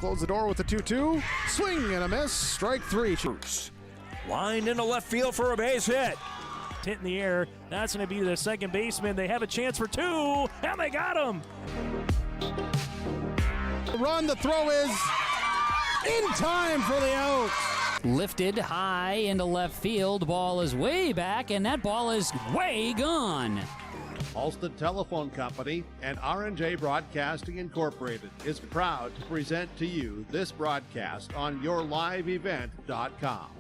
close the door with the 2-2. Swing and a miss. Strike three. Line into left field for a base hit. Hit in the air. That's going to be the second baseman. They have a chance for two, and they got him. Run, the throw is in time for the out. Lifted high into left field. Ball is way back, and that ball is way gone. Halstead Telephone Company and R&J Broadcasting Incorporated is proud to present to you this broadcast on yourliveevent.com.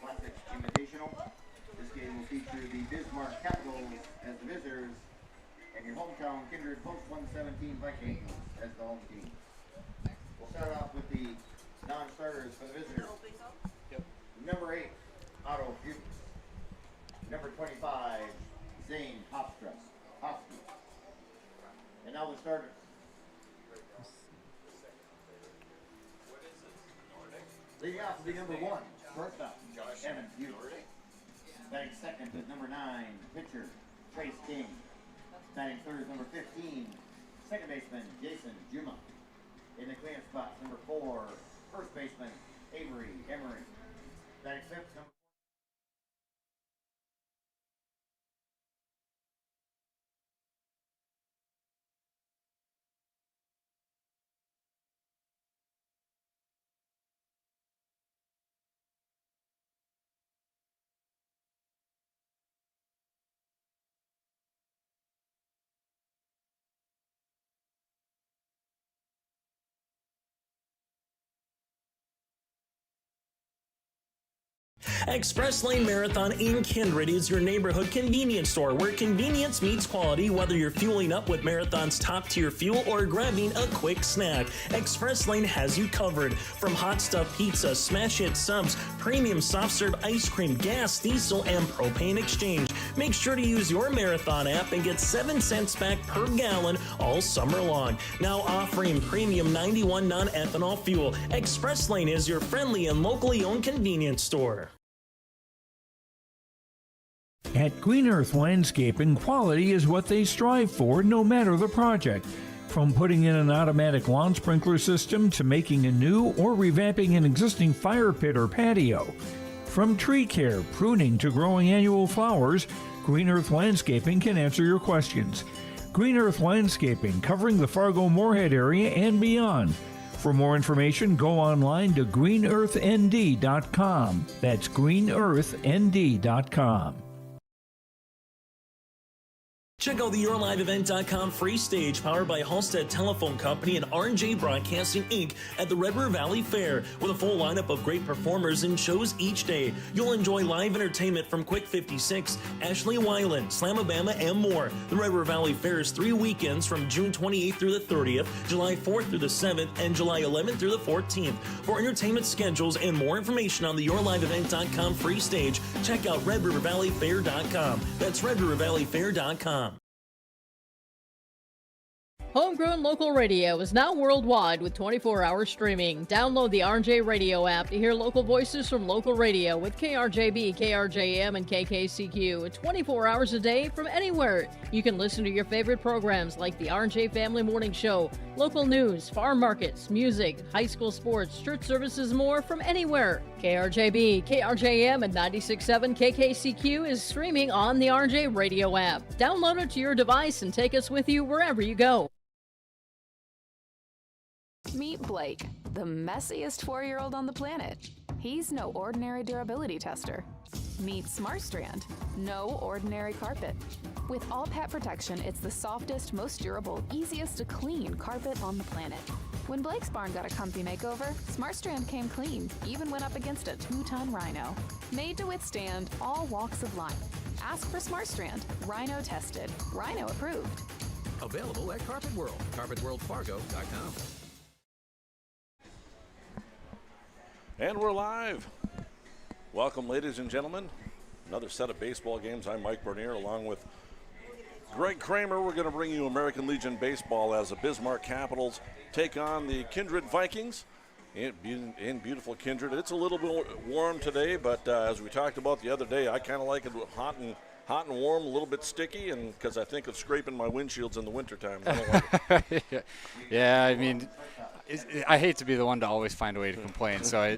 Classics Invitational. This game will feature the Bismarck Capitals as the visitors and your hometown Kindred Post 117 Vikings as the home team. We'll start off with the non-starters for the visitors. Number 8, Otto Bukes. Number 25, Zane Hofstra. And now the starters. Leading off will be number 1, shortstop, Evan Bukes. Batting second is number 9, pitcher, Trace King. Batting third is number 15, second baseman, Jason Juma. In the cleanup spots, number 4, first baseman, Avery Emery. Batting fifth, number Express Lane Marathon in Kindred is your neighborhood convenience store where convenience meets quality, whether you're fueling up with Marathon's top-tier fuel or grabbing a quick snack. Express Lane has you covered. From hot stuff pizza, smash hit subs, premium soft serve ice cream, gas, diesel, and propane exchange. Make sure to use your Marathon app and get 7 cents back per gallon all summer long. Now offering premium 91 non-ethanol fuel. Express Lane is your friendly and locally owned convenience store. At Green Earth Landscaping, quality is what they strive for, no matter the project. From putting in an automatic lawn sprinkler system to making a new or revamping an existing fire pit or patio. From tree care, pruning to growing annual flowers, Green Earth Landscaping can answer your questions. Green Earth Landscaping, covering the Fargo-Moorhead area and beyond. For more information, go online to greenearthnd.com. That's greenearthnd.com. Check out the YourLiveEvent.com free stage powered by Halstead Telephone Company and R&J Broadcasting Inc. at the Red River Valley Fair with a full lineup of great performers and shows each day. You'll enjoy live entertainment from Quick 56, Ashley Weiland, Slamabama, and more. The Red River Valley Fair is 3 weekends from June 28th through the 30th, July 4th through the 7th, and July 11th through the 14th. For entertainment schedules and more information on the YourLiveEvent.com free stage, check out RedRiverValleyFair.com. That's RedRiverValleyFair.com. Homegrown local radio is now worldwide with 24-hour streaming. Download the RJ Radio app to hear local voices from local radio with KRJB, KRJM, and KKCQ 24 hours a day from anywhere. You can listen to your favorite programs like the RJ Family Morning Show, local news, farm markets, music, high school sports, church services, more from anywhere. KRJB, KRJM, and 96.7 KKCQ is streaming on the RJ Radio app. Download it to your device and take us with you wherever you go. Meet Blake, the messiest 4-year-old on the planet. He's no ordinary durability tester. Meet SmartStrand, no ordinary carpet. With all pet protection, it's the softest, most durable, easiest to clean carpet on the planet. When Blake's barn got a comfy makeover, SmartStrand came clean, even went up against a 2-ton rhino. Made to withstand all walks of life. Ask for SmartStrand, rhino tested, rhino approved. Available at Carpet World, carpetworldfargo.com. And we're live. Welcome, ladies and gentlemen. Another set of baseball games. I'm Mike Bernier along with Greg Kramer. We're going to bring you American Legion Baseball as the Bismarck Capitals take on the Kindred Vikings. in beautiful Kindred. It's a little bit warm today, but as we talked about the other day, I kind of like it hot and warm, a little bit sticky, and because I think of scraping my windshields in the wintertime. I don't like it. Yeah, I mean, I hate to be the one to always find a way to complain, so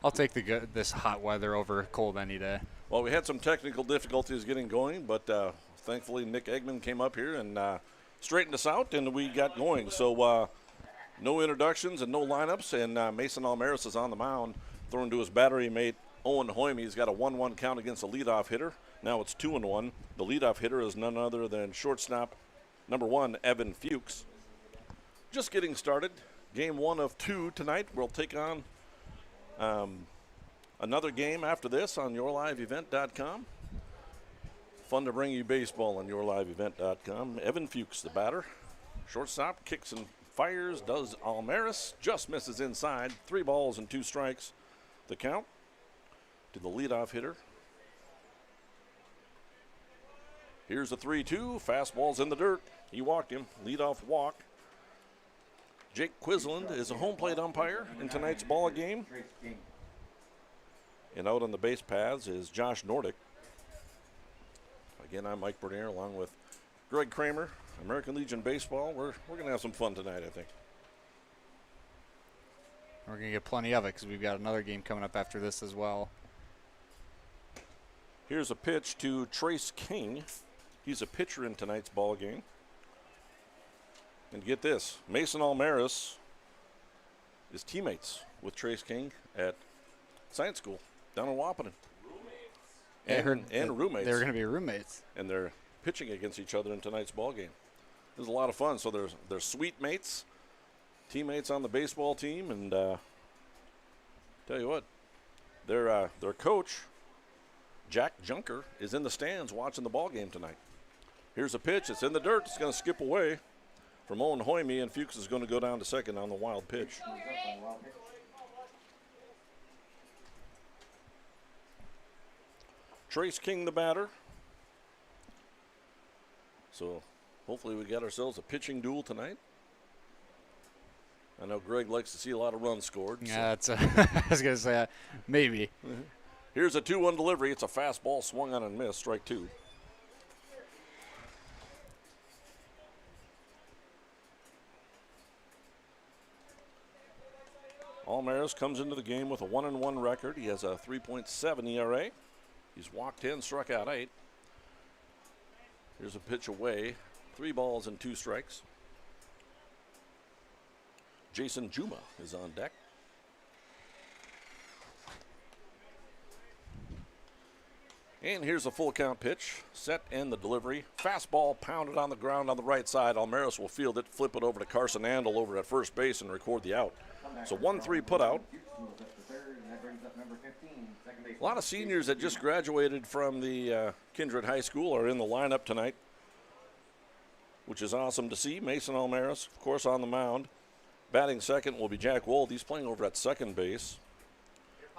I'll take this hot weather over cold any day. Well, we had some technical difficulties getting going, but thankfully Nick Eggman came up here and straightened us out, and we got going. So no introductions and no lineups, and Mason Almaris is on the mound, throwing to his battery mate Owen Hoyme. He's got a 1-1 count against the leadoff hitter. Now it's 2-1. The leadoff hitter is none other than shortstop number 1, Evan Fuchs. Just getting started. Game 1 of 2 tonight. We'll take on another game after this on yourliveevent.com. Fun to bring you baseball on yourliveevent.com. Evan Fuchs, the batter. Shortstop, kicks and fires, does Almaris. Just misses inside. 3 balls and 2 strikes. The count to the leadoff hitter. Here's a 3-2. Fastball's in the dirt. He walked him. Leadoff walk. Jake Quisland is a home plate umpire in tonight's ball game. And out on the base paths is Josh Nordick. Again, I'm Mike Bernier along with Greg Kramer, American Legion Baseball. We're going to have some fun tonight, I think. We're going to get plenty of it because we've got another game coming up after this as well. Here's a pitch to Trace King. He's a pitcher in tonight's ball game. And get this, Mason Almaris is teammates with Trace King at science school down in Wahpeton. And roommates. They're going to be roommates. And they're pitching against each other in tonight's ball game. It was a lot of fun. So they're sweet mates, teammates on the baseball team, and tell you what, their coach, Jack Junker, is in the stands watching the ball game tonight. Here's a pitch. It's in the dirt. It's going to skip away from Owen Hoyme, and Fuchs is going to go down to second on the wild pitch. Trace King, the batter. So hopefully we got ourselves a pitching duel tonight. I know Greg likes to see a lot of runs scored. Yeah, so. I was going to say maybe. Here's a 2-1 delivery. It's a fastball swung on and missed. Strike 2. Almaris comes into the game with a 1-1 record. He has a 3.7 ERA. He's walked in, struck out 8. Here's a pitch away. 3 balls and 2 strikes. Jason Juma is on deck. And here's a full count pitch. Set and the delivery. Fastball pounded on the ground on the right side. Almaris will field it, flip it over to Carson Andel over at first base and record the out. So 1-3 put out. A lot of seniors that just graduated from the Kindred High School are in the lineup tonight, which is awesome to see. Mason Almaris, of course, on the mound. Batting second will be Jack Wold. He's playing over at second base.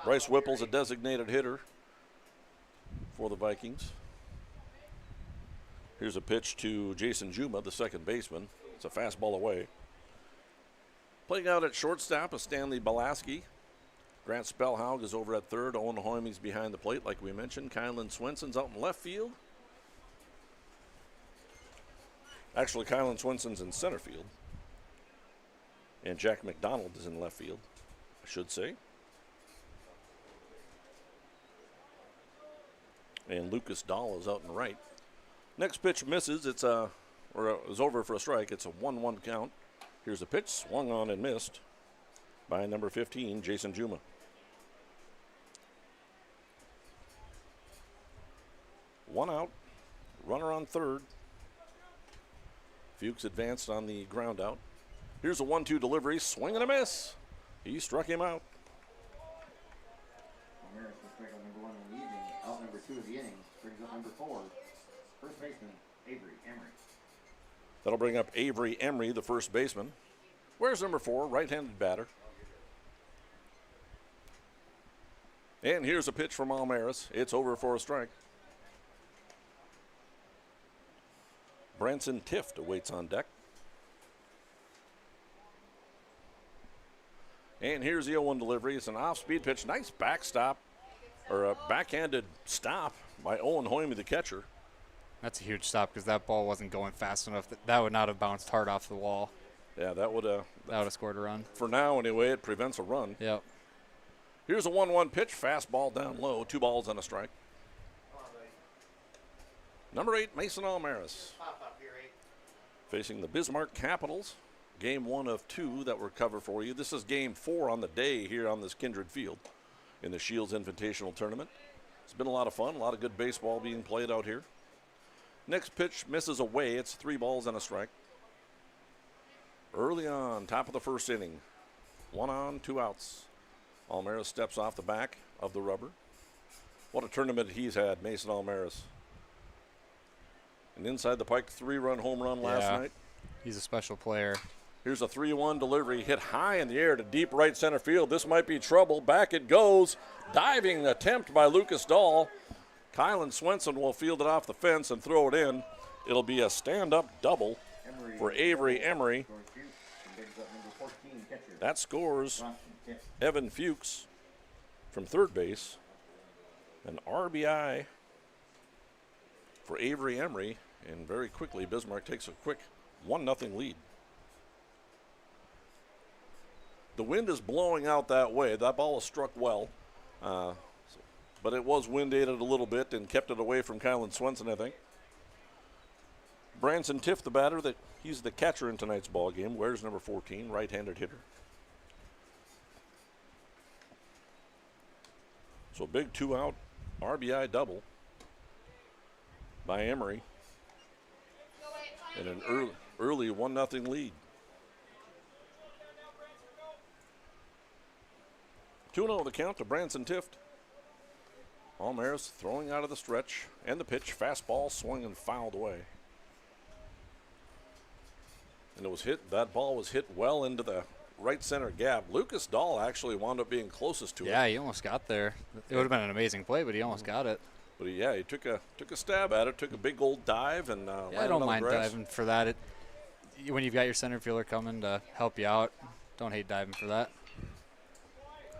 Bryce Whipple's a designated hitter for the Vikings. Here's a pitch to Jason Juma, the second baseman. It's a fastball away. Playing out at shortstop is Stanley Belaski. Grant Spellhaug is over at third. Owen Hoyme's behind the plate, like we mentioned. Kylan Swenson's out in left field. Actually, Kylan Swenson's in center field. And Jack McDonald is in left field, I should say. And Lucas Dahl is out in right. Next pitch misses. It's over for a strike. It's a 1-1 count. Here's a pitch, swung on and missed by number 15, Jason Juma. One out, runner on third. Fuchs advanced on the ground out. Here's a 1-2 delivery, swing and a miss. He struck him out. Almaris will strike out number 1 in the evening. Out number 2 of the inning. Brings up number 4, first baseman Avery Emery. That'll bring up Avery Emery, the first baseman. Where's number 4, right-handed batter? And here's a pitch from Almaris. It's over for a strike. Branson Tift awaits on deck. And here's the 0-1 delivery. It's an off-speed pitch. Nice backstop, or a backhanded stop by Owen Hoyme, the catcher. That's a huge stop because that ball wasn't going fast enough. That would not have bounced hard off the wall. Yeah, that would have scored a run. For now, anyway, it prevents a run. Yep. Here's a 1-1 pitch. Fastball down low. 2 balls and a strike. Number 8, Mason Almaris. Facing the Bismarck Capitals. Game 1 of 2 that we're covered for you. This is game 4 on the day here on this Kindred field in the Shields Invitational Tournament. It's been a lot of fun, a lot of good baseball being played out here. Next pitch misses away. It's 3 balls and a strike. Early on, top of the first inning. 1 on, 2 outs. Almaris steps off the back of the rubber. What a tournament he's had, Mason Almaris. An inside the pike 3-run home run last night. He's a special player. Here's a 3-1 delivery hit high in the air to deep right center field. This might be trouble. Back it goes. Diving attempt by Lucas Dahl. Kylan Swenson will field it off the fence and throw it in. It'll be a stand-up double for Avery Emery. That scores Evan Fuchs from third base. An RBI for Avery Emery. And very quickly, Bismarck takes a quick 1-0 lead. The wind is blowing out that way. That ball was struck well, but it was wind aided a little bit and kept it away from Kylan Swenson, I think. Branson Tiff, the batter, he's the catcher in tonight's ball game. Wears number 14, right-handed hitter. So big 2-out RBI double by Emery. And an early 1-0 lead. 2-0 the count to Branson Tift. Almaris throwing out of the stretch, and the pitch, fastball swung and fouled away. And it was hit, that ball was hit well into the right center gap. Lucas Dahl actually wound up being closest to it. Yeah, he almost got there. It would have been an amazing play, but he almost got it. But he took a stab at it, took a big old dive, and I don't mind diving for that. When you've got your center fielder coming to help you out, don't hate diving for that.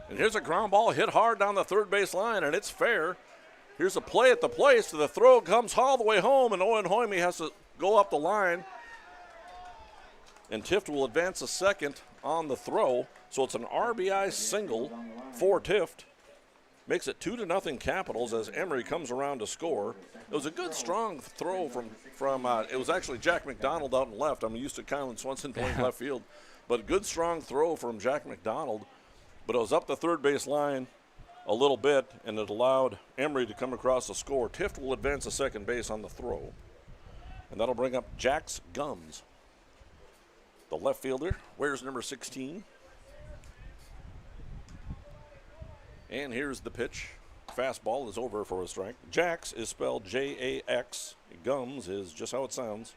And here's a ground ball hit hard down the third base line, and it's fair. Here's a play at the place. The throw comes all the way home, and Owen Hoyme has to go up the line. And Tift will advance a second on the throw. So it's an RBI single for Tift. Makes it 2-0 Capitals as Emery comes around to score. It was a good, strong throw from it was actually Jack McDonald out in left. I'm used to Kylan Swenson playing left field. But a good, strong throw from Jack McDonald. But it was up the third base line a little bit, and it allowed Emery to come across the score. Tift will advance to second base on the throw. And that'll bring up Jax Gums. The left fielder wears number 16. And here's the pitch. Fastball is over for a strike. Jax is spelled J-A-X. Gums is just how it sounds.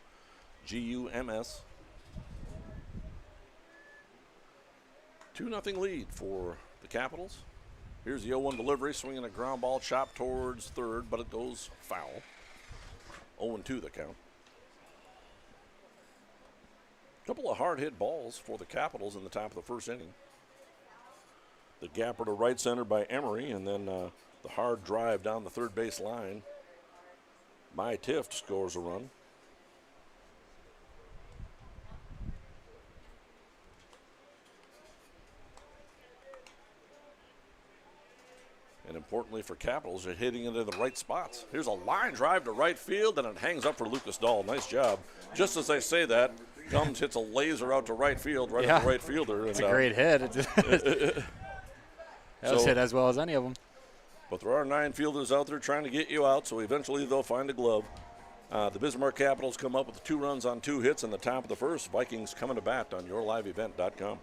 G-U-M-S. 2-0 lead for the Capitals. Here's the 0-1 delivery, swinging a ground ball, chopped towards third, but it goes foul. 0-2 the count. Couple of hard hit balls for the Capitals in the top of the first inning. The gapper to right center by Emery, and then the hard drive down the third base line by Tift scores a run. And importantly for Capitals, they're hitting it in the right spots. Here's a line drive to right field, and it hangs up for Lucas Dahl. Nice job. Just as I say that, Gums hits a laser out to right field, right at the right fielder. It's a great hit. That was hit as well as any of them. But there are 9 fielders out there trying to get you out, so eventually they'll find a glove. The Bismarck Capitals come up with 2 runs on 2 hits in the top of the first. Vikings coming to bat on yourliveevent.com.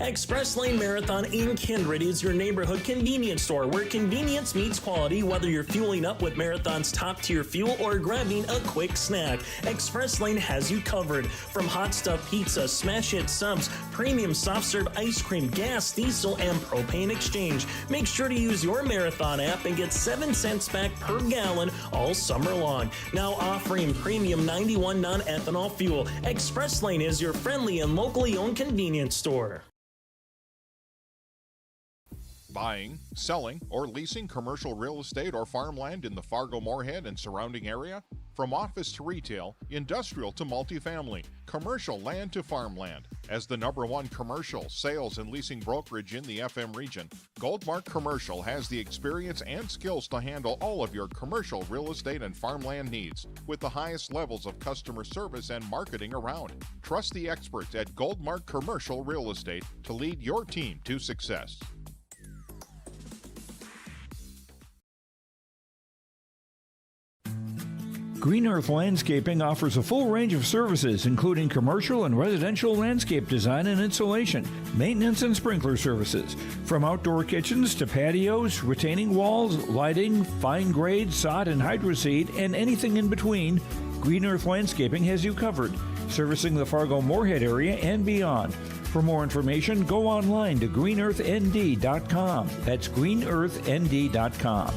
Express Lane Marathon in Kindred is your neighborhood convenience store where convenience meets quality, whether you're fueling up with Marathon's top-tier fuel or grabbing a quick snack. Express Lane has you covered. From hot stuff pizza, smash hit subs, premium soft serve ice cream, gas, diesel, and propane exchange. Make sure to use your Marathon app and get 7 cents back per gallon all summer long. Now offering premium 91 non-ethanol fuel. Express Lane is your friendly and locally owned convenience store. Buying, selling, or leasing commercial real estate or farmland in the Fargo-Moorhead and surrounding area? From office to retail, industrial to multifamily, commercial land to farmland. As the #1 commercial, sales, and leasing brokerage in the FM region, Goldmark Commercial has the experience and skills to handle all of your commercial real estate and farmland needs with the highest levels of customer service and marketing around. Trust the experts at Goldmark Commercial Real Estate to lead your team to success. Green Earth Landscaping offers a full range of services, including commercial and residential landscape design and installation, maintenance and sprinkler services. From outdoor kitchens to patios, retaining walls, lighting, fine grade, sod and hydroseed, and anything in between, Green Earth Landscaping has you covered, servicing the Fargo-Moorhead area and beyond. For more information, go online to greenearthnd.com. That's greenearthnd.com.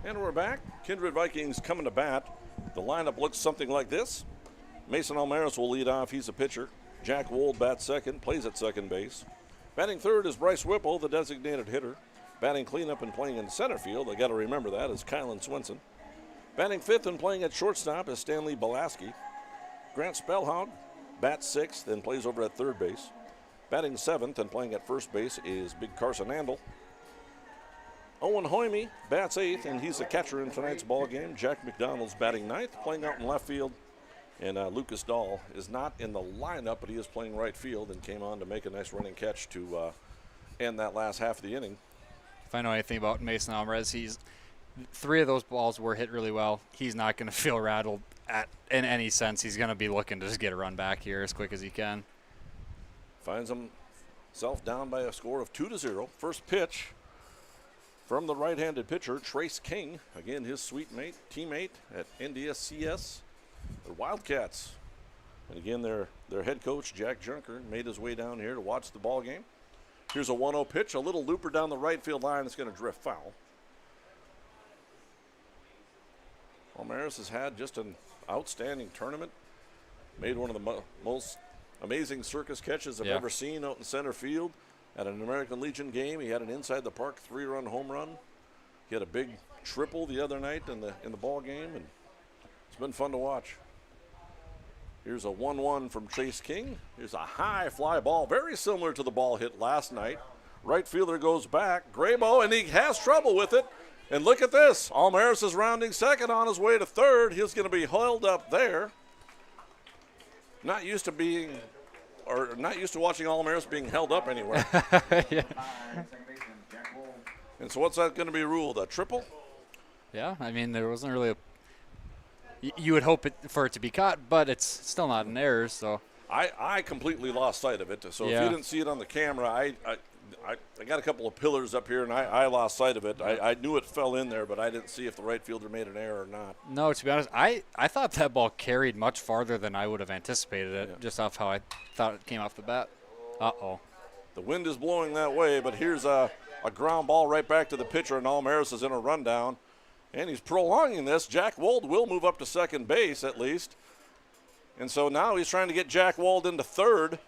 And we're back. Kindred Vikings coming to bat. The lineup looks something like this. Mason Almaris will lead off. He's a pitcher. Jack Wold bats second, plays at second base. Batting third is Bryce Whipple, the designated hitter. Batting cleanup and playing in center field, I got to remember that, is Kylan Swinson. Batting fifth and playing at shortstop is Stanley Belaski. Grant Spellhaug bats sixth and plays over at third base. Batting seventh and playing at first base is Big Carson Andel. Owen Hoyme bats eighth, and he's the catcher in tonight's ball game. Jack McDonald's batting ninth, playing out in left field. And Lucas Dahl is not in the lineup, but he is playing right field and came on to make a nice running catch to end that last half of the inning. If I know anything about Mason Almaris, three of those balls were hit really well. He's not going to feel rattled in any sense. He's going to be looking to just get a run back here as quick as he can. Finds himself down by a score of 2-0. First pitch from the right-handed pitcher, Trace King. Again, his teammate at NDSCS, the Wildcats. And again, their head coach, Jack Junker, made his way down here to watch the ball game. Here's a 1-0 pitch, a little looper down the right field line that's going to drift foul. Almaris has had just an outstanding tournament. Made one of the most amazing circus catches I've ever seen out in center field. At an American Legion game, he had an inside-the-park 3-run home run. He had a big triple the other night in the ball game, and it's been fun to watch. Here's a 1-1 from Chase King. Here's a high fly ball, very similar to the ball hit last night. Right fielder goes back, Graybo, and he has trouble with it. And look at this. Almaris is rounding second on his way to third. He's going to be held up there. Not used to watching Almaris being held up anywhere. Yeah. And so what's that going to be ruled? A triple? Yeah, I mean, there wasn't really you would hope for it to be caught, but it's still not an error. So I completely lost sight of it. So if you didn't see it on the camera, I got a couple of pillars up here, and I lost sight of it. I knew it fell in there, but I didn't see if the right fielder made an error or not. No, to be honest, I thought that ball carried much farther than I would have anticipated it, just off how I thought it came off the bat. Uh-oh. The wind is blowing that way, but here's a ground ball right back to the pitcher, and Almaris is in a rundown. And he's prolonging this. Jack Wold will move up to second base at least. And so now he's trying to get Jack Wold into third.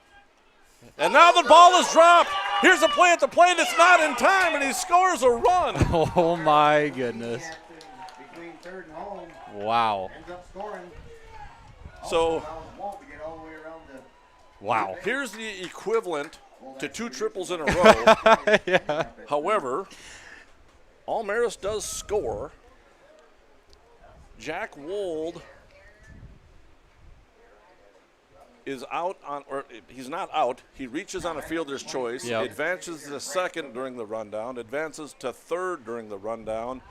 And now the ball is dropped. Here's a play at the plate. It's not in time, and he scores a run. Oh, my goodness. Between third and home. Wow. Ends up scoring. So, wow. Here's the equivalent to 2 triples in a row. Yeah. However, Almaris does score. Jack Wold is out on, or he's not out. He reaches on a fielder's choice, advances to second during the rundown, advances to third during the rundown,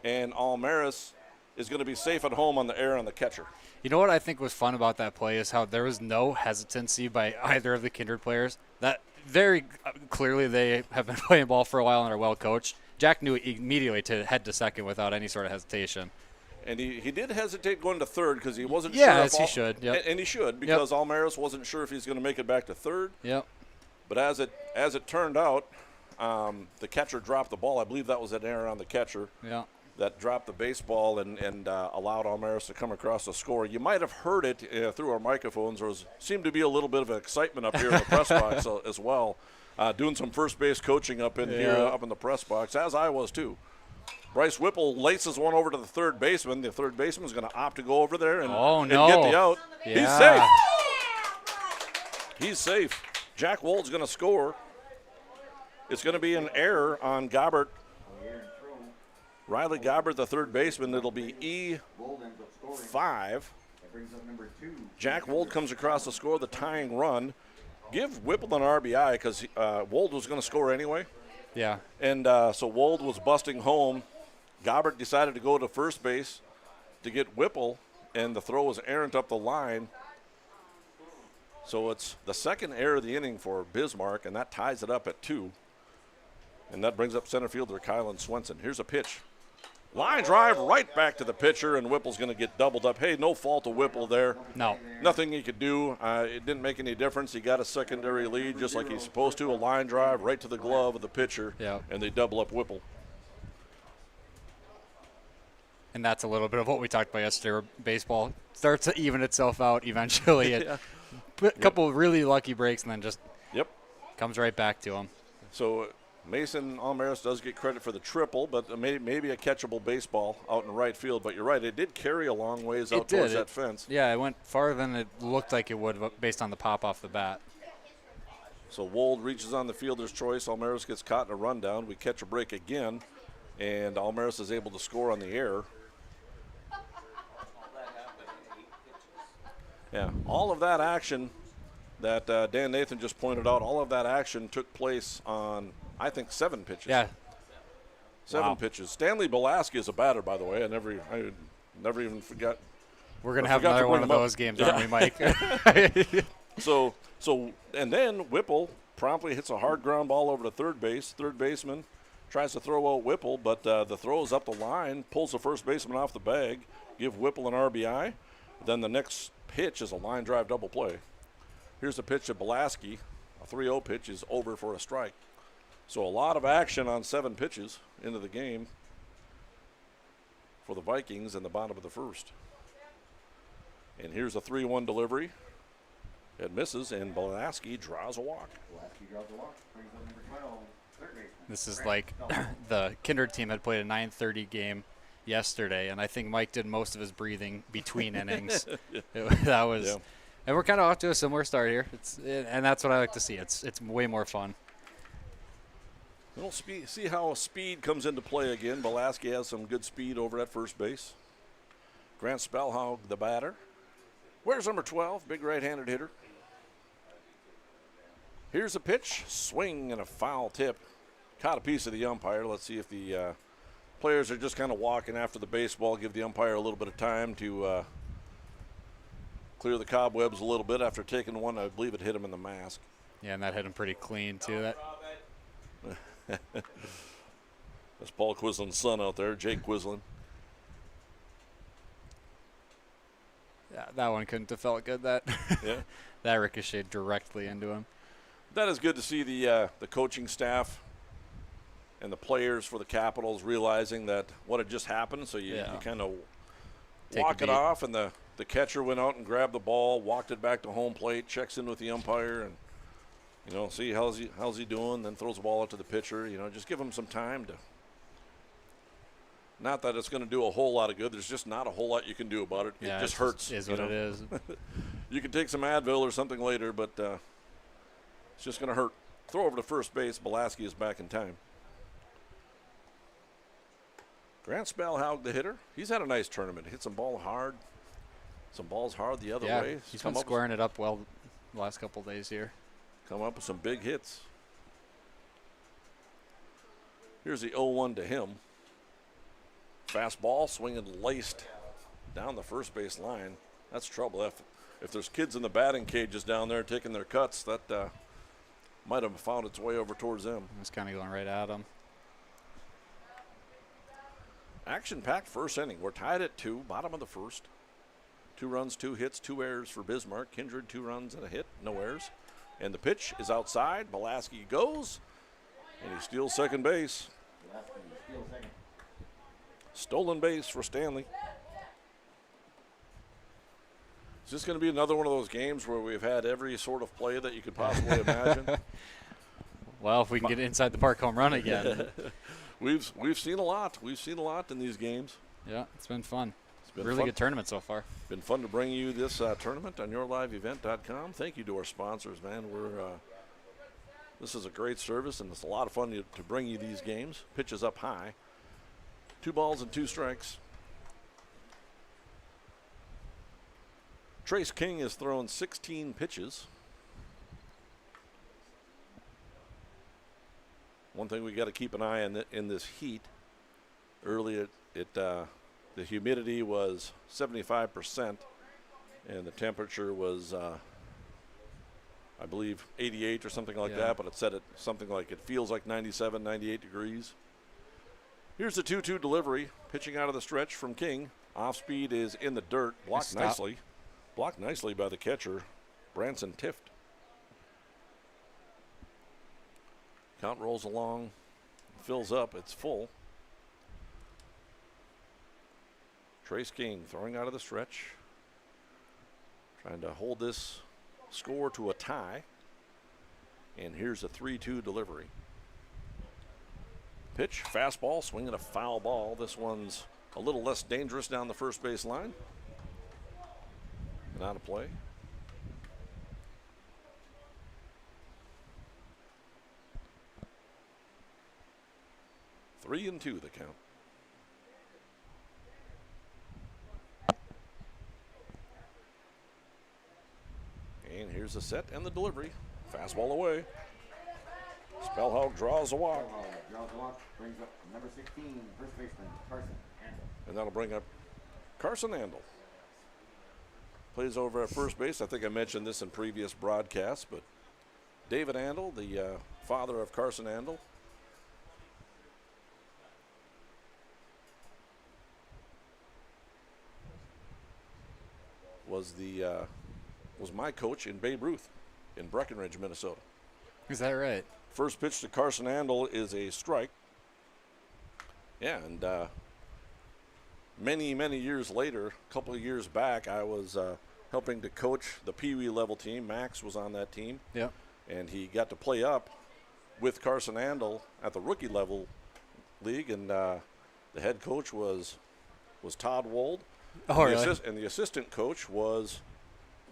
and Almaris is going to be safe at home on the air on the catcher. You know what I think was fun about that play is how there was no hesitancy by either of the Kindred players. That very clearly they have been playing ball for a while and are well coached. Jack knew immediately to head to second without any sort of hesitation. And he did hesitate going to third because he wasn't sure. Yes, he should. Yep. And he should because Almaris wasn't sure if he's going to make it back to third. Yep. But as it turned out, the catcher dropped the ball. I believe that was an error on the catcher. Yeah. that dropped the baseball and allowed Almaris to come across the score. You might have heard it through our microphones. There seemed to be a little bit of excitement up here in the press box as well. Doing some first base coaching up in here, up in the press box, as I was too. Bryce Whipple laces one over to the third baseman. The third baseman's going to opt to go over there and get the out. Yeah. He's safe. He's safe. Jack Wold's going to score. It's going to be an error on Gobbert. Riley Gobbert, the third baseman. It'll be E5. Jack Wold comes across to score the tying run. Give Whipple an RBI because Wold was going to score anyway. Yeah. And so Wold was busting home. Gobbert decided to go to first base to get Whipple, and the throw was errant up the line. So it's the second error of the inning for Bismarck, and that ties it up at 2. And that brings up center fielder Kylan Swenson. Here's a pitch. Line drive right back to the pitcher, and Whipple's going to get doubled up. Hey, no fault of Whipple there. No. Nothing he could do. It didn't make any difference. He got a secondary lead just like he's supposed to. A line drive right to the glove of the pitcher, and they double up Whipple. And that's a little bit of what we talked about yesterday, where baseball starts to even itself out eventually. A couple of really lucky breaks, and then just comes right back to him. So Mason Almaris does get credit for the triple, but maybe a catchable baseball out in right field. But you're right, it did carry a long ways out towards that fence. Yeah, it went farther than it looked like it would based on the pop off the bat. So Wold reaches on the fielder's choice. Almaris gets caught in a rundown. We catch a break again, and Almaris is able to score on the error. Yeah, all of that action that Dan Nathan just pointed out, all of that action took place on, I think, 7 pitches. Yeah. 7 pitches. Stanley Belaski is a batter, by the way. I never even forgot. We're going to have another one of those games, aren't we, Mike? So, and then Whipple promptly hits a hard ground ball over to third base. Third baseman tries to throw out Whipple, but the throw is up the line, pulls the first baseman off the bag, give Whipple an RBI. Then the next pitch is a line drive double play. Here's a pitch to Belaski. A 3-0 pitch is over for a strike. So a lot of action on 7 pitches into the game for the Vikings in the bottom of the first. And here's a 3-1 delivery. It misses, and Belaski draws a walk. This is like the Kindred team had played a 9:30 game yesterday, and I think Mike did most of his breathing between innings. That was, and we're kind of off to a similar start here. And that's what I like to see. It's way more fun. We'll see how speed comes into play again. Belaski has some good speed over at first base. Grant Spellhaug, the batter. Where's number 12? Big right-handed hitter. Here's a pitch, swing and a foul tip. Caught a piece of the umpire. Let's see if the players are just kind of walking after the baseball, give the umpire a little bit of time to clear the cobwebs a little bit after taking one. I believe it hit him in the mask. Yeah, and that hit him pretty clean, too. That's Paul Quislin's son out there, Jake Quislin. Yeah, that one couldn't have felt good. That ricocheted directly into him. That is good to see the coaching staff and the players for the Capitals realizing that what had just happened. So you kind of walk it off, and the catcher went out and grabbed the ball, walked it back to home plate, checks in with the umpire, and see how's he doing. Then throws the ball out to the pitcher. Just give him some time to. Not that it's going to do a whole lot of good. There's just not a whole lot you can do about it. Yeah, it just hurts. Is what it is. You can take some Advil or something later, but it's just going to hurt. Throw over to first base. Belaski is back in time. Grant Spellhaug, the hitter. He's had a nice tournament. Hit some balls hard the other way. He's been squaring it up well the last couple of days here. Come up with some big hits. Here's the 0-1 to him. Fastball, swinging laced down the first base line. That's trouble. If there's kids in the batting cages down there taking their cuts, that might have found its way over towards them. It's kind of going right at them. Action-packed first inning. We're tied at 2, bottom of the first. 2 runs, 2 hits, 2 errors for Bismarck. Kindred, 2 runs and a hit, no errors. And the pitch is outside. Belaski goes, and he steals second base. Stolen base for Stanley. Is this going to be another one of those games where we've had every sort of play that you could possibly imagine? Well, if we can get inside the park home run again. We've seen a lot. We've seen a lot in these games. Yeah, it's been fun. It's been a really fun good tournament so far. Been fun to bring you this tournament on yourliveevent.com. Thank you to our sponsors, man. This is a great service, and it's a lot of fun to bring you these games. Pitches up high. 2 balls and 2 strikes. Trace King has thrown 16 pitches. One thing we got to keep an eye on in this heat. Earlier, the humidity was 75%, and the temperature was, I believe, 88 or something like that. But it said something like it feels like 97, 98 degrees. Here's the 2-2 delivery, pitching out of the stretch from King. Off speed is in the dirt, blocked nicely. Blocked nicely by the catcher, Branson Tift. Count rolls along, fills up, it's full. Trace King throwing out of the stretch, trying to hold this score to a tie. And here's a 3-2 delivery. Pitch, fastball, swinging a foul ball. This one's a little less dangerous down the first base line. And out of play. Three and 2 the count. And here's the set and the delivery. Fastball away. Spellhog draws a walk. Draws a walk, brings up number 16, first baseman Carson Andel. And that'll bring up Carson Andel. Plays over at first base. I think I mentioned this in previous broadcasts, but David Andel, the father of Carson Andel, was my coach in Babe Ruth in Breckenridge, Minnesota. Is that right? First pitch to Carson Andel is a strike. Yeah, and many years later, a couple of years back, I was helping to coach the Pee Wee level team. Max was on that team. Yeah. And he got to play up with Carson Andel at the rookie level league, and the head coach was Todd Wold. Oh, really? And the assistant coach was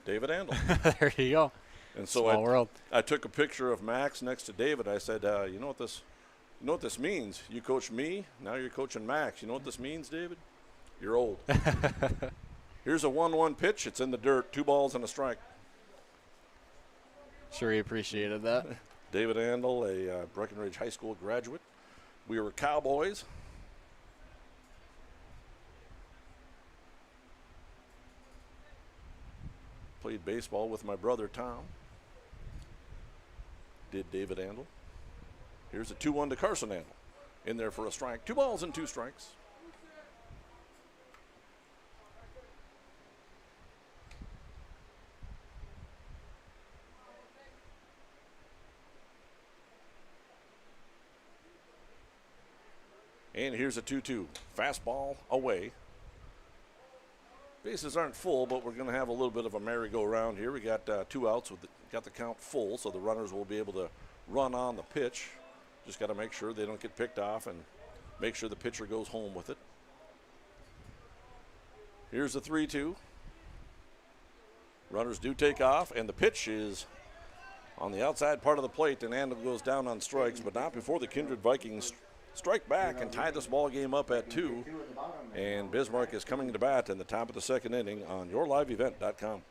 David Andel. There you go. And so Small world. I took a picture of Max next to David. I said, you know what this means? You coach me, now you're coaching Max. You know what this means, David? You're old. Here's a 1-1 pitch. It's in the dirt. 2 balls and a strike. Sure he appreciated that. David Andel, a Breckenridge High School graduate. We were Cowboys. Played baseball with my brother Tom. Did David Andel. Here's a 2-1 to Carson Andel. In there for a strike. 2 balls and 2 strikes. And here's a 2-2. Fastball away. Bases aren't full, but we're going to have a little bit of a merry-go-round here. We got 2 outs. Got the count full, so the runners will be able to run on the pitch. Just got to make sure they don't get picked off and make sure the pitcher goes home with it. Here's the 3-2. Runners do take off, and the pitch is on the outside part of the plate, and Andel goes down on strikes, but not before the Kindred Vikings strike back and tie this ball game up at 2. And Bismarck is coming to bat in the top of the second inning on yourliveevent.com.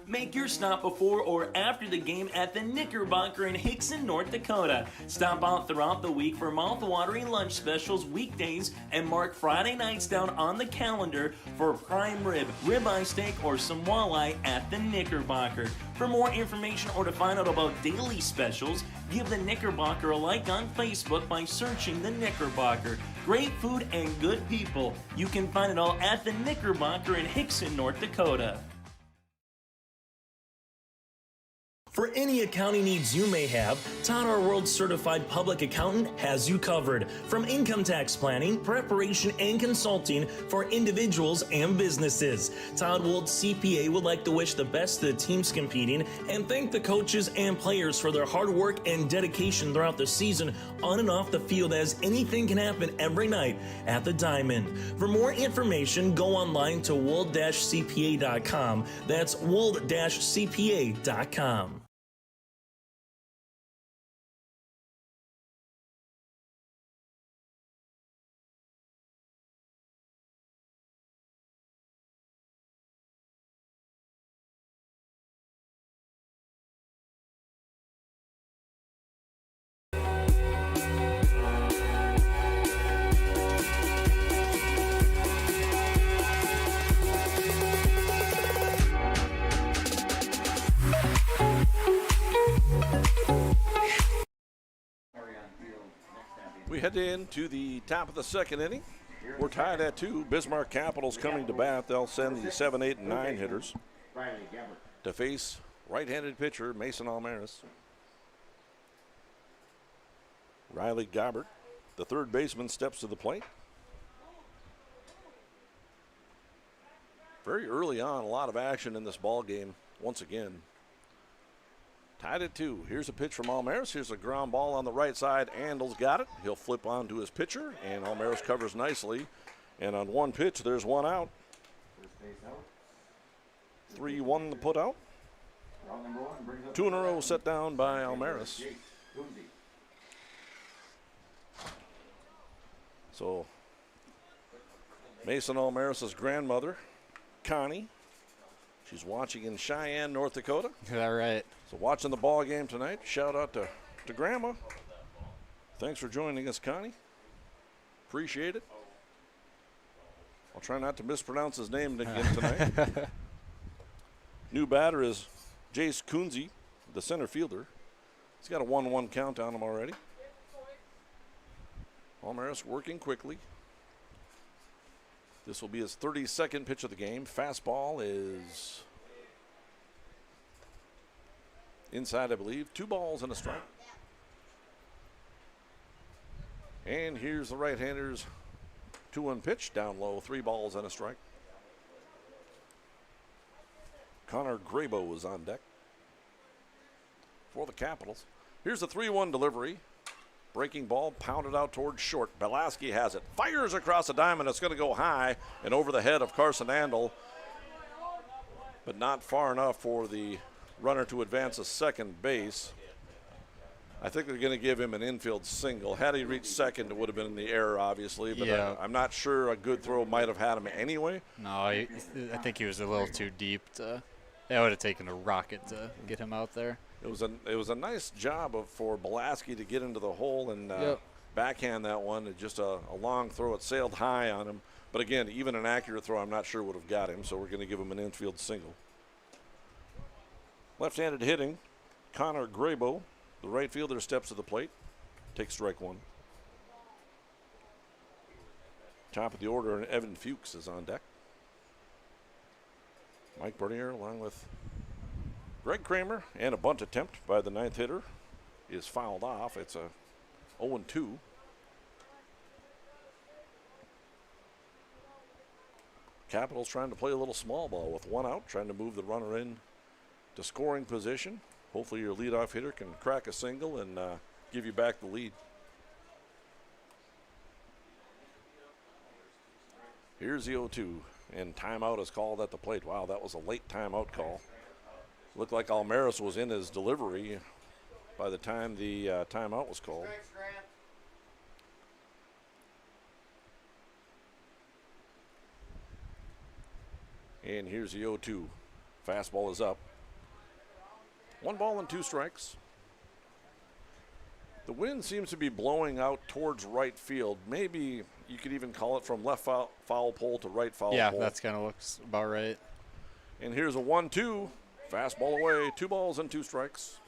Make your stop before or after the game at the Knickerbocker in Hickson, North Dakota. Stop out throughout the week for mouth-watering lunch specials weekdays and mark Friday nights down on the calendar for prime rib, ribeye steak, or some walleye at the Knickerbocker. For more information or to find out about daily specials, give the Knickerbocker a like on Facebook by searching the Knickerbocker. Great food and good people. You can find it all at the Knickerbocker in Hickson, North Dakota. For any accounting needs you may have, Todd R. World Certified Public Accountant has you covered. From income tax planning, preparation, and consulting for individuals and businesses. Todd Wold CPA would like to wish the best to the teams competing and thank the coaches and players for their hard work and dedication throughout the season on and off the field, as anything can happen every night at the Diamond. For more information, go online to wold-cpa.com. That's wold-cpa.com. We head into the top of the second inning. We're tied at 2. Bismarck Capitals coming to bat. They'll send the 7, 8, and 9 hitters to face right-handed pitcher Mason Almaris. Riley Gabbert, the third baseman, steps to the plate. Very early on, a lot of action in this ball game once again. Tied at 2. Here's a pitch from Almaris. Here's a ground ball on the right side. Andel's got it. He'll flip on to his pitcher, and Almaris covers nicely. And on one pitch, there's one out. 3-1 the put out. 2 in a row set down by Almaris. So Mason Almaris' grandmother, Connie, she's watching in Cheyenne, North Dakota. Is that right? So watching the ball game tonight. Shout out to Grandma. Thanks for joining us, Connie. Appreciate it. I'll try not to mispronounce his name again tonight. New batter is Jace Kunze, the center fielder. He's got a 1-1 count on him already. Almaris working quickly. This will be his 32nd pitch of the game. Fastball is inside, I believe. 2 balls and a strike. And here's the right-hander's 2-1 pitch, down low, 3 balls and a strike. Connor Grabo is on deck for the Capitals. Here's the 3-1 delivery. Breaking ball pounded out towards short. Belaski has it. Fires across the diamond. It's going to go high and over the head of Carson Andel, but not far enough for the runner to advance to second base. I think they're going to give him an infield single. Had he reached second, it would have been in the air, obviously, but yeah. I'm not sure a good throw might have had him anyway. No, I think he was a little too deep. It would have taken a rocket to get him out there. It was a nice job for Belaski to get into the hole and backhand that one. It just a long throw. It sailed high on him. But again, even an accurate throw, I'm not sure would have got him, so we're going to give him an infield single. Left-handed hitting, Connor Grabo, the right fielder, steps to the plate, takes strike 1. Top of the order, and Evan Fuchs is on deck. Mike Bernier along with Greg Kramer, and a bunt attempt by the 9th hitter is fouled off. It's a 0-2. Capitals trying to play a little small ball with 1 out, trying to move the runner in to scoring position. Hopefully your leadoff hitter can crack a single and give you back the lead. Here's the 0-2, and timeout is called at the plate. Wow, that was a late timeout call. Looked like Almaris was in his delivery by the time the timeout was called. And here's the 0-2. Fastball is up. 1 ball and 2 strikes. The wind seems to be blowing out towards right field. Maybe you could even call it from left foul pole to right foul pole. Yeah, that's kind of looks about right. And here's a 1-2. Fastball away, 2 balls and 2 strikes.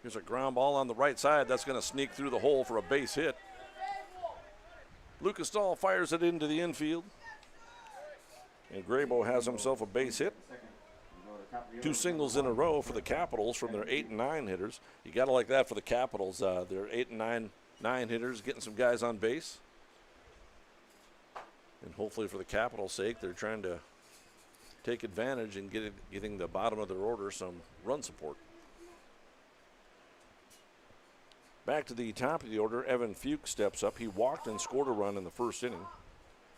Here's a ground ball on the right side. That's going to sneak through the hole for a base hit. Lucas Dahl fires it into the infield. And Graybo has himself a base hit. 2 singles in a row for the Capitals from their 8 and 9 hitters. You got to like that for the Capitals. Their 8 and 9 hitters getting some guys on base. And hopefully for the Capitals' sake, they're trying to take advantage and getting the bottom of their order some run support. Back to the top of the order, Evan Fuchs steps up. He walked and scored a run in the first inning.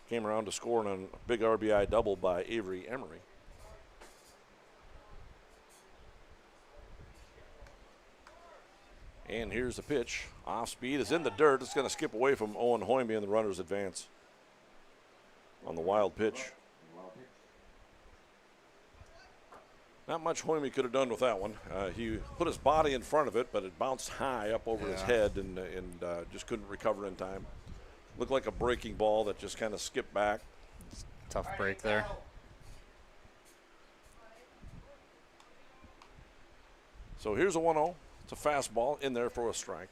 Came around to score on a big RBI double by Avery Emery. And here's the pitch. Off speed is in the dirt. It's going to skip away from Owen Hoyme and the runners advance on the wild pitch. Not much Hoyme could have done with that one. He put his body in front of it, but it bounced high up over his head and just couldn't recover in time. Looked like a breaking ball that just kind of skipped back. Tough break there. So here's a 1-0. It's a fastball in there for a strike.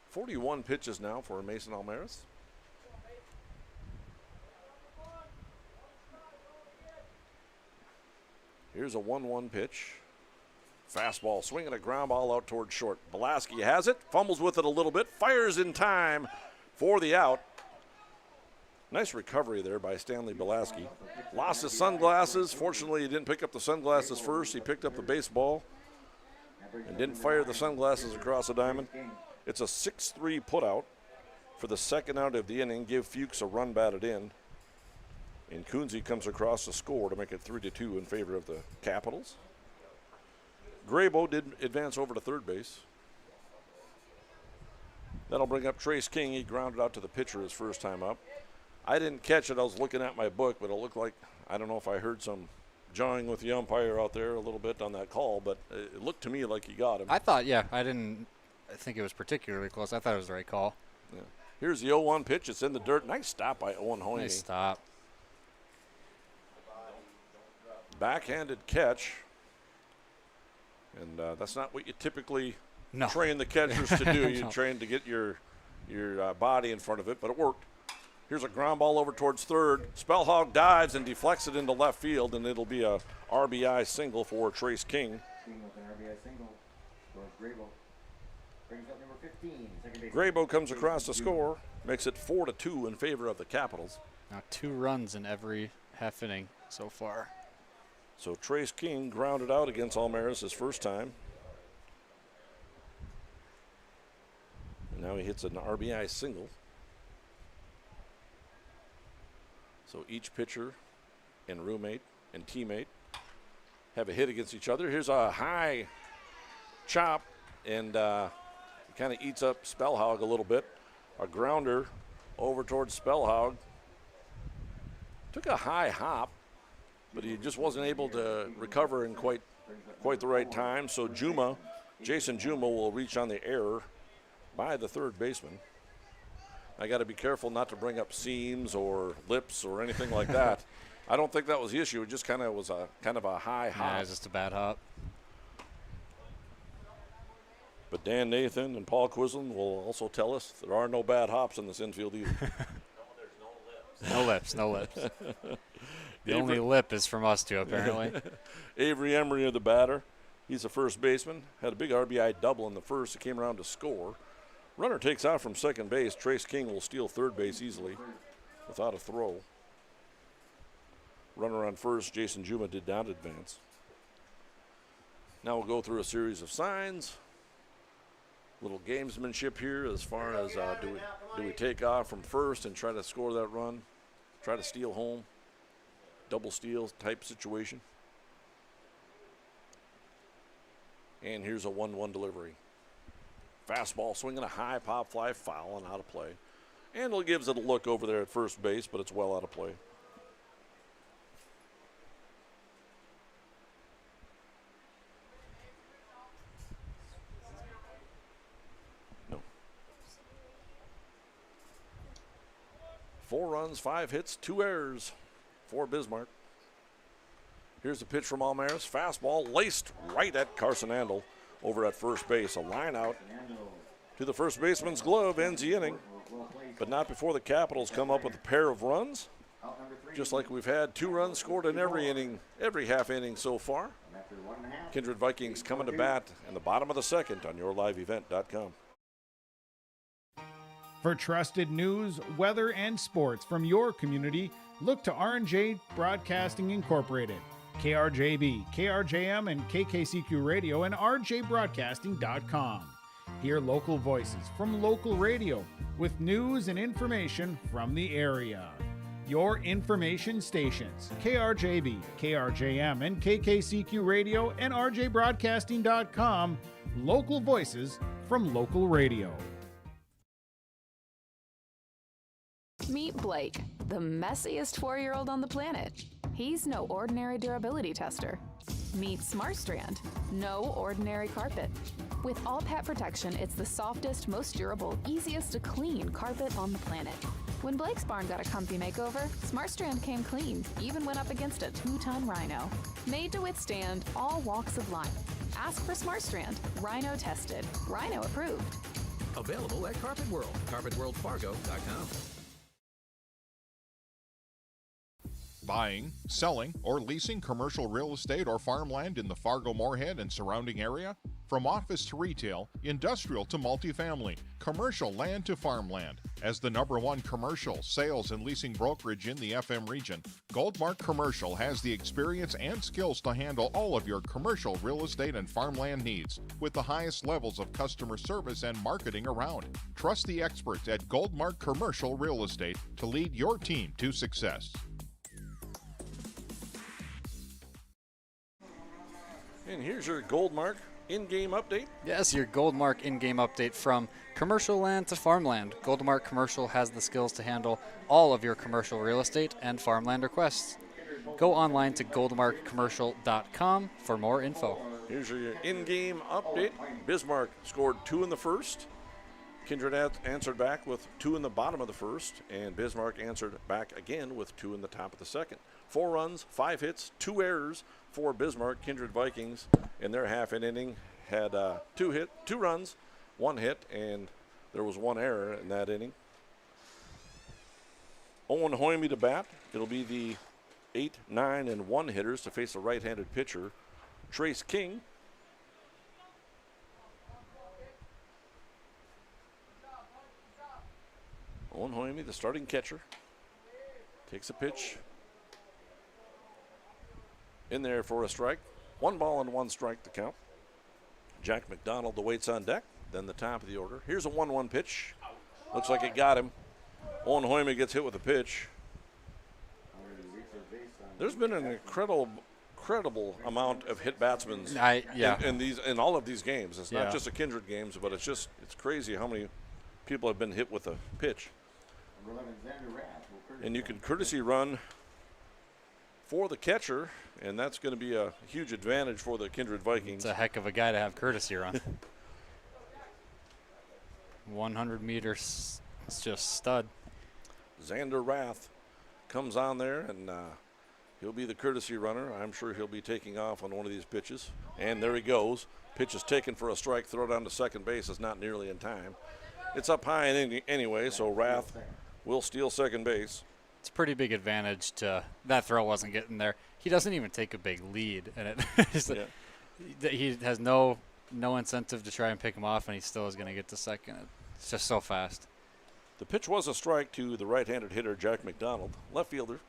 41 pitches now for Mason Almaris. Here's a 1-1 pitch. Fastball swinging a ground ball out towards short. Belaski has it, fumbles with it a little bit, fires in time for the out. Nice recovery there by Stanley Belaski. Lost his sunglasses. Fortunately, he didn't pick up the sunglasses first. He picked up the baseball and didn't fire the sunglasses across the diamond. It's a 6-3 putout for the second out of the inning. Give Fuchs a run batted in. And Kunze comes across to score to make it 3-2 in favor of the Capitals. Graybo did advance over to third base. That'll bring up Trace King. He grounded out to the pitcher his first time up. I didn't catch it. I was looking at my book, but it looked like, I don't know if I heard some jawing with the umpire out there a little bit on that call, but it looked to me like he got him. I thought, I think it was particularly close. I thought it was the right call. Yeah. Here's the 0-1 pitch. It's in the dirt. Nice stop by Owen Hoyme. Nice stop. Backhanded catch. And that's not what you typically train the catchers to do. You train to get your body in front of it, but it worked. Here's a ground ball over towards third. Spellhog dives and deflects it into left field, and it'll be a RBI single for Trace King. Graybo comes across to score, makes it 4-2 in favor of the Capitals. Now 2 runs in every half inning so far. So Trace King grounded out against Almaris his first time. And now he hits an RBI single. So each pitcher and roommate and teammate have a hit against each other. Here's a high chop, and it kind of eats up Spellhog a little bit. A grounder over towards Spellhog. Took a high hop, but he just wasn't able to recover in quite the right time. So Jason Juma will reach on the error by the third baseman. I got to be careful not to bring up seams or lips or anything like that. I don't think that was the issue. It just kind of was a high hop. Yeah, it's just a bad hop. But Dan Nathan and Paul Quislen will also tell us there are no bad hops in this infield either. No lips. The only lip is from us two, apparently. Avery Emery of the batter. He's a first baseman. Had a big RBI double in the first. He came around to score. Runner takes out from second base. Trace King will steal third base easily without a throw. Runner on first. Jason Juma did not advance. Now we'll go through a series of signs. Little gamesmanship here as far as do we take off from first and try to score that run, try to steal home, double steal type situation. And here's a 1-1 delivery. Fastball swinging a high pop fly, foul and out of play. And it gives it a look over there at first base, but it's well out of play. No. 4 runs, 5 hits, 2 errors for Bismarck. Here's the pitch from Almaris. Fastball laced right at Carson Andel. over at first base. A line out to the first baseman's glove ends the inning, but not before the Capitals come up with a pair of runs, just like we've had 2 runs scored in every inning, every half inning so far. Kindred Vikings coming to bat in the bottom of the second on yourliveevent.com. For trusted news, weather, and sports from your community, look to R&J Broadcasting Incorporated, KRJB, KRJM, and KKCQ Radio, and rjbroadcasting.com. Hear local voices from local radio with news and information from the area. Your information stations, KRJB, KRJM, and KKCQ Radio, and rjbroadcasting.com. Local voices from local radio. Meet Blake, the messiest 4-year-old on the planet. He's no ordinary durability tester. Meet SmartStrand, no ordinary carpet. With all pet protection, it's the softest, most durable, easiest to clean carpet on the planet. When Blake's barn got a comfy makeover, SmartStrand came clean, even went up against a 2-ton rhino. Made to withstand all walks of life. Ask for SmartStrand, rhino tested, rhino approved. Available at Carpet World, carpetworldfargo.com. Buying, selling, or leasing commercial real estate or farmland in the Fargo-Moorhead and surrounding area? From office to retail, industrial to multifamily, commercial land to farmland. As the #1 commercial sales and leasing brokerage in the FM region, Goldmark Commercial has the experience and skills to handle all of your commercial real estate and farmland needs with the highest levels of customer service and marketing around. Trust the experts at Goldmark Commercial Real Estate to lead your team to success. And here's your Goldmark in-game update. Yes, your Goldmark in-game update from commercial land to farmland. Goldmark Commercial has the skills to handle all of your commercial real estate and farmland requests. Go online to goldmarkcommercial.com for more info. Here's your in-game update. Bismarck scored 2 in the first. Kindred answered back with 2 in the bottom of the first, and Bismarck answered back again with 2 in the top of the second. 4 runs, 5 hits, 2 errors for Bismarck. Kindred Vikings in their half inning had 2 runs, 1 hit, and there was 1 error in that inning. Owen Hoyme to bat. It'll be the 8, 9, and 1 hitters to face the right-handed pitcher, Trace King. Owen Hoyme, the starting catcher, takes a pitch in there for a strike. 1 ball and 1 strike to count. Jack McDonald awaits on deck, then the top of the order. Here's a 1-1 pitch. Looks like it got him. Owen Hoyme gets hit with a pitch. There's been an incredible amount of hit batsmen in all of these games. It's not just the Kindred games, but it's crazy how many people have been hit with a pitch. And you can courtesy run for the catcher, and that's going to be a huge advantage for the Kindred Vikings. It's a heck of a guy to have courtesy run. 100 meters, it's just stud. Xander Rath comes on there, and he'll be the courtesy runner. I'm sure he'll be taking off on one of these pitches. And there he goes. Pitch is taken for a strike. Throw down to second base is not nearly in time. It's up high anyway, so Rath will steal second base. It's a pretty big advantage to that throw wasn't getting there. He doesn't even take a big lead, and he has no incentive to try and pick him off, and he still is going to get to second. It's just so fast. The pitch was a strike to the right-handed hitter, Jack McDonald, left fielder.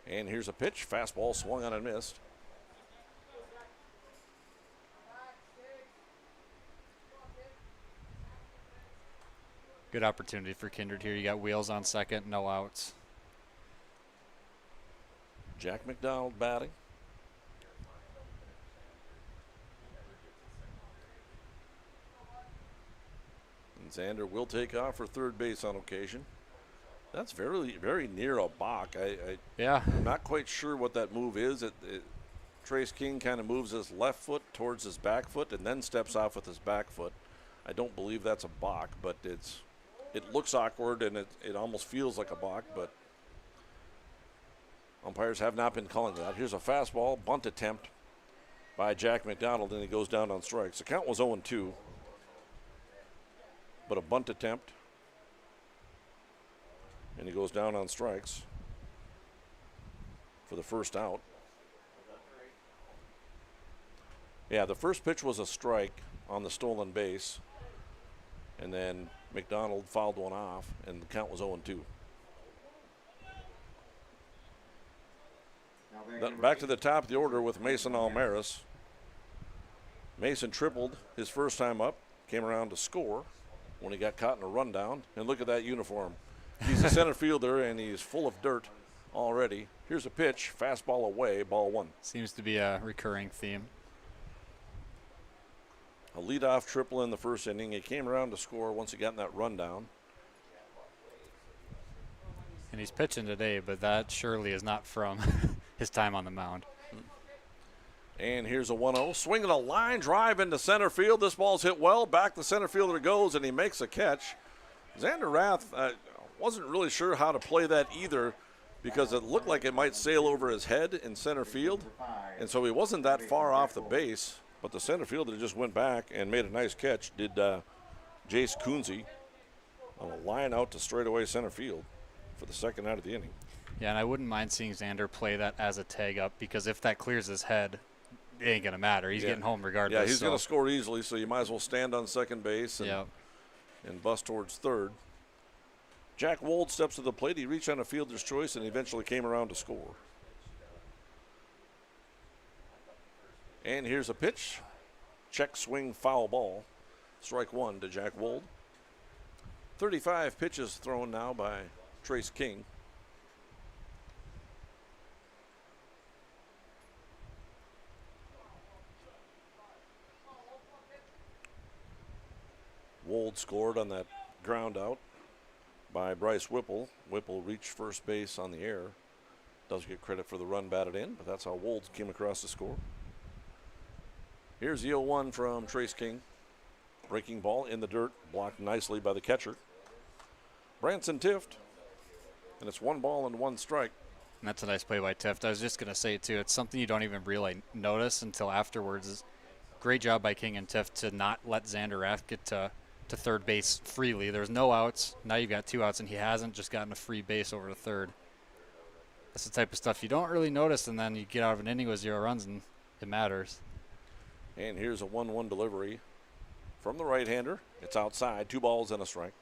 And here's a pitch. Fastball swung on and missed. Good opportunity for Kindred here. You got Wheels on second, no outs. Jack McDonald batting. And Xander will take off for third base on occasion. That's very, very near a balk. I'm not quite sure what that move is. Trace King kind of moves his left foot towards his back foot and then steps off with his back foot. I don't believe that's a balk, but it looks awkward and it almost feels like a balk, but Umpires have not been calling that. Here's a fastball, bunt attempt by Jack McDonald, and he goes down on strikes. The count was 0-2, but a bunt attempt, and he goes down on strikes for the first out. Yeah, the first pitch was a strike on the stolen base, and then McDonald fouled one off, and the count was 0-2. Back to the top of the order with Mason Almaris. Mason tripled his first time up, came around to score when he got caught in a rundown. And look at that uniform. He's a center fielder, and he's full of dirt already. Here's a pitch, fastball away, ball one. Seems to be a recurring theme. A leadoff triple in the first inning. He came around to score once he got in that rundown. And he's pitching today, but that surely is not from his time on the mound. And here's a 1-0. Swinging a line drive into center field. This ball's hit well. Back the center fielder goes, and he makes a catch. Xander Rath wasn't really sure how to play that either, because it looked like it might sail over his head in center field. And so he wasn't that far off the base, but the center fielder just went back and made a nice catch. Did Jace Kunze on a line out to straightaway center field for the second out of the inning. Yeah, and I wouldn't mind seeing Xander play that as a tag up, because if that clears his head, it ain't going to matter. He's getting home regardless. Yeah, he's going to score easily, so you might as well stand on second base and bust towards third. Jack Wold steps to the plate. He reached on a fielder's choice and eventually came around to score. And here's a pitch. Check swing foul ball. Strike one to Jack Wold. 35 pitches thrown now by Trace King. Wold scored on that ground out by Bryce Whipple. Whipple reached first base on the air. Doesn't get credit for the run batted in, but that's how Wold came across the score. Here's the 0-1 from Trace King. Breaking ball in the dirt, blocked nicely by the catcher, Branson Tift. And it's 1 ball and 1 strike. And that's a nice play by Tift. I was just going to say, too, it's something you don't even really notice until afterwards. Great job by King and Tift to not let Xander Rath get to third base freely. There was no outs. Now you've got 2 outs, and he hasn't just gotten a free base over to third. That's the type of stuff you don't really notice, and then you get out of an inning with 0 runs, and it matters. And here's a 1-1 delivery from the right-hander. It's outside, 2 balls and a strike.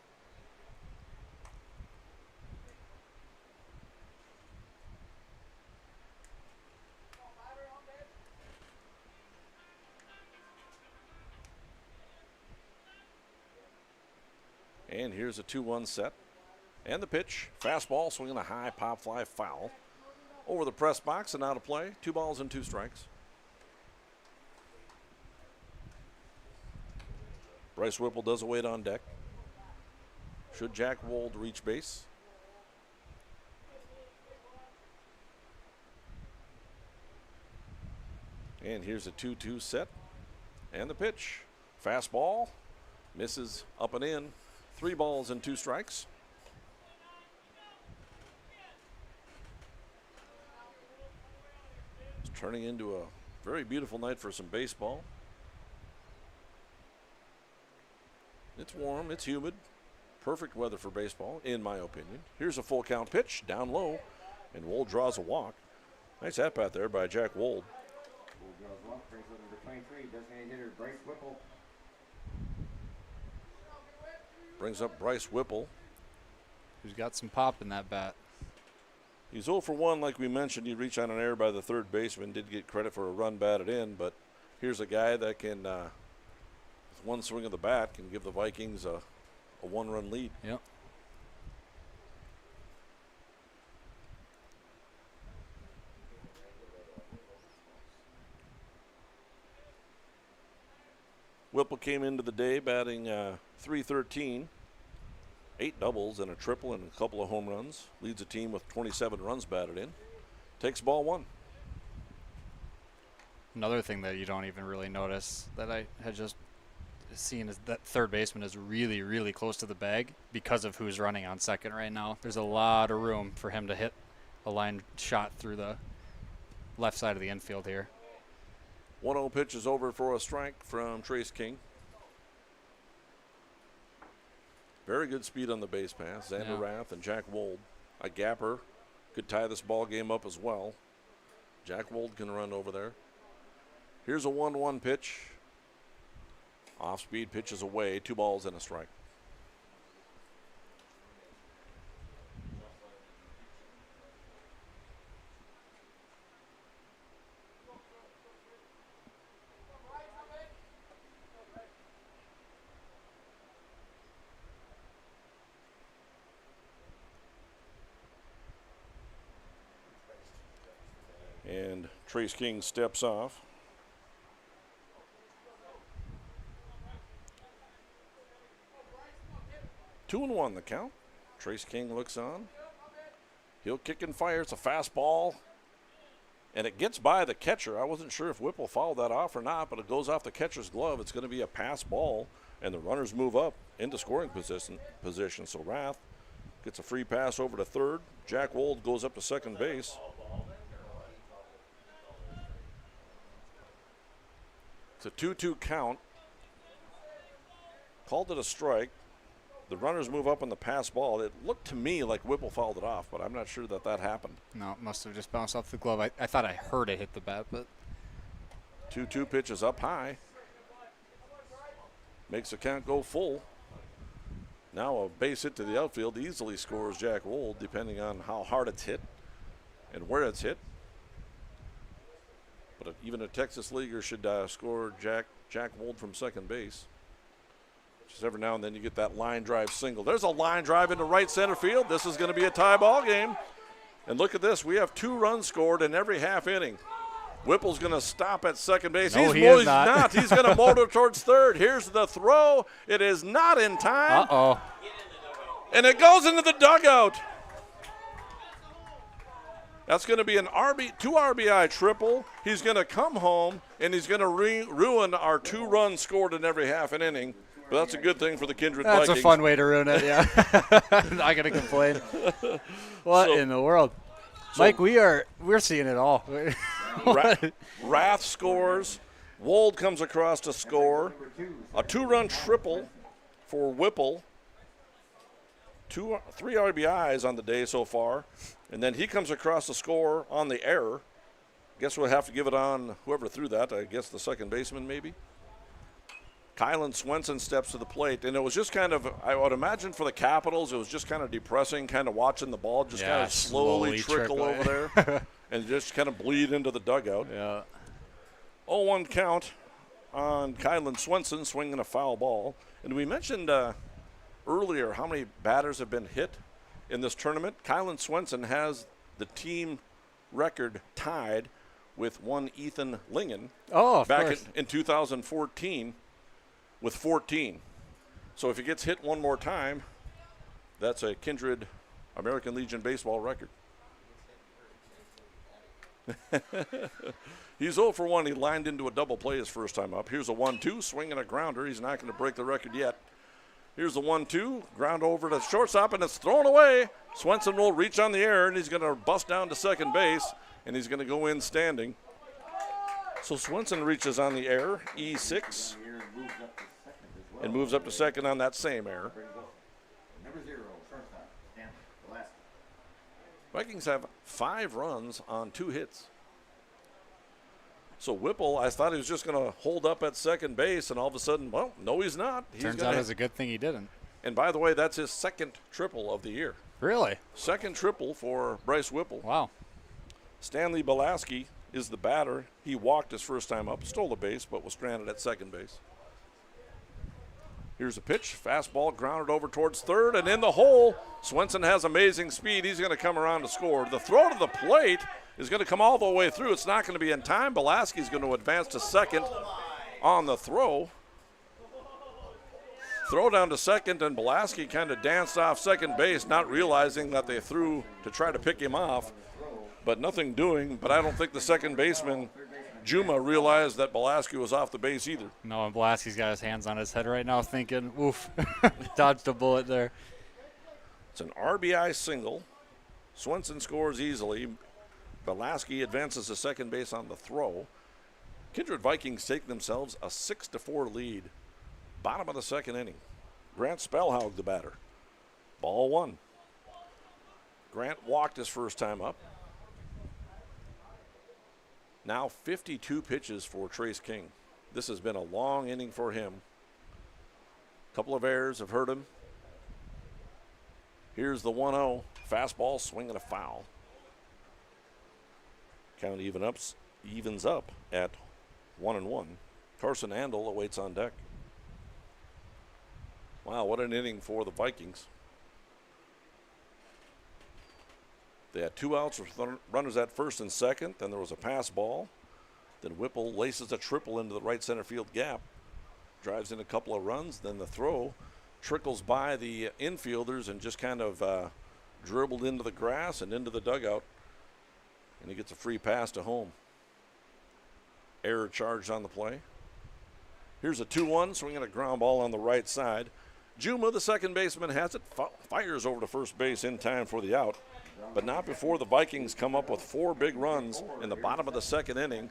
And here's a 2-1 set. And the pitch. Fastball swinging a high pop fly foul over the press box and out of play. 2 balls and 2 strikes. Bryce Whipple does await on deck. Should Jack Wold reach base? And here's a 2-2 set. And the pitch. Fastball. Misses up and in. 3 balls and 2 strikes. It's turning into a very beautiful night for some baseball. It's warm, it's humid. Perfect weather for baseball, in my opinion. Here's a full count pitch, down low, and Wold draws a walk. Nice at-bat there by Jack Wold. Wold draws a walk, brings up number 23, designated hitter Bryce Whipple. Brings up Bryce Whipple, who's got some pop in that bat. He's 0 for 1, like we mentioned. He reached on an error by the third baseman. Did get credit for a run batted in, but here's a guy that can, with one swing of the bat, can give the Vikings a 1-run lead. Yep. Whipple came into the day batting .313, 8 doubles and a triple and a couple of home runs. Leads a team with 27 runs batted in. Takes ball 1. Another thing that you don't even really notice that I had just seen is that third baseman is really, really close to the bag because of who's running on second right now. There's a lot of room for him to hit a line shot through the left side of the infield here. 1-0 pitch is over for a strike from Trace King. Very good speed on the base pass. Xander Rath and Jack Wold. A gapper could tie this ball game up as well. Jack Wold can run over there. Here's a 1-1 pitch. Off-speed pitches away. 2 balls and a strike. And Trace King steps off. Two and 1 the count. Trace King looks on. He'll kick and fire. It's a fastball. And it gets by the catcher. I wasn't sure if Whipple fouled that off or not, but it goes off the catcher's glove. It's going to be a pass ball, and the runners move up into scoring position. So Rath gets a free pass over to third. Jack Wold goes up to second base. It's a 2-2 count. Called it a strike. The runners move up on the pass ball. It looked to me like Whipple fouled it off, but I'm not sure that happened. No, it must have just bounced off the glove. I thought I heard it hit the bat, but 2-2 pitches up high. Makes the count go full. Now a base hit to the outfield easily scores Jack Wold, depending on how hard it's hit and where it's hit. But even a Texas leaguer should score Jack Wold from second base. Just every now and then you get that line drive single. There's a line drive into right center field. This is going to be a tie ball game. And look at this. We have 2 runs scored in every half inning. Whipple's going to stop at second base. No, he's not. He's going to motor towards third. Here's the throw. It is not in time. Uh-oh. And it goes into the dugout. That's going to be an 2 RBI triple. He's going to come home, and he's going to ruin our 2 runs scored in every half an inning. But that's a good thing for the Kindred Vikings. That's a fun way to ruin it, yeah. I'm not going to complain. What in the world? Mike, we're seeing it all. Rath scores. Wold comes across to score. A 2-run triple for Whipple. 3 RBIs on the day so far. And then he comes across to score on the error. Guess we'll have to give it on whoever threw that. I guess the second baseman maybe. Kylan Swenson steps to the plate, and it was just kind of, I would imagine for the Capitals, it was just kind of depressing, kind of watching the ball just kind of slowly trickle over there and just kind of bleed into the dugout. Yeah. 0-1 count on Kylan Swenson swinging a foul ball. And we mentioned earlier how many batters have been hit in this tournament. Kylan Swenson has the team record tied with one Ethan Lingen back in 2014. With 14. So if he gets hit one more time, that's a Kindred American Legion baseball record. He's 0 for 1. He lined into a double play his first time up. Here's a 1-2, swinging a grounder. He's not going to break the record yet. Here's the 1-2, ground over to shortstop, and it's thrown away. Swenson will reach on the air, and he's going to bust down to second base, and he's going to go in standing. So Swenson reaches on the air, E6. And moves up to second on that same error. Number 0, shortstop, Stanley Velasquez. Vikings have 5 runs on 2 hits. So Whipple, I thought he was just going to hold up at second base, and all of a sudden, well, no, he's not. Turns out it's a good thing he didn't. And by the way, that's his second triple of the year. Really? Second triple for Bryce Whipple. Wow. Stanley Velasquez is the batter. He walked his first time up, stole the base, but was stranded at second base. Here's a pitch, fastball grounded over towards third, and in the hole. Swenson has amazing speed. He's going to come around to score. The throw to the plate is going to come all the way through. It's not going to be in time. Velasquez going to advance to second on the throw. Throw down to second, and Velasquez kind of danced off second base, not realizing that they threw to try to pick him off, but nothing doing. But I don't think the second baseman, Juma, realized that Velasquez was off the base either. No, and Velasquez's got his hands on his head right now thinking, oof, dodged a bullet there. It's an RBI single. Swenson scores easily. Velasquez advances to second base on the throw. Kindred Vikings take themselves a 6-4 lead. Bottom of the second inning. Grant Spellhaug the batter. Ball one. Grant walked his first time up. Now 52 pitches for Trace King. This has been a long inning for him. Couple of errors have hurt him. Here's the 1-0. Fastball, swing and a foul. Count evens up at 1-1. Carson Andel awaits on deck. Wow, what an inning for the Vikings. They had 2 outs with runners at first and second. Then there was a pass ball. Then Whipple laces a triple into the right center field gap. Drives in a couple of runs. Then the throw trickles by the infielders and just kind of dribbled into the grass and into the dugout. And he gets a free pass to home. Error charged on the play. Here's a 2-1, swinging a ground ball on the right side. Juma, the second baseman, has it, fires over to first base in time for the out, but not before the Vikings come up with 4 big runs in the bottom of the second inning,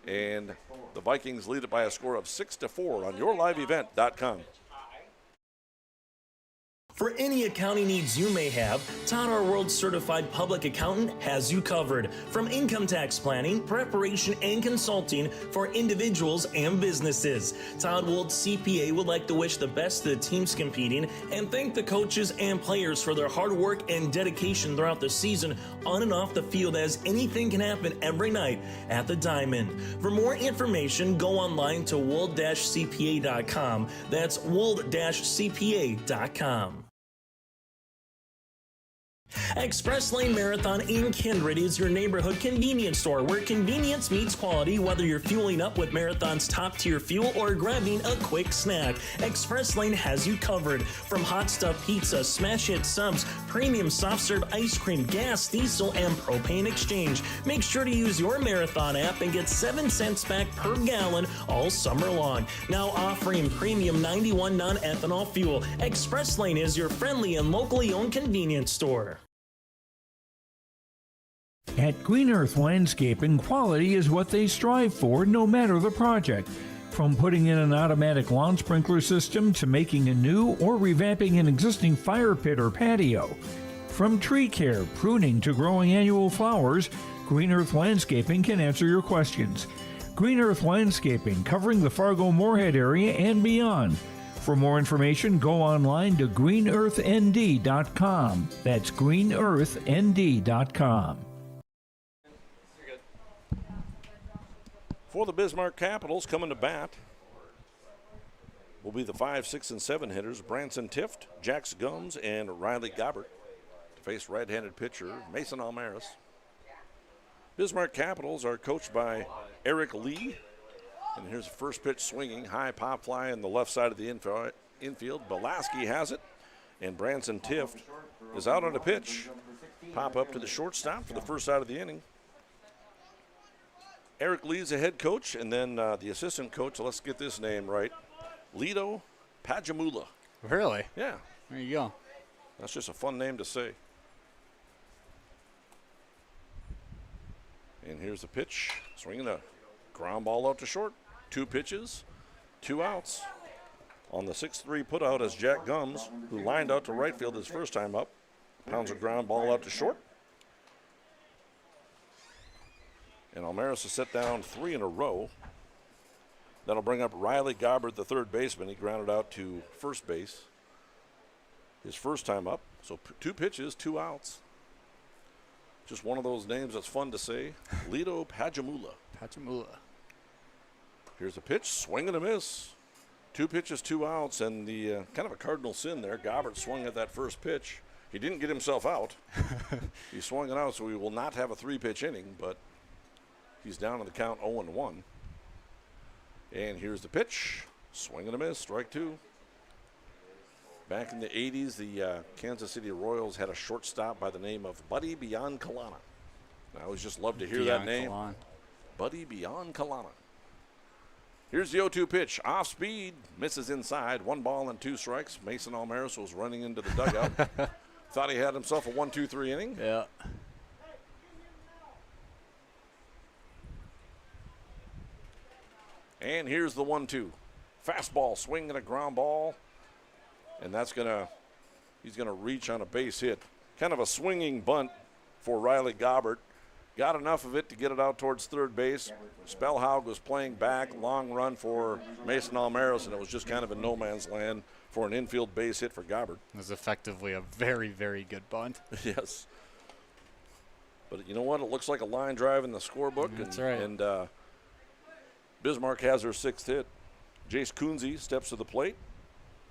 and the Vikings lead it by a score of 6-4 on YourLiveEvent.com. For any accounting needs you may have, Todd R. World Certified Public Accountant has you covered. From income tax planning, preparation, and consulting for individuals and businesses. Todd Wold CPA would like to wish the best to the teams competing and thank the coaches and players for their hard work and dedication throughout the season on and off the field, as anything can happen every night at the Diamond. For more information, go online to wold-cpa.com. That's wold-cpa.com. Express Lane Marathon in Kindred is your neighborhood convenience store where convenience meets quality, whether you're fueling up with Marathon's top-tier fuel or grabbing a quick snack. Express Lane has you covered. From hot stuff pizza, smash hit subs, premium soft serve ice cream, gas, diesel, and propane exchange. Make sure to use your Marathon app and get 7 cents back per gallon all summer long. Now offering premium 91 non-ethanol fuel. Express Lane is your friendly and locally owned convenience store. At Green Earth Landscaping, quality is what they strive for, no matter the project. From putting in an automatic lawn sprinkler system to making a new or revamping an existing fire pit or patio. From tree care, pruning to growing annual flowers, Green Earth Landscaping can answer your questions. Green Earth Landscaping, covering the Fargo-Moorhead area and beyond. For more information, go online to greenearthnd.com. That's greenearthnd.com. For the Bismarck Capitals, coming to bat will be the 5, 6, and 7 hitters, Branson Tift, Jax Gums, and Riley Gobbert, to face right-handed pitcher Mason Almaris. Bismarck Capitals are coached by Eric Lee. And here's the first pitch swinging, high pop fly on the left side of the infield. Velasquez has it, and Branson Tift is out on a pitch. Pop up to the shortstop for the first out of the inning. Eric Lee's the head coach, and then the assistant coach, let's get this name right, Lido Pajamula. Really? Yeah. There you go. That's just a fun name to say. And here's the pitch, swinging a ground ball out to short. 2 pitches, 2 outs. On the 6-3 putout as Jack Gums, who lined out to right field his first time up, pounds a ground ball out to short. And Almaris will set down 3 in a row. That'll bring up Riley Gobbert, the third baseman. He grounded out to first base his first time up. So 2 pitches, 2 outs. Just one of those names that's fun to say. Lido Pajamula. Pajamula. Here's a pitch, swing and a miss. 2 pitches, 2 outs, and the kind of a cardinal sin there. Gobbert swung at that first pitch. He didn't get himself out. He swung it out, so we will not have a 3-pitch inning, but he's down in the count 0-1. And here's the pitch. Swing and a miss, strike 2. Back in the 80s, the Kansas City Royals had a shortstop by the name of Buddy Biancalana. I always just love to hear that name. Buddy Biancalana. Here's the 0-2 pitch. Off speed, misses inside. 1 ball and 2 strikes. Mason Almaris was running into the dugout. Thought he had himself a 1-2-3 inning. Yeah. And here's the 1-2. Fastball, swing and a ground ball. And he's gonna reach on a base hit. Kind of a swinging bunt for Riley Gobbert. Got enough of it to get it out towards third base. Spellhaug was playing back, long run for Mason Almaris, and it was just kind of a no man's land for an infield base hit for Gobbert. It was effectively a very, very good bunt. Yes. But you know what? It looks like a line drive in the scorebook. That's right. And Bismarck has her 6th hit. Jace Kunze steps to the plate.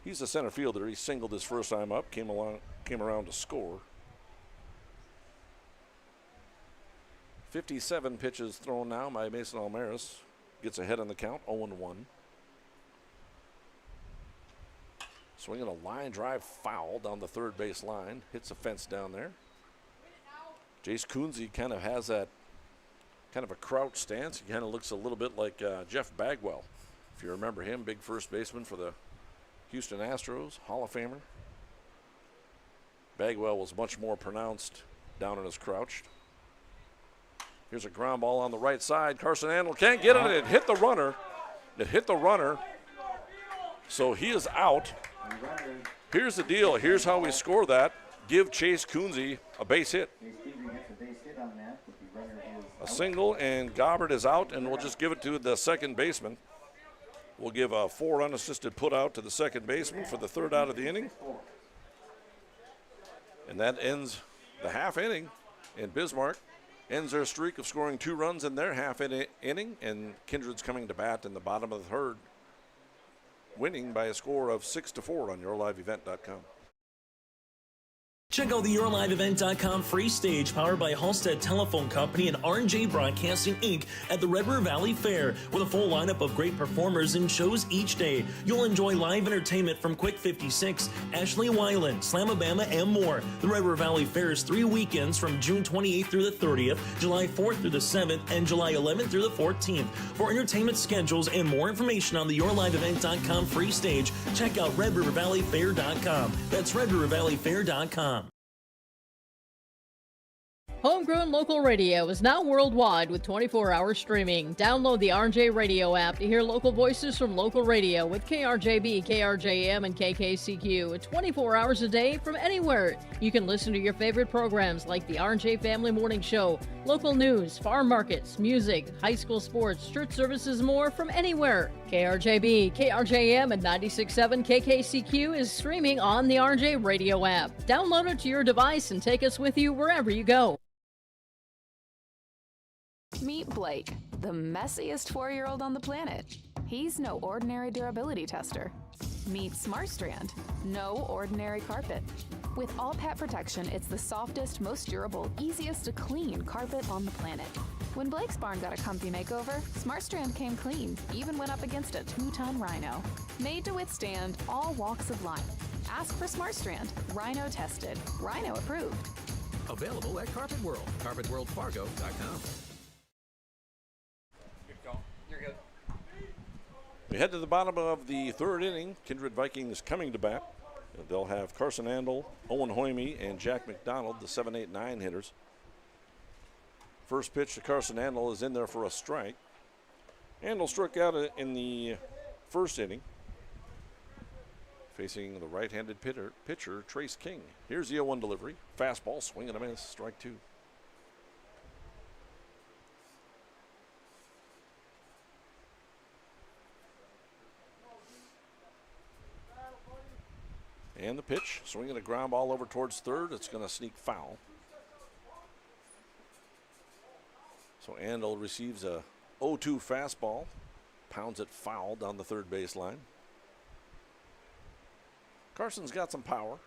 He's a center fielder. He singled his first time up, came around to score. 57 pitches thrown now by Mason Almaris. Gets ahead on the count, 0-1. Swinging a line drive foul down the third base line. Hits a fence down there. Jace Kunze kind of has that kind of a crouch stance. He kind of looks a little bit like Jeff Bagwell. If you remember him, big first baseman for the Houston Astros, Hall of Famer. Bagwell was much more pronounced down in his crouch. Here's a ground ball on the right side. Carson Andel can't get it. It hit the runner. It hit the runner. So he is out. Here's the deal. Here's how we score that. Give Chase Kunze a base hit. A single, and Gobbert is out, and we'll just give it to the second baseman. We'll give a 4 unassisted put out to the second baseman for the 3rd out of the inning. And that ends the half inning, and Bismarck ends their streak of scoring 2 runs in their half inning, and Kindred's coming to bat in the bottom of the 3rd, winning by a score of 6-4 on yourliveevent.com. Check out the YourLiveEvent.com free stage powered by Halstead Telephone Company and R&J Broadcasting Inc. at the Red River Valley Fair with a full lineup of great performers and shows each day. You'll enjoy live entertainment from Quick 56, Ashley Weiland, Slamabama, and more. The Red River Valley Fair is 3 weekends from June 28th through the 30th, July 4th through the 7th, and July 11th through the 14th. For entertainment schedules and more information on the YourLiveEvent.com free stage, check out RedRiverValleyFair.com. That's RedRiverValleyFair.com. Homegrown local radio is now worldwide with 24-hour streaming. Download the RJ Radio app to hear local voices from local radio with KRJB, KRJM, and KKCQ 24 hours a day from anywhere. You can listen to your favorite programs like the RJ Family Morning Show, local news, farm markets, music, high school sports, church services, more from anywhere. KRJB, KRJM, and 96.7 KKCQ is streaming on the RJ Radio app. Download it to your device and take us with you wherever you go. Meet Blake, the messiest 4-year-old on the planet. He's no ordinary durability tester. Meet SmartStrand, no ordinary carpet. With all pet protection, it's the softest, most durable, easiest to clean carpet on the planet. When Blake's barn got a comfy makeover, SmartStrand came clean, even went up against a 2-ton rhino. Made to withstand all walks of life. Ask for SmartStrand, rhino tested, rhino approved. Available at Carpet World, carpetworldfargo.com. We head to the bottom of the 3rd inning. Kindred Vikings coming to bat. They'll have Carson Andel, Owen Hoyme, and Jack McDonald, the 7, 8, 9 hitters. First pitch to Carson Andel is in there for a strike. Andel struck out in the 1st inning, facing the right-handed pitcher Trace King. Here's the 0-1 delivery. Fastball, swing and a miss, strike 2. And the pitch, swinging a ground ball over towards 3rd. It's going to sneak foul. So Andel receives a 0-2 fastball, pounds it foul down the 3rd baseline. Carson's got some power.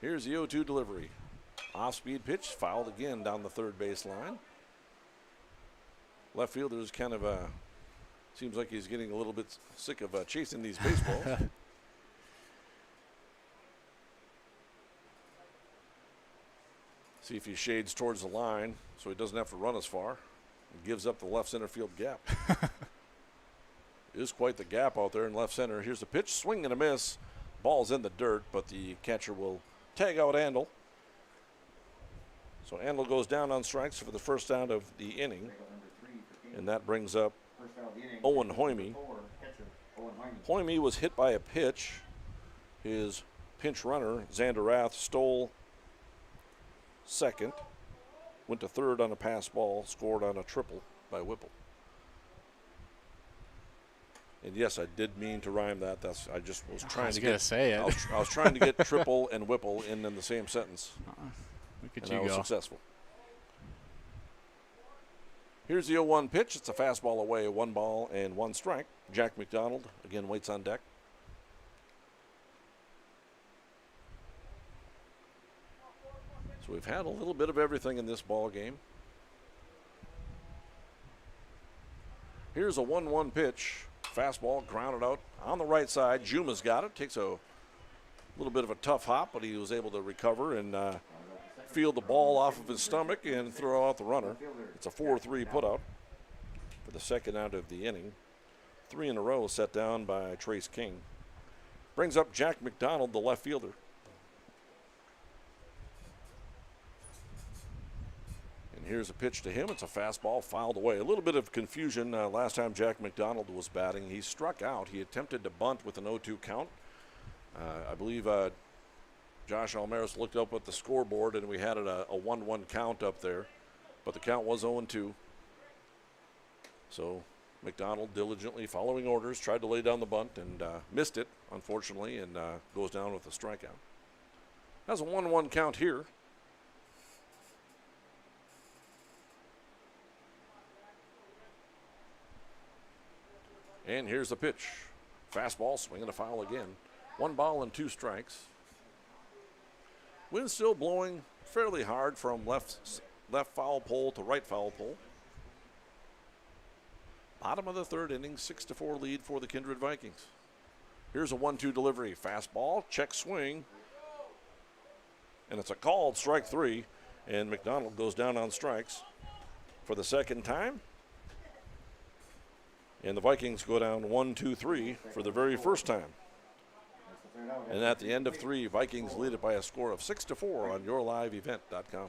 Here's the 0-2 delivery. Off-speed pitch, fouled again down the 3rd baseline. Left fielder's kind of seems like he's getting a little bit sick of chasing these baseballs. See if he shades towards the line so he doesn't have to run as far. He gives up the left center field gap. is quite the gap out there in left center. Here's the pitch, swing and a miss. Ball's in the dirt, but the catcher will tag out Andel. So Andel goes down on strikes for the first out of the inning. And that brings up Owen Hoyme. Hoyme was hit by a pitch. His pinch runner, Xander Rath, stole second, went to third on a pass ball, scored on a triple by Whipple. And yes, I did mean to rhyme that. I just was trying to get. Say it. I was trying to get triple and Whipple in the same sentence. Look at and you I was go. successful. Here's the 0-1 pitch. It's a fastball away, 1 ball and 1 strike. Jack McDonald again waits on deck. So we've had a little bit of everything in this ball game. Here's a 1-1 pitch. Fastball grounded out on the right side. Juma's got it. Takes a little bit of a tough hop, but he was able to recover and field the ball off of his stomach and throw out the runner. It's a 4-3 putout for the second out of the inning. 3 in a row set down by Trace King. Brings up Jack McDonald, the left fielder. And here's a pitch to him. It's a fastball fouled away. A little bit of confusion last time Jack McDonald was batting. He struck out. He attempted to bunt with an 0-2 count. I believe Josh Almaris looked up at the scoreboard and we had it a 1-1 count up there. But the count was 0-2. So McDonald diligently following orders, tried to lay down the bunt and missed it, unfortunately, and goes down with a strikeout. That's a 1-1 count here. And here's the pitch. Fastball, swinging a foul again. 1 ball and 2 strikes. Wind still blowing fairly hard from left foul pole to right foul pole. Bottom of the third inning, 6-4 lead for the Kindred Vikings. Here's a 1-2 delivery. Fastball, check swing. And it's a called strike 3. And McDonald goes down on strikes for the second time. And the Vikings go down 1-2-3 for the very first time. And at the end of 3, Vikings lead it by a score of 6-4 on yourliveevent.com.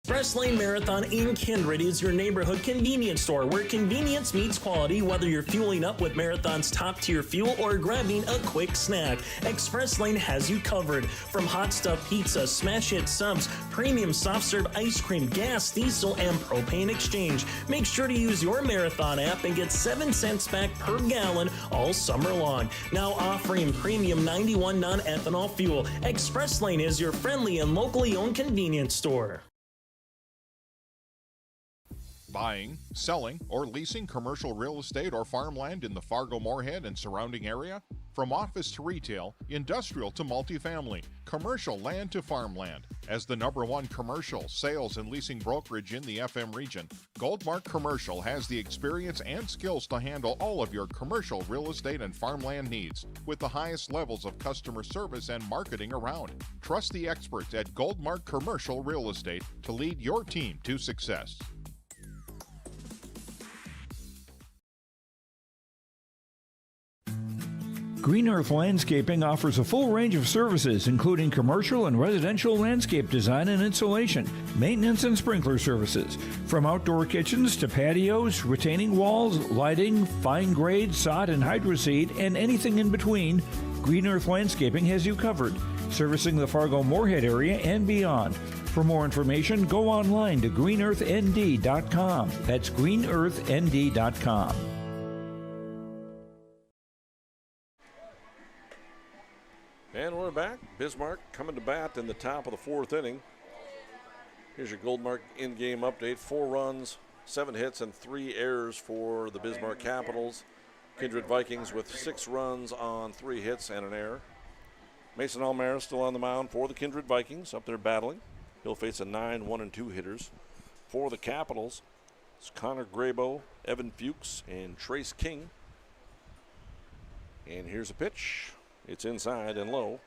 Express Lane Marathon in Kindred is your neighborhood convenience store where convenience meets quality, whether you're fueling up with Marathon's top-tier fuel or grabbing a quick snack. Express Lane has you covered. From hot stuff pizza, smash hit subs, premium soft serve ice cream, gas, diesel, and propane exchange. Make sure to use your Marathon app and get 7 cents back per gallon all summer long. Now offering premium 91 non-ethanol fuel. Express Lane is your friendly and locally owned convenience store. Buying, selling, or leasing commercial real estate or farmland in the Fargo-Moorhead and surrounding area? From office to retail, industrial to multifamily, commercial land to farmland. As the #1 commercial, sales, and leasing brokerage in the FM region, Goldmark Commercial has the experience and skills to handle all of your commercial real estate and farmland needs with the highest levels of customer service and marketing around. Trust the experts at Goldmark Commercial Real Estate to lead your team to success. Green Earth Landscaping offers a full range of services, including commercial and residential landscape design and installation, maintenance and sprinkler services. From outdoor kitchens to patios, retaining walls, lighting, fine grade, sod and hydroseed, and anything in between, Green Earth Landscaping has you covered, servicing the Fargo-Moorhead area and beyond. For more information, go online to greenearthnd.com. That's greenearthnd.com. And we're back. Bismarck coming to bat in the top of the 4th inning. Here's your Goldmark in-game update. 4 runs, 7 hits, and 3 errors for the Bismarck Capitals. Kindred Vikings with 6 runs on 3 hits and an error. Mason Almaris still on the mound for the Kindred Vikings, up there battling. He'll face a 9-1-2 hitters. For the Capitals, it's Connor Grabo, Evan Fuchs, and Trace King. And here's a pitch. It's inside and low.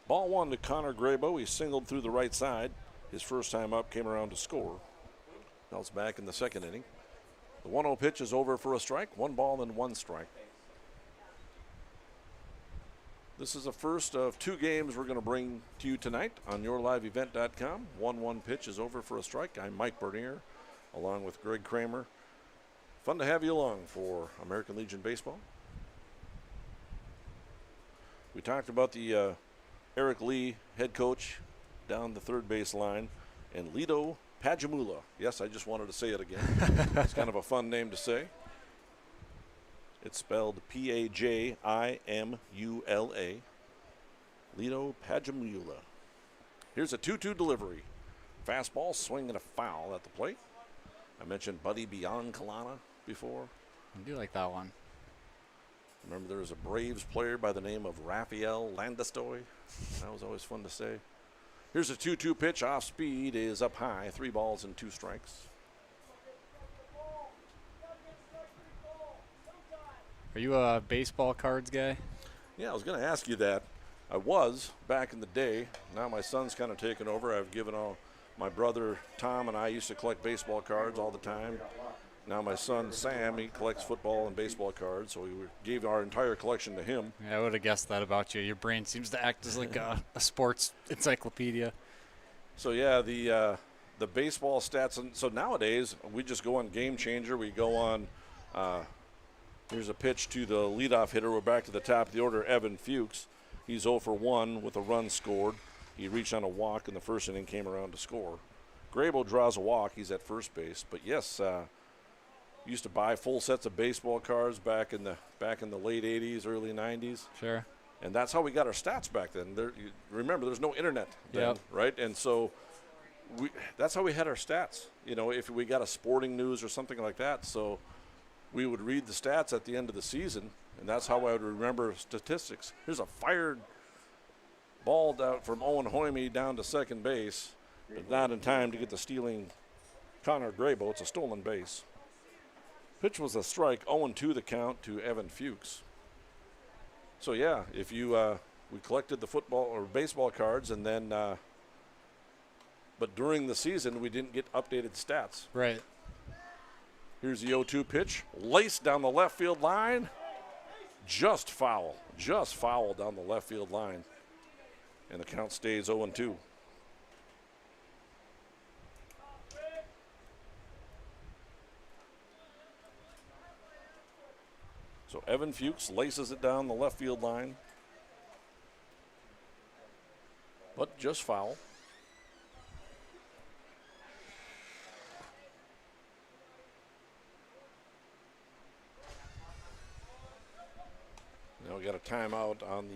Ball 1 to Connor Grabo. He singled through the right side. His first time up, came around to score. Now it's back in the 2nd inning. The 1-0 pitch is over for a strike. 1 ball and 1 strike. This is the first of 2 games we're going to bring to you tonight on yourliveevent.com. 1-1 pitch is over for a strike. I'm Mike Bernier, along with Greg Kramer. Fun to have you along for American Legion Baseball. We talked about the Eric Lee head coach down the third base line, and Lito Pajamula. Yes, I just wanted to say it again. It's kind of a fun name to say. It's spelled Pajimula. Lito Pajamula. Here's a 2-2 delivery. Fastball, swing and a foul at the plate. I mentioned Buddy Biancalana before. I do like that one. Remember, there was a Braves player by the name of Rafael Landestoy. That was always fun to say. Here's a 2-2 pitch. Off speed is up high. 3 balls and 2 strikes. Are you a baseball cards guy? Yeah, I was going to ask you that. I was back in the day. Now my son's kind of taken over. I've given all my brother Tom and I used to collect baseball cards all the time. Now my son Sam, he collects football and baseball cards, so we gave our entire collection to him. Yeah, I would have guessed that about you. Your brain seems to act as like a sports encyclopedia. So yeah, the baseball stats. And so nowadays we just go on Game Changer. We go on. Here's a pitch to the leadoff hitter. We're back to the top of the order, Evan Fuchs. He's 0 for 1 with a run scored. He reached on a walk in the first inning, came around to score. Grabo draws a walk. He's at first base. But yes, used to buy full sets of baseball cards back in the late 80s, early 90s. Sure. And that's how we got our stats back then. Remember, there's no internet then, right? And so that's how we had our stats. You know, if we got a sporting news or something like that. So we would read the stats at the end of the season, and that's how I would remember statistics. Here's a fired ball down from Owen Hoyme down to second base, but not in time to get the stealing Connor Grabo. It's a stolen base. Pitch was a strike, 0-2 the count to Evan Fuchs. So yeah, if you we collected the football or baseball cards, and then but during the season we didn't get updated stats. Right. Here's the 0-2 pitch, laced down the left field line. Just foul down the left field line. And the count stays 0-2. So Evan Fuchs laces it down the left field line. But just foul. Now we got a timeout on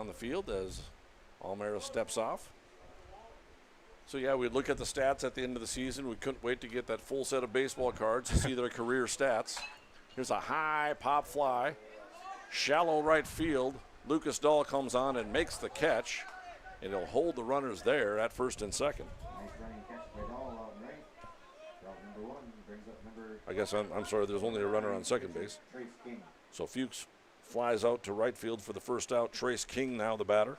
the field as Almera steps off. So yeah, we'd look at the stats at the end of the season. We couldn't wait to get that full set of baseball cards to see their career stats. Here's a high pop fly, shallow right field. Lucas Dahl comes on and makes the catch, and he'll hold the runners there at first and second. Nice running catch by Dahl out right. Route number 1 brings up number. I guess I'm sorry, there's only a runner on second base. Trace King. So Fuchs flies out to right field for the first out. Trace King now the batter.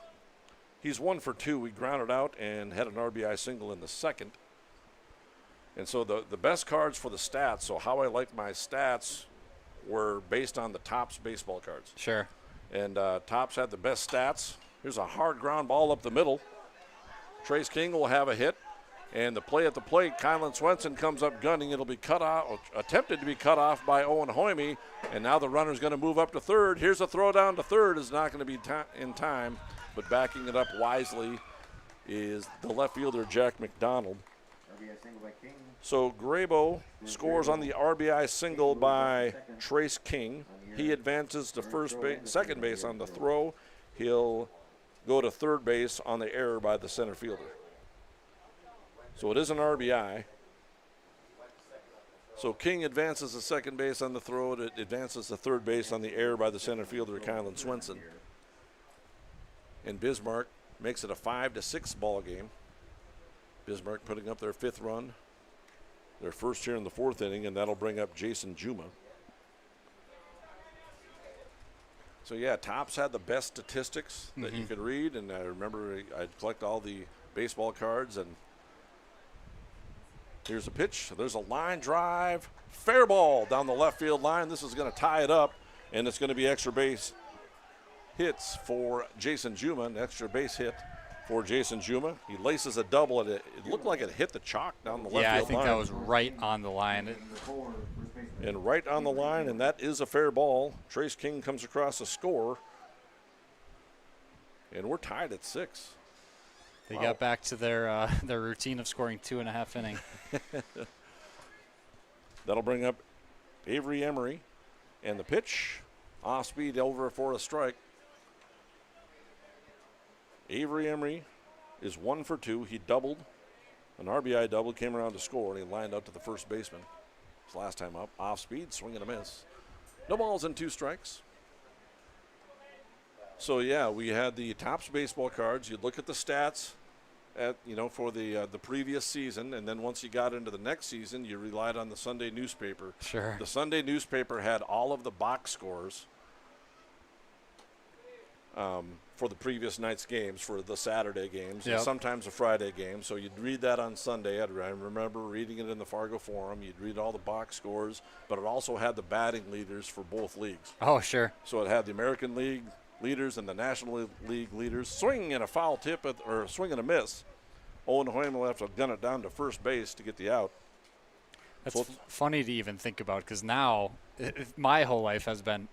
He's 1 for 2. We grounded out and had an RBI single in the second. And so the best cards for the stats, so how I like my stats were based on the Topps baseball cards. Sure. And Topps had the best stats. Here's a hard ground ball up the middle. Trace King will have a hit. And the play at the plate, Kylan Swenson comes up gunning. It'll be cut off, attempted to be cut off by Owen Hoyme. And now the runner's going to move up to third. Here's a throw down to third. Is not going to be in time. But backing it up wisely is the left fielder, Jack McDonald. RBI single by King. So Grabo scores on the RBI single by Trace King. He advances to second base on the throw. He'll go to third base on the error by the center fielder. So it is an RBI. So King advances to second base on the throw. It advances to third base on the error by the center fielder, Kylan Swenson. And Bismarck makes it a 5-6 ball game. Bismarck putting up their 5th run, their first here in the 4th inning, and that'll bring up Jason Juma. So yeah, Topps had the best statistics that you could read, and I remember I'd collect all the baseball cards. And here's a pitch. There's a line drive, fair ball down the left field line. This is going to tie it up, and it's going to be extra base hits for Jason Juma, an extra base hit for Jason Juma. He laces a double, and it looked like it hit the chalk down the left field line. Yeah, I think that was right on the line. And right on the line, and that is a fair ball. Trace King comes across the score, and we're tied at 6. They got back to their routine of scoring 2.5 innings. That'll bring up Avery Emery, and the pitch off speed over for a strike. Avery Emery is 1 for 2. He doubled, an RBI double, came around to score, and he lined out to the first baseman. His last time up, off speed, swing and a miss. No balls and 2 strikes. So yeah, we had the Topps baseball cards. You'd look at the stats for the previous season, and then once you got into the next season, you relied on the Sunday newspaper. Sure. The Sunday newspaper had all of the box scores for the previous night's games, for the Saturday games, and sometimes the Friday games. So you'd read that on Sunday. I remember reading it in the Fargo Forum. You'd read all the box scores, but it also had the batting leaders for both leagues. Oh, sure. So it had the American League leaders and the National League leaders. Swing and a foul tip, or swing and a miss. Owen Hoyman will have to gun it down to first base to get the out. That's funny to even think about, because now my whole life has been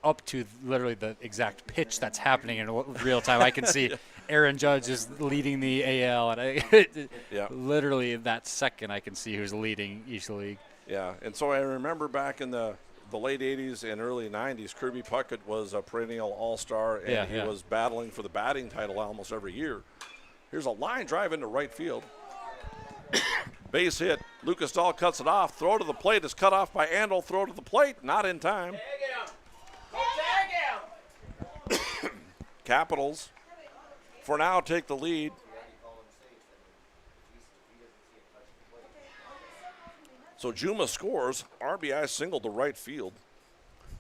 up to literally the exact pitch that's happening in real time. I can see Aaron Judge is leading the AL, and literally in that second I can see who's leading each league. Yeah, and so I remember back in the late 80s and early 90s, Kirby Puckett was a perennial all-star, and he was battling for the batting title almost every year. Here's a line drive into right field. Base hit. Lucas Dahl cuts it off. Throw to the plate is cut off by Andel. Throw to the plate. Not in time. Tag him. Capitals, for now, take the lead. So Juma scores. RBI single to right field.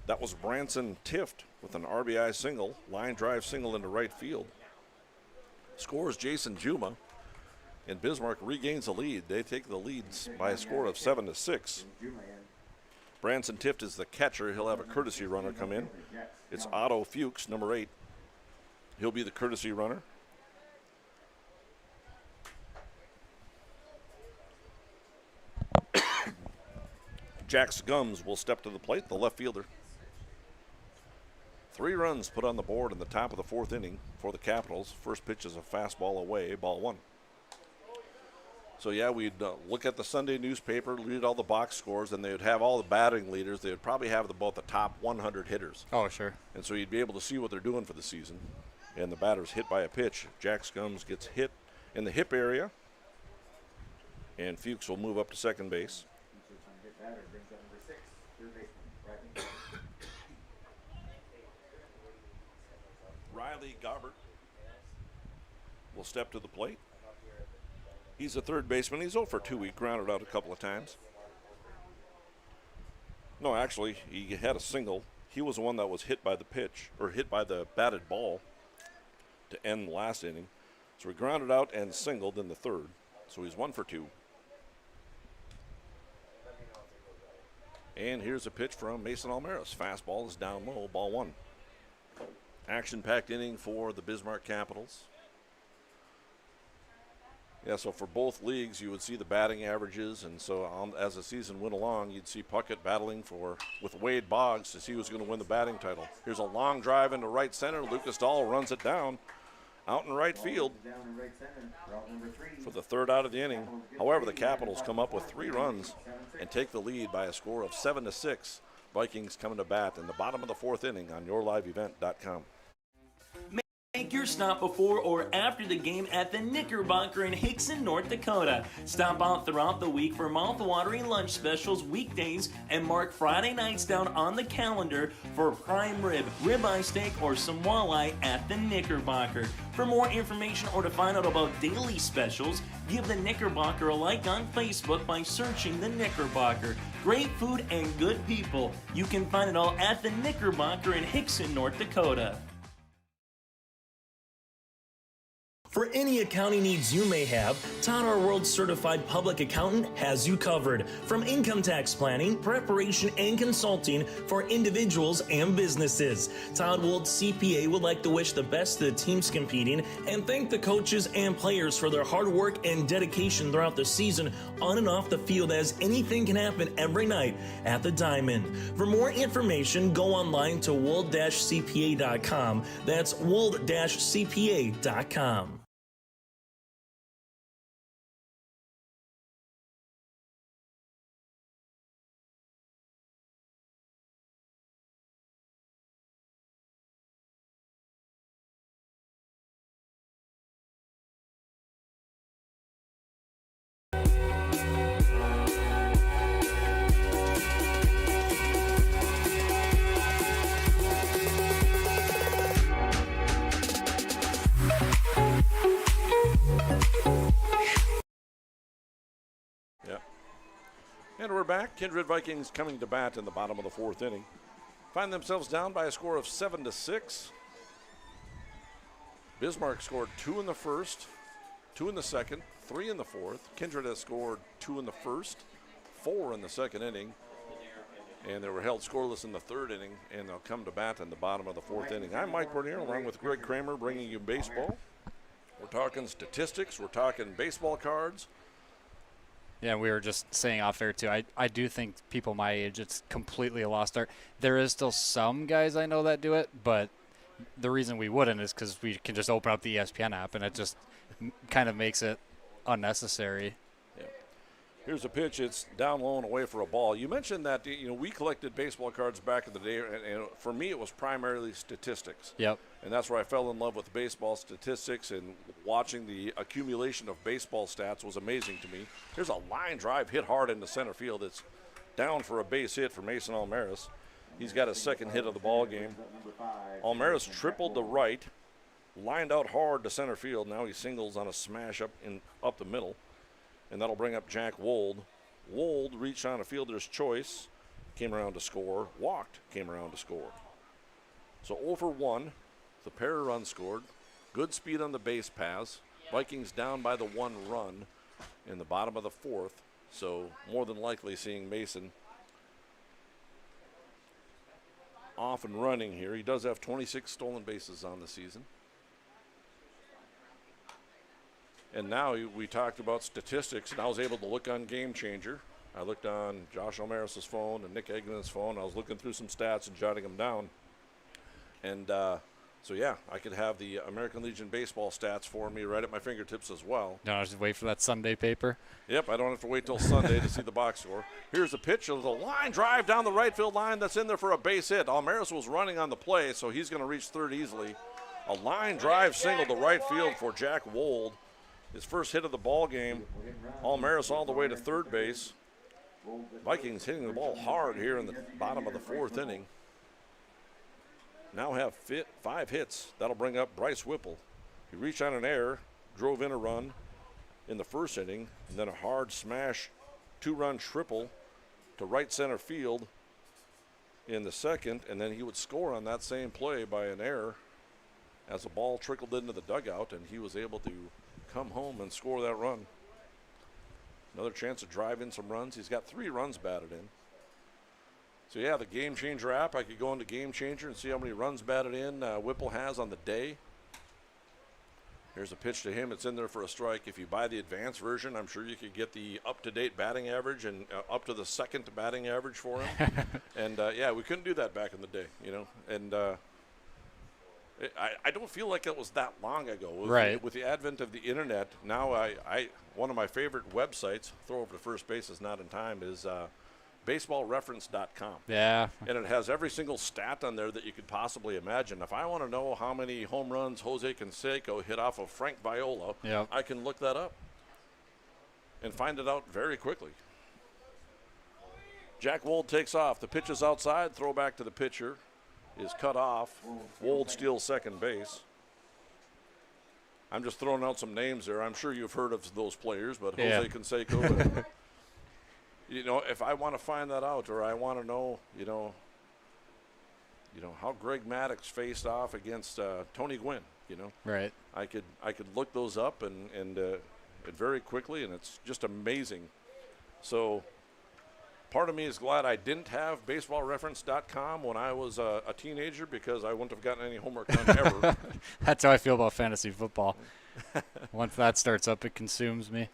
That was Branson Tift with an RBI single. Line drive single into right field. Scores Jason Juma. And Bismarck regains the lead. They take the leads by a score of 7-6. Branson Tift is the catcher. He'll have a courtesy runner come in. It's Otto Fuchs, number 8. He'll be the courtesy runner. Jack Scums will step to the plate, the left fielder. 3 runs put on the board in the top of the 4th inning for the Capitals. First pitch is a fastball away, ball 1. So, yeah, we'd look at the Sunday newspaper, read all the box scores, and they would have all the batting leaders. They would probably have both the top 100 hitters. Oh, sure. And so you'd be able to see what they're doing for the season. And the batter's hit by a pitch. Jack Scums gets hit in the hip area. And Fuchs will move up to second base. Riley Gaubert will step to the plate. He's a third baseman. He's 0 for 2. He grounded out a couple of times. No, actually, he had a single. He was the one that was hit by the pitch, or hit by the batted ball to end the last inning. So he grounded out and singled in the third. So he's 1 for 2. And here's a pitch from Mason Almaris. Fastball is down low, ball 1. Action-packed inning for the Bismarck Capitals. Yeah, so for both leagues, you would see the batting averages, and so as the season went along, you'd see Puckett battling with Wade Boggs to see who's going to win the batting title. Here's a long drive into right center. Lucas Dahl runs it down out in right field for the third out of the inning. However, the Capitals come up with 3 runs and take the lead by a score of 7-6. Vikings coming to bat in the bottom of the 4th inning on yourliveevent.com. Make your stop before or after the game at the Knickerbocker in Hickson, North Dakota. Stop out throughout the week for mouth-watering lunch specials weekdays and mark Friday nights down on the calendar for prime rib, ribeye steak, or some walleye at the Knickerbocker. For more information or to find out about daily specials, give the Knickerbocker a like on Facebook by searching the Knickerbocker. Great food and good people. You can find it all at the Knickerbocker in Hickson, North Dakota. For any accounting needs you may have, Todd R. World Certified Public Accountant has you covered. From income tax planning, preparation, and consulting for individuals and businesses. Todd Wold CPA would like to wish the best to the teams competing and thank the coaches and players for their hard work and dedication throughout the season on and off the field, as anything can happen every night at the Diamond. For more information, go online to wold-cpa.com. That's wold-cpa.com. And we're back. Kindred Vikings coming to bat in the bottom of the fourth inning. Find themselves down by a score of 7-6. Bismarck scored 2 in the first, 2 in the second, 3 in the fourth. Kindred has scored 2 in the first, 4 in the second inning. And they were held scoreless in the third inning, and they'll come to bat in the bottom of the fourth inning. I'm Mike Bernier, along with Greg Kramer, bringing you baseball. We're talking statistics. We're talking baseball cards. Yeah, we were just saying off air, too. I do think people my age, it's completely a lost art. There is still some guys I know that do it, but the reason we wouldn't is because we can just open up the ESPN app, and it just kind of makes it unnecessary. Yeah. Here's a pitch. It's down low and away for a ball. You mentioned that we collected baseball cards back in the day, and for me it was primarily statistics. Yep. And that's where I fell in love with baseball statistics, and watching the accumulation of baseball stats was amazing to me. Here's a line drive hit hard into center field. It's down for a base hit for Mason Almaris. He's got his second hit of the ball game. Almaris tripled to right, lined out hard to center field. Now he singles on a smash up the middle, and that'll bring up Jack Wold. Wold reached on a fielder's choice, came around to score, walked, came around to score. So 0 for 1. The pair of runs scored. Good speed on the base paths. Vikings down by the 1 run in the bottom of the fourth. So more than likely seeing Mason off and running here. He does have 26 stolen bases on the season. And now we talked about statistics, and I was able to look on Game Changer. I looked on Josh Almaris' phone and Nick Eggman's phone. I was looking through some stats and jotting them down. And so, yeah, I could have the American Legion baseball stats for me right at my fingertips as well. Don't have to wait for that Sunday paper. Yep, I don't have to wait till Sunday to see the box score. Here's a pitch. There's a line drive down the right field line that's in there for a base hit. Almaris was running on the play, so he's going to reach third easily. A line drive single to right field for Jack Wold. His first hit of the ball game. Almaris all the way to third base. Vikings hitting the ball hard here in the bottom of the fourth inning. Now have 5 hits. That'll bring up Bryce Whipple. He reached on an error, drove in a run in the first inning, and then a hard smash 2-run triple to right center field in the second, and then he would score on that same play by an error as the ball trickled into the dugout, and he was able to come home and score that run. Another chance to drive in some runs. He's got 3 runs batted in. So, yeah, the Game Changer app, I could go into Game Changer and see how many runs batted in Whipple has on the day. Here's a pitch to him. It's in there for a strike. If you buy the advanced version, I'm sure you could get the up-to-date batting average and up to the second batting average for him. And, yeah, we couldn't do that back in the day, And I don't feel like it was that long ago. With the advent of the Internet, now one of my favorite websites, throw over to first base is not in time, is baseballreference.com. Yeah. And it has every single stat on there that you could possibly imagine. If I want to know how many home runs Jose Canseco hit off of Frank Viola, I can look that up and find it out very quickly. Jack Wold takes off. The pitch is outside. Throw back to the pitcher is cut off. Wold steals second base. I'm just throwing out some names there. I'm sure you've heard of those players, but Jose Canseco. If I want to find that out, or I want to know, how Greg Maddox faced off against Tony Gwynn. Right. I could look those up and very quickly, and it's just amazing. So part of me is glad I didn't have baseballreference.com when I was a teenager, because I wouldn't have gotten any homework done ever. That's how I feel about fantasy football. Once that starts up, it consumes me.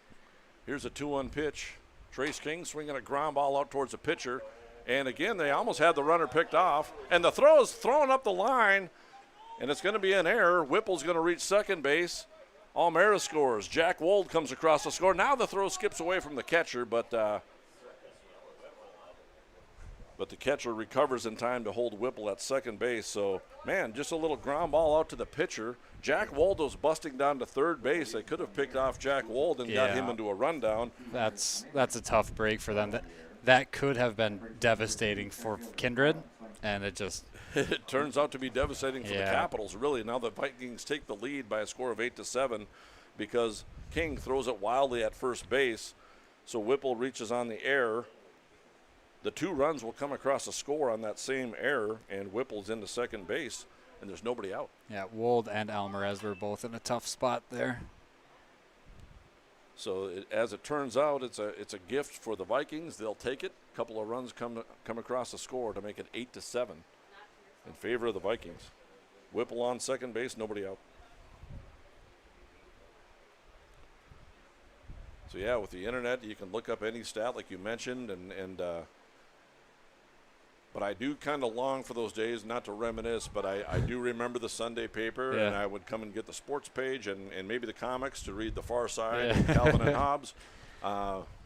Here's a 2-1 pitch. Trace King swinging a ground ball out towards the pitcher. And again, they almost had the runner picked off. And the throw is thrown up the line, and it's going to be an error. Whipple's going to reach second base. Almera scores. Jack Wold comes across the score. Now the throw skips away from the catcher, but the catcher recovers in time to hold Whipple at second base. So, man, just a little ground ball out to the pitcher. Jack Wold was busting down to third base. They could have picked off Jack Wold and got him into a rundown. That's a tough break for them. That could have been devastating for Kindred, and it just it turns out to be devastating for the Capitals, really. Now the Vikings take the lead by a score of 8-7 because King throws it wildly at first base. So Whipple reaches on the error. The 2 runs will come across the score on that same error, and Whipple's into second base, and there's nobody out. Yeah, Wold and Alvarez were both in a tough spot there. So as it turns out, it's a gift for the Vikings. They'll take it. A couple of runs come across the score to make it 8-7 in favor of the Vikings. Whipple on second base, nobody out. So yeah, with the internet, you can look up any stat like you mentioned, but I do kind of long for those days, not to reminisce, but I do remember the Sunday paper, and I would come and get the sports page and maybe the comics to read The Far Side and Calvin and Hobbes,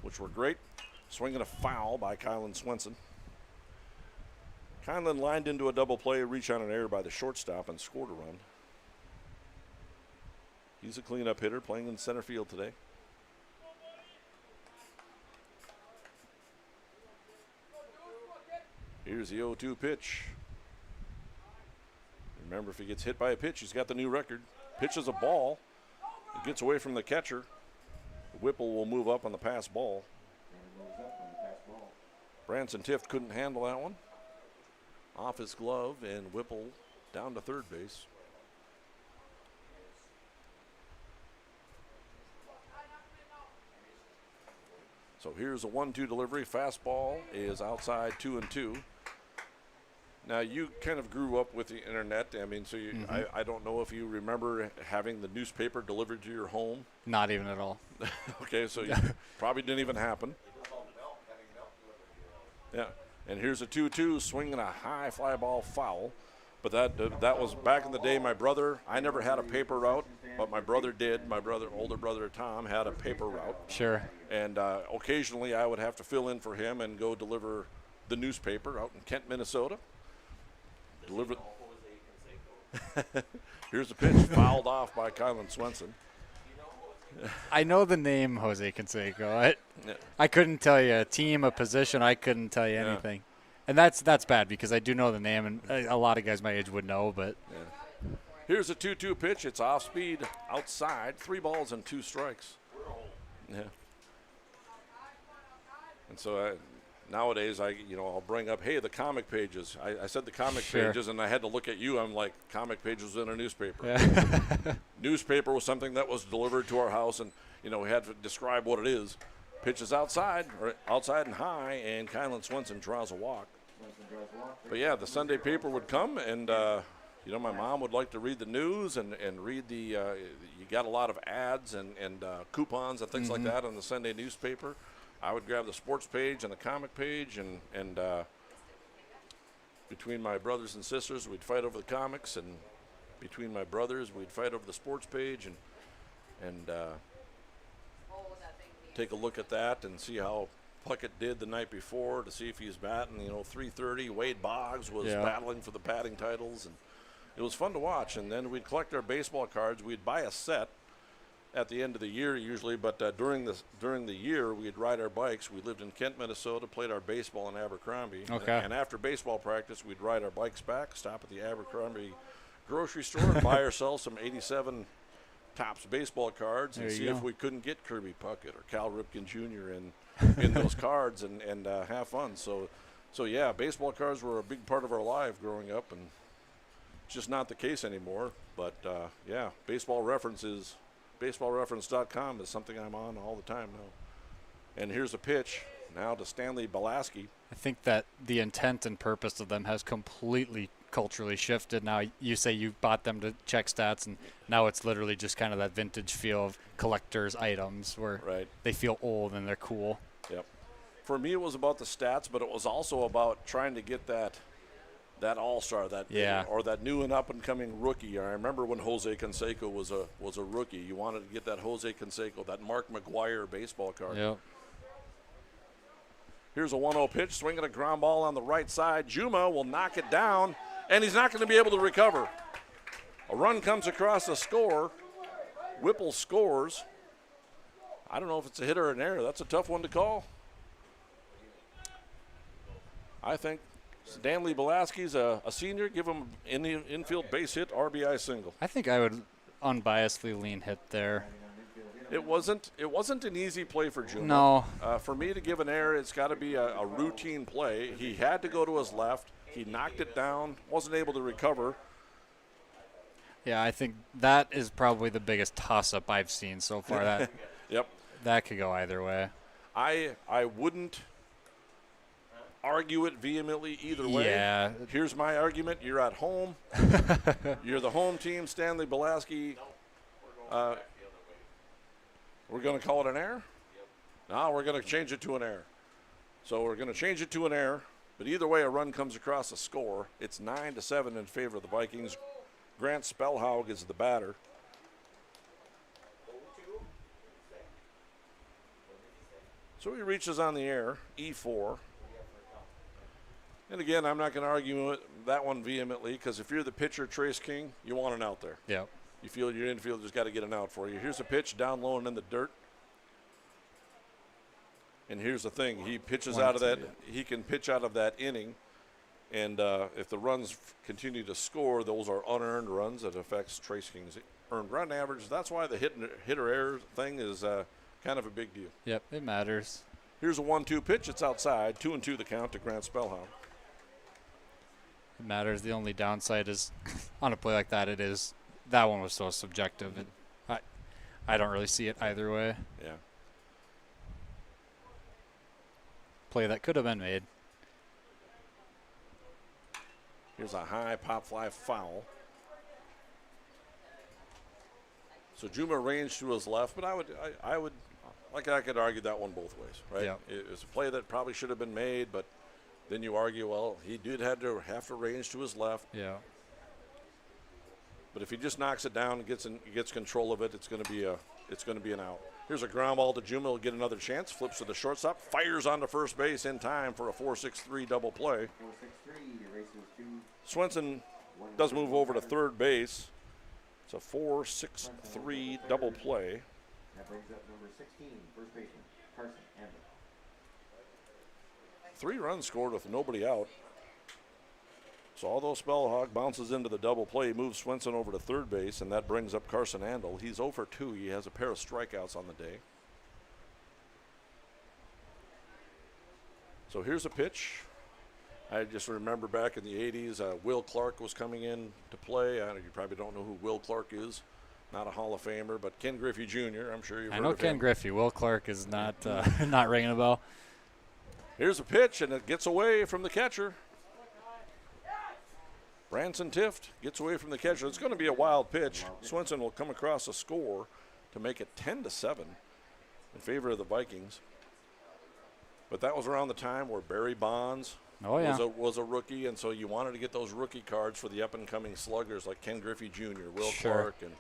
which were great. Swinging a foul by Kylan Swenson. Kylan lined into a double play, reach on an error by the shortstop, and scored a run. He's a cleanup hitter playing in center field today. Here's the 0-2 pitch. Remember, if he gets hit by a pitch, he's got the new record. Pitches a ball. It gets away from the catcher. Whipple will move up on the pass ball. Branson Tift couldn't handle that one. Off his glove, and Whipple down to third base. So here's a 1-2 delivery. Fastball is outside 2-2. Now, you kind of grew up with the internet. I mean, so I don't know if you remember having the newspaper delivered to your home. Not even at all. Okay, so you probably didn't even happen. Yeah, and here's a 2-2, swinging a high fly ball foul. But that was back in the day. I never had a paper route, but my brother did. My older brother Tom had a paper route. Sure. And occasionally I would have to fill in for him and go deliver the newspaper out in Kent, Minnesota. Deliver. Here's the pitch, fouled off by Kylan Swenson. I know the name Jose Canseco. I couldn't tell you a team, a position. I couldn't tell you anything. And that's bad because I do know the name, and a lot of guys my age would know. But here's a 2-2 pitch. It's off speed, outside. 3 balls and 2 strikes. Yeah. And so nowadays, I'll bring up, hey, the comic pages. I said the comic pages, and I had to look at you. I'm like, comic pages in a newspaper. Yeah. Newspaper was something that was delivered to our house, and we had to describe what it is. Pitches outside and high, and Kylan Swenson draws a walk. But yeah, the Sunday paper would come, and my mom would like to read the news and read the. You got a lot of ads and coupons and things like that on the Sunday newspaper. I would grab the sports page and the comic page, and between my brothers and sisters, we'd fight over the comics, and between my brothers, we'd fight over the sports page, and take a look at that and see how Puckett did the night before, to see if he's batting. 330. Wade Boggs was battling for the batting titles, and it was fun to watch. And then we'd collect our baseball cards. We'd buy a set at the end of the year usually, but during the year we'd ride our bikes. We lived in Kent, Minnesota, played our baseball in Abercrombie. Okay. And after baseball practice, we'd ride our bikes back, stop at the Abercrombie grocery store, and buy ourselves some 87 Topps baseball cards and see if we couldn't get Kirby Puckett or Cal Ripken Jr. in those cards and have fun. So So, yeah, baseball cards were a big part of our life growing up, and it's just not the case anymore. But, yeah, baseballreference.com is something I'm on all the time now. And here's a pitch now to Stanley Belaski. I think that the intent and purpose of them has completely culturally shifted. Now you say you bought them to check stats, and now it's literally just kind of that vintage feel of collector's items where they feel old and they're cool. Yep. For me, it was about the stats, but it was also about trying to get that all-star, or that new and up-and-coming rookie. I remember when Jose Canseco was a rookie. You wanted to get that Jose Canseco, that Mark McGuire baseball card. Yep. Here's a 1-0 pitch, swinging a ground ball on the right side. Juma will knock it down, and he's not going to be able to recover. A run comes across the score. Whipple scores. I don't know if it's a hit or an error. That's a tough one to call. I think Stanley Belaski's a senior. Give him an infield base hit, RBI single. I think I would unbiasedly lean hit there. It wasn't an easy play for Juma. No. For me to give an error, it's got to be a routine play. He had to go to his left. He knocked it down, wasn't able to recover. Yeah, I think that is probably the biggest toss-up I've seen so far. That Yep. That could go either way. I wouldn't argue it vehemently either way. Yeah. Here's my argument. You're at home. You're the home team, Stanley Belaski. We're going to call it an error? No, we're going to change it to an error. So we're going to change it to an error. But either way, a run comes across the score. It's 9-7 in favor of the Vikings. Grant Spellhaug is the batter. So he reaches on the air, E4. And again, I'm not going to argue that one vehemently, because if you're the pitcher, Trace King, you want an out there. Yep. You feel your infielder's got to get an out for you. Here's a pitch down low and in the dirt. And here's the thing. He pitches out of that. He can pitch out of that inning. And if the runs continue to score, those are unearned runs. That affects Trace King's earned run average. That's why the hit or error thing is kind of a big deal. Yep, it matters. Here's a 1-2 pitch. It's outside. 2-2 the count to Grant Spellhaug. It matters. The only downside is on a play like that, that one was so subjective. I don't really see it either way. Yeah. Play that could have been made. Here's a high pop fly foul. So Juma ranged to his left, but I could argue that one both ways, right? Yep. It was a play that probably should have been made, but then you argue, well, he did have to range to his left. Yeah. But if he just knocks it down and gets control of it, it's going to be an out. Here's a ground ball to Juma. He'll get another chance. Flips to the shortstop. Fires onto first base in time for a 4-6-3 double play. 4-6-3, erases 2. Swenson does move over to third base. It's a 4-6-3 double play. That brings up number 16, first baseman, Carson Andrew. 3 runs scored with nobody out. So although Spellhaug bounces into the double play, he moves Swenson over to third base, and that brings up Carson Andel. He's 0 for 2. He has a pair of strikeouts on the day. So here's a pitch. I just remember back in the 80s, Will Clark was coming in to play. You probably don't know who Will Clark is. Not a Hall of Famer, but Ken Griffey Jr., I'm sure you've heard of him. I know Ken Griffey. Will Clark is not not ringing a bell. Here's a pitch, and it gets away from the catcher. Branson Tift gets away from the catcher. It's going to be a wild pitch. Swenson will come across a score to make it 10-7 in favor of the Vikings. But that was around the time where Barry Bonds was a rookie, and so you wanted to get those rookie cards for the up-and-coming sluggers like Ken Griffey Jr., Will Clark, and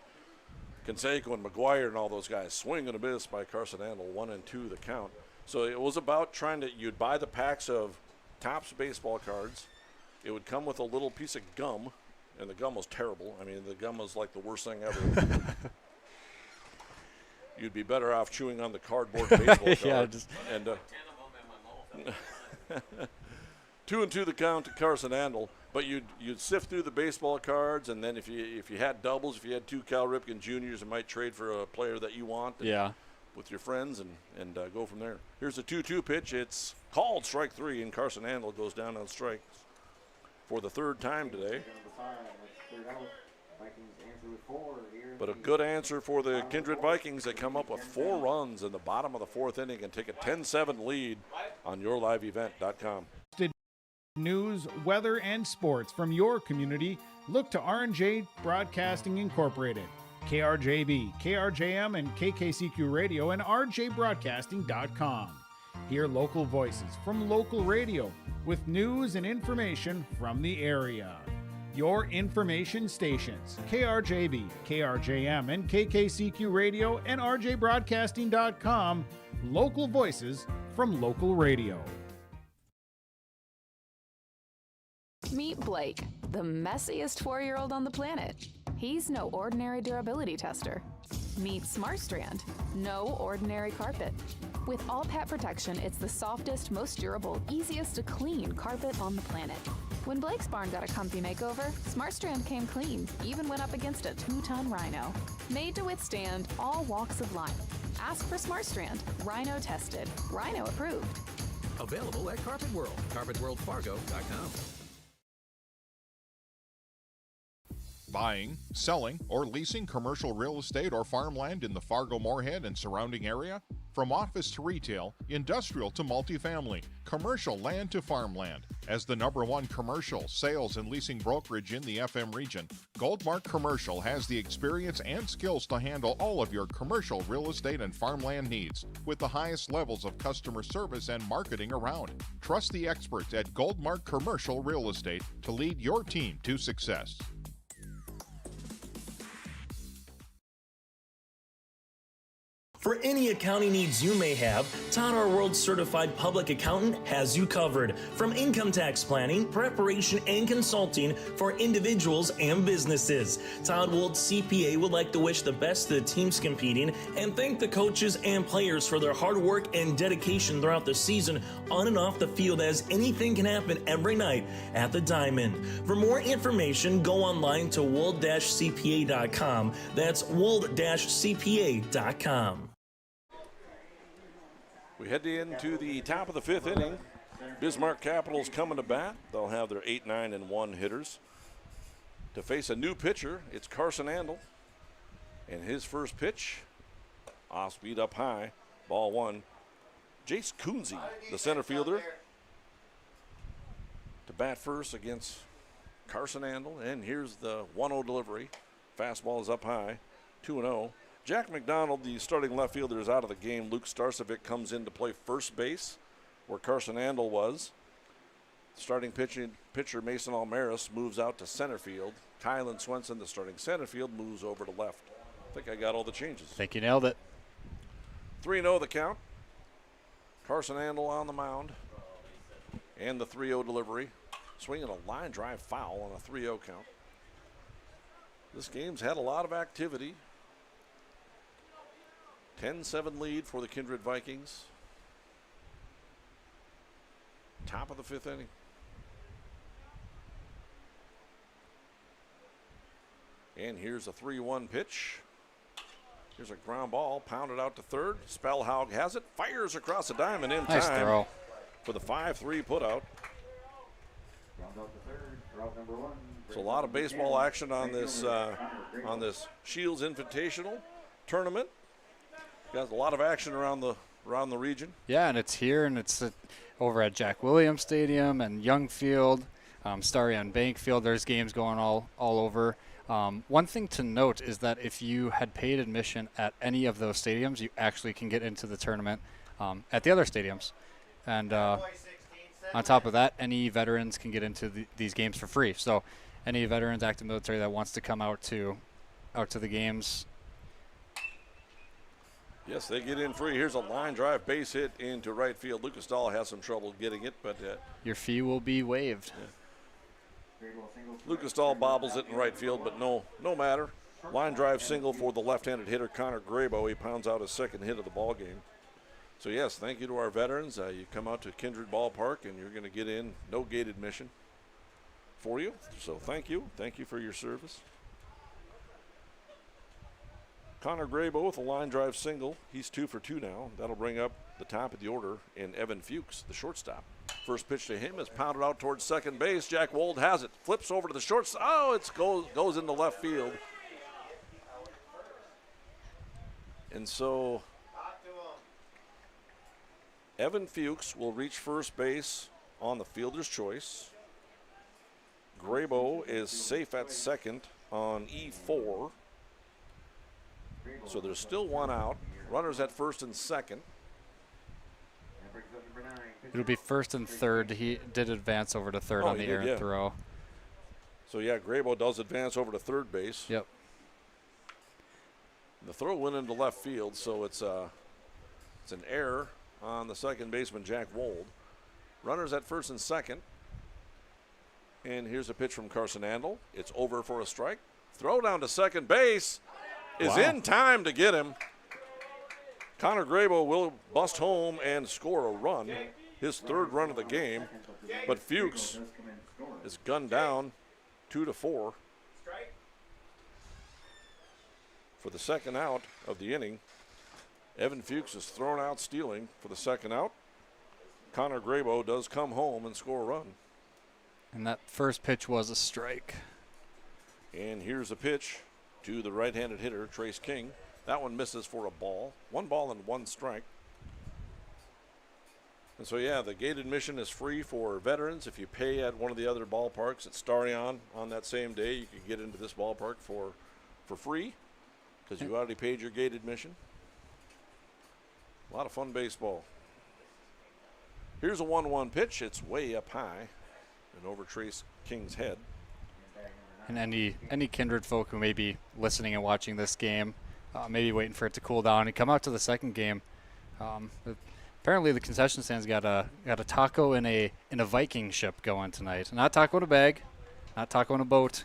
Canseco and McGuire and all those guys. Swing and a miss by Carson Andel, 1-2 the count. So it was about you'd buy the packs of Topps baseball cards. It would come with a little piece of gum, and the gum was terrible. I mean, the gum was like the worst thing ever. You'd be better off chewing on the cardboard baseball card. And 2-2 the count to Carson Andel. But you'd sift through the baseball cards, and then if you had doubles, if you had 2 Cal Ripken Juniors, you might trade for a player that you want. Yeah. with your friends and go from there. Here's a 2-2 pitch. It's called strike 3, and Carson Handel goes down on strikes for the third time today. But a good answer for the Kindred Vikings. They come up with 4 runs in the bottom of the 4th inning and take a 10-7 lead on yourliveevent.com. News, weather, and sports from your community. Look to R&J Broadcasting Incorporated. KRJB, KRJM, and KKCQ Radio and rjbroadcasting.com. Hear local voices from local radio with news and information from the area. Your information stations, KRJB, KRJM, and KKCQ Radio and rjbroadcasting.com. Local voices from local radio. Meet Blake, the messiest 4-year-old on the planet. He's no ordinary durability tester. Meet SmartStrand, no ordinary carpet. With all pet protection, it's the softest, most durable, easiest to clean carpet on the planet. When Blake's barn got a comfy makeover, SmartStrand came clean, even went up against a 2-ton rhino. Made to withstand all walks of life. Ask for SmartStrand, rhino tested, rhino approved. Available at Carpet World, carpetworldfargo.com. Buying, selling, or leasing commercial real estate or farmland in the Fargo-Moorhead and surrounding area? From office to retail, industrial to multifamily, commercial land to farmland. As the #1 commercial, sales, and leasing brokerage in the FM region, Goldmark Commercial has the experience and skills to handle all of your commercial real estate and farmland needs with the highest levels of customer service and marketing around. Trust the experts at Goldmark Commercial Real Estate to lead your team to success. For any accounting needs you may have, Todd R. World Certified Public Accountant has you covered. From income tax planning, preparation, and consulting for individuals and businesses. Todd Wold CPA would like to wish the best to the teams competing and thank the coaches and players for their hard work and dedication throughout the season on and off the field, as anything can happen every night at the Diamond. For more information, go online to wold-cpa.com. That's wold-cpa.com. We head into the top of the 5th inning. Bismarck Capitals coming to bat. They'll have their 8, 9, and 1 hitters. To face a new pitcher, it's Carson Handel. And his first pitch, off speed up high, ball 1. Jace Coonsey, the center fielder, to bat first against Carson Handel. And here's the 1-0 delivery. Fastball is up high, 2-0. Jack McDonald, the starting left fielder, is out of the game. Luke Starcevic comes in to play first base, where Carson Handel was. Starting pitcher Mason Almaris moves out to center field. Kylan Swenson, the starting center field, moves over to left. I think I got all the changes. I think you nailed it. 3-0 the count. Carson Handel on the mound. And the 3-0 delivery. Swinging a line drive foul on a 3-0 count. This game's had a lot of activity. 10-7 lead for the Kindred Vikings. Top of the 5th inning. And here's a 3-1 pitch. Here's a ground ball, pounded out to third. Spellhaug has it, fires across the diamond in nice time throw for the 5-3 putout. There's a lot of baseball action on this Shields Invitational tournament. Got a lot of action around the region. Yeah, and it's here, and it's over at Jack Williams Stadium and Young Field, Starion Bank Field. There's games going all over. One thing to note is that if you had paid admission at any of those stadiums, you actually can get into the tournament at the other stadiums. And on top of that, any veterans can get into these games for free. So any veterans, active military that wants to come out to the games. Yes, they get in free. Here's a line drive base hit into right field. Lucas Dahl has some trouble getting it, but your fee will be waived. Yeah. Lucas Dahl bobbles it in right field, but no matter. Line drive single for the left-handed hitter Connor Grabo. He pounds out his second hit of the ball game. So yes, thank you to our veterans. You come out to Kindred Ballpark and you're going to get in, no gate admission for you. So thank you for your service. Connor Graybo with a line drive single. He's 2 for 2 now. That'll bring up the top of the order in Evan Fuchs, the shortstop. First pitch to him is pounded out towards second base. Jack Wold has it. Flips over to the shortstop. Oh, it goes into left field. And so Evan Fuchs will reach first base on the fielder's choice. Graybo is safe at second on E4. So there's still one out. Runners at first and second. It'll be first and third. He did advance over to third on the errant throw. So, yeah, Graybo does advance over to third base. Yep. The throw went into left field, so it's an error on the second baseman, Jack Wold. Runners at first and second. And here's a pitch from Carson Andel. It's over for a strike. Throw down to second base is in time to get him. Connor Graybo will bust home and score a run, his third run of the game. But Fuchs is gunned down 2-4. For the second out of the inning, Evan Fuchs is thrown out stealing for the second out. Connor Graybo does come home and score a run. And that first pitch was a strike. And here's a pitch to the right-handed hitter, Trace King. That one misses for a ball. 1 ball and 1 strike. And so, yeah, the gate admission is free for veterans. If you pay at one of the other ballparks at Starion on that same day, you can get into this ballpark for free because you already paid your gate admission. A lot of fun baseball. Here's a 1-1 pitch. It's way up high and over Trace King's head. And any Kindred folk who may be listening and watching this game, maybe waiting for it to cool down and come out to the second game. Apparently the concession stands got a taco in a Viking ship going tonight. Not taco in a bag, not taco in a boat,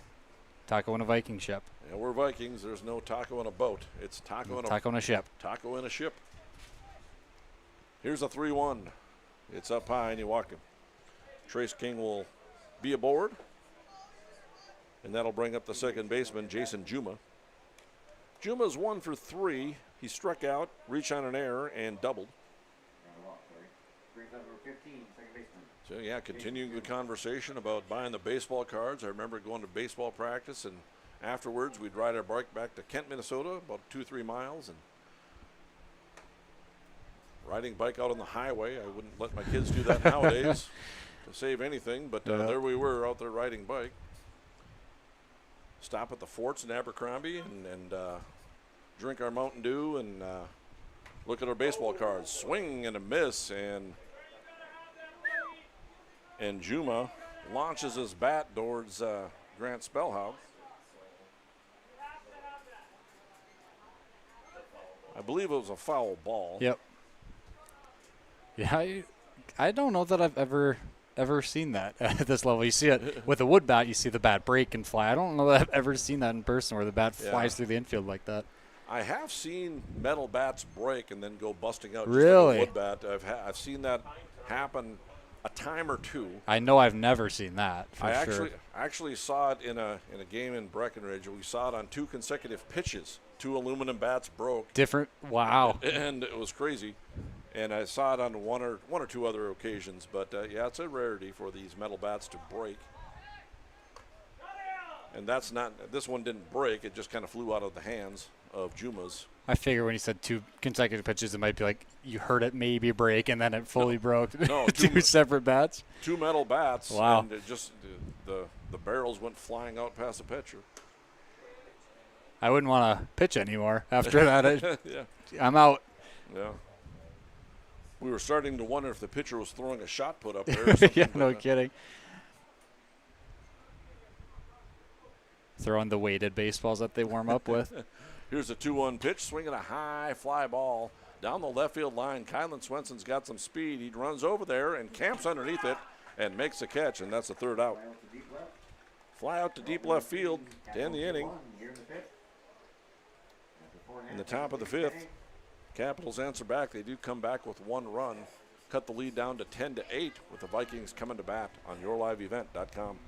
taco in a Viking ship. Yeah, we're Vikings. There's no taco in a boat. It's taco in a ship. Taco in a ship. Here's a 3-1. It's up high and you walk him. Trace King will be aboard. And that'll bring up the second baseman, Jason Juma. Juma's 1 for 3. He struck out, reached on an error, and doubled. So, yeah, continuing the conversation about buying the baseball cards. I remember going to baseball practice, and afterwards we'd ride our bike back to Kent, Minnesota, about 2-3 miles, and riding bike out on the highway. I wouldn't let my kids do that nowadays to save anything, but there we were out there riding bike. Stop at the forts in Abercrombie and drink our Mountain Dew and look at our baseball cards. Swing and a miss, and Juma launches his bat towards Grant Spellhaug. I believe it was a foul ball. Yep. Yeah, I don't know that I've ever seen that at this level. You see it with a wood bat, you see the bat break and fly. I don't know that I've ever seen that in person where the bat flies through the infield like that. I have seen metal bats break and then go busting out. Really? Just like a wood bat. I've seen that happen a time or two. I know I've never seen that. I actually saw it in a game in Breckenridge. We saw it on 2 consecutive pitches. 2 aluminum bats broke. Different. Wow. And it was crazy. And I saw it on one or two other occasions, but yeah, it's a rarity for these metal bats to break. And this one didn't break, it just kind of flew out of the hands of Juma's. I figure when you said 2 consecutive pitches, it might be like you heard it maybe break and then it fully broke. No, 2 separate bats. 2 metal bats. Wow. And it just the barrels went flying out past the pitcher. I wouldn't want to pitch anymore after that. Yeah. I'm out. Yeah. We were starting to wonder if the pitcher was throwing a shot put up there or something. Yeah, no kidding. Throwing the weighted baseballs that they warm up with. Here's a 2-1 pitch, swinging a high fly ball down the left field line. Kylan Swenson's got some speed. He runs over there and camps underneath it and makes a catch, and that's the third out. Fly out to deep left field to end the inning. In the top of the 5th, Capitals answer back. They do come back with 1 run, cut the lead down to 10-8 with the Vikings coming to bat on yourliveevent.com.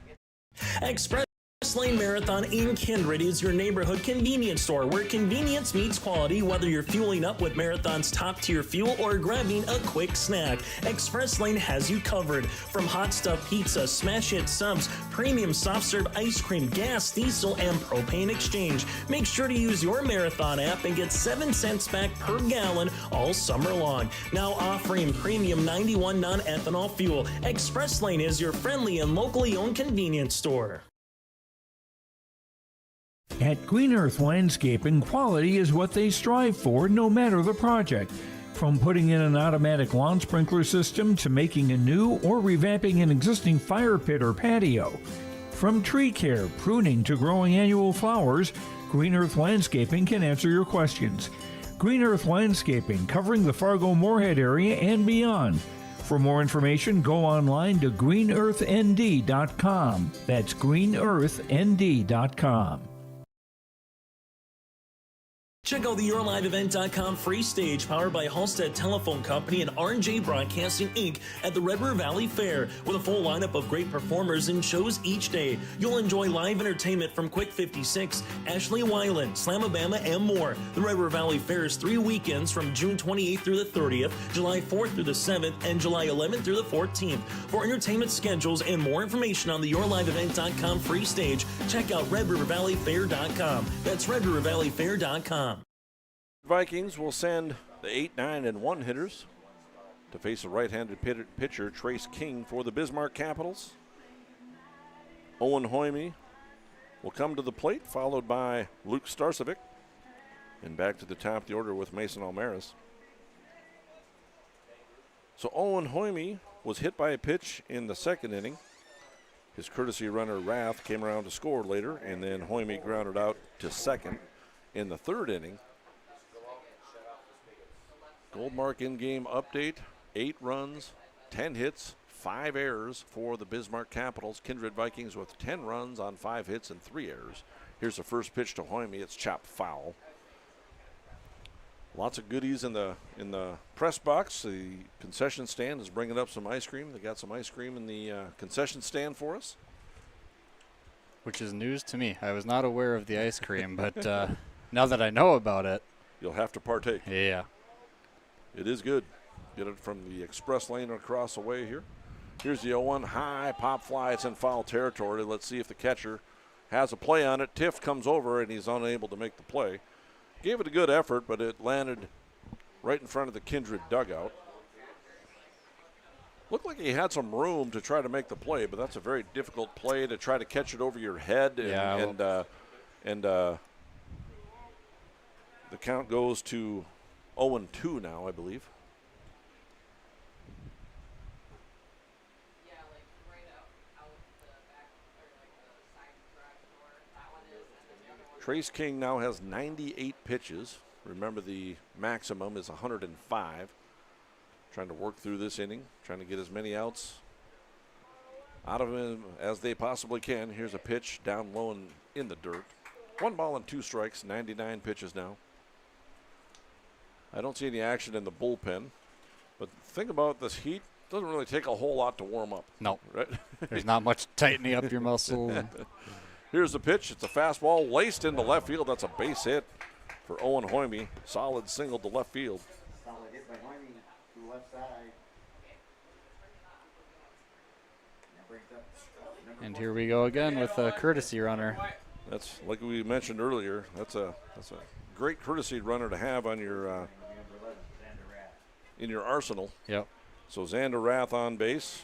Express Express Lane Marathon in Kindred is your neighborhood convenience store where convenience meets quality, whether you're fueling up with Marathon's top-tier fuel or grabbing a quick snack. Express Lane has you covered. From hot stuff pizza, smash hit subs, premium soft serve ice cream, gas, diesel, and propane exchange. Make sure to use your Marathon app and get 7 cents back per gallon all summer long. Now offering premium 91 non-ethanol fuel. Express Lane is your friendly and locally owned convenience store. At Green Earth Landscaping, quality is what they strive for, no matter the project. From putting in an automatic lawn sprinkler system to making a new or revamping an existing fire pit or patio. From tree care, pruning to growing annual flowers, Green Earth Landscaping can answer your questions. Green Earth Landscaping, covering the Fargo-Moorhead area and beyond. For more information, go online to greenearthnd.com. That's greenearthnd.com. Check out the YourLiveEvent.com free stage powered by Halstead Telephone Company and R&J Broadcasting Inc. at the Red River Valley Fair with a full lineup of great performers and shows each day. You'll enjoy live entertainment from Quick 56, Ashley Weiland, Slamabama, and more. The Red River Valley Fair is 3 weekends from June 28th through the 30th, July 4th through the 7th, and July 11th through the 14th. For entertainment schedules and more information on the YourLiveEvent.com free stage, check out RedRiverValleyFair.com. That's RedRiverValleyFair.com. Vikings will send the 8, 9, and 1 hitters to face a right-handed pitcher, Trace King, for the Bismarck Capitals. Owen Hoyme will come to the plate, followed by Luke Starcevic. And back to the top of the order with Mason Almaris. So Owen Hoyme was hit by a pitch in the second inning. His courtesy runner, Rath, came around to score later, and then Hoyme grounded out to second in the third inning. Goldmark in-game update, 8 runs, 10 hits, 5 errors for the Bismarck Capitals. Kindred Vikings with 10 runs on 5 hits and 3 errors. Here's the first pitch to Hoyme. It's chopped foul. Lots of goodies in the press box. The concession stand is bringing up some ice cream. They got some ice cream in the concession stand for us. Which is news to me. I was not aware of the ice cream, but now that I know about it. You'll have to partake. Yeah. It is good. Get it from the express lane across the way here. Here's the 0-1 high pop fly. It's in foul territory. Let's see if the catcher has a play on it. Tiff comes over and he's unable to make the play. Gave it a good effort, but it landed right in front of the Kindred dugout. Looked like he had some room to try to make the play, but that's a very difficult play to try to catch it over your head. And the count goes to 0-2 now, I believe. Trace King now has 98 pitches. Remember, the maximum is 105. Trying to work through this inning, trying to get as many outs out of him as they possibly can. Here's a pitch down low and in the dirt. 1 ball and 2 strikes, 99 pitches now. I don't see any action in the bullpen, but think about this heat. Doesn't really take a whole lot to warm up. No, right? There's not much tightening up your muscle. Here's the pitch. It's a fastball laced into left field. That's a base hit for Owen Hoyme. Solid single to left field. Solid hit by Hoyme to the left side. And here we go again with a courtesy runner. That's like we mentioned earlier. That's a great courtesy runner to have on your in your arsenal. Yep. So Xander Rath on base.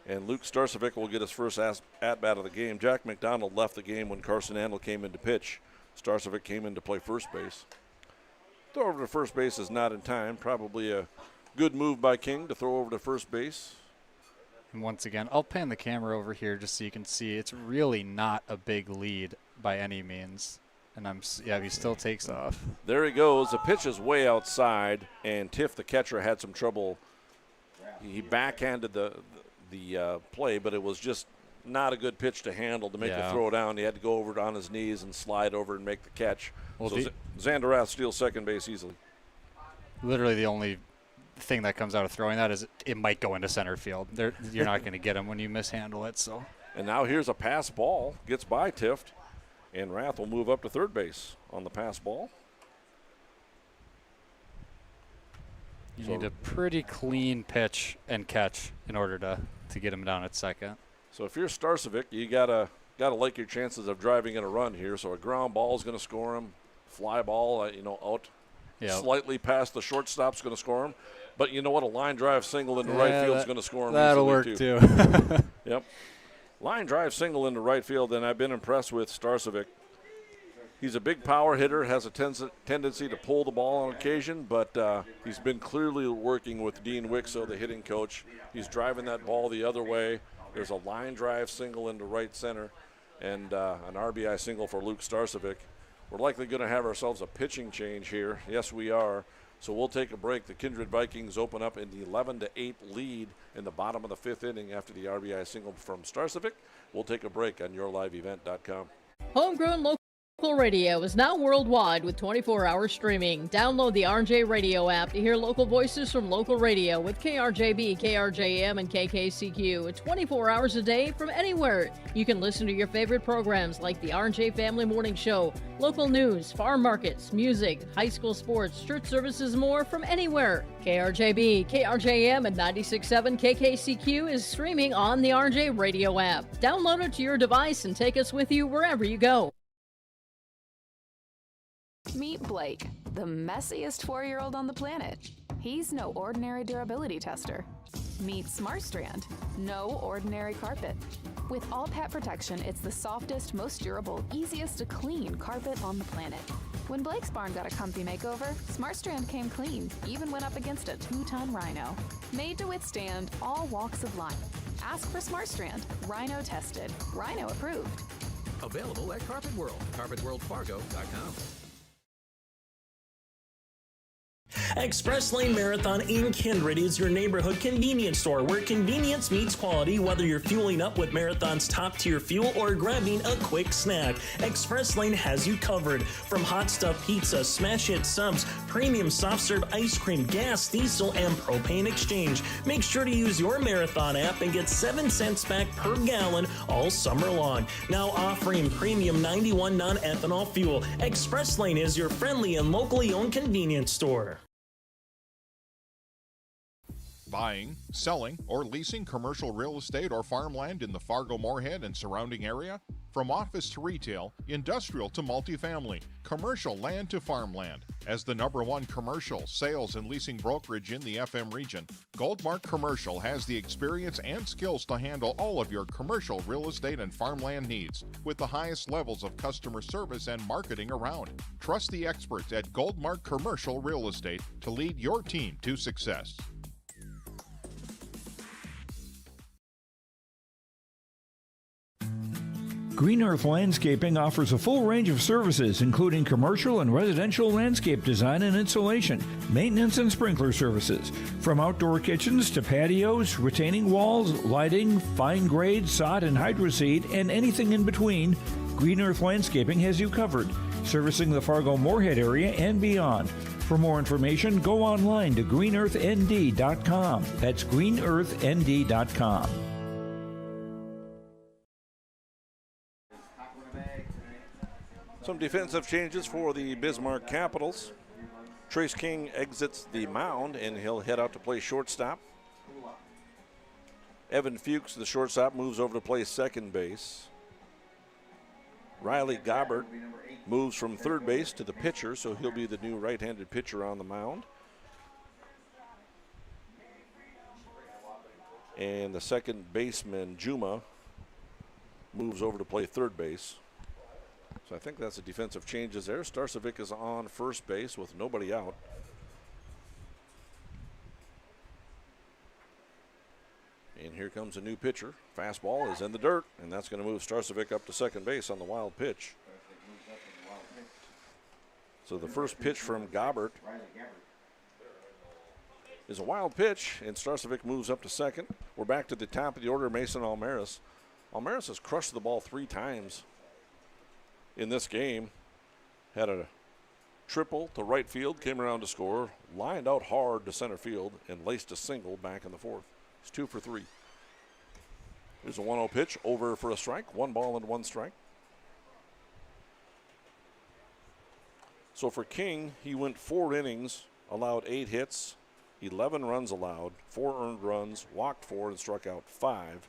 And Luke Starcevic will get his first at-bat of the game. Jack McDonald left the game when Carson Handel came in to pitch. Starcevic came in to play first base. Throw over to first base is not in time. Probably a good move by King to throw over to first base. And once again, I'll pan the camera over here just so you can see it's really not a big lead by any means. And he still takes off. There he goes. The pitch is way outside, and Tiff, the catcher, had some trouble. He backhanded the play, but it was just not a good pitch to handle to make the throw down. He had to go over on his knees and slide over and make the catch. Well, so Xander Rath steals second base easily. Literally the only thing that comes out of throwing that is it might go into center field. You're not going to get him when you mishandle it. So And now here's a pass ball, gets by Tift, and Rath will move up to third base on the pass ball. You need a pretty clean pitch and catch in order to get him down at second. So if you're Starcevic, you gotta like your chances of driving in a run here. So a ground ball is going to score him. Fly ball, out slightly past the shortstop's going to score him. But you know what? A line drive single into right field is going to score him. That'll work too. Yep. Line drive single into right field, and I've been impressed with Starcevic. He's a big power hitter, has a tendency to pull the ball on occasion, but he's been clearly working with Dean Wixo, the hitting coach. He's driving that ball the other way. There's a line drive single into right center and an RBI single for Luke Starcevic. We're likely going to have ourselves a pitching change here. Yes, we are. So we'll take a break. The Kindred Vikings open up in the 11-8 lead in the bottom of the fifth inning after the RBI single from Starcevic. We'll take a break on yourliveevent.com. Homegrown local radio is now worldwide with 24-hour streaming. Download the RJ Radio app to hear local voices from local radio with KRJB, KRJM, and KKCQ. 24 hours a day from anywhere. You can listen to your favorite programs like the RJ Family Morning Show, local news, farm markets, music, high school sports, church services, more from anywhere. KRJB, KRJM, and 96.7 KKCQ is streaming on the RJ Radio app. Download it to your device and take us with you wherever you go. Meet Blake, the messiest 4-year-old on the planet. He's no ordinary durability tester. Meet SmartStrand, no ordinary carpet. With all pet protection, it's the softest, most durable, easiest to clean carpet on the planet. When Blake's barn got a comfy makeover, SmartStrand came clean, even went up against a 2-ton rhino. Made to withstand all walks of life. Ask for SmartStrand, rhino tested, rhino approved. Available at Carpet World, carpetworldfargo.com. Express Lane Marathon in Kindred is your neighborhood convenience store where convenience meets quality, whether you're fueling up with Marathon's top-tier fuel or grabbing a quick snack. Express Lane has you covered. From hot stuff pizza, smash hit subs, premium soft serve ice cream, gas, diesel, and propane exchange. Make sure to use your Marathon app and get 7 cents back per gallon all summer long. Now offering premium 91 non-ethanol fuel. Express Lane is your friendly and locally owned convenience store. Buying, selling, or leasing commercial real estate or farmland in the Fargo-Moorhead and surrounding area? From office to retail, industrial to multifamily, commercial land to farmland. As the #1 commercial, sales, and leasing brokerage in the FM region, Goldmark Commercial has the experience and skills to handle all of your commercial real estate and farmland needs with the highest levels of customer service and marketing around. Trust the experts at Goldmark Commercial Real Estate to lead your team to success. Green Earth Landscaping offers a full range of services, including commercial and residential landscape design and installation, maintenance and sprinkler services. From outdoor kitchens to patios, retaining walls, lighting, fine grade, sod and hydroseed, and anything in between, Green Earth Landscaping has you covered, servicing the Fargo-Moorhead area and beyond. For more information, go online to greenearthnd.com. That's greenearthnd.com. Some defensive changes for the Bismarck Capitals. Trace King exits the mound, and he'll head out to play shortstop. Evan Fuchs, the shortstop, moves over to play second base. Riley Gobbert moves from third base to the pitcher, so he'll be the new right-handed pitcher on the mound. And the second baseman, Juma, moves over to play third base. So I think that's the defensive changes there. Starcevic is on first base with nobody out. And here comes a new pitcher. Fastball is in the dirt, and that's going to move Starcevic up to second base on the wild pitch. So the first pitch from Gobbert is a wild pitch, and Starcevic moves up to second. We're back to the top of the order, Mason Almaris. Almaris has crushed the ball 3 times in this game. Had a triple to right field, came around to score, lined out hard to center field, and laced a single back in the fourth. He's 2 for 3. Here's a 1-0 pitch over for a strike. 1 ball and 1 strike. So for King, he went 4 innings, allowed 8 hits, 11 runs allowed, 4 earned runs, walked 4, and struck out 5.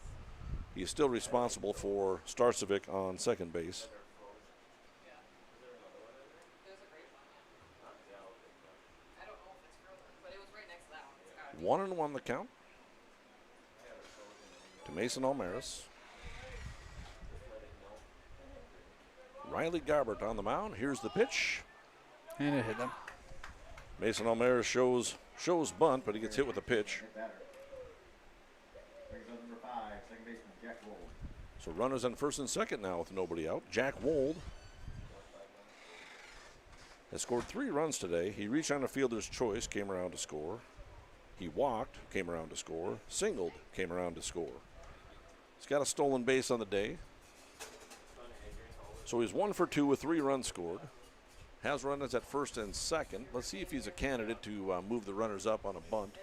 He's still responsible for Starcevic on second base. One and 1 the count to Mason Almaris. Riley Garbert on the mound. Here's the pitch. And it hit him. Mason Almaris shows bunt, but he gets hit with a pitch. So runners on first and second now with nobody out. Jack Wold has scored 3 runs today. He reached on a fielder's choice, came around to score. He walked, came around to score. Singled, came around to score. He's got a stolen base on the day. So he's 1 for 2 with 3 runs scored. Has runners at first and second. Let's see if he's a candidate to move the runners up on a bunt.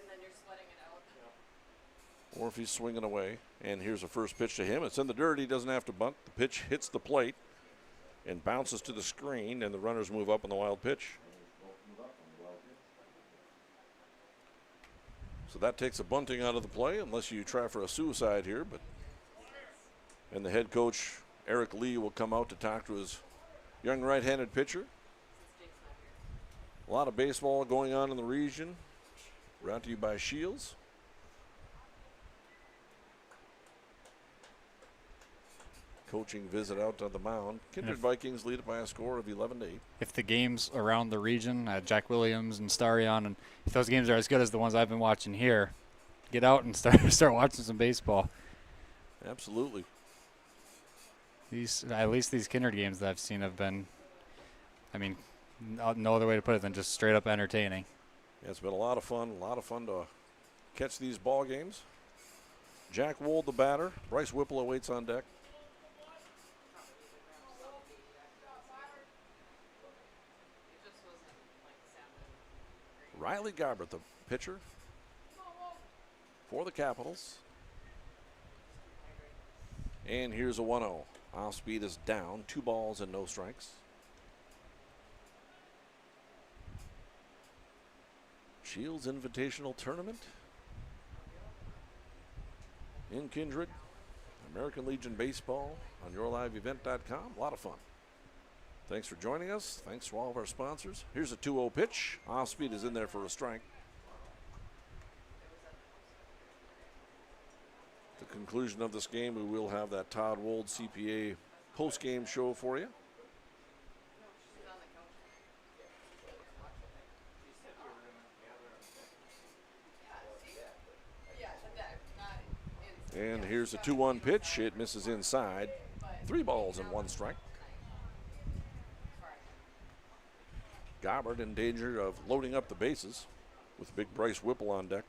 Or if he's swinging away. And here's a first pitch to him. It's in the dirt. He doesn't have to bunt. The pitch hits the plate and bounces to the screen, and the runners move up on the wild pitch. So that takes a bunting out of the play, unless you try for a suicide here. And the head coach, Eric Lee, will come out to talk to his young right-handed pitcher. A lot of baseball going on in the region. Brought to you by Shields. Coaching visit out on the mound. Kindred Vikings lead it by a score of 11-8. If the games around the region, Jack Williams and Starion, and if those games are as good as the ones I've been watching here, get out and start watching some baseball. Absolutely. At least these Kindred games that I've seen have been, I mean, no other way to put it than just straight up entertaining. Yeah, it's been a lot of fun to catch these ball games. Jack Wold, the batter. Bryce Whipple awaits on deck. Riley Garbert, the pitcher for the Capitals. And here's a 1-0. Off speed is down. 2 balls and no strikes. Shields Invitational Tournament in Kindred. American Legion Baseball on yourliveevent.com. A lot of fun. Thanks for joining us. Thanks to all of our sponsors. Here's a 2-0 pitch. Off speed is in there for a strike. At the conclusion of this game, we will have that Todd Wold CPA post-game show for you. And here's a 2-1 pitch. It misses inside. 3 balls and 1 strike. Garbert in danger of loading up the bases with big Bryce Whipple on deck.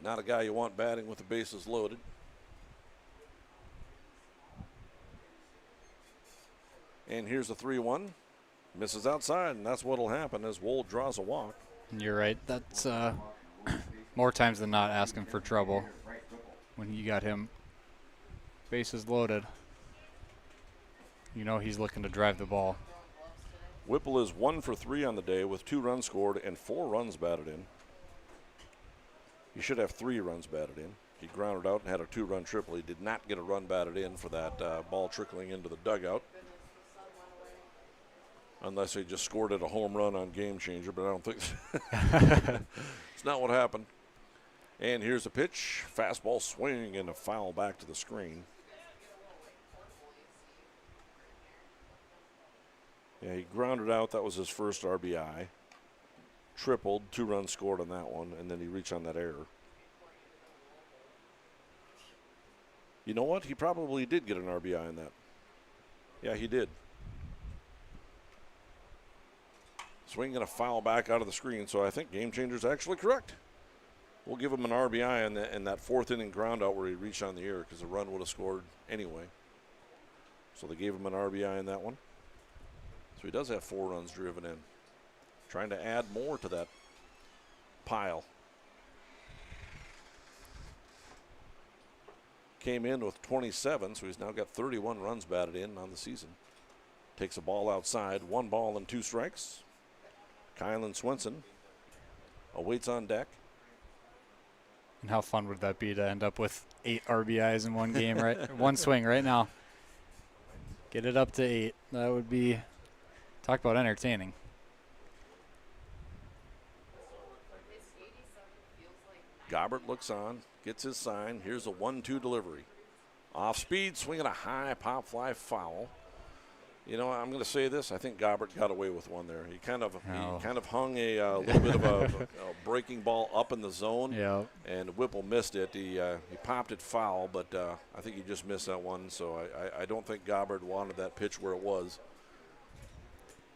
Not a guy you want batting with the bases loaded. And here's a 3-1. Misses outside, and that's what'll happen as Wold draws a walk. You're right. That's more times than not asking for trouble when you got him bases loaded. You know he's looking to drive the ball. Whipple is 1 for 3 on the day with 2 runs scored and 4 runs batted in. He should have 3 runs batted in. He grounded out and had a 2-run triple. He did not get a run batted in for that ball trickling into the dugout. Unless he just scored at a home run on Game Changer, but I don't think it's not what happened. And here's a pitch. Fastball swing and a foul back to the screen. Yeah, he grounded out. That was his first RBI. Tripled, 2 runs scored on that one, and then he reached on that error. You know what? He probably did get an RBI in that. Yeah, he did. Swing and a foul back out of the screen, so I think Game Changer's actually correct. We'll give him an RBI in that 4th inning ground out where he reached on the error because the run would have scored anyway. So they gave him an RBI in that one. So he does have 4 runs driven in. Trying to add more to that pile. came in with 27, so he's now got 31 runs batted in on the season. Takes a ball outside, 1 ball and 2 strikes. Kylan Swenson awaits on deck. And how fun would that be to end up with 8 RBIs in one game, right? One swing right now. Get it up to 8. That would be, talk about entertaining. Gobbert looks on, gets his sign. Here's a 1-2 delivery. Off speed, swinging a high pop fly foul. You know, I'm going to say this. I think Gobbert got away with one there. He kind of hung a little bit of a breaking ball up in the zone, and Whipple missed it. He popped it foul, but I think he just missed that one. So I don't think Gobbert wanted that pitch where it was,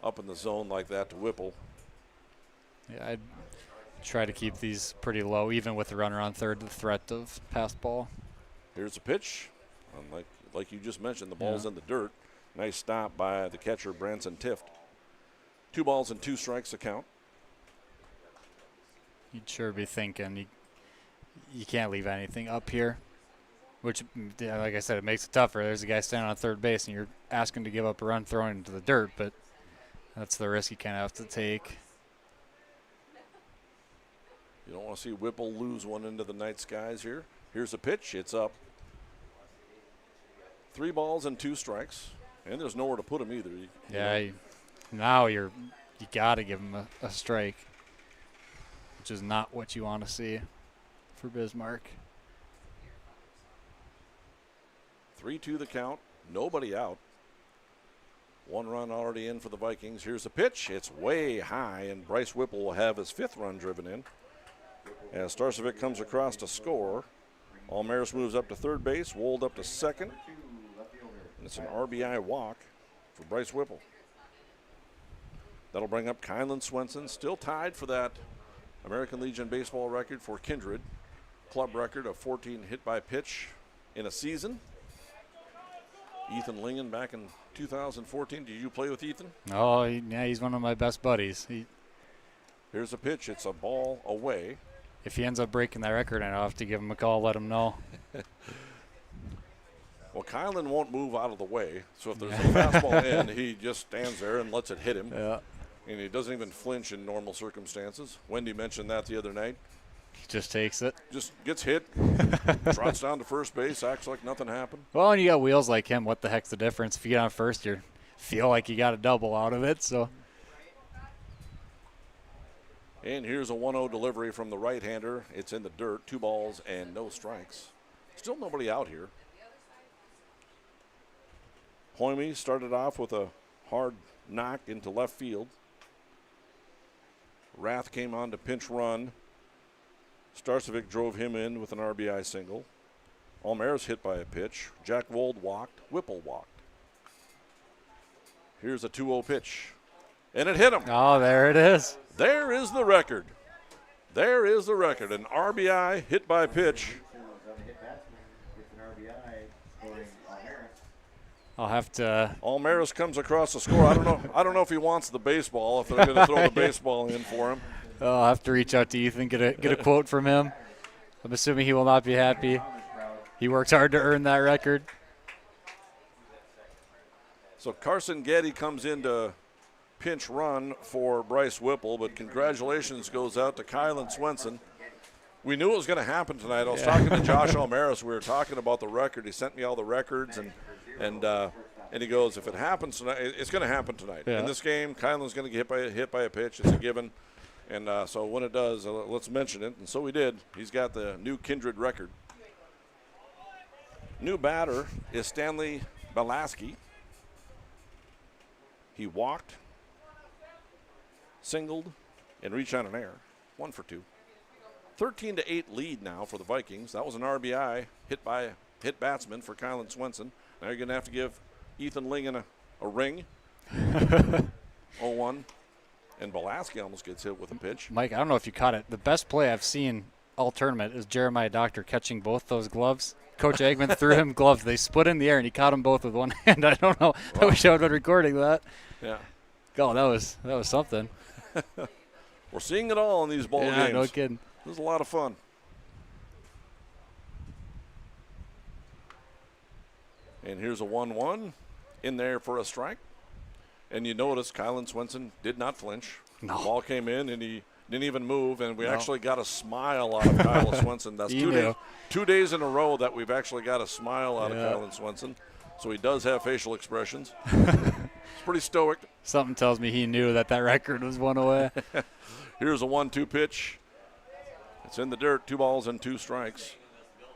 up in the zone like that to Whipple. Yeah, I'd try to keep these pretty low, even with the runner on third, the threat of pass ball. Here's a pitch. Like you just mentioned, the ball's in the dirt. Nice stop by the catcher, Branson Tift. 2 balls and 2 strikes to count. You'd sure be thinking you can't leave anything up here, which, like I said, it makes it tougher. There's a guy standing on third base, and you're asking to give up a run thrown into the dirt, but that's the risk you kind of have to take. You don't want to see Whipple lose one into the night skies here. Here's a pitch. It's up. 3 balls and 2 strikes. And there's nowhere to put him either. Now you got to give him a strike, which is not what you want to see for Bismarck. 3-2 the count. Nobody out. 1 run already in for the Vikings. Here's a pitch. It's way high, and Bryce Whipple will have his 5th run driven in. As Starcevic comes across to score, Almaris moves up to third base, Wold up to second. And it's an RBI walk for Bryce Whipple. That'll bring up Kylan Swenson, still tied for that American Legion baseball record for Kindred. Club record of 14 hit by pitch in a season. Ethan Lingen back in 2014. Did you play with Ethan? Oh, yeah, he's one of my best buddies. Here's a pitch. It's a ball away. If he ends up breaking that record, I'll have to give him a call, let him know. Well, Kylan won't move out of the way, so if there's a fastball in, he just stands there and lets it hit him. Yeah. And he doesn't even flinch in normal circumstances. Wendy mentioned that the other night. He just takes it. Just gets hit, trots down to first base, acts like nothing happened. Well, and you got wheels like him. What the heck's the difference? If you get on first, you feel like you got a double out of it. So. And here's a 1-0 delivery from the right-hander. It's in the dirt. 2 balls and no strikes. Still nobody out here. Hoyme started off with a hard knock into left field. Rath came on to pinch run. Starcevic drove him in with an RBI single. Almaris hit by a pitch. Jack Wold walked. Whipple walked. Here's a 2-0 pitch. And it hit him. Oh, there it is. There is the record. There is the record. An RBI hit by pitch. I'll have to. Almaris comes across the score. I don't know if he wants the baseball. If they're going to throw the baseball in for him. I'll have to reach out to Ethan, get a quote from him. I'm assuming he will not be happy. He worked hard to earn that record. So Carson Getty comes in to pinch run for Bryce Whipple, but congratulations goes out to Kylan Swenson. We knew it was going to happen tonight. I was talking to Josh Almaris. We were talking about the record. He sent me all the records, and he goes, if it happens tonight, it's going to happen tonight. Yeah. In this game, Kylan's going to get hit by a pitch. It's a given. And so when it does, let's mention it. And so we did. He's got the new Kindred record. New batter is Stanley Balaski. He walked, singled, and reached on an error. 1 for 2. 13-8 lead now for the Vikings. That was an RBI hit batsman for Kylan Swenson. Now you're going to have to give Ethan Lingen a ring. 0-1. And Balaski almost gets hit with a pitch. Mike, I don't know if you caught it. The best play I've seen all tournament is Jeremiah Doctor catching both those gloves. Coach Eggman threw him gloves. They split in the air, and he caught them both with one hand. I don't know. Wow. I wish I would have been recording that. Yeah. Oh, that was something. We're seeing it all in these ball games. Yeah, no kidding. It was a lot of fun. And here's a 1-1 in there for a strike. And you notice Kylan Swenson did not flinch. No. The ball came in, and he didn't even move, and we actually got a smile out of Kylan Swenson. That's 2 days in a row that we've actually got a smile out of Kylan Swenson. So he does have facial expressions. It's pretty stoic. Something tells me he knew that record was one away. Here's a 1-2 pitch. It's in the dirt, 2 balls and 2 strikes.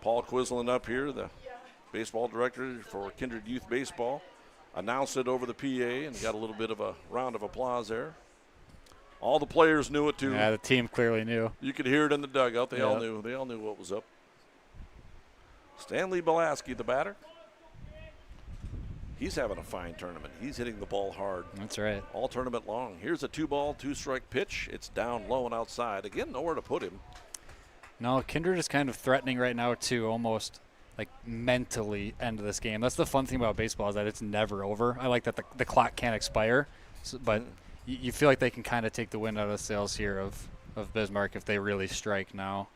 Paul Quisland up here, the baseball director for Kindred Youth Baseball, announced it over the PA and got a little bit of a round of applause there. All the players knew it too. Yeah, the team clearly knew. You could hear it in the dugout. They all knew. They all knew what was up. Stanley Belaski, the batter. He's having a fine tournament. He's hitting the ball hard. That's right. All tournament long. Here's a 2-ball, 2-strike pitch. It's down low and outside. Again, nowhere to put him. No, Kindred is kind of threatening right now to almost like mentally end this game. That's the fun thing about baseball is that it's never over. I like that the clock can't expire, but you feel like they can kind of take the wind out of the sails here of Bismarck if they really strike now.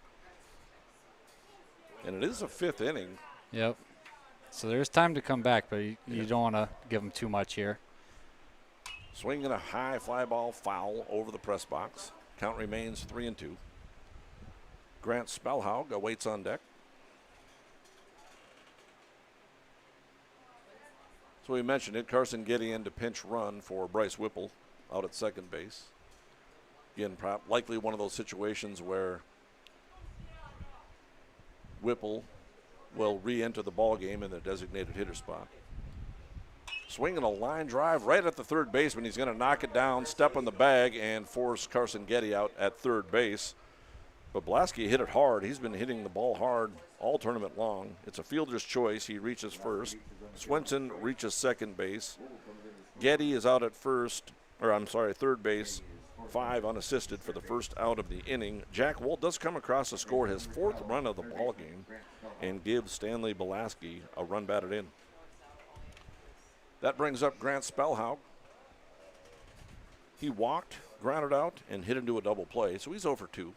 And it is a 5th inning. Yep. So there's time to come back, but you don't want to give them too much here. Swinging a high fly ball foul over the press box. Count remains 3-2. Grant Spellhaug awaits on deck. So we mentioned it. Carson Getty in to pinch run for Bryce Whipple out at second base. Again, likely one of those situations where Whipple will re-enter the ball game in the designated hitter spot. Swinging a line drive right at the third baseman. He's going to knock it down, step on the bag, and force Carson Getty out at third base. But Blasky hit it hard. He's been hitting the ball hard all tournament long. It's a fielder's choice. He reaches first. Swenson reaches second base. Getty is out at third base. 5 unassisted for the first out of the inning. Jack Wolt does come across to score his 4th run of the ball game and gives Stanley Belaski a run batted in. That brings up Grant Spellhaug. He walked, grounded out, and hit into a double play, so he's over 2.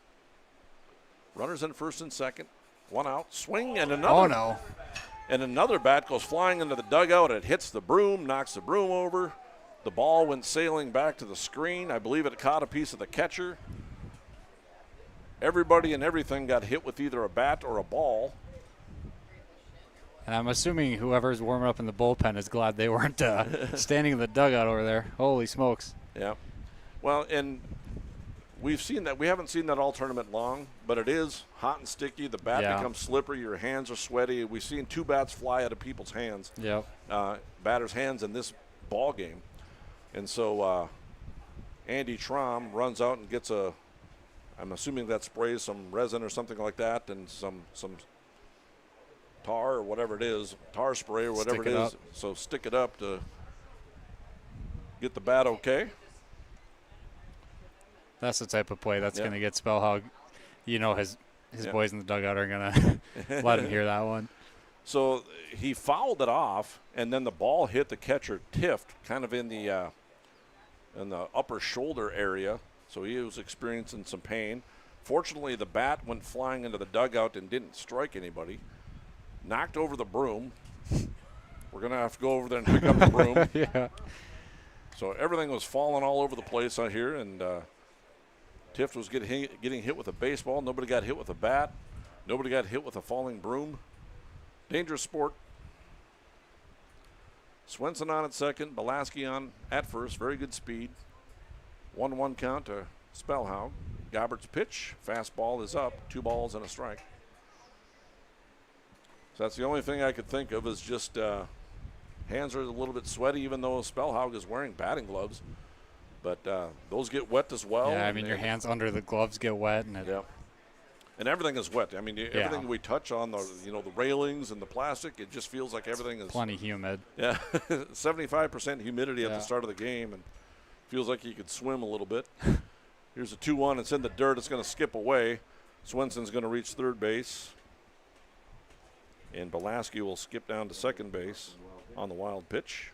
Runners in first and second. 1 out. Swing and another. Oh, no. And another bat goes flying into the dugout. It hits the broom, knocks the broom over. The ball went sailing back to the screen. I believe it caught a piece of the catcher. Everybody and everything got hit with either a bat or a ball. And I'm assuming whoever's warming up in the bullpen is glad they weren't standing in the dugout over there. Holy smokes. Yeah. Well, and we've seen that. We haven't seen that all tournament long, but it is hot and sticky. The bat becomes slippery. Your hands are sweaty. We've seen 2 bats fly out of people's hands, batters' hands in this ball game. And so Andy Traum runs out and gets I'm assuming that sprays some resin or something like that and some tar or whatever it is, tar spray or whatever it is. So stick it up to get the bat okay. That's the type of play that's going to get Spellhaug. You know his boys in the dugout are going to let him hear that one. So he fouled it off, and then the ball hit the catcher Tift kind of in the upper shoulder area. So he was experiencing some pain. Fortunately, the bat went flying into the dugout and didn't strike anybody. Knocked over the broom. We're going to have to go over there and pick up the broom. Yeah. So everything was falling all over the place out here, and Tift was getting hit with a baseball. Nobody got hit with a bat. Nobody got hit with a falling broom. Dangerous sport. Swenson on at second. Belaski on at first. Very good speed. 1-1 count to Spellhaug. Gobbert's pitch. Fastball is up. 2 balls and a strike. So that's the only thing I could think of is just hands are a little bit sweaty, even though Spellhaug is wearing batting gloves. But those get wet as well. Yeah, I mean, your hands under the gloves get wet. And everything is wet. I mean, everything we touch on, the railings and the plastic, it just feels like everything is plenty humid. Yeah, 75% humidity at the start of the game, and feels like you could swim a little bit. Here's a 2-1. It's in the dirt. It's going to skip away. Swenson's going to reach third base. And Belaski will skip down to second base on the wild pitch.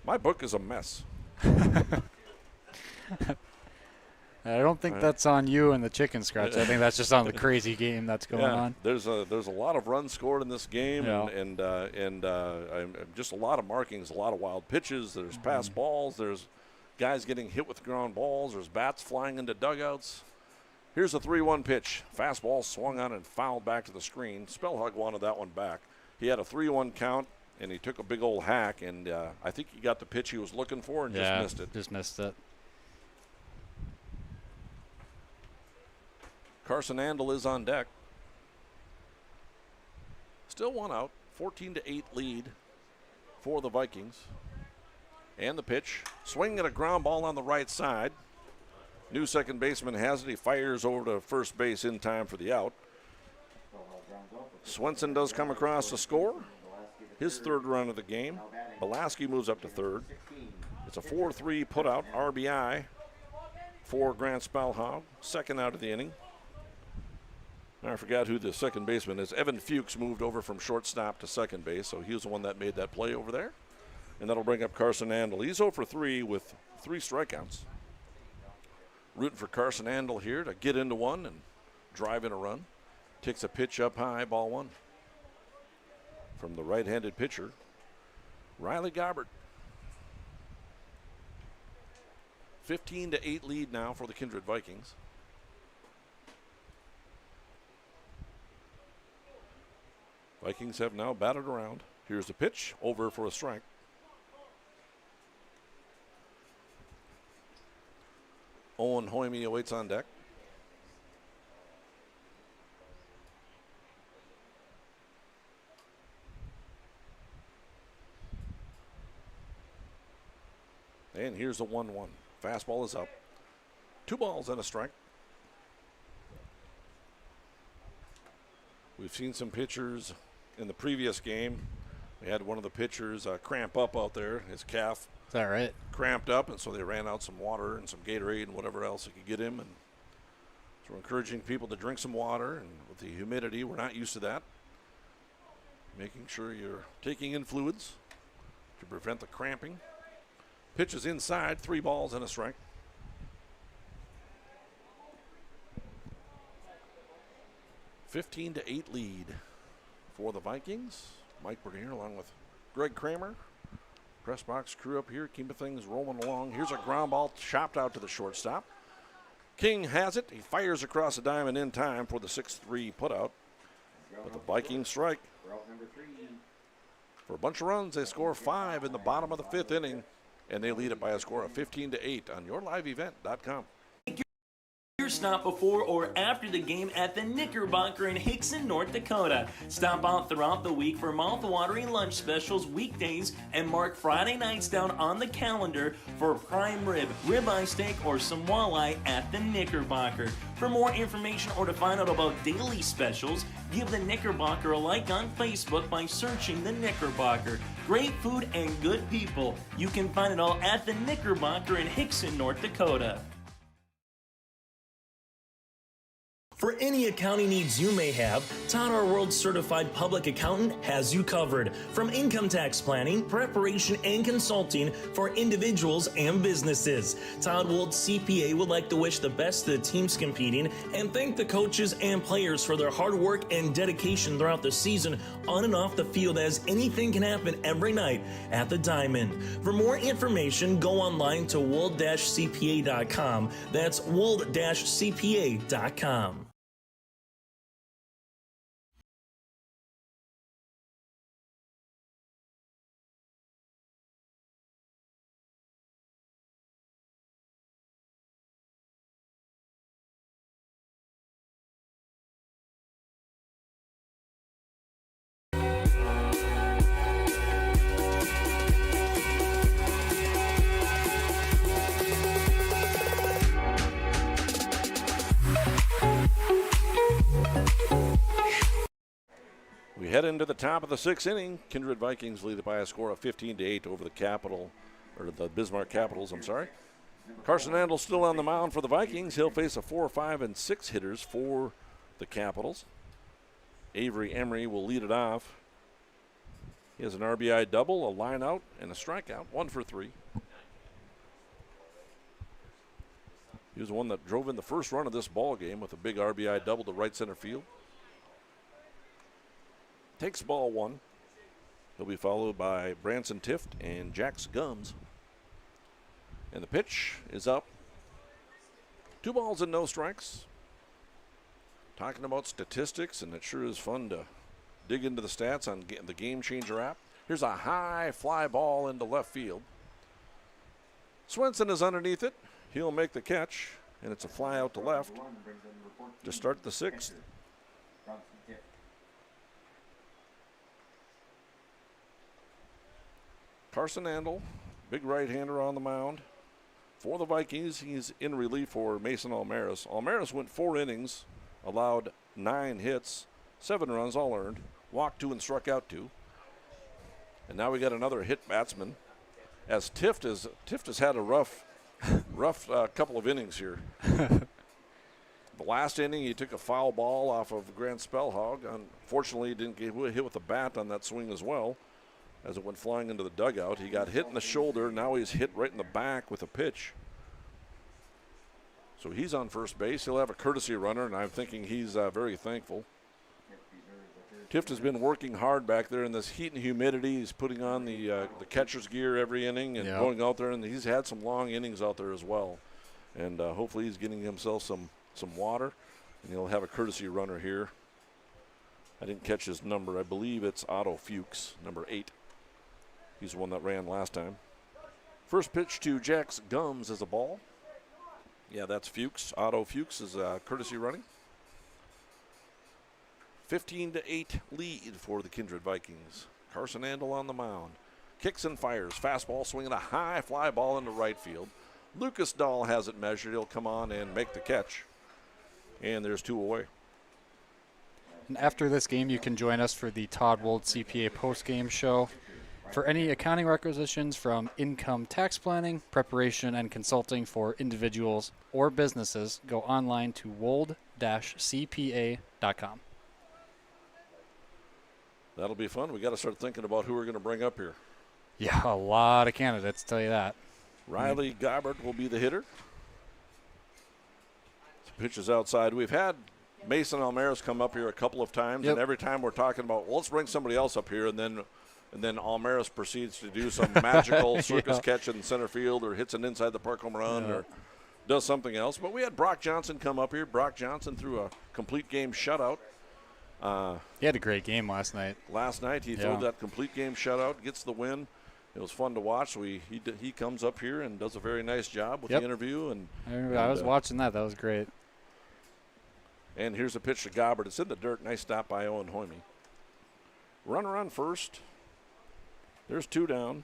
My book is a mess. I don't think that's on you and the chicken scratch. I think that's just on the crazy game that's going on. There's a lot of runs scored in this game, Yeah. and just a lot of markings, a lot of wild pitches. There's pass balls. There's guys getting hit with ground balls. There's bats flying into dugouts. Here's a 3-1 pitch. Fastball swung on and fouled back to the screen. Spellhug wanted that one back. He had a 3-1 count, and he took a big old hack, and I think he got the pitch he was looking for and just missed it. Just missed it. Carson Andel is on deck. Still one out. 14-8 lead for the Vikings. And the pitch. Swing at a ground ball on the right side. New second baseman has it. He fires over to first base in time for the out. Swenson does come across to score. His third run of the game. Belaski moves up to third. It's a 4-3 putout RBI for Grant Spellhog. Second out of the inning. I forgot who the second baseman is. Evan Fuchs moved over from shortstop to second base, so he was the one that made that play over there. And that'll bring up Carson Andel. He's 0 for 3 with 3 strikeouts. Rooting for Carson Andel here to get into one and drive in a run. Takes a pitch up high, ball one. From the right-handed pitcher, Riley Gobbert. 15-8 lead now for the Kindred Vikings. Vikings have now batted around. Here's the pitch, over for a strike. Owen Hoyme awaits on deck. And here's the 1-1. Fastball is up. 2 balls and a strike. We've seen some pitchers in the previous game. We had one of the pitchers cramp up out there. His calf Is that right? cramped up, and so they ran out some water and some Gatorade and whatever else they could get him. And so we're encouraging people to drink some water. And with the humidity, we're not used to that. Making sure you're taking in fluids to prevent the cramping. Pitch is inside, 3 balls and a strike. (15-8) lead for the Vikings. Mike Bernier along with Greg Kramer. Press box crew up here, keeping things rolling along. Here's a ground ball chopped out to the shortstop. King has it. He fires across the diamond in time for the 6-3 putout. But the Vikings strike. For a bunch of runs, they score 5 in the bottom of the 5th inning, and they lead it by a score of 15-8 on yourliveevent.com. Your stop before or after the game at the Knickerbocker in Hickson, North Dakota. Stop out throughout the week for mouth-watering lunch specials weekdays and mark Friday nights down on the calendar for prime rib, ribeye steak, or some walleye at the Knickerbocker. For more information or to find out about daily specials, give the Knickerbocker a like on Facebook by searching the Knickerbocker. Great food and good people. You can find it all at the Knickerbocker in Hickson, North Dakota. For any accounting needs you may have, Todd R. World Certified Public Accountant has you covered. From income tax planning, preparation, and consulting for individuals and businesses. Todd Wold CPA would like to wish the best to the teams competing and thank the coaches and players for their hard work and dedication throughout the season on and off the field, as anything can happen every night at the Diamond. For more information, go online to wold-cpa.com. That's wold-cpa.com. We head into the top of the 6th inning. Kindred Vikings lead it by a score of 15-8 over the Bismarck Capitals, I'm sorry. Carson Andel still on the mound for the Vikings. He'll face a 4, 5, and 6 hitters for the Capitals. Avery Emery will lead it off. He has an RBI double, a line out, and a strikeout. 1 for 3. He was the one that drove in the first run of this ball game with a big RBI double to right center field. Takes ball one. He'll be followed by Branson Tift and Jax Gums. And the pitch is up. 2 balls and no strikes. Talking about statistics, and it sure is fun to dig into the stats on the Game Changer app. Here's a high fly ball into left field. Swenson is underneath it. He'll make the catch, and it's a fly out to left to start the 6th. Carson Andel, big right-hander on the mound. For the Vikings, he's in relief for Mason Almaris. Almaris went 4 innings, allowed 9 hits, 7 runs, all earned, walked 2 and struck out 2. And now we got another hit batsman, as Tift has had a rough couple of innings here. The last inning, he took a foul ball off of Grant Spellhog. Unfortunately, he didn't get hit with a bat on that swing as well, as it went flying into the dugout. He got hit in the shoulder. Now he's hit right in the back with a pitch. So he's on first base. He'll have a courtesy runner, and I'm thinking he's very thankful. Tift has been working hard back there in this heat and humidity. He's putting on the catcher's gear every inning and going out there, and he's had some long innings out there as well. And hopefully he's getting himself some water, and he'll have a courtesy runner here. I didn't catch his number. I believe it's Otto Fuchs, number 8. He's the one that ran last time. First pitch to Jax Gums is a ball. Yeah, that's Fuchs. Otto Fuchs is courtesy running. 15-8 lead for the Kindred Vikings. Carson Andel on the mound. Kicks and fires. Fastball swinging a high fly ball into right field. Lucas Dahl has it measured. He'll come on and make the catch. And there's 2 away. And after this game, you can join us for the Todd Wold CPA post-game show. For any accounting requisitions from income tax planning, preparation, and consulting for individuals or businesses, go online to wold-cpa.com. That'll be fun. We got to start thinking about who we're going to bring up here. Yeah, a lot of candidates, tell you that. Riley Gobbert will be the hitter. The pitch is outside. We've had Mason Almaris come up here a couple of times, and every time we're talking about, well, let's bring somebody else up here, and then Almaris proceeds to do some magical circus catch in center field, or hits an inside the park home run, or does something else. But we had Brock Johnson come up here. Brock Johnson threw a complete game shutout. He had a great game last night. Last night he threw that complete game shutout, gets the win. It was fun to watch. So he comes up here and does a very nice job with the interview. And I was watching that. That was great. And here's a pitch to Gobbert. It's in the dirt. Nice stop by Owen Hoyme. Runner on first. There's 2 down.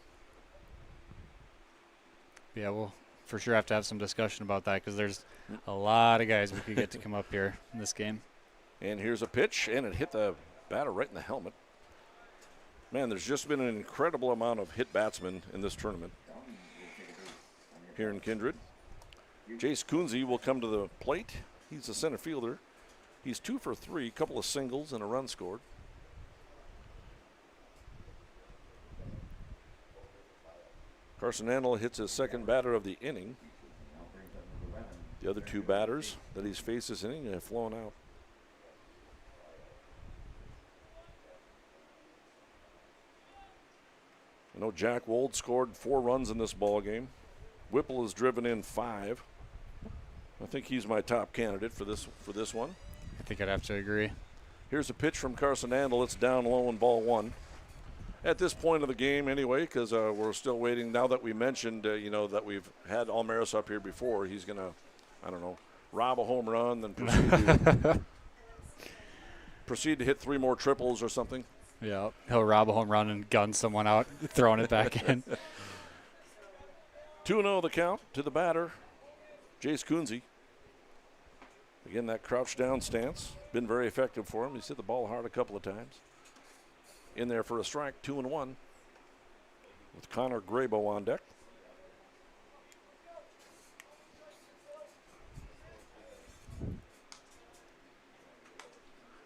Yeah, we'll for sure have to have some discussion about that because there's a lot of guys we could get to come up here in this game. And here's a pitch, and it hit the batter right in the helmet. Man, there's just been an incredible amount of hit batsmen in this tournament here in Kindred. Jace Kunze will come to the plate. He's a center fielder. He's 2 for 3, couple of singles and a run scored. Carson Andel hits his second batter of the inning. The other 2 batters that he's faced this inning have flown out. I know Jack Wold scored 4 runs in this ball game. Whipple has driven in 5. I think he's my top candidate for this one. I think I'd have to agree. Here's a pitch from Carson Andel. It's down low and ball 1. At this point of the game anyway, because we're still waiting. Now that we mentioned, that we've had Almaris up here before, he's going to, rob a home run, then proceed to hit 3 more triples or something. Yeah, he'll rob a home run and gun someone out, throwing it back in. 2-0 the count to the batter, Jace Kunze. Again, that crouch down stance, been very effective for him. He's hit the ball hard a couple of times. In there for a strike, 2-1 with Connor Grabo on deck.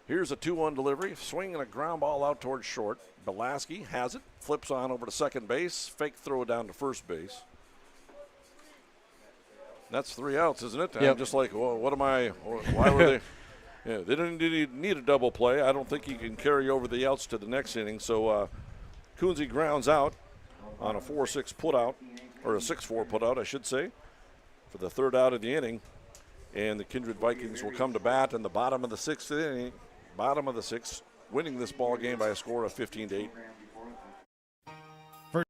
Here's a 2-1 delivery, swinging a ground ball out towards short. Belaski has it, flips on over to second base, fake throw down to first base. That's 3 outs, isn't it? Yep. I'm just like, well, what am I? Why were they? Yeah, they didn't need a double play. I don't think he can carry over the outs to the next inning. So Coonsey grounds out on a 4-6 putout, or a 6-4 putout, I should say, for the 3rd out of the inning. And the Kindred Vikings will come to bat in the bottom of the 6th inning, winning this ball game by a score of 15-8. For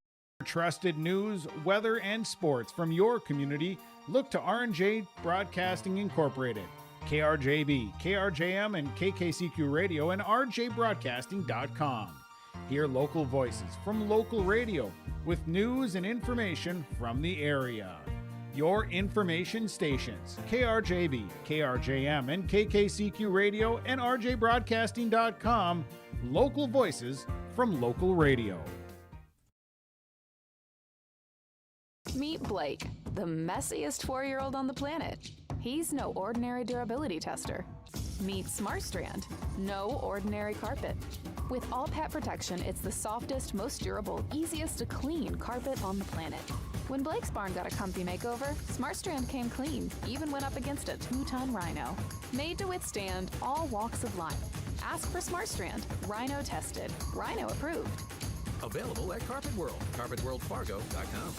trusted news, weather, and sports from your community, look to R&J Broadcasting Incorporated. KRJB, KRJM, and KKCQ Radio, and rjbroadcasting.com. Hear local voices from local radio with news and information from the area. Your information stations, KRJB, KRJM, and KKCQ Radio, and rjbroadcasting.com. Local voices from local radio. Meet Blake, the messiest 4-year-old on the planet. He's no ordinary durability tester. Meet SmartStrand, no ordinary carpet. With all pet protection, it's the softest, most durable, easiest to clean carpet on the planet. When Blake's barn got a comfy makeover, SmartStrand came clean, even went up against a 2-ton rhino. Made to withstand all walks of life. Ask for SmartStrand, rhino tested, rhino approved. Available at Carpet World, carpetworldfargo.com.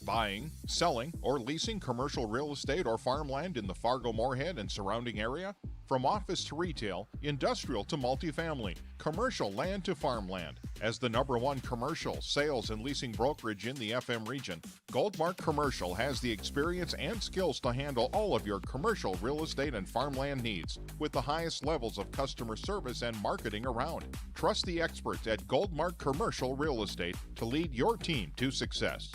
Buying, selling, or leasing commercial real estate or farmland in the Fargo-Moorhead and surrounding area? From office to retail, industrial to multifamily, commercial land to farmland. As the #1 commercial, sales, and leasing brokerage in the FM region, Goldmark Commercial has the experience and skills to handle all of your commercial real estate and farmland needs with the highest levels of customer service and marketing around. Trust the experts at Goldmark Commercial Real Estate to lead your team to success.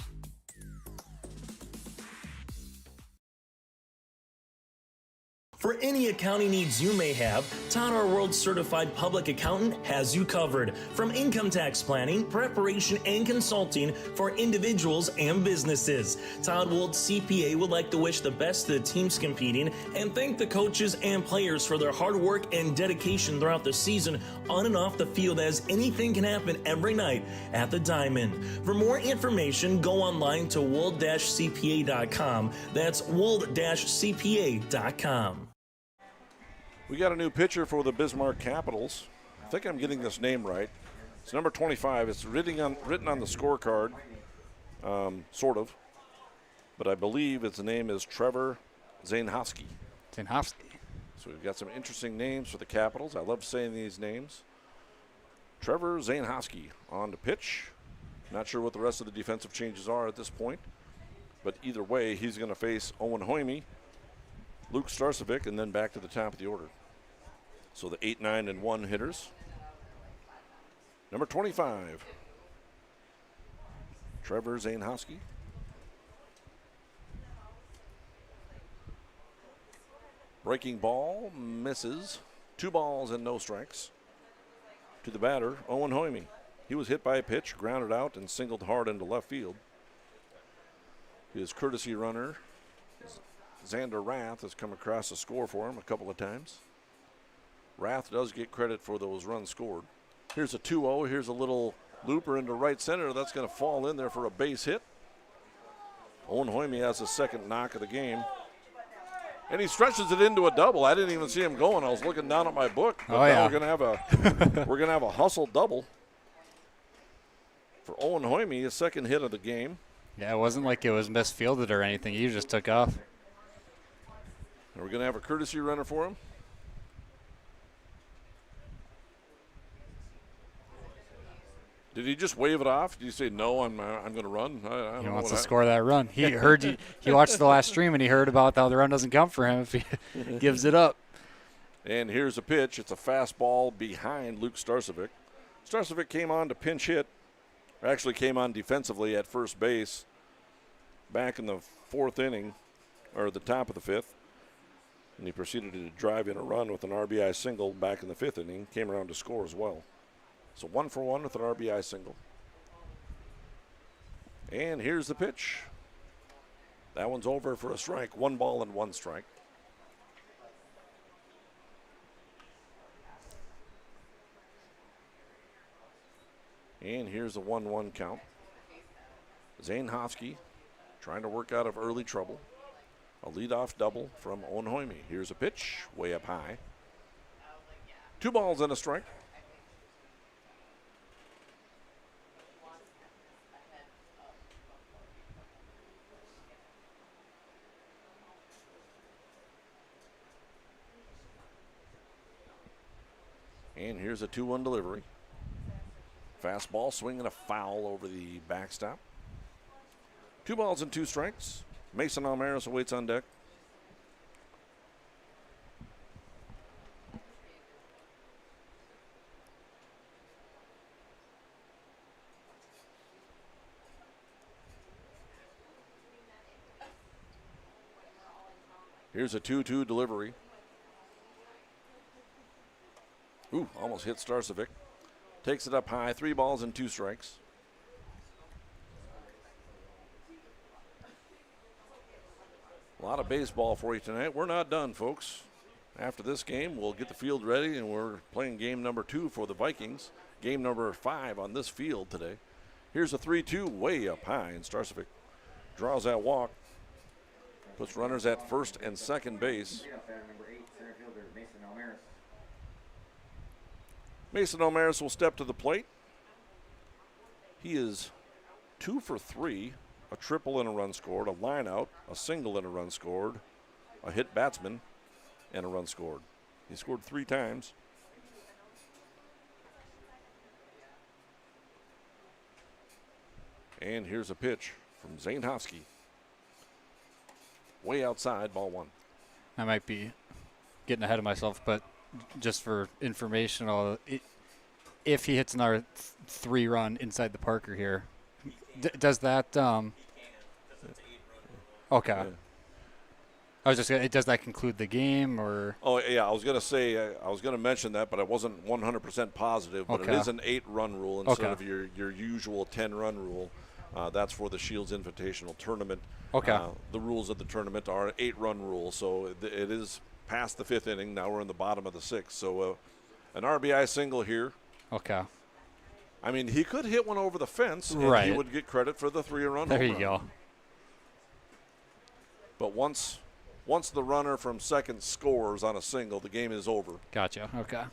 For any accounting needs you may have, Todd R. World Certified Public Accountant has you covered. From income tax planning, preparation, and consulting for individuals and businesses. Todd Wold CPA would like to wish the best to the teams competing and thank the coaches and players for their hard work and dedication throughout the season on and off the field, as anything can happen every night at the Diamond. For more information, go online to wold-cpa.com. That's wold-cpa.com. We got a new pitcher for the Bismarck Capitals. I think I'm getting this name right. It's number 25. It's written on the scorecard, sort of. But I believe its name is Trevor Zainhowski. Zainhowski. So we've got some interesting names for the Capitals. I love saying these names. Trevor Zainhowski on the pitch. Not sure what the rest of the defensive changes are at this point. But either way, he's going to face Owen Hoyme, Luke Starcevic, and then back to the top of the order. So the 8, 9, and 1 hitters. Number 25, Trevor Zainhowski. Breaking ball, misses. 2 balls and no strikes. To the batter, Owen Hoyme. He was hit by a pitch, grounded out, and singled hard into left field. His courtesy runner, Xander Rath, has come across the score for him a couple of times. Rath does get credit for those runs scored. Here's a 2-0. Here's a little looper into right center. That's going to fall in there for a base hit. Owen Hoyme has his second knock of the game. And he stretches it into a double. I didn't even see him going. I was looking down at my book. But we're going to have a hustle double for Owen Hoyme, his second hit of the game. Yeah, it wasn't like it was misfielded or anything. He just took off. And we're going to have a courtesy runner for him. Did he just wave it off? Did he say, no, I'm going to run? I don't He know wants to what score that run. He heard you. He watched the last stream, and he heard about how the run doesn't come for him if he gives it up. And here's a pitch. It's a fastball behind Luke Starcevic. Starcevic came on to pinch hit, or actually came on defensively at first base back in the 4th inning, or the top of the 5th. And he proceeded to drive in a run with an RBI single back in the 5th inning. Came around to score as well. So 1 for 1 with an RBI single. And here's the pitch. That one's over for a strike. 1 ball and 1 strike. And here's a 1-1 count. Zane Hofsky trying to work out of early trouble. A leadoff double from Onhoimi. Here's a pitch, way up high. 2 balls and a strike. And here's a 2-1 delivery. Fastball, swinging a foul over the backstop. 2 balls and 2 strikes. Mason Almaris awaits on deck. Here's a 2-2 delivery. Ooh, almost hit Starcevic. Takes it up high, 3 balls and 2 strikes. A lot of baseball for you tonight. We're not done, folks. After this game, we'll get the field ready, and we're playing game number 2 for the Vikings. Game number 5 on this field today. Here's a 3-2 way up high, and Starcevic draws that walk. Puts runners at first and second base. Mason Almaris will step to the plate. He is 2 for 3, a triple and a run scored, a line out, a single and a run scored, a hit batsman, and a run scored. He scored 3 times. And here's a pitch from Zane Hofsky. Way outside, ball 1. I might be getting ahead of myself, but just for informational, if he hits another 3-run inside the Parker here, does that okay. Yeah. I was just gonna, does that conclude the game, or? Oh yeah, I was gonna mention that, but I wasn't 100% positive. But okay. It is an 8-run rule instead of your usual 10-run rule. That's for the Shields Invitational Tournament. Okay. The rules of the tournament are an 8-run rule, so it is past the 5th inning. Now we're in the bottom of the 6th. So an RBI single here. Okay. I mean, he could hit one over the fence, and right. he would get credit for the 3-run. There you go. But once the runner from second scores on a single, the game is over. Gotcha. Okay.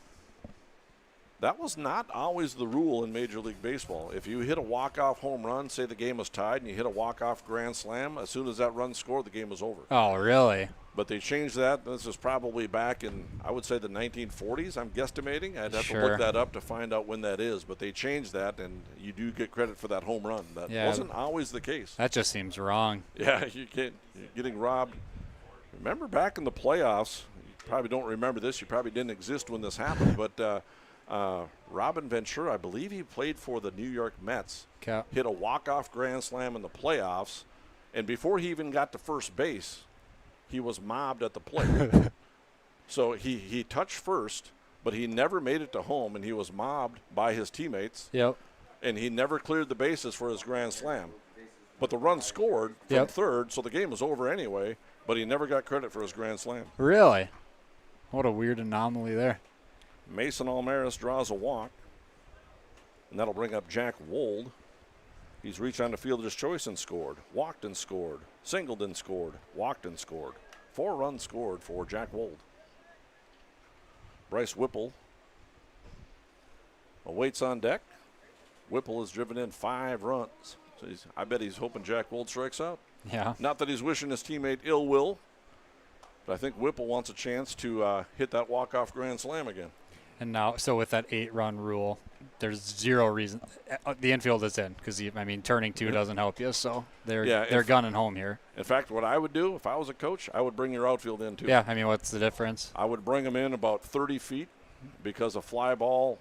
That was not always the rule in Major League Baseball. If you hit a walk-off home run, say the game was tied, and you hit a walk-off grand slam, as soon as that run scored, the game was over. Oh, really? But they changed that. This is probably back in, I would say, the 1940s, I'm guesstimating. I'd have to look that up to find out when that is. But they changed that, and you do get credit for that home run. That wasn't always the case. That just seems wrong. Yeah, you're getting robbed. Remember back in the playoffs, you probably don't remember this. You probably didn't exist when this happened, but Robin Ventura, I believe he played for the New York Mets, hit a walk-off grand slam in the playoffs, and before he even got to first base, he was mobbed at the plate. So he touched first, but he never made it to home, and he was mobbed by his teammates. Yep. And he never cleared the bases for his grand slam. But the run scored from third, so the game was over anyway, but he never got credit for his grand slam. Really? What a weird anomaly there. Mason Almaris draws a walk, and that'll bring up Jack Wold. He's reached on the fielder's choice and scored, walked and scored, singled and scored, walked and scored. 4 runs scored for Jack Wold. Bryce Whipple awaits on deck. Whipple has driven in 5 runs. So I bet he's hoping Jack Wold strikes out. Yeah. Not that he's wishing his teammate ill will, but I think Whipple wants a chance to hit that walk-off grand slam again. And now, so with that 8-run rule, there's 0 reason. The infield is in because, turning 2 doesn't help you. So they're gunning home here. In fact, what I would do if I was a coach, I would bring your outfield in too. Yeah, what's the difference? I would bring them in about 30 feet because a fly ball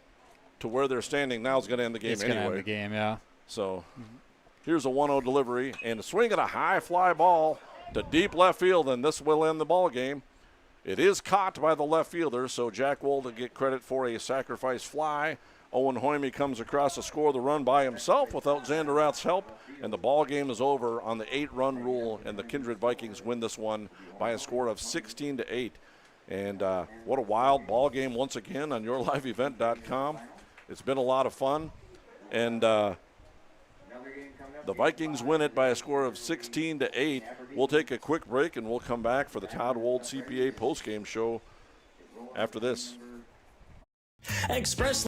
to where they're standing now is going to end the game anyway. It's going to end the game, yeah. So here's a 1-0 delivery and a swing at a high fly ball to deep left field, and this will end the ball game. It is caught by the left fielder, so Jack Wold will get credit for a sacrifice fly. Owen Hoyme comes across to score the run by himself without Zanderath's help, and the ball game is over on the 8-run rule, and the Kindred Vikings win this one by a score of 16-8. And what a wild ball game once again on yourliveevent.com. It's been a lot of fun, and The Vikings win it by a score of 16-8. We'll take a quick break, and we'll come back for the Todd Wold CPA postgame show after this. Express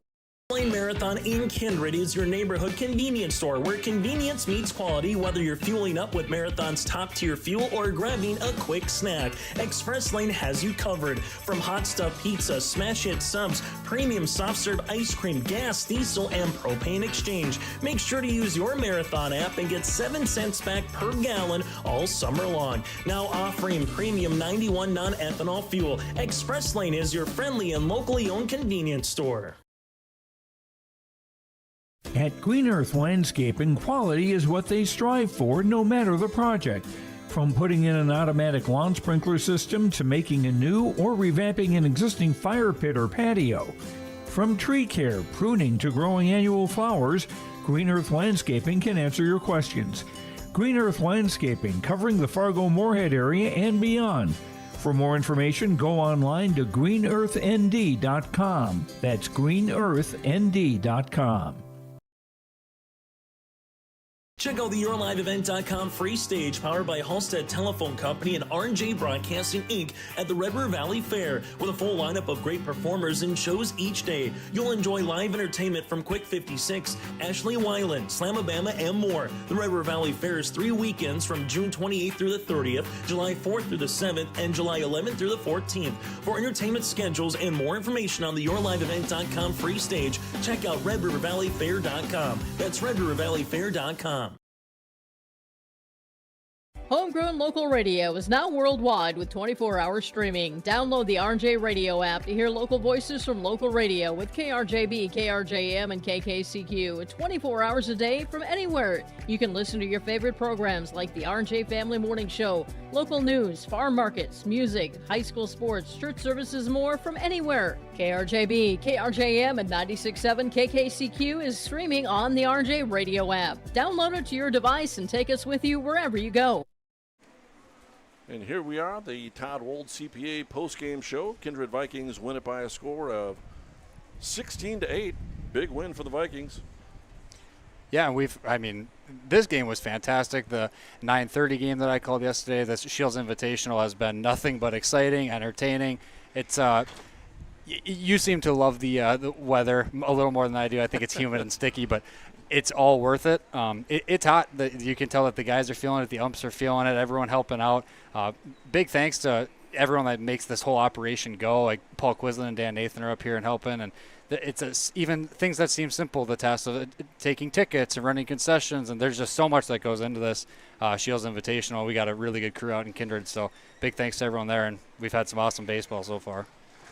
Lane Marathon in Kindred is your neighborhood convenience store where convenience meets quality, whether you're fueling up with Marathon's top-tier fuel or grabbing a quick snack. Express Lane has you covered. From hot stuff pizza, smash hit subs, premium soft serve ice cream, gas, diesel, and propane exchange. Make sure to use your Marathon app and get 7 cents back per gallon all summer long. Now offering premium 91 non-ethanol fuel. Express Lane is your friendly and locally owned convenience store. At Green Earth Landscaping, quality is what they strive for, no matter the project. From putting in an automatic lawn sprinkler system to making a new or revamping an existing fire pit or patio. From tree care, pruning to growing annual flowers, Green Earth Landscaping can answer your questions. Green Earth Landscaping, covering the Fargo-Moorhead area and beyond. For more information, go online to greenearthnd.com. That's greenearthnd.com. Check out the YourLiveEvent.com free stage powered by Halstead Telephone Company and R&J Broadcasting Inc. at the Red River Valley Fair with a full lineup of great performers and shows each day. You'll enjoy live entertainment from Quick 56, Ashley Weiland, Slamabama, and more. The Red River Valley Fair is 3 weekends from June 28th through the 30th, July 4th through the 7th, and July 11th through the 14th. For entertainment schedules and more information on the YourLiveEvent.com free stage, check out RedRiverValleyFair.com. That's RedRiverValleyFair.com. Homegrown local radio is now worldwide with 24-hour streaming. Download the RJ Radio app to hear local voices from local radio with KRJB, KRJM, and KKCQ 24 hours a day from anywhere. You can listen to your favorite programs like the RJ Family Morning Show, local news, farm markets, music, high school sports, church services, more from anywhere. KRJB, KRJM, and 96.7 KKCQ is streaming on the RJ Radio app. Download it to your device and take us with you wherever you go. And here we are, the Todd Wold CPA postgame show. Kindred Vikings win it by a score of 16-8. Big win for the Vikings. Yeah, this game was fantastic. The 9:30 game that I called yesterday, the Shields Invitational, has been nothing but exciting, entertaining. It's you seem to love the weather a little more than I do. I think it's humid and sticky, but it's all worth it. It's hot. You can tell that the guys are feeling it. The umps are feeling it. Everyone helping out. Big thanks to everyone that makes this whole operation go. Like Paul Quislen and Dan Nathan are up here and helping. And it's even things that seem simple, the task of taking tickets and running concessions. And there's just so much that goes into this Shields Invitational. We got a really good crew out in Kindred. So big thanks to everyone there. And we've had some awesome baseball so far.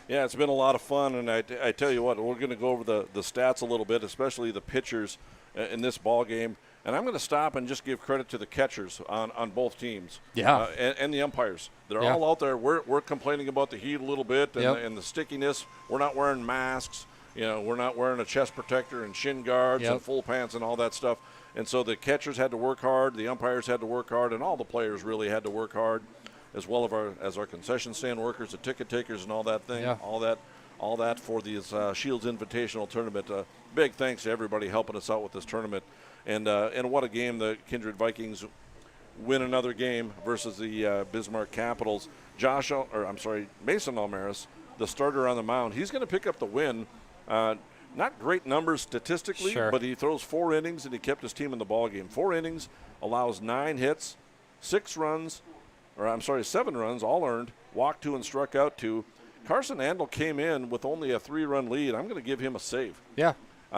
Yeah, it's been a lot of fun. And I tell you what, we're going to go over the stats a little bit, especially the pitchers in this ball game. And I'm going to stop and just give credit to the catchers on both teams. Yeah. And the umpires. They're all out there. We're complaining about the heat a little bit and the stickiness. We're not wearing masks. We're not wearing a chest protector and shin guards and full pants and all that stuff. And so the catchers had to work hard. The umpires had to work hard. And all the players really had to work hard, as well as our concession stand workers, the ticket takers and all that thing. Yeah. All that for these Shields Invitational tournament. Big thanks to everybody helping us out with this tournament. And what a game. The Kindred Vikings win another game versus the Bismarck Capitals. Mason Almaris, the starter on the mound, he's going to pick up the win. Not great numbers statistically, but he throws 4 innings and he kept his team in the ballgame. 4 innings, allows 9 hits, 7 runs, all earned, walked 2 and struck out 2. Carson Andel came in with only a 3-run lead. I'm going to give him a save. Yeah.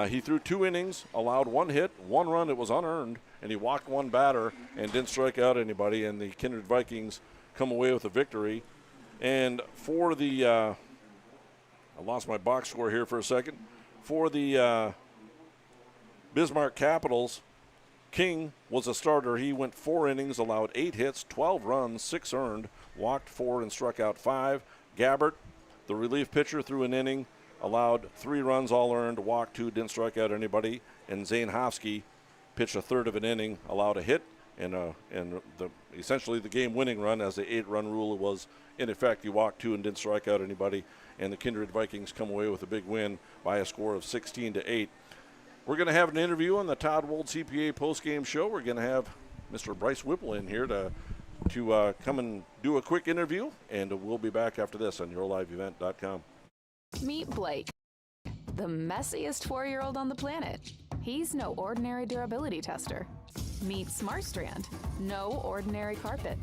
He threw 2 innings, allowed 1 hit, 1 run. It was unearned, and he walked 1 batter and didn't strike out anybody. And the Kindred Vikings come away with a victory. And for the I lost my box score here for a second. For the Bismarck Capitals, King was a starter. He went 4 innings, allowed 8 hits, 12 runs, 6 earned, walked 4 and struck out 5. Gabbert, the relief pitcher, threw an inning, allowed 3 runs, all earned, walked 2, didn't strike out anybody. And Zane Hofsky pitched a third of an inning, allowed a hit, and essentially the game-winning run, as the 8-run rule was in effect. He walked 2 and didn't strike out anybody. And the Kindred Vikings come away with a big win by a score of 16-8. We're going to have an interview on the Todd Wold CPA postgame show. We're going to have Mr. Bryce Whipple in here to come and do a quick interview, and we'll be back after this on yourliveevent.com. Meet Blake, the messiest 4-year-old on the planet. He's no ordinary durability tester. Meet SmartStrand, no ordinary carpet.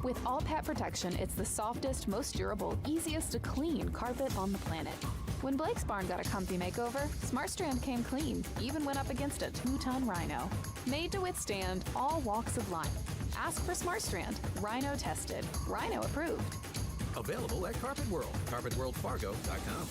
With all pet protection, it's the softest, most durable, easiest to clean carpet on the planet. When Blake's barn got a comfy makeover, SmartStrand came clean, even went up against a 2-ton rhino. Made to withstand all walks of life. Ask for SmartStrand, rhino tested, rhino approved. Available at Carpet World, carpetworldfargo.com.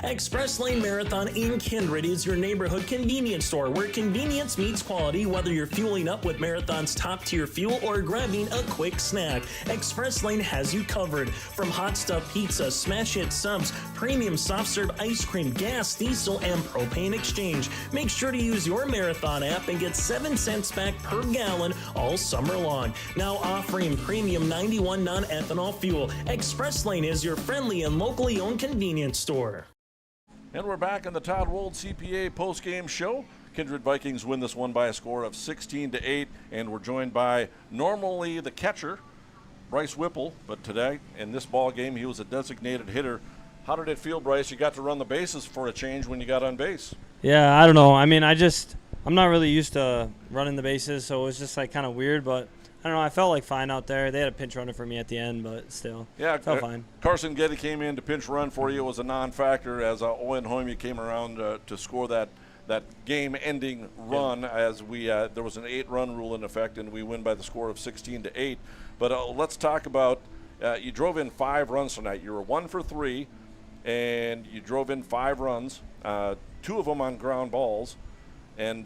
Express Lane Marathon in Kindred is your neighborhood convenience store where convenience meets quality, whether you're fueling up with Marathon's top-tier fuel or grabbing a quick snack. Express Lane has you covered. From hot stuff pizza, smash hit subs, premium soft serve ice cream, gas, diesel, and propane exchange. Make sure to use your Marathon app and get 7 cents back per gallon all summer long. Now offering premium 91 non-ethanol fuel. Express Lane is your friendly and locally owned convenience store. And we're back in the Todd Wold CPA postgame show. Kindred Vikings win this one by a score of 16-8, and we're joined by normally the catcher, Bryce Whipple, but today in this ball game he was a designated hitter. How did it feel, Bryce? You got to run the bases for a change when you got on base. Yeah, I don't know. I mean, I'm not really used to running the bases, so it was just like kind of weird, but I don't know. I felt like fine out there. They had a pinch runner for me at the end, but still, yeah, felt fine. Carson Getty came in to pinch run for you. It was a non-factor as Owen Hoyme came around to score that game-ending run. Yeah. As we there was an 8-run rule in effect, and we win by the score of 16-8. But let's talk about you drove in 5 runs tonight. You were 1 for 3, and you drove in 5 runs, 2 of them on ground balls, and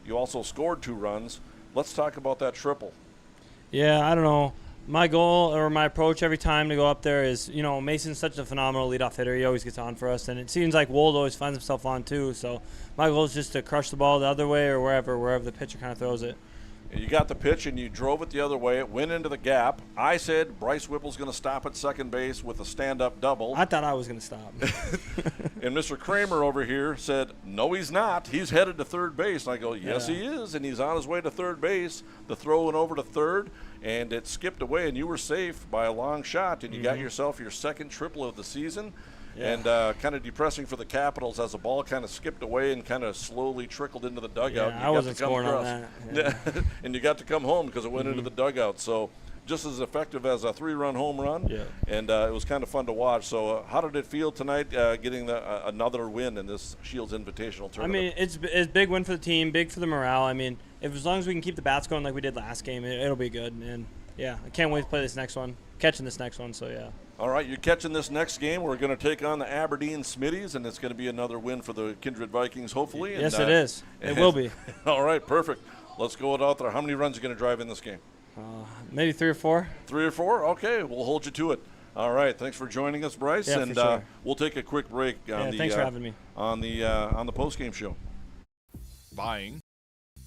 you also scored 2 runs. Let's talk about that triple. Yeah, I don't know. My goal or my approach every time to go up there is, Mason's such a phenomenal leadoff hitter. He always gets on for us, and it seems like Wold always finds himself on too. So my goal is just to crush the ball the other way or wherever the pitcher kind of throws it. You got the pitch, and you drove it the other way. It went into the gap. I said Bryce Whipple's going to stop at second base with a stand-up double. I thought I was going to stop. And Mr. Kramer over here said, no, he's not. He's headed to third base. And I go, yes, he is, and he's on his way to third base. The throw went over to third, and it skipped away, and you were safe by a long shot, and you got yourself your second triple of the season. Yeah. And kind of depressing for the Capitals as the ball kind of skipped away and kind of slowly trickled into the dugout. Yeah, I wasn't scoring on that. Yeah. And you got to come home because it went into the dugout. So just as effective as a 3-run home run. Yeah. And it was kind of fun to watch. So how did it feel tonight getting another win in this Shields Invitational tournament? I mean, it's a big win for the team, big for the morale. I mean, as long as we can keep the bats going like we did last game, it'll be good. And, yeah, I can't wait to play this next one, catching this next one, so, yeah. All right, you're catching this next game. We're going to take on the Aberdeen Smitties, and it's going to be another win for the Kindred Vikings, hopefully. Yes, it is. It will be. All right, perfect. Let's go out there. How many runs are you going to drive in this game? Maybe 3 or 4. 3 or 4? Okay, we'll hold you to it. All right, thanks for joining us, Bryce. Yeah, and for sure. We'll take a quick break on thanks for having me. On the postgame show. Buying,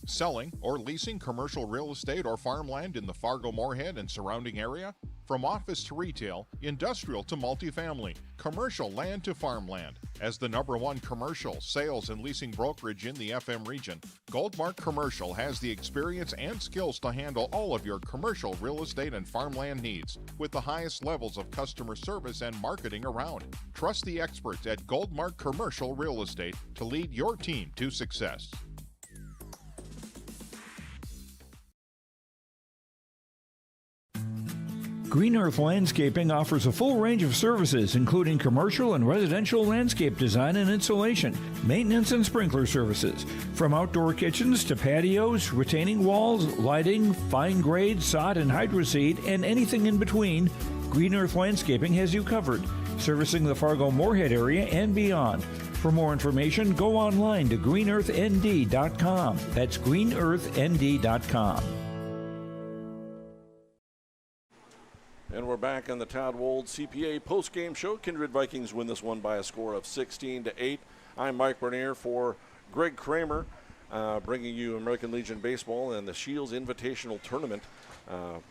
selling, or leasing commercial real estate or farmland in the Fargo-Moorhead and surrounding area? From office to retail, industrial to multifamily, commercial land to farmland. As the #1 commercial sales and leasing brokerage in the FM region, Goldmark Commercial has the experience and skills to handle all of your commercial real estate and farmland needs with the highest levels of customer service and marketing around. Trust the experts at Goldmark Commercial Real Estate to lead your team to success. Green Earth Landscaping offers a full range of services, including commercial and residential landscape design and installation, maintenance and sprinkler services. From outdoor kitchens to patios, retaining walls, lighting, fine grade, sod and hydroseed, and anything in between, Green Earth Landscaping has you covered, servicing the Fargo-Moorhead area and beyond. For more information, go online to greenearthnd.com. That's greenearthnd.com. And we're back on the Todd Wold CPA postgame show. Kindred Vikings win this one by a score of 16-8. I'm Mike Bernier for Greg Kramer, bringing you American Legion Baseball and the Shields Invitational Tournament.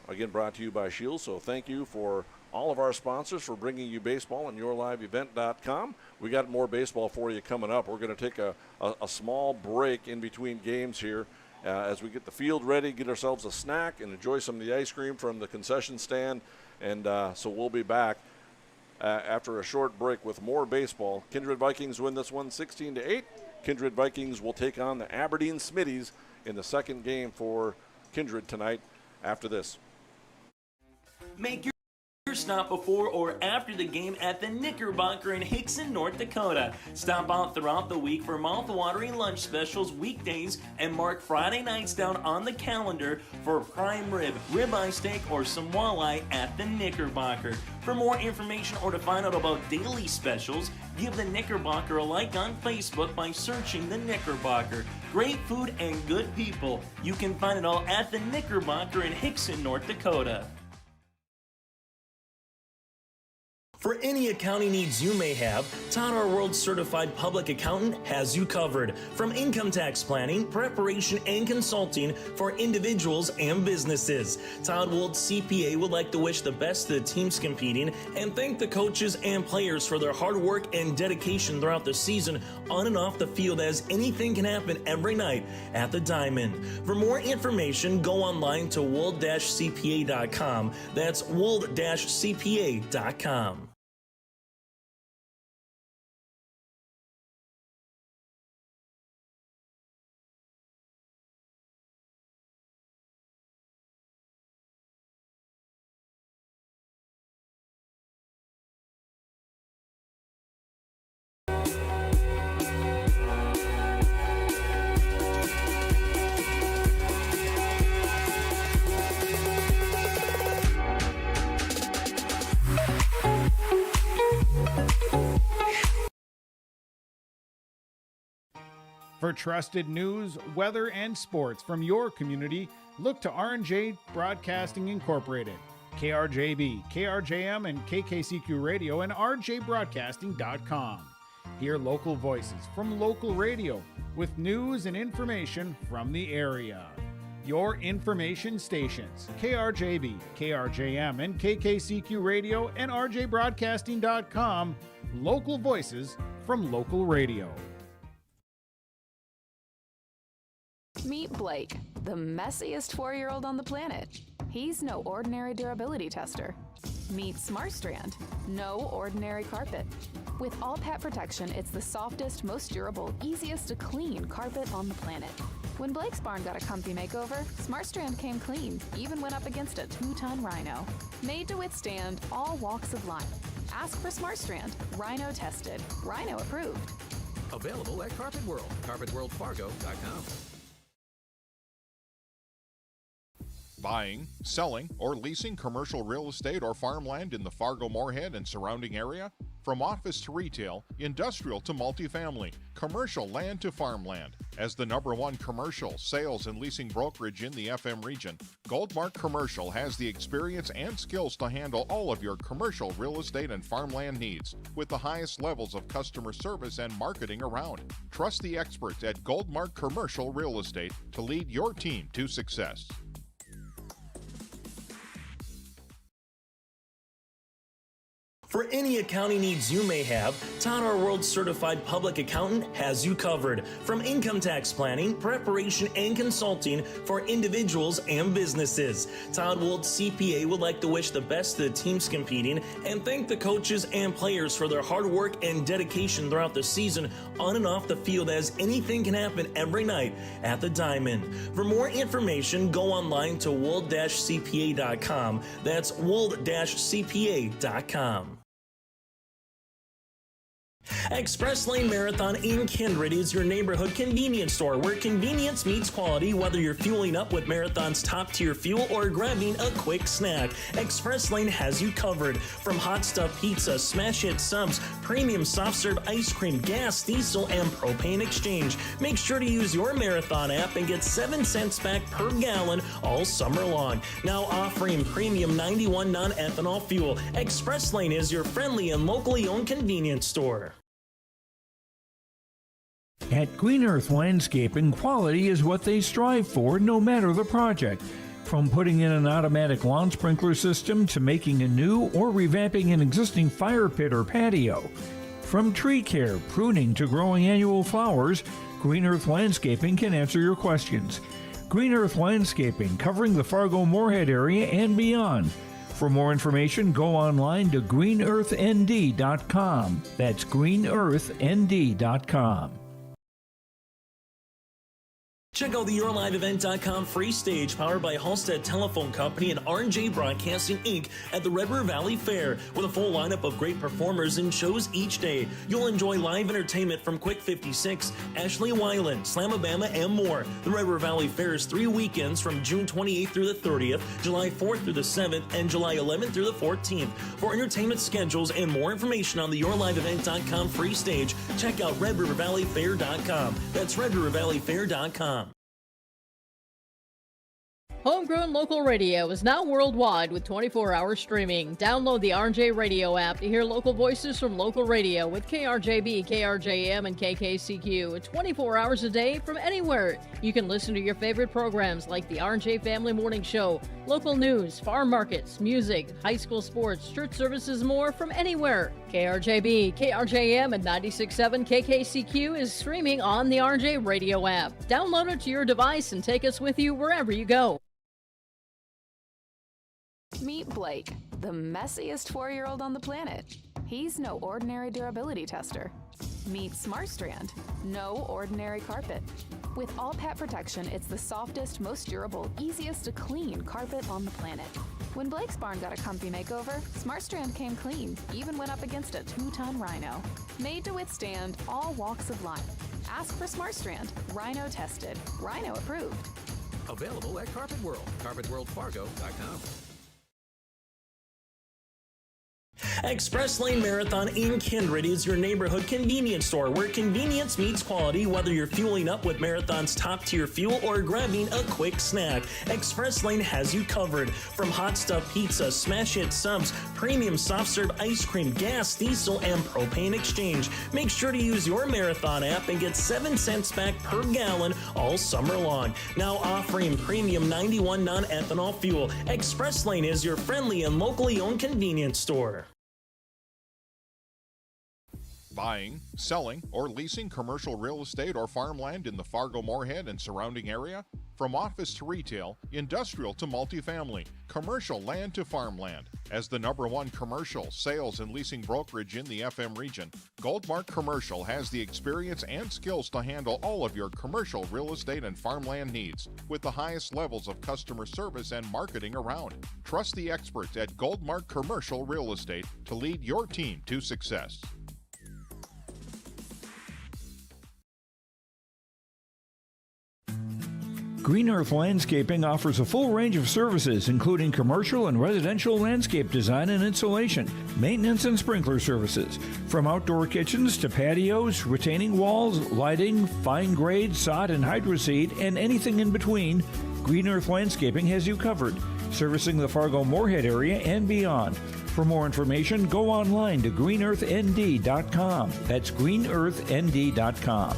Again, brought to you by Shields. So thank you for all of our sponsors for bringing you baseball on yourliveevent.com. We got more baseball for you coming up. We're going to take a small break in between games here as we get the field ready, get ourselves a snack, and enjoy some of the ice cream from the concession stand. And so we'll be back after a short break with more baseball. Kindred Vikings win this one 16-8. Kindred Vikings will take on the Aberdeen Smitties in the second game for Kindred tonight after this. Make your stop before or after the game at the Knickerbocker in Hickson, North Dakota. Stop out throughout the week for mouth-watering lunch specials weekdays and mark Friday nights down on the calendar for prime rib, ribeye steak, or some walleye at the Knickerbocker. For more information or to find out about daily specials, give the Knickerbocker a like on Facebook by searching the Knickerbocker. Great food and good people. You can find it all at the Knickerbocker in Hickson, North Dakota. For any accounting needs you may have, Todd R. World Certified Public Accountant has you covered. From income tax planning, preparation, and consulting for individuals and businesses. Todd Wold CPA would like to wish the best to the teams competing and thank the coaches and players for their hard work and dedication throughout the season on and off the field, as anything can happen every night at the Diamond. For more information, go online to wold-cpa.com. That's wold-cpa.com. For trusted news, weather, and sports from your community, look to R&J Broadcasting Incorporated, KRJB, KRJM, and KKCQ Radio, and rjbroadcasting.com. Hear local voices from local radio with news and information from the area. Your information stations, KRJB, KRJM, and KKCQ Radio, and rjbroadcasting.com. Local voices from local radio. Meet Blake, the messiest 4-year-old on the planet. He's no ordinary durability tester. Meet SmartStrand, no ordinary carpet. With all pet protection, it's the softest, most durable, easiest to clean carpet on the planet. When Blake's barn got a comfy makeover, SmartStrand came clean, even went up against a 2-ton rhino. Made to withstand all walks of life. Ask for SmartStrand, rhino tested, rhino approved. Available at Carpet World, carpetworldfargo.com. Buying, selling, or leasing commercial real estate or farmland in the Fargo-Moorhead and surrounding area? From office to retail, industrial to multifamily, commercial land to farmland. As the #1 commercial, sales, and leasing brokerage in the FM region, Goldmark Commercial has the experience and skills to handle all of your commercial real estate and farmland needs with the highest levels of customer service and marketing around. Trust the experts at Goldmark Commercial Real Estate to lead your team to success. For any accounting needs you may have, Todd R. World Certified Public Accountant has you covered. From income tax planning, preparation, and consulting for individuals and businesses. Todd Wold CPA would like to wish the best to the teams competing and thank the coaches and players for their hard work and dedication throughout the season on and off the field, as anything can happen every night at the Diamond. For more information, go online to wold-cpa.com. That's wold-cpa.com. Express Lane Marathon in Kindred is your neighborhood convenience store where convenience meets quality, whether you're fueling up with Marathon's top-tier fuel or grabbing a quick snack. Express Lane has you covered. From hot stuff pizza, smash hit subs, premium soft serve ice cream, gas, diesel, and propane exchange. Make sure to use your Marathon app and get 7 cents back per gallon all summer long. Now offering premium 91 non-ethanol fuel. Express Lane is your friendly and locally owned convenience store. At Green Earth Landscaping, quality is what they strive for, no matter the project. From putting in an automatic lawn sprinkler system to making a new or revamping an existing fire pit or patio. From tree care, pruning to growing annual flowers, Green Earth Landscaping can answer your questions. Green Earth Landscaping, covering the Fargo-Moorhead area and beyond. For more information, go online to greenearthnd.com. That's greenearthnd.com. Check out the YourLiveEvent.com free stage powered by Halstead Telephone Company and R&J Broadcasting Inc. at the Red River Valley Fair with a full lineup of great performers and shows each day. You'll enjoy live entertainment from Quick 56, Ashley Weiland, Slamabama, and more. The Red River Valley Fair is 3 weekends from June 28th through the 30th, July 4th through the 7th, and July 11th through the 14th. For entertainment schedules and more information on the YourLiveEvent.com free stage, check out RedRiverValleyFair.com. That's RedRiverValleyFair.com. Homegrown local radio is now worldwide with 24-hour streaming. Download the RJ Radio app to hear local voices from local radio with KRJB, KRJM, and KKCQ 24 hours a day from anywhere. You can listen to your favorite programs like the RJ Family Morning Show, local news, farm markets, music, high school sports, church services, more from anywhere. KRJB, KRJM, and 96.7 KKCQ is streaming on the RJ Radio app. Download it to your device and take us with you wherever you go. Meet Blake, the messiest 4-year-old on the planet. He's no ordinary durability tester. Meet SmartStrand, no ordinary carpet. With all pet protection, it's the softest, most durable, easiest to clean carpet on the planet. When Blake's barn got a comfy makeover, SmartStrand came clean, even went up against a 2-ton rhino. Made to withstand all walks of life. Ask for SmartStrand, rhino tested, rhino approved. Available at Carpet World, carpetworldfargo.com. Express Lane Marathon in Kindred is your neighborhood convenience store where convenience meets quality, whether you're fueling up with Marathon's top-tier fuel or grabbing a quick snack. Express Lane has you covered. From hot stuff pizza, smash hit subs, premium soft-serve ice cream, gas, diesel, and propane exchange. Make sure to use your Marathon app and get 7 cents back per gallon all summer long. Now offering premium 91 non-ethanol fuel. Express Lane is your friendly and locally owned convenience store. Buying, selling, or leasing commercial real estate or farmland in the Fargo-Moorhead and surrounding area? From office to retail, industrial to multifamily, commercial land to farmland. As the #1 commercial, sales, and leasing brokerage in the FM region, Goldmark Commercial has the experience and skills to handle all of your commercial real estate and farmland needs with the highest levels of customer service and marketing around. Trust the experts at Goldmark Commercial Real Estate to lead your team to success. Green Earth Landscaping offers a full range of services, including commercial and residential landscape design and installation, maintenance and sprinkler services. From outdoor kitchens to patios, retaining walls, lighting, fine grade, sod and hydroseed, and anything in between, Green Earth Landscaping has you covered, servicing the Fargo-Moorhead area and beyond. For more information, go online to greenearthnd.com. That's greenearthnd.com.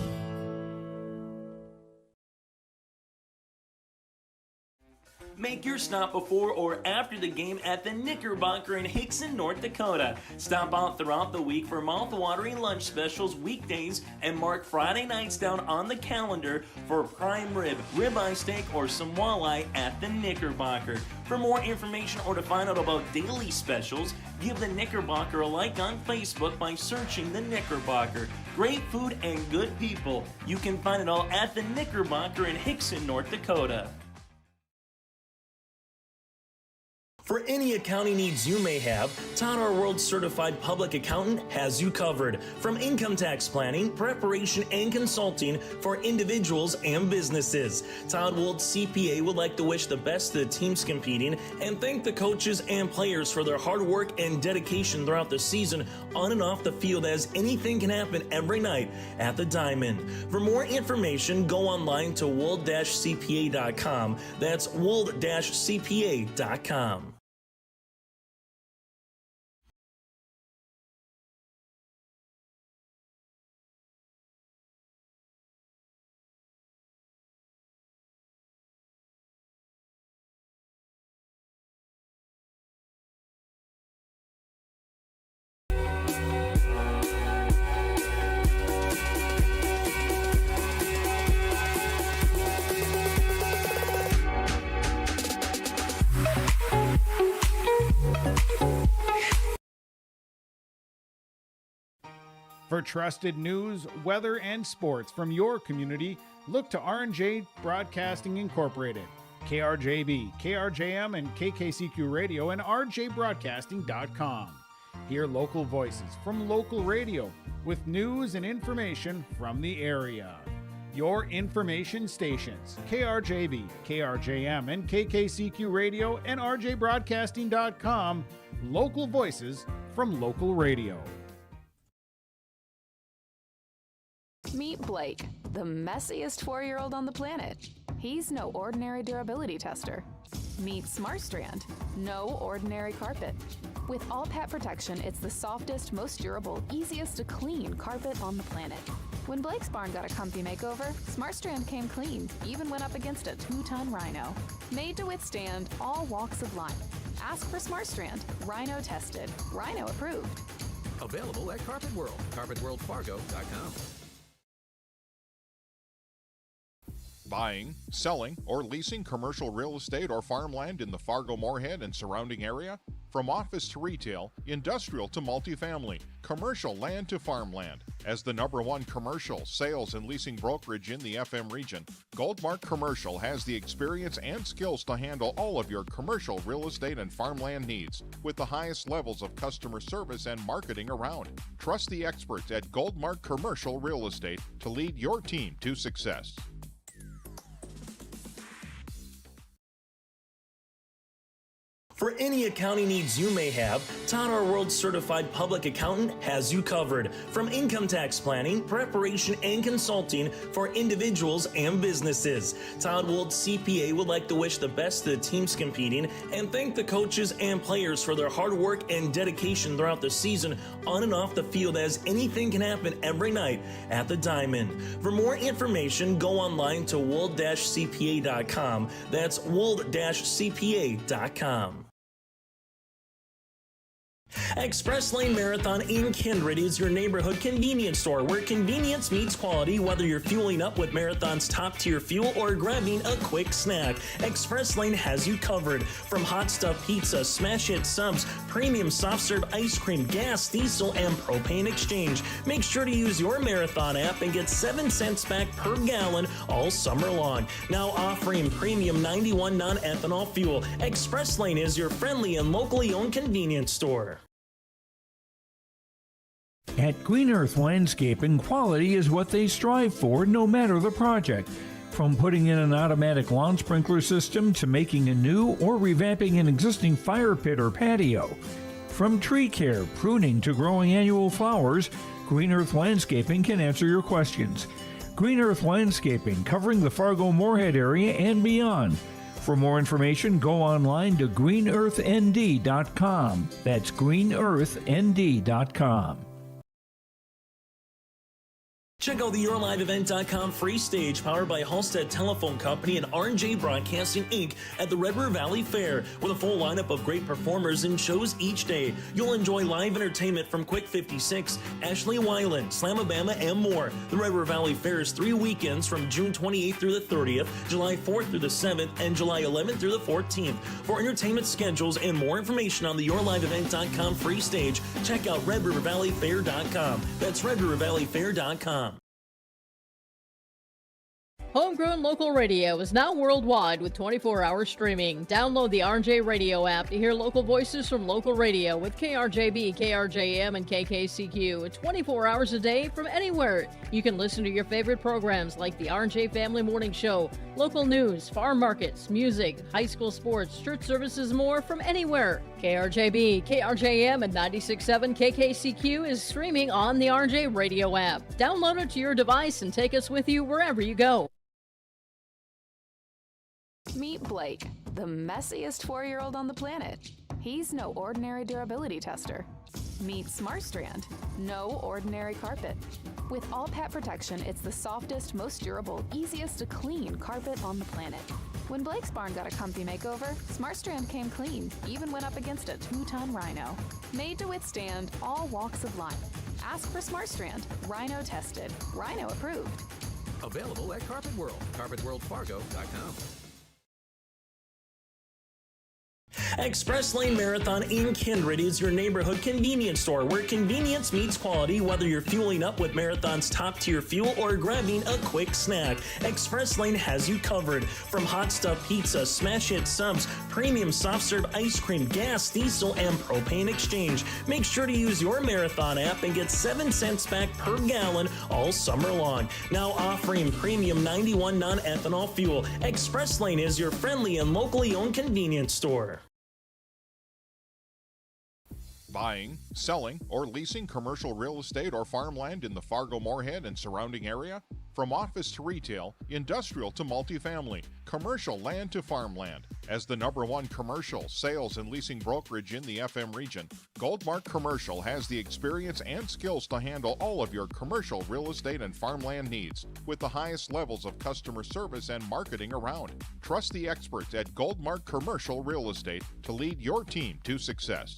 Make your stop before or after the game at the Knickerbocker in Hickson, North Dakota. Stop out throughout the week for mouth-watering lunch specials weekdays and mark Friday nights down on the calendar for prime rib, ribeye steak, or some walleye at the Knickerbocker. For more information or to find out about daily specials, give the Knickerbocker a like on Facebook by searching the Knickerbocker. Great food and good people. You can find it all at the Knickerbocker in Hickson, North Dakota. For any accounting needs you may have, Todd R. World Certified Public Accountant has you covered. From income tax planning, preparation, and consulting for individuals and businesses. Todd Wold CPA would like to wish the best to the teams competing and thank the coaches and players for their hard work and dedication throughout the season on and off the field, as anything can happen every night at the Diamond. For more information, go online to wold-cpa.com. That's wold-cpa.com. For trusted news, weather, and sports from your community, look to R&J Broadcasting Incorporated, KRJB, KRJM, and KKCQ Radio, and rjbroadcasting.com. Hear local voices from local radio with news and information from the area. Your information stations, KRJB, KRJM, and KKCQ Radio, and rjbroadcasting.com. Local voices from local radio. Meet Blake, the messiest 4-year-old on the planet. He's no ordinary durability tester. Meet SmartStrand, no ordinary carpet. With all pet protection, it's the softest, most durable, easiest to clean carpet on the planet. When Blake's barn got a comfy makeover, SmartStrand came clean, even went up against a 2-ton rhino. Made to withstand all walks of life. Ask for SmartStrand, rhino tested, rhino approved. Available at Carpet World, carpetworldfargo.com. Buying, selling, or leasing commercial real estate or farmland in the Fargo-Moorhead and surrounding area? From office to retail, industrial to multifamily, commercial land to farmland. As the #1 commercial, sales, and leasing brokerage in the FM region, Goldmark Commercial has the experience and skills to handle all of your commercial real estate and farmland needs with the highest levels of customer service and marketing around. Trust the experts at Goldmark Commercial Real Estate to lead your team to success. For any accounting needs you may have, Todd, our world certified public accountant, has you covered. From income tax planning, preparation, and consulting for individuals and businesses. Todd Wold CPA would like to wish the best to the teams competing and thank the coaches and players for their hard work and dedication throughout the season on and off the field, as anything can happen every night at the Diamond. For more information, go online to wold-cpa.com. That's wold-cpa.com. Express Lane Marathon in Kindred is your neighborhood convenience store where convenience meets quality, whether you're fueling up with Marathon's top-tier fuel or grabbing a quick snack. Express Lane has you covered. From hot stuff pizza, smash hit subs, premium soft serve ice cream, gas, diesel, and propane exchange. Make sure to use your Marathon app and get 7 cents back per gallon all summer long. Now offering premium 91 non-ethanol fuel. Express Lane is your friendly and locally owned convenience store. At Green Earth Landscaping, quality is what they strive for, no matter the project. From putting in an automatic lawn sprinkler system to making a new or revamping an existing fire pit or patio. From tree care, pruning to growing annual flowers, Green Earth Landscaping can answer your questions. Green Earth Landscaping, covering the Fargo-Moorhead area and beyond. For more information, go online to greenearthnd.com. That's greenearthnd.com. Check out the YourLiveEvent.com free stage powered by Halstead Telephone Company and R&J Broadcasting Inc. at the Red River Valley Fair with a full lineup of great performers and shows each day. You'll enjoy live entertainment from Quick 56, Ashley Weiland, Slamabama, and more. The Red River Valley Fair is 3 weekends from June 28th through the 30th, July 4th through the 7th, and July 11th through the 14th. For entertainment schedules and more information on the YourLiveEvent.com free stage, check out RedRiverValleyFair.com. That's RedRiverValleyFair.com. Homegrown local radio is now worldwide with 24-hour streaming. Download the R&J Radio app to hear local voices from local radio with KRJB, KRJM, and KKCQ 24 hours a day from anywhere. You can listen to your favorite programs like the R&J Family Morning Show, local news, farm markets, music, high school sports, church services, more from anywhere. KRJB, KRJM, and 96.7 KKCQ is streaming on the R&J Radio app. Download it to your device and take us with you wherever you go. Meet Blake, the messiest 4-year-old on the planet. He's no ordinary durability tester. Meet SmartStrand, no ordinary carpet. With all pet protection, it's the softest, most durable, easiest to clean carpet on the planet. When Blake's barn got a comfy makeover, SmartStrand came clean, even went up against a 2-ton rhino. Made to withstand all walks of life. Ask for SmartStrand, rhino tested, rhino approved. Available at Carpet World, carpetworldfargo.com. Express Lane Marathon in Kindred is your neighborhood convenience store where convenience meets quality, whether you're fueling up with Marathon's top-tier fuel or grabbing a quick snack. Express Lane has you covered. From hot stuff pizza, smash hit subs, premium soft serve ice cream, gas, diesel, and propane exchange. Make sure to use your Marathon app and get 7 cents back per gallon all summer long. Now offering premium 91 non-ethanol fuel. Express Lane is your friendly and locally owned convenience store. Buying, selling, or leasing commercial real estate or farmland in the Fargo-Moorhead and surrounding area? From office to retail, industrial to multifamily, commercial land to farmland. As the #1 commercial, sales, and leasing brokerage in the FM region, Goldmark Commercial has the experience and skills to handle all of your commercial real estate and farmland needs with the highest levels of customer service and marketing around. Trust the experts at Goldmark Commercial Real Estate to lead your team to success.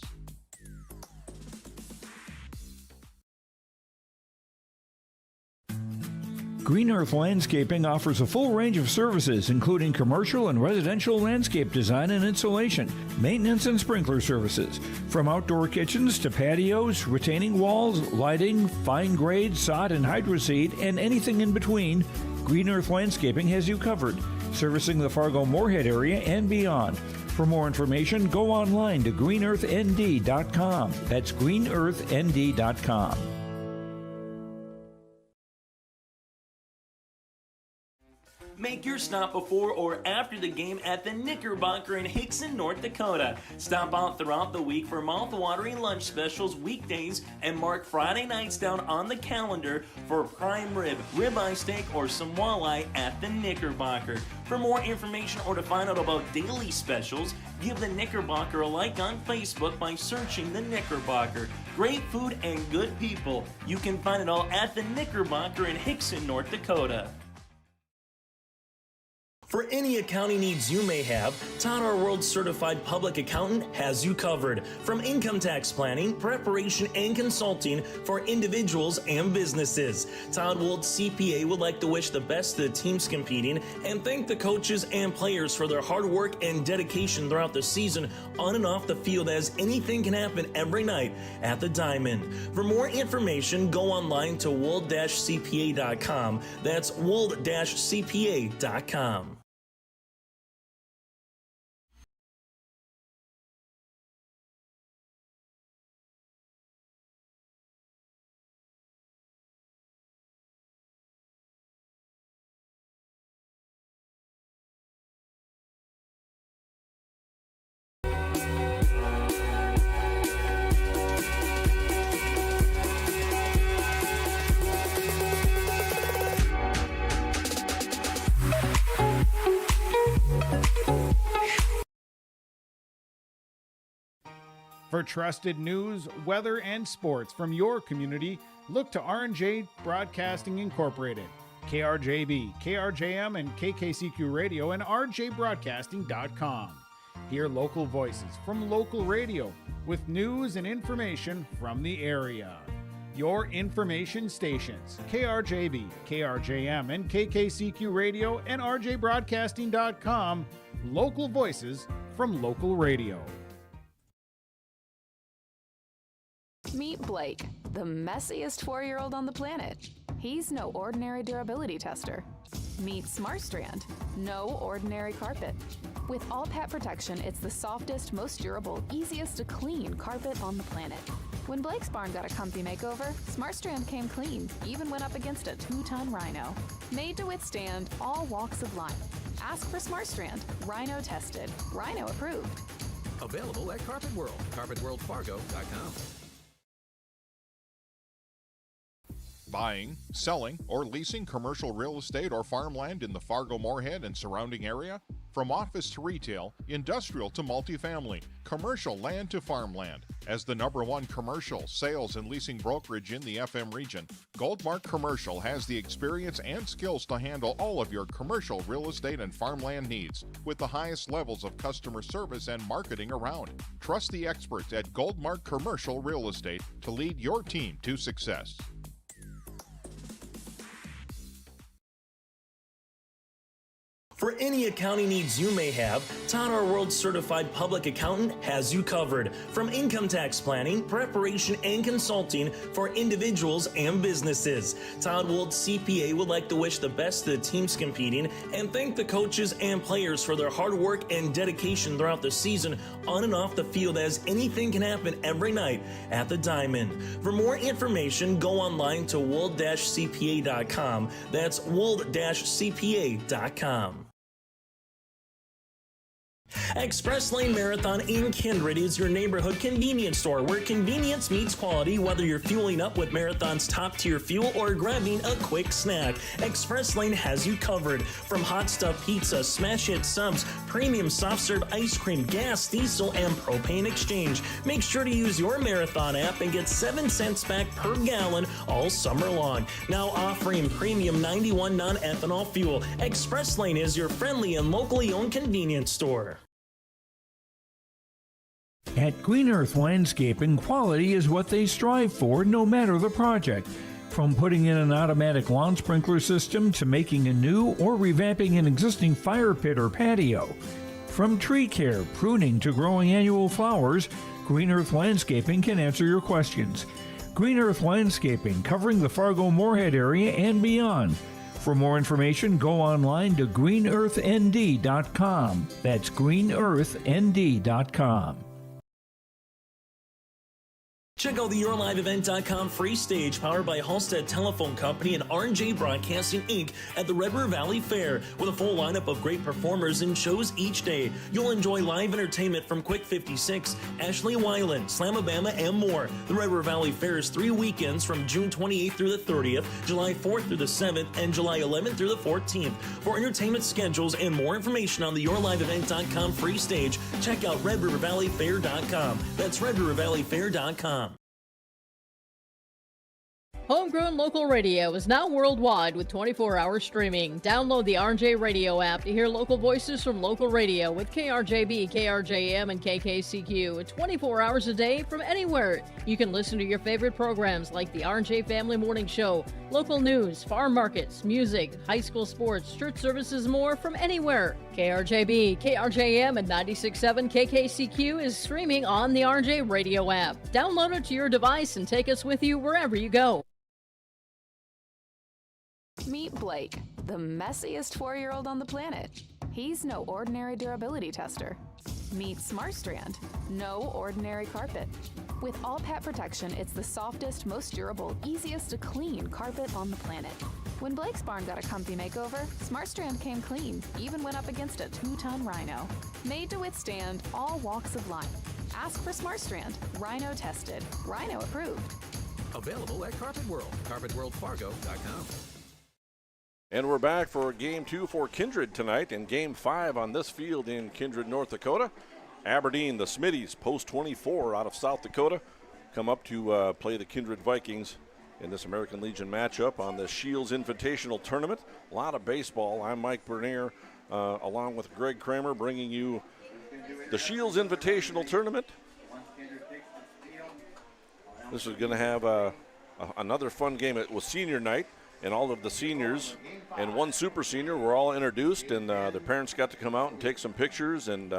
Green Earth Landscaping offers a full range of services, including commercial and residential landscape design and installation, maintenance and sprinkler services. From outdoor kitchens to patios, retaining walls, lighting, fine grade, sod and hydroseed, and anything in between, Green Earth Landscaping has you covered, servicing the Fargo-Moorhead area and beyond. For more information, go online to greenearthnd.com. That's greenearthnd.com. Make your stop before or after the game at the Knickerbocker in Hickson, North Dakota. Stop out throughout the week for mouth-watering lunch specials weekdays and mark Friday nights down on the calendar for prime rib, ribeye steak, or some walleye at the Knickerbocker. For more information or to find out about daily specials, give the Knickerbocker a like on Facebook by searching the Knickerbocker. Great food and good people. You can find it all at the Knickerbocker in Hickson, North Dakota. For any accounting needs you may have, Todd R. World Certified Public Accountant has you covered. From income tax planning, preparation, and consulting for individuals and businesses. Todd Wold CPA would like to wish the best to the teams competing and thank the coaches and players for their hard work and dedication throughout the season on and off the field, as anything can happen every night at the Diamond. For more information, go online to wold-cpa.com. That's wold-cpa.com. For trusted news, weather, and sports from your community, look to R&J Broadcasting Incorporated, KRJB, KRJM, and KKCQ Radio, and rjbroadcasting.com. Hear local voices from local radio with news and information from the area. Your information stations, KRJB, KRJM, and KKCQ Radio, and rjbroadcasting.com. Local voices from local radio. Meet Blake, the messiest 4-year-old on the planet. He's no ordinary durability tester. Meet SmartStrand, no ordinary carpet. With all pet protection, it's the softest, most durable, easiest to clean carpet on the planet. When Blake's barn got a comfy makeover, SmartStrand came clean, even went up against a 2-ton rhino. Made to withstand all walks of life. Ask for SmartStrand, rhino tested, rhino approved. Available at Carpet World, carpetworldfargo.com. Buying, selling, or leasing commercial real estate or farmland in the Fargo-Moorhead and surrounding area? From office to retail, industrial to multifamily, commercial land to farmland. As the #1 commercial, sales, and leasing brokerage in the FM region, Goldmark Commercial has the experience and skills to handle all of your commercial real estate and farmland needs with the highest levels of customer service and marketing around. Trust the experts at Goldmark Commercial Real Estate to lead your team to success. For any accounting needs you may have, Todd, our world certified public accountant, has you covered. From income tax planning, preparation, and consulting for individuals and businesses. Todd Wold CPA would like to wish the best to the teams competing and thank the coaches and players for their hard work and dedication throughout the season on and off the field, as anything can happen every night at the Diamond. For more information, go online to wold-cpa.com. That's wold-cpa.com. Express Lane Marathon in Kindred is your neighborhood convenience store where convenience meets quality, whether you're fueling up with Marathon's top-tier fuel or grabbing a quick snack. Express Lane has you covered. From hot stuff pizza, smash hit subs, premium soft serve ice cream, gas, diesel, and propane exchange. Make sure to use your Marathon app and get 7 cents back per gallon all summer long. Now offering premium 91 non-ethanol fuel. Express Lane is your friendly and locally owned convenience store. At Green Earth Landscaping, quality is what they strive for, no matter the project. From putting in an automatic lawn sprinkler system to making a new or revamping an existing fire pit or patio. From tree care, pruning to growing annual flowers, Green Earth Landscaping can answer your questions. Green Earth Landscaping, covering the Fargo-Moorhead area and beyond. For more information, go online to greenearthnd.com. That's greenearthnd.com. Check out the YourLiveEvent.com free stage powered by Halstead Telephone Company and R&J Broadcasting Inc. at the Red River Valley Fair with a full lineup of great performers and shows each day. You'll enjoy live entertainment from Quick 56, Ashley Weiland, Slamabama, and more. The Red River Valley Fair is 3 weekends from June 28th through the 30th, July 4th through the 7th, and July 11th through the 14th. For entertainment schedules and more information on the YourLiveEvent.com free stage, check out RedRiverValleyFair.com. That's RedRiverValleyFair.com. Homegrown local radio is now worldwide with 24-hour streaming. Download the RJ Radio app to hear local voices from local radio with KRJB, KRJM, and KKCQ. 24 hours a day from anywhere. You can listen to your favorite programs like the RJ Family Morning Show, local news, farm markets, music, high school sports, church services, more from anywhere. KRJB, KRJM, and 96.7 KKCQ is streaming on the RJ Radio app. Download it to your device and take us with you wherever you go. Meet Blake, the messiest 4-year-old on the planet. He's no ordinary durability tester. Meet SmartStrand, no ordinary carpet. With all pet protection, it's the softest, most durable, easiest to clean carpet on the planet. When Blake's barn got a comfy makeover, SmartStrand came clean, even went up against a 2-ton rhino. Made to withstand all walks of life. Ask for SmartStrand, rhino tested, rhino approved. Available at Carpet World, carpetworldfargo.com. And we're back for Game 2 for Kindred tonight, and Game 5 on this field in Kindred, North Dakota. Aberdeen, the Smitties, post 24 out of South Dakota, come up to play the Kindred Vikings in this American Legion matchup on the Shields Invitational Tournament. A lot of baseball. I'm Mike Bernier, along with Greg Kramer, bringing you the Shields Invitational Tournament. This is going to have another fun game. It was senior night, and all of the seniors and one super senior were all introduced, and their parents got to come out and take some pictures. And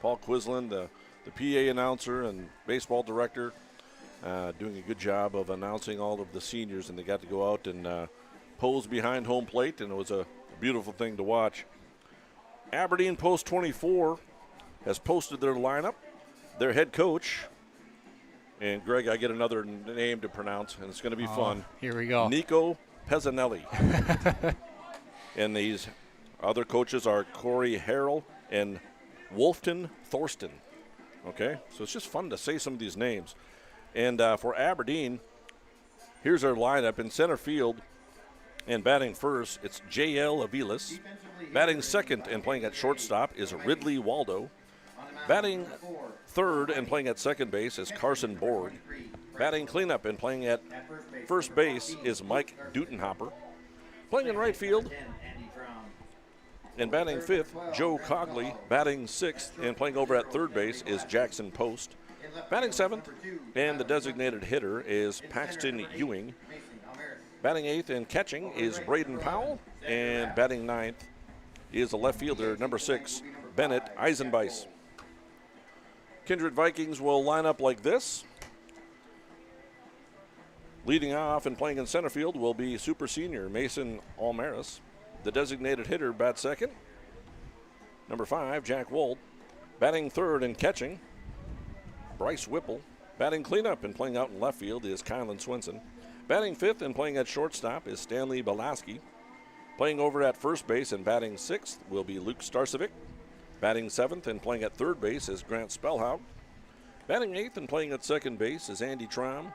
Paul Quisland, the PA announcer and baseball director, doing a good job of announcing all of the seniors, and they got to go out and pose behind home plate, and it was a beautiful thing to watch. Aberdeen post 24 has posted their lineup. Their head coach, and Greg, I get another name to pronounce, and it's going to be fun. Here we go. Nico Pezzanelli. And these other coaches are Corey Harrell and Wolfton Thorsten. Okay, so it's just fun to say some of these names. And for Aberdeen, here's our lineup. In center field and batting first, it's J.L. Aviles. Batting second and playing at shortstop is Ridley Waldo. Batting third and playing at second base is Carson Borg. Batting cleanup and playing at first base is Mike Dutenhopper. Playing in right field and batting fifth, Joe Cogley. Batting sixth and playing over at third base is Jackson Post. Batting seventh and the designated hitter is Paxton Ewing. Batting eighth and catching is Braden Powell. And batting ninth, is the left fielder, number 6, Bennett Eisenbeis. Kindred Vikings will line up like this. Leading off and playing in center field will be super senior Mason Almaris. The designated hitter bats second, number 5, Jack Wold. Batting third and catching, Bryce Whipple. Batting cleanup and playing out in left field is Kylan Swinson. Batting fifth and playing at shortstop is Stanley Belaski. Playing over at first base and batting sixth will be Luke Starcevic. Batting seventh and playing at third base is Grant Spellhaug. Batting eighth and playing at second base is Andy Trom.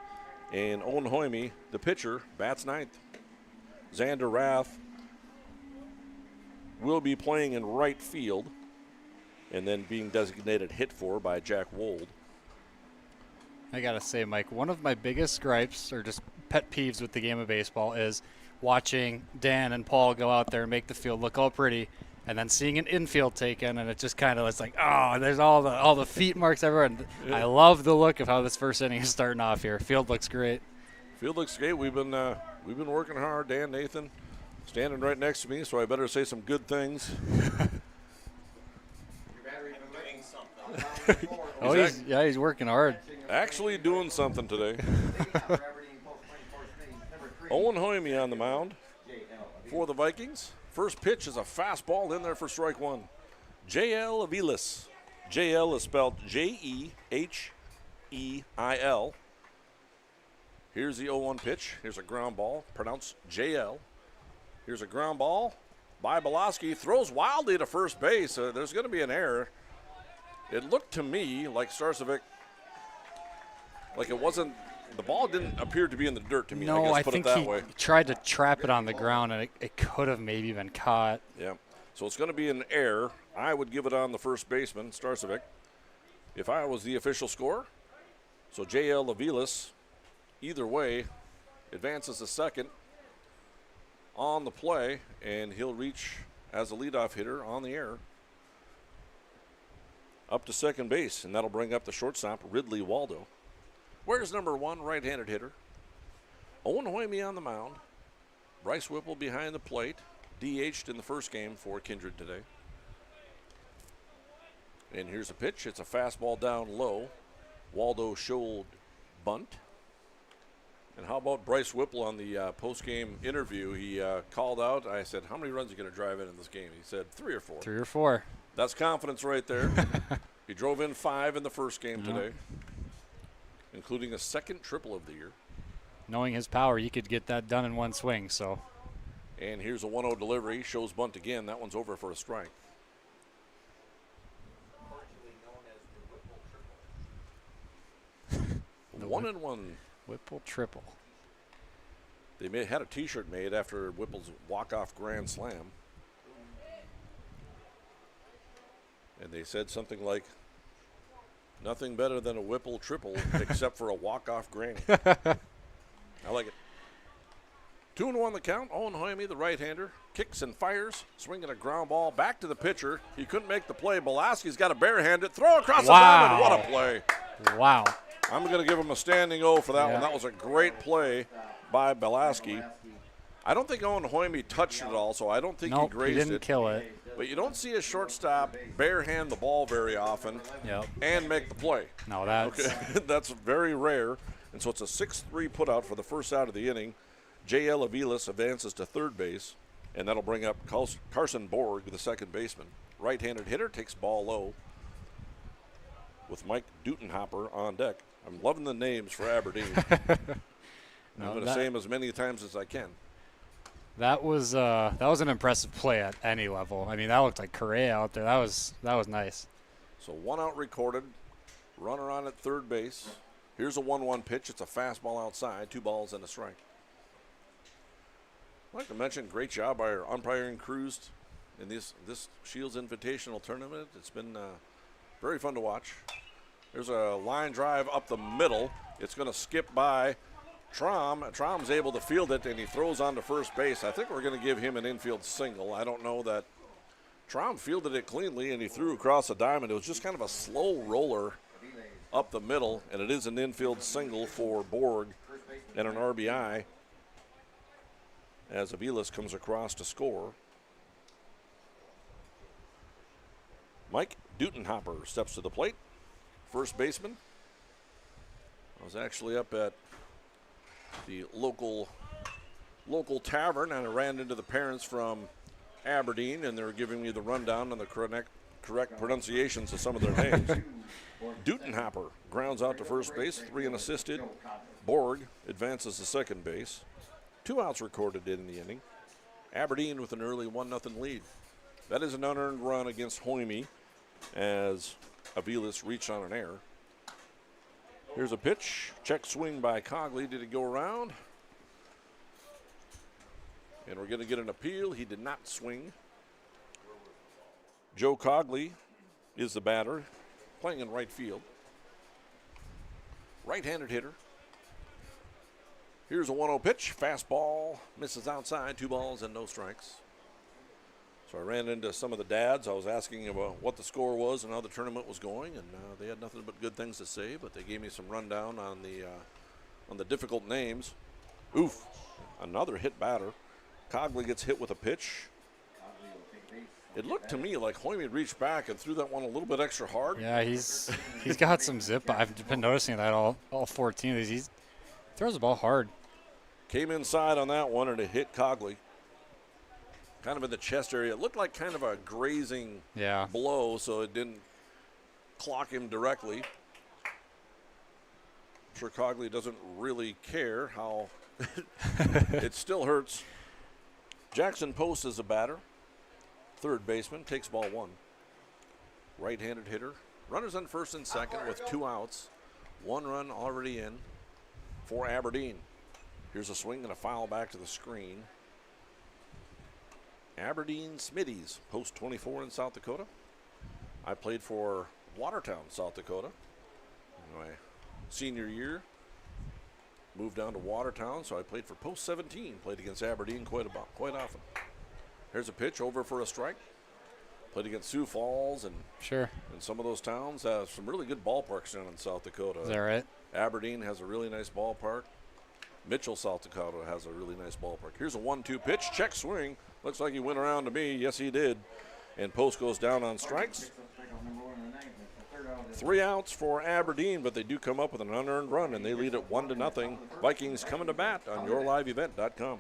And Owen Hoyme, the pitcher, bats ninth. Xander Rath will be playing in right field and then being designated hit for by Jack Wold. I gotta say, Mike, one of my biggest gripes or just pet peeves with the game of baseball is watching Dan and Paul go out there and make the field look all pretty, and then seeing an infield taken, and it just kind of it's like, oh, there's all the feet marks everywhere. And Yeah. I love the look of how this first inning is starting off here. Field looks great. Field looks great. We've been working hard. Dan, Nathan, standing right next to me, so I better say some good things. Oh, he's working hard. Actually doing something today. Owen Hoyme on the mound for the Vikings. First pitch is a fastball in there for strike one. J.L. Aviles. J.L. is spelled Jeheil. Here's the 0-1 pitch. Here's a ground ball, pronounced J.L. Here's a ground ball by Belaski. Throws wildly to first base. There's going to be an error. It looked to me like Starcevic, like it wasn't, the ball didn't appear to be in the dirt to me. No, I put think it that he way. tried to trap it on the ground, and it could have maybe been caught. Yeah. So it's going to be an error. I would give it on the first baseman, Starcevic, if I was the official scorer. So J.L. Aviles, either way, advances to second on the play, and he'll reach as a leadoff hitter on the error up to second base, and that'll bring up the shortstop, Ridley Waldo. Where's number 1, right-handed hitter? Owen Hoyme on the mound. Bryce Whipple behind the plate. DH'd in the first game for Kindred today. And here's a pitch. It's a fastball down low. Waldo showed bunt. And how about Bryce Whipple on the post-game interview? He called out. I said, how many runs are you going to drive in this game? He said 3 or 4. 3 or 4. That's confidence right there. He drove in 5 in the first game today, including a second triple of the year. Knowing his power, he could get that done in one swing. So, and here's a 1-0 delivery. Shows bunt again. That one's over for a strike. The 1-1 Whipple triple. They had a T-shirt made after Whipple's walk-off grand slam. And they said something like, nothing better than a Whipple triple except for a walk-off granny. I like it. 2-1 the count. Owen Hoyme, the right-hander, kicks and fires, swinging a ground ball back to the pitcher. He couldn't make the play. Belaski's got to barehand it. Throw across the diamond. What a play. Wow. I'm going to give him a standing O for that one. That was a great play by Belaski. I don't think Owen Hoyme touched it all, so I don't think he grazed it. He didn't kill it. But you don't see a shortstop barehand the ball very often and make the play. No, that's that's very rare. And so it's a 6-3 putout for the first out of the inning. J.L. Aviles advances to third base, and that'll bring up Carson Borg, the second baseman. Right-handed hitter takes ball low with Mike Dutenhopper on deck. I'm loving the names for Aberdeen. I'm going to say them as many times as I can. That was an impressive play at any level. I mean, that looked like Correa out there. That was nice. So 1 out recorded, runner on at third base. Here's a 1-1 pitch. It's a fastball outside, 2 balls and a strike. I'd like to mention, great job by our umpiring crews in this Shields Invitational Tournament. It's been very fun to watch. There's a line drive up the middle. It's going to skip by Trom. Trom's able to field it, and he throws on to first base. I think we're going to give him an infield single. I don't know that. Trom fielded it cleanly, and he threw across the diamond. It was just kind of a slow roller up the middle, and it is an infield single for Borg and an RBI as Aviles comes across to score. Mike Dutenhopper steps to the plate. First baseman. I was actually up at the local tavern, and I ran into the parents from Aberdeen, and they were giving me the rundown on the correct pronunciations of some of their names. Dutenhopper grounds out to first base, 3 unassisted. Borg advances to second base. 2 outs recorded in the inning. Aberdeen with an early 1-0 lead. That is an unearned run against Hoyme as Aviles reached on an error. Here's a pitch. Check swing by Cogley. Did it go around? And we're going to get an appeal. He did not swing. Joe Cogley is the batter, playing in right field. Right-handed hitter. Here's a 1-0 pitch. Fastball. Misses outside. 2 balls and no strikes. So I ran into some of the dads. I was asking about what the score was and how the tournament was going, and they had nothing but good things to say, but they gave me some rundown on the difficult names. Oof. Another hit batter. Cogley gets hit with a pitch. It looked to me like Hoyme reached back and threw that one a little bit extra hard. Yeah, he's got some zip. I've been noticing that all 14 of these. He throws the ball hard. Came inside on that one, and it hit Cogley. Kind of in the chest area. It looked like kind of a grazing blow, so it didn't clock him directly. I'm sure Cogley doesn't really care how it still hurts. Jackson Post is a batter. Third baseman, takes ball 1. Right-handed hitter. Runners on first and second with 2 outs. 1 run already in for Aberdeen. Here's a swing and a foul back to the screen. Aberdeen Smitties, post 24 in South Dakota. I played for Watertown, South Dakota in my senior year. Moved down to Watertown, so I played for post 17. Played against Aberdeen quite often. Here's a pitch over for a strike. Played against Sioux Falls and some of those towns. Some really good ballparks down in South Dakota. Is that right? Aberdeen has a really nice ballpark. Mitchell, South Dakota has a really nice ballpark. Here's a 1-2 pitch. Check swing. Looks like he went around to me. Yes, he did. And Post goes down on strikes. 3 outs for Aberdeen, but they do come up with an unearned run, and they lead it 1-0. Vikings coming to bat on yourliveevent.com.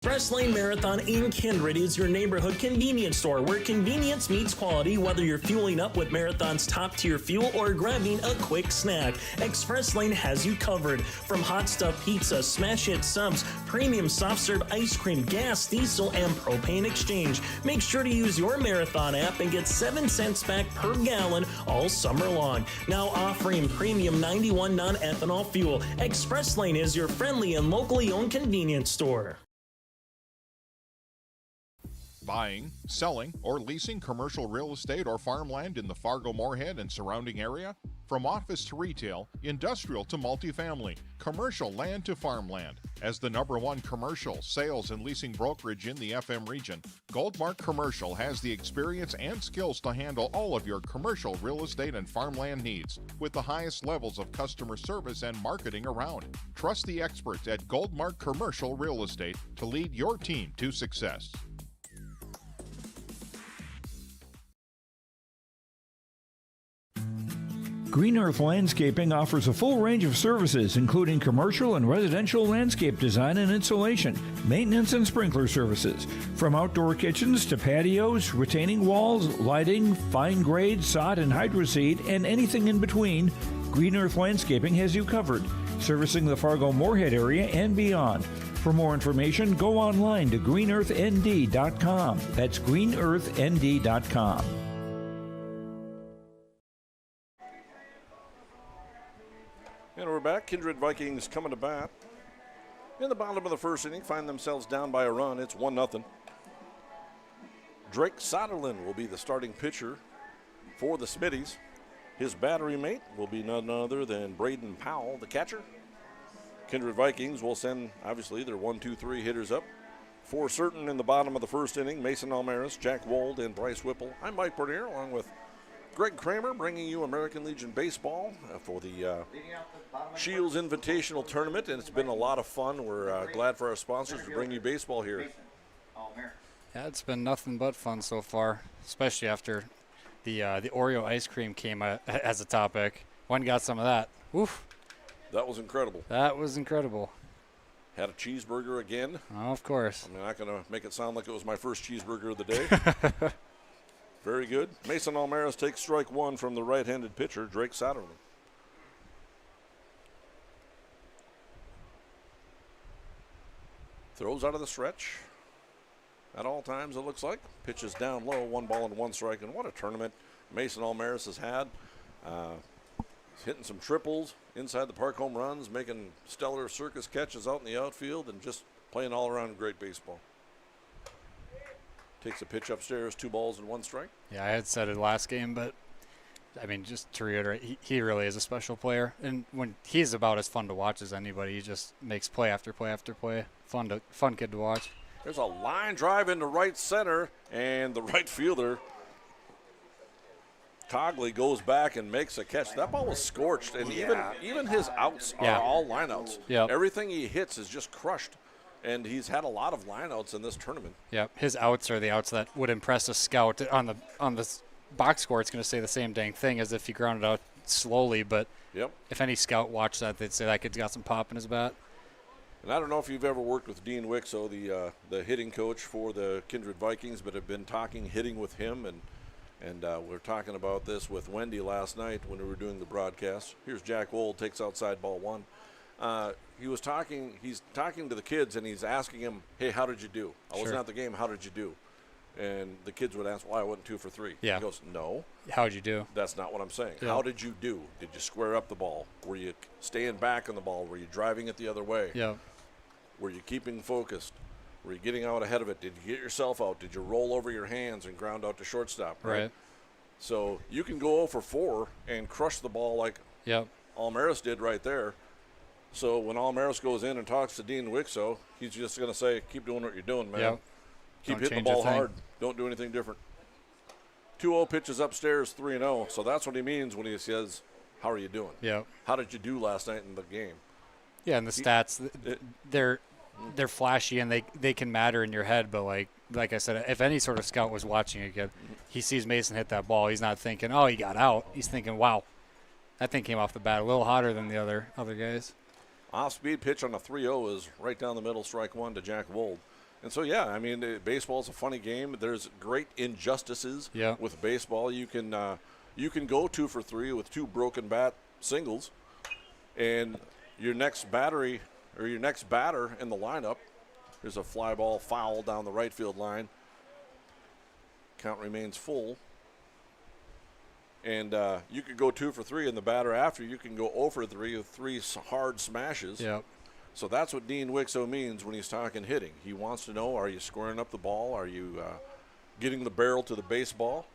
Express Lane Marathon in Kindred is your neighborhood convenience store where convenience meets quality, whether you're fueling up with Marathon's top-tier fuel or grabbing a quick snack. Express Lane has you covered. From hot stuff pizza, smash hit subs, premium soft serve ice cream, gas, diesel, and propane exchange. Make sure to use your Marathon app and get 7 cents back per gallon all summer long. Now offering premium 91 non-ethanol fuel. Express Lane is your friendly and locally owned convenience store. Buying, selling, or leasing commercial real estate or farmland in the Fargo-Moorhead and surrounding area? From office to retail, industrial to multifamily, commercial land to farmland. As the #1 commercial, sales, and leasing brokerage in the FM region, Goldmark Commercial has the experience and skills to handle all of your commercial real estate and farmland needs with the highest levels of customer service and marketing around. Trust the experts at Goldmark Commercial Real Estate to lead your team to success. Green Earth Landscaping offers a full range of services, including commercial and residential landscape design and installation, maintenance and sprinkler services. From outdoor kitchens to patios, retaining walls, lighting, fine grade, sod and hydroseed, and anything in between, Green Earth Landscaping has you covered, servicing the Fargo-Moorhead area and beyond. For more information, go online to greenearthnd.com. That's greenearthnd.com. And we're back. Kindred Vikings coming to bat. In the bottom of the first inning, find themselves down by a run. It's 1-0. Drake Soderlin will be the starting pitcher for the Smitties. His battery mate will be none other than Braden Powell, the catcher. Kindred Vikings will send, obviously, their 1, 2, 3 hitters up. For certain in the bottom of the first inning, Mason Almaris, Jack Wold, and Bryce Whipple. I'm Mike Bernier, along with Greg Kramer, bringing you American Legion Baseball for the Shields Invitational Tournament, and it's been a lot of fun. We're glad for our sponsors to bring you baseball here. Yeah, it's been nothing but fun so far, especially after The Oreo ice cream came as a topic. One got some of that. Oof. That was incredible. That was incredible. Had a cheeseburger again. Oh, of course. I'm not going to make it sound like it was my first cheeseburger of the day. Very good. Mason Almaris takes strike one from the right-handed pitcher, Drake Satterley. Throws out of the stretch. At all times, it looks like. Pitches down low, 1 ball and 1 strike. And what a tournament Mason Almaris has had. He's hitting some triples inside the park, home runs, making stellar circus catches out in the outfield, and just playing all around great baseball. Takes a pitch upstairs, 2 balls and 1 strike. Yeah, I had said it last game, but I mean, just to reiterate, he really is a special player. And when he's about as fun to watch as anybody, he just makes play after play after play. Fun kid to watch. There's a line drive into right center, and the right fielder, Cogley, goes back and makes a catch. That ball was scorched, and even his outs are all lineouts. Yep. Everything he hits is just crushed, and he's had a lot of lineouts in this tournament. Yep, his outs are the outs that would impress a scout. On the box score, it's going to say the same dang thing as if he grounded out slowly, but if any scout watched that, they'd say that kid's got some pop in his bat. And I don't know if you've ever worked with Dean Wixow, the hitting coach for the Kindred Vikings, but have been talking hitting with him, and we were talking about this with Wendy last night when we were doing the broadcast. Here's Jack Wold, takes outside ball 1. He's talking to the kids, and he's asking them, hey, how did you do? I wasn't at the game, how did you do? And the kids would ask, well, I went 2 for 3. Yeah. He goes, no. How'd you do? That's not what I'm saying. Yeah. How did you do? Did you square up the ball? Were you staying back on the ball? Were you driving it the other way? Yeah. Were you keeping focused? Were you getting out ahead of it? Did you get yourself out? Did you roll over your hands and ground out to shortstop? Right. So you can go 0 for 4 and crush the ball like Almaris did right there. So when Almaris goes in and talks to Dean Wixow, he's just going to say, keep doing what you're doing, man. Yep. Keep hitting the ball hard. Don't do anything different. 2-0 pitches upstairs, 3-0. So that's what he means when he says, how are you doing? Yep. How did you do last night in the game? Yeah, and the stats, they're flashy and they can matter in your head, but like I said, if any sort of scout was watching again, he sees Mason hit that ball, he's not thinking, oh, he got out. He's thinking, wow, that thing came off the bat a little hotter than the other guys. Off-speed pitch on a 3-0 is right down the middle, strike 1 to Jack Wold. And so, yeah, I mean, baseball is a funny game. There's great injustices with baseball. You can go 2 for 3 with 2 broken bat singles, and your next batter in the lineup, there's a fly ball foul down the right field line. Count remains full. And you could go 2 for 3, and the batter after you can go 0 for 3 with 3 hard smashes. Yep. So that's what Dean Wixow means when he's talking hitting. He wants to know, are you squaring up the ball? Are you getting the barrel to the baseball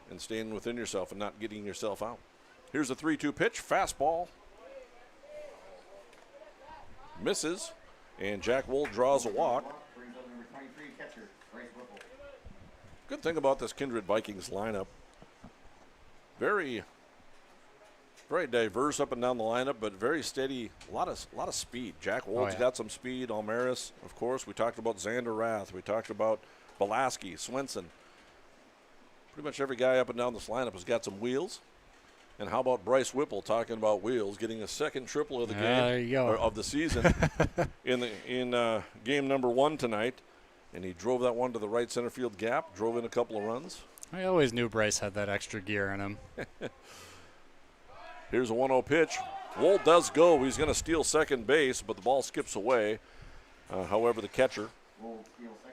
and staying within yourself and not getting yourself out? Here's a 3-2 pitch, fastball. Misses, and Jack Wold draws a walk. Good thing about this Kindred Vikings lineup, very diverse up and down the lineup, but very steady. A lot of speed. Jack Wold's got some speed. Almaris, of course. We talked about Xander Rath. We talked about Belaski, Swenson. Pretty much every guy up and down this lineup has got some wheels. And how about Bryce Whipple talking about wheels, getting a second triple of the game, there you go. or of the season, in game number 1 tonight, and he drove that one to the right center field gap, drove in a couple of runs. I always knew Bryce had that extra gear in him. Here's a 1-0 pitch. Wold does go. He's going to steal second base, but the ball skips away. However, the catcher,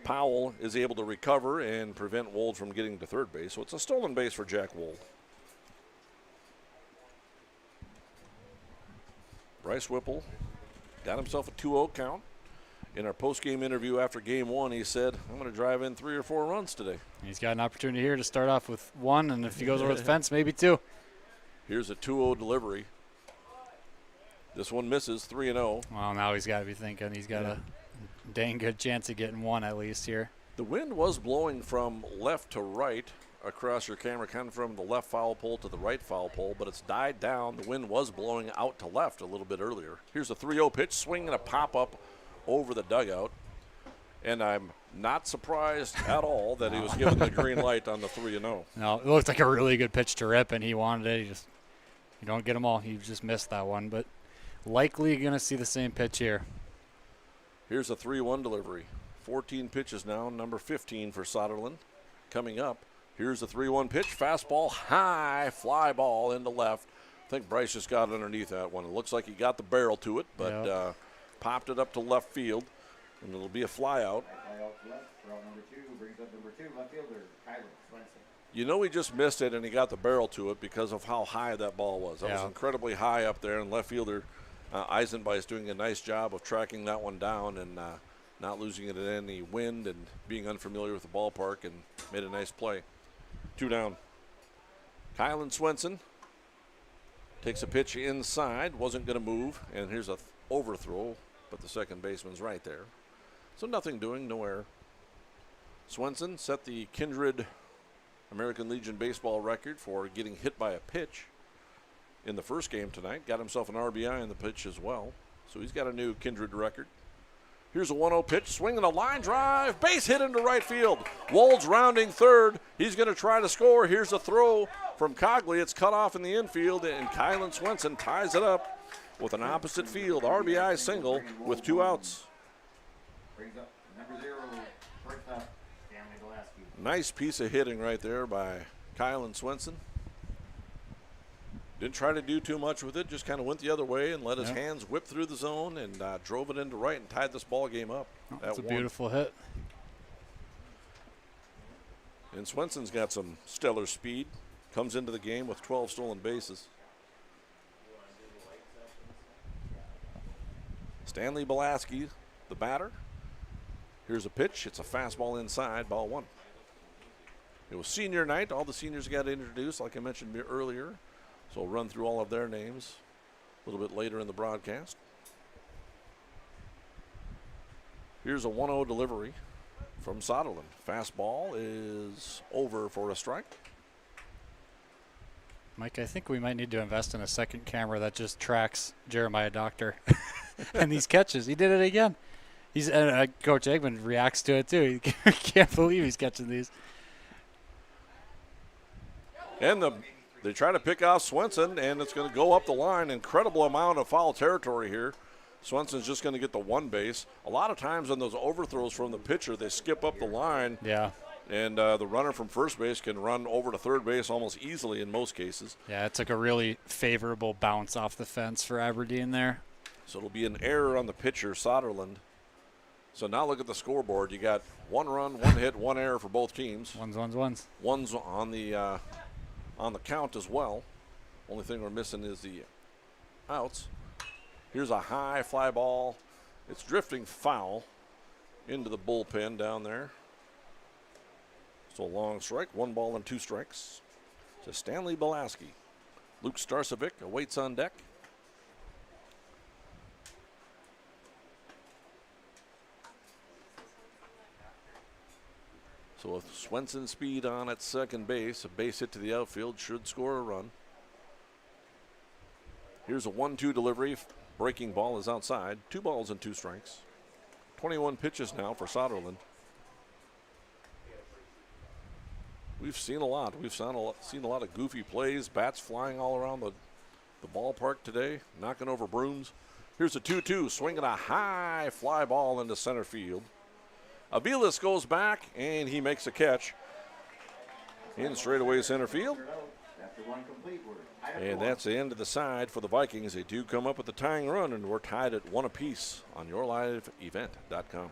Powell, is able to recover and prevent Wold from getting to third base. So it's a stolen base for Jack Wold. Bryce Whipple got himself a 2-0 count. In our post-game interview after game 1, he said, I'm going to drive in 3 or 4 runs today. He's got an opportunity here to start off with 1, and if he goes over the fence, maybe 2. Here's a 2-0 delivery. This one misses, 3-0. Well, now he's got to be thinking he's got a dang good chance of getting 1 at least here. The wind was blowing from left to right across your camera, kind of from the left foul pole to the right foul pole, but it's died down. The wind was blowing out to left a little bit earlier. Here's a 3-0 pitch, swing and a pop-up over the dugout. And I'm not surprised at all that he was given the green light on the 3-0. No, it looked like a really good pitch to Rip, and he wanted it. You don't get them all. He just missed that one, but likely going to see the same pitch here. Here's a 3-1 delivery. 14 pitches now, number 15 for Soderlund. Coming up, here's a 3-1 pitch. Fastball, high, fly ball into left. I think Bryce just got underneath that one. It looks like he got the barrel to it, but popped it up to left field, and it'll be a fly out. Fly out to left, route number 2, brings up number 2, left fielder, Kylan Swenson. You know he just missed it, and he got the barrel to it because of how high that ball was. That was incredibly high up there, and left fielder Eisenbeis is doing a nice job of tracking that one down and not losing it in any wind and being unfamiliar with the ballpark, and made a nice play. 2 down. Kylan Swenson takes a pitch inside, wasn't going to move, and here's a overthrow, but the second baseman's right there. So nothing doing, no error. Swenson set the Kindred American Legion baseball record for getting hit by a pitch in the first game tonight. Got himself an RBI in the pitch as well. So he's got a new Kindred record. Here's a 1-0 pitch, swinging a line drive, base hit into right field. Wold's rounding third. He's going to try to score. Here's a throw from Cogley. It's cut off in the infield, and Kylan Swenson ties it up with an opposite field RBI single with 2 outs. Brings up number 0, shortstop, Stanley Velasquez. Nice piece of hitting right there by Kylan Swenson. Didn't try to do too much with it, just kind of went the other way and let his hands whip through the zone and drove it into right and tied this ball game up. That's a beautiful hit. And Swenson's got some stellar speed. Comes into the game with 12 stolen bases. Stanley Velasquez, the batter. Here's a pitch. It's a fastball inside, ball 1. It was senior night. All the seniors got introduced, like I mentioned earlier. So we'll run through all of their names a little bit later in the broadcast. Here's a 1-0 delivery from Soderlund. Fastball is over for a strike. Mike, I think we might need to invest in a second camera that just tracks Jeremiah Doctor and these catches. He did it again. Coach Eggman reacts to it too. He can't believe he's catching these. And they try to pick off Swenson, and it's going to go up the line. Incredible amount of foul territory here. Swenson's just going to get the 1 base. A lot of times on those overthrows from the pitcher, they skip up the line. Yeah. And the runner from first base can run over to third base almost easily in most cases. Yeah, it took a really favorable bounce off the fence for Aberdeen there. So it'll be an error on the pitcher, Soderlund. So now look at the scoreboard. You got 1 run, 1 hit, 1 error for both teams. Ones. One's on the count as well. Only thing we're missing is the outs. Here's a high fly ball. It's drifting foul into the bullpen down there. So a long strike, 1 ball and 2 strikes to Stanley Velasquez. Luke Starcevic awaits on deck. So with Swenson speed on at second base, a base hit to the outfield should score a run. Here's a 1-2 delivery. Breaking ball is outside. 2 balls and 2 strikes. 21 pitches now for Soderlund. We've seen a lot. We've seen a lot of goofy plays, bats flying all around the ballpark today, knocking over brooms. Here's a 2-2, swinging a high fly ball into center field. Aviles goes back, and he makes a catch in straightaway center field. And that's the end of the side for the Vikings. They do come up with the tying run, and we're tied at 1 apiece on yourliveevent.com.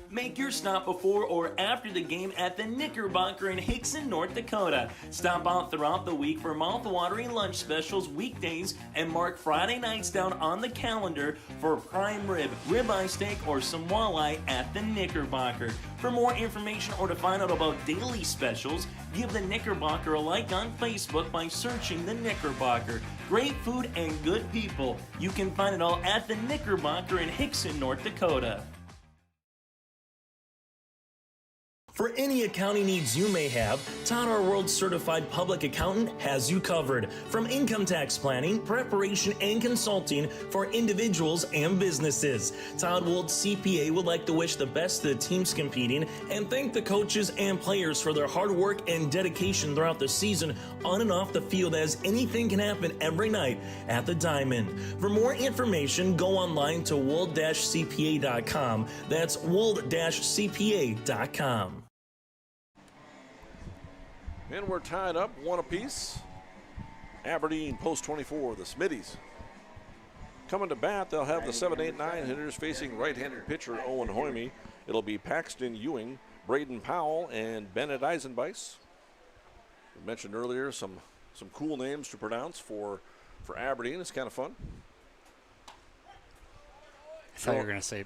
Make your stop before or after the game at the Knickerbocker in Hickson, North Dakota. Stop out throughout the week for mouth-watering lunch specials weekdays and mark Friday nights down on the calendar for prime rib, ribeye steak, or some walleye at the Knickerbocker. For more information or to find out about daily specials, give the Knickerbocker a like on Facebook by searching the Knickerbocker. Great food and good people. You can find it all at the Knickerbocker in Hickson, North Dakota. For any accounting needs you may have, Todd R. World Certified Public Accountant has you covered. From income tax planning, preparation, and consulting for individuals and businesses. Todd Wold CPA would like to wish the best to the teams competing and thank the coaches and players for their hard work and dedication throughout the season on and off the field, as anything can happen every night at the Diamond. For more information, go online to wold-cpa.com. That's wold-cpa.com. And we're tied up 1 apiece. Aberdeen post 24, the Smitties. Coming to bat, they'll have the 7-8-9 hitters facing right-handed pitcher Owen Hoyme. It'll be Paxton Ewing, Braden Powell, and Bennett Eisenbeis. We mentioned earlier some cool names to pronounce for Aberdeen. It's kind of fun. I thought you were going to say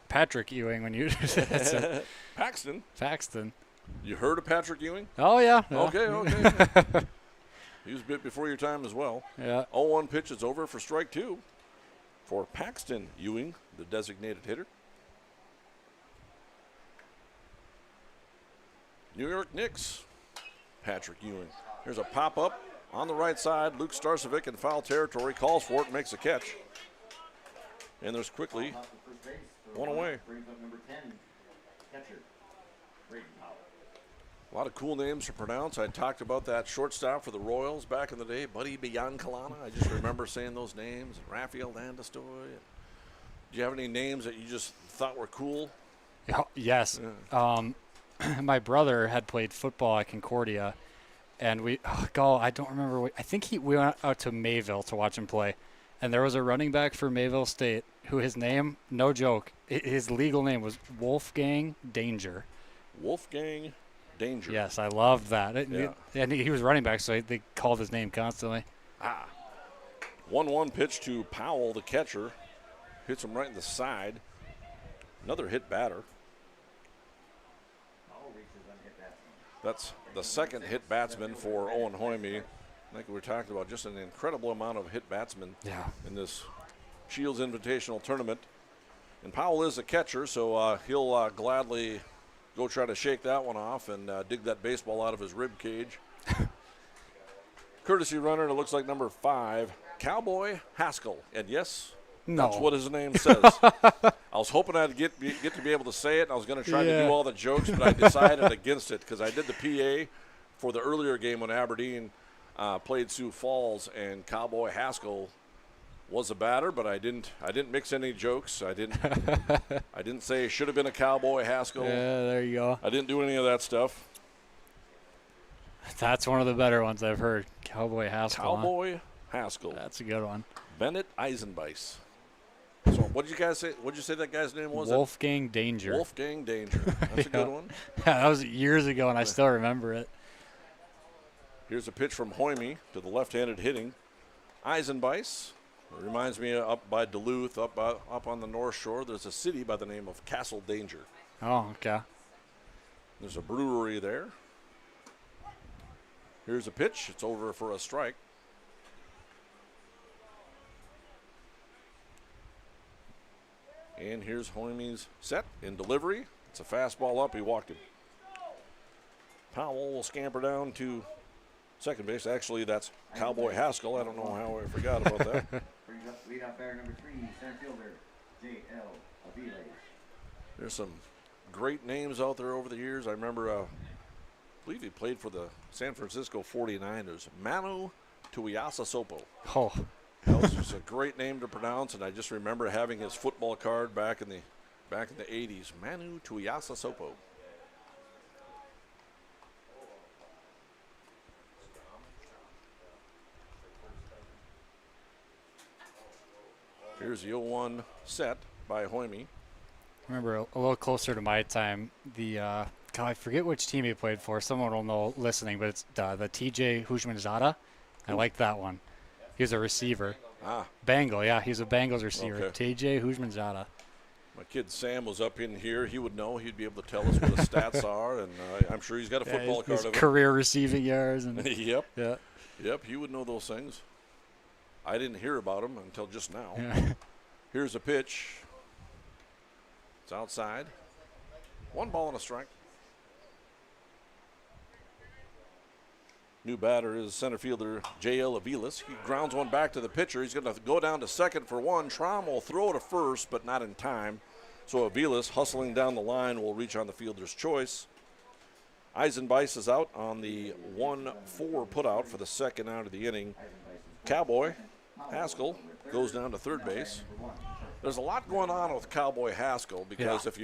Patrick Ewing when you said Paxton. Paxton. You heard of Patrick Ewing? Oh, yeah. Okay. He was a bit before your time as well. Yeah. 0-1 pitch is over for strike 2 for Paxton Ewing, the designated hitter. New York Knicks, Patrick Ewing. Here's a pop-up on the right side. Luke Starcevic in foul territory, calls for it, makes a catch. And there's quickly one away. A lot of cool names to pronounce. I talked about that shortstop for the Royals back in the day, Buddy Biancalana. I just remember saying those names. Rafael Landestoy. Do you have any names that you just thought were cool? Yes. Yeah. My brother had played football at Concordia, and I don't remember. I think we went out to Mayville to watch him play, and there was a running back for Mayville State who his name, no joke, his legal name was Wolfgang Danger. Wolfgang Danger. Yes, I love that. Yeah. And he was running back, so they called his name constantly. 1-1 pitch to Powell, the catcher. Hits him right in the side. Another hit batter. That's the second hit batsman for Owen Hoyme. I think we were talking about just an incredible amount of hit batsmen in this Shields Invitational Tournament. And Powell is a catcher, so he'll gladly go try to shake that one off and dig that baseball out of his rib cage. Courtesy runner, and it looks like number 5, Cowboy Haskell. And yes, that's what his name says. I was hoping I'd get to be able to say it, and I was going to try to do all the jokes, but I decided against it because I did the PA for the earlier game when Aberdeen played Sioux Falls, and Cowboy Haskell was a batter, but I didn't mix any jokes. I didn't say should have been a Cowboy Haskell. Yeah, there you go. I didn't do any of that stuff. That's one of the better ones I've heard. Cowboy Haskell. Cowboy Haskell. That's a good one. Bennett Eisenbeis. So what did you guys say? What did you say that guy's name was? Wolfgang Danger. Wolfgang Danger. That's a good one. Yeah, that was years ago, and I still remember it. Here's a pitch from Hoyme to the left-handed hitting Eisenbeis. It reminds me up by Duluth, up on the North Shore. There's a city by the name of Castle Danger. Oh, okay. There's a brewery there. Here's a pitch. It's over for a strike. And here's Hoyme's set in delivery. It's a fastball up. He walked him. Powell will scamper down to second base. Actually, that's Cowboy Haskell. I don't know how I forgot about that. Brings up leadoff batter number 3, center fielder, J.L. Avila. There's some great names out there over the years. I remember, I believe he played for the San Francisco 49ers. Manu Tuiasosopo. Oh. That was just a great name to pronounce, and I just remember having his football card back in the 80s. Manu Tuiasosopo. Here's the 0-1 set by Hoyme. I remember a little closer to my time, I forget which team he played for. Someone will know listening, but it's the TJ Hujmanzada. I like that one. He was a receiver. Bengal, yeah, he's a Bengals receiver. Okay. TJ Hujmanzada. My kid Sam was up in here. He would know. He'd be able to tell us what his stats are, and I'm sure he's got a football card his of career receiving yards. And Yep. Yeah. Yep, he would know those things. I didn't hear about him until just now. Yeah. Here's a pitch. It's outside. 1 ball and a strike. New batter is center fielder J.L. Aviles. He grounds one back to the pitcher. He's going to go down to second for one. Traum will throw to first, but not in time. So Aviles, hustling down the line, will reach on the fielder's choice. Eisenbeis is out on the 1-4 putout for the second out of the inning. Cowboy Haskell goes down to third base. There's a lot going on with Cowboy Haskell because if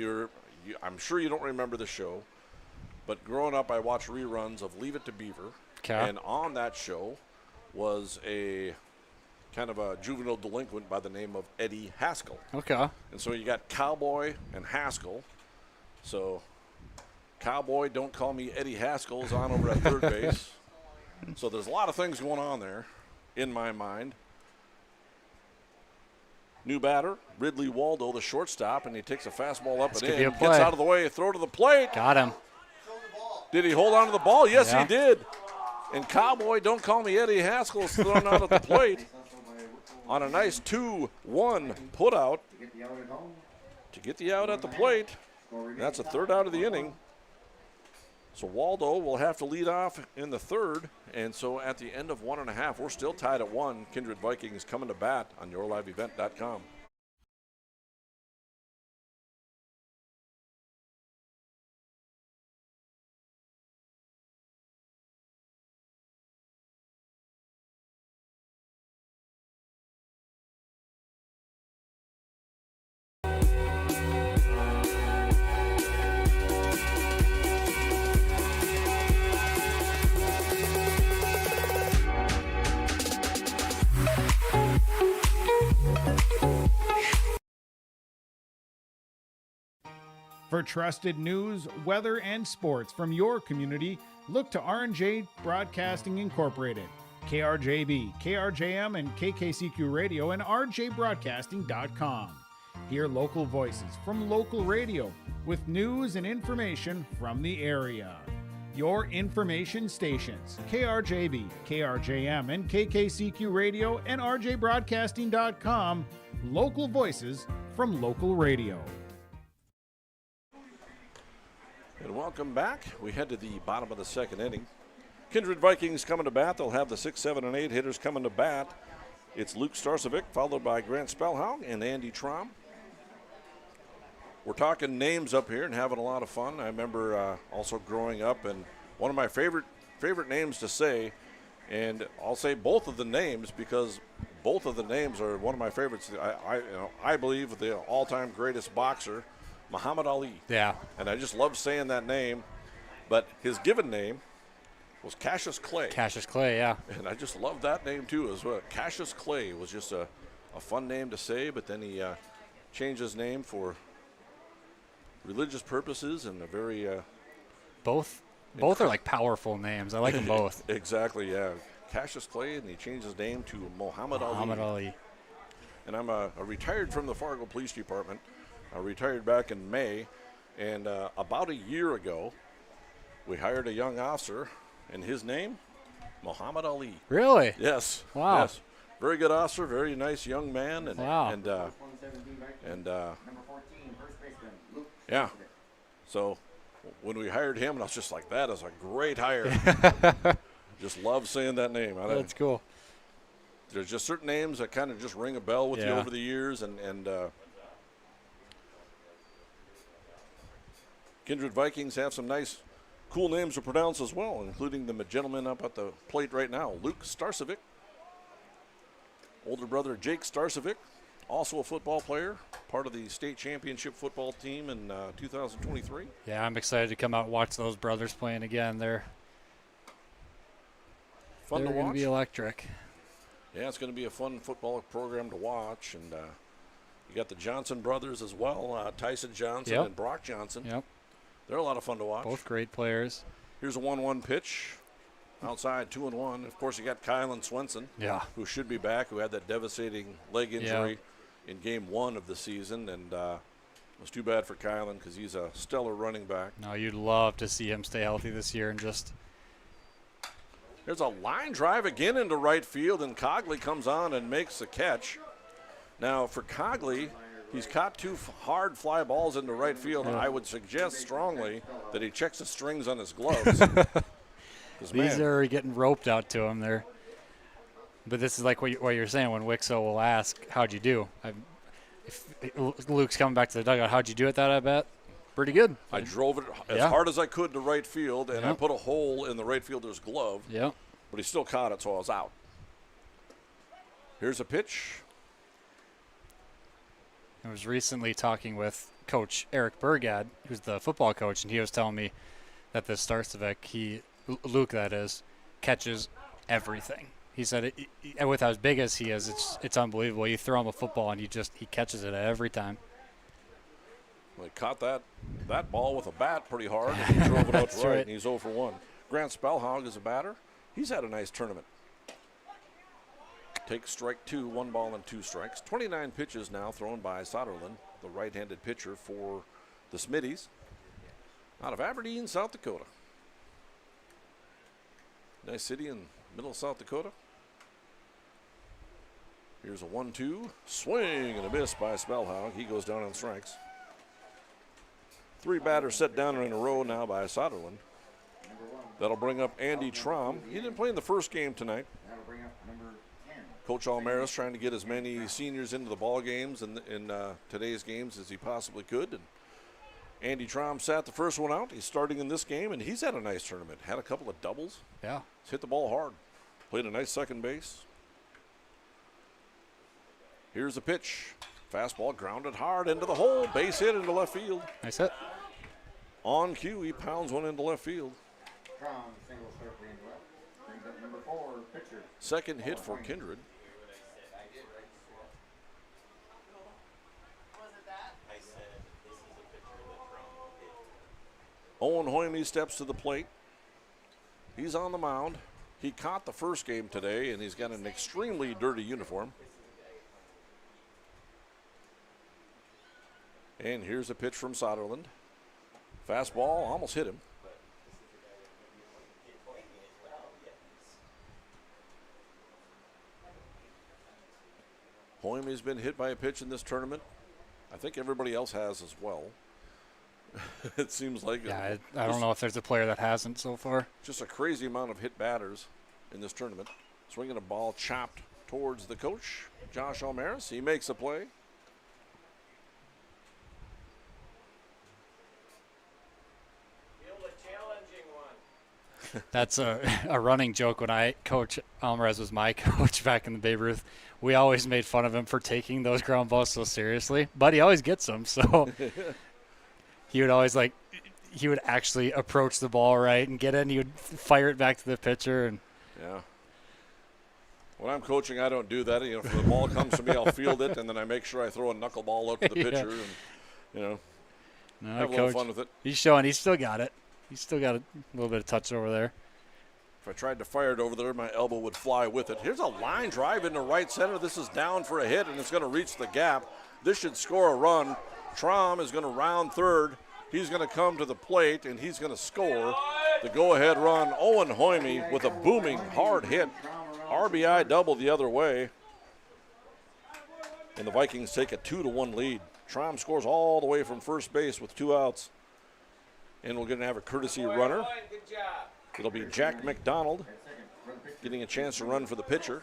I'm sure you don't remember the show, but growing up I watched reruns of Leave It to Beaver. Okay. And on that show was a kind of a juvenile delinquent by the name of Eddie Haskell. Okay. And so you got Cowboy and Haskell. So Cowboy, Don't Call Me Eddie Haskell is on over at third base. So there's a lot of things going on there in my mind. New batter, Ridley Waldo, the shortstop, and he takes a fastball up and in. Gets out of the way, throw to the plate. Got him. Did he hold on to the ball? Yes, he did. And Cowboy, Don't Call Me Eddie Haskell is thrown out at the plate on a nice 2-1 putout to get the out at the plate. That's a third out of the inning. So Waldo will have to lead off in the third. And so at the end of 1.5, we're still tied at 1. Kindred Vikings coming to bat on yourliveevent.com. For trusted news, weather, and sports from your community, look to R&J Broadcasting Incorporated, KRJB, KRJM, and KKCQ Radio, and rjbroadcasting.com. Hear local voices from local radio with news and information from the area. Your information stations, KRJB, KRJM, and KKCQ Radio, and rjbroadcasting.com. Local voices from local radio. And welcome back. We head to the bottom of the second inning. Kindred Vikings coming to bat. They'll have the 6, 7, and 8 hitters coming to bat. It's Luke Starcevic, followed by Grant Spellhaug and Andy Traum. We're talking names up here and having a lot of fun. I remember also growing up, and one of my favorite names to say, and I'll say both of the names because both of the names are one of my favorites. I believe the all-time greatest boxer, Muhammad Ali. Yeah. And I just love saying that name. But his given name was Cassius Clay. Cassius Clay, yeah. And I just love that name too as well. Cassius Clay was just a fun name to say, but then he changed his name for religious purposes and a very both are like powerful names. I like them both. Exactly, yeah. Cassius Clay, and he changed his name to Muhammad Ali. Muhammad Ali. And I'm retired from the Fargo Police Department. I retired back in May, and about a year ago, we hired a young officer, and his name, Muhammad Ali. Really? Yes. Wow. Yes. Very good officer, very nice young man, and wow. And yeah. So when we hired him, and I was just like, that is a great hire. Just love saying that name. That's cool. There's just certain names that kind of just ring a bell with you over the years, and Kindred Vikings have some nice, cool names to pronounce as well, including the gentleman up at the plate right now, Luke Starcevic. Older brother Jake Starcevic, also a football player, part of the state championship football team in 2023. Yeah, I'm excited to come out and watch those brothers playing again. They're fun to watch. They're going to be electric. Yeah, it's going to be a fun football program to watch. And you got the Johnson brothers as well, Tyson Johnson and Brock Johnson. Yep. They're a lot of fun to watch. Both great players. Here's a 1-1 pitch. Outside, 2-1. Of course, you got Kylan Swenson, who should be back, who had that devastating leg injury in game 1 of the season. And it was too bad for Kylan because he's a stellar running back. No, you'd love to see him stay healthy this year and just... There's a line drive again into right field, and Cogley comes on and makes the catch. Now, for Cogley, he's caught 2 hard fly balls into right field. I would suggest strongly that he checks the strings on his gloves. These are getting roped out to him there. But this is like what you're saying when Wixo will ask, how'd you do? If Luke's coming back to the dugout, how'd you do at that, I bet? Pretty good. I drove it as hard as I could to right field, and I put a hole in the right fielder's glove. Yeah. But he still caught it, so I was out. Here's a pitch. I was recently talking with Coach Eric Burgad, who's the football coach, and he was telling me that this Starcevic, Luke that is, catches everything. He said with as big as he is, it's unbelievable. You throw him a football and he catches it every time. Well, he caught that ball with a bat pretty hard, and he drove it out to right, and he's 0 for 1. Grant Spellhog is a batter. He's had a nice tournament. Takes strike 2, 1 ball and 2 strikes. 29 pitches now thrown by Soderlund, the right-handed pitcher for the Smitties, out of Aberdeen, South Dakota. Nice city in middle of South Dakota. Here's a 1-2. Swing and a miss by Spellhog. He goes down on strikes. 3 batters set down in a row now by Soderlund. That'll bring up Andy Traum. He didn't play in the first game tonight. Coach Almaris trying to get as many seniors into the ball games in today's games as he possibly could. And Andy Traum sat the first one out. He's starting in this game, and he's had a nice tournament. Had a couple of doubles. Yeah. He's hit the ball hard. Played a nice second base. Here's a pitch. Fastball grounded hard into the hole. Base hit into left field. Nice hit. On cue, he pounds one into left field. Second hit for Kindred. Owen Hoyme steps to the plate. He's on the mound. He caught the first game today, and he's got an extremely dirty uniform. And here's a pitch from Soderlund. Fastball almost hit him. Hoyme has been hit by a pitch in this tournament. I think everybody else has as well. It seems like. Yeah, I don't know if there's a player that hasn't so far. Just a crazy amount of hit batters in this tournament. Swinging a ball chopped towards the coach, Josh Almaris. He makes a play. That's a running joke. When Coach Almaris was my coach back in the Babe Ruth, we always made fun of him for taking those ground balls so seriously, but he always gets them. So he would actually approach the ball right and get in. He would fire it back to the pitcher. And yeah. When I'm coaching, I don't do that. If the ball comes to me, I'll field it, and then I make sure I throw a knuckleball out to the pitcher, and have a little fun with it. He's showing he's still got it. He's still got a little bit of touch over there. If I tried to fire it over there, my elbow would fly with it. Here's a line drive into right center. This is down for a hit, and it's going to reach the gap. This should score a run. Traum is going to round third. He's going to come to the plate, and he's going to score the go-ahead run. Owen Hoyme with a booming hard hit. RBI double the other way. And the Vikings take a 2-1 lead. Traum scores all the way from first base with 2 outs. And we're going to have a courtesy runner. It'll be Jack McDonald getting a chance to run for the pitcher.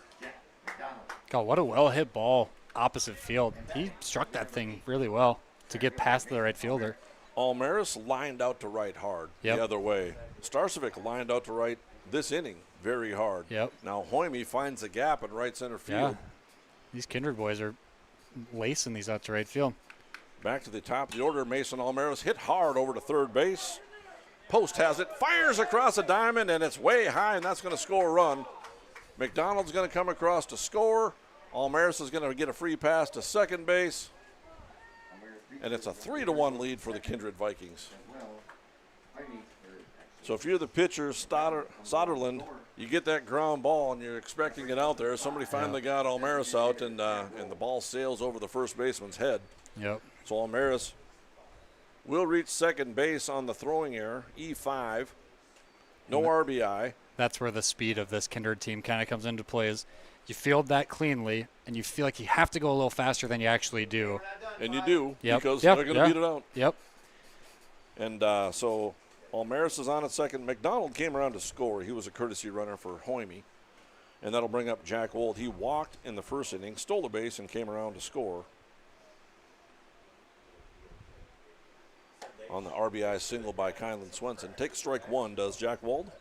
God, what a well-hit ball opposite field. He struck that thing really well to get past the right fielder. Almaris lined out to right hard the other way. Starcevic lined out to right this inning very hard. Yep. Now Hoyme finds a gap in right center field. Yeah. These Kindred boys are lacing these out to right field. Back to the top of the order, Mason Almaris hit hard over to third base. Post has it, fires across a diamond, and it's way high, and that's going to score a run. McDonald's going to come across to score. Almaris is going to get a free pass to second base. And it's a 3-1 lead for the Kindred Vikings. So if you're the pitcher, Soderlund, you get that ground ball and you're expecting it out there. Somebody finally got Almaris out, and the ball sails over the first baseman's head. Yep. So Almaris will reach second base on the throwing error, E5. No RBI. That's where the speed of this Kindred team kind of comes into play. Is you field that cleanly, and you feel like you have to go a little faster than you actually do. And you do, because they're going to beat it out. Yep. And so While Maris is on at second, McDonald came around to score. He was a courtesy runner for Hoyme. And that'll bring up Jack Wold. He walked in the first inning, stole the base, and came around to score on the RBI single by Kylan Swenson. Take strike one, does Jack Wold.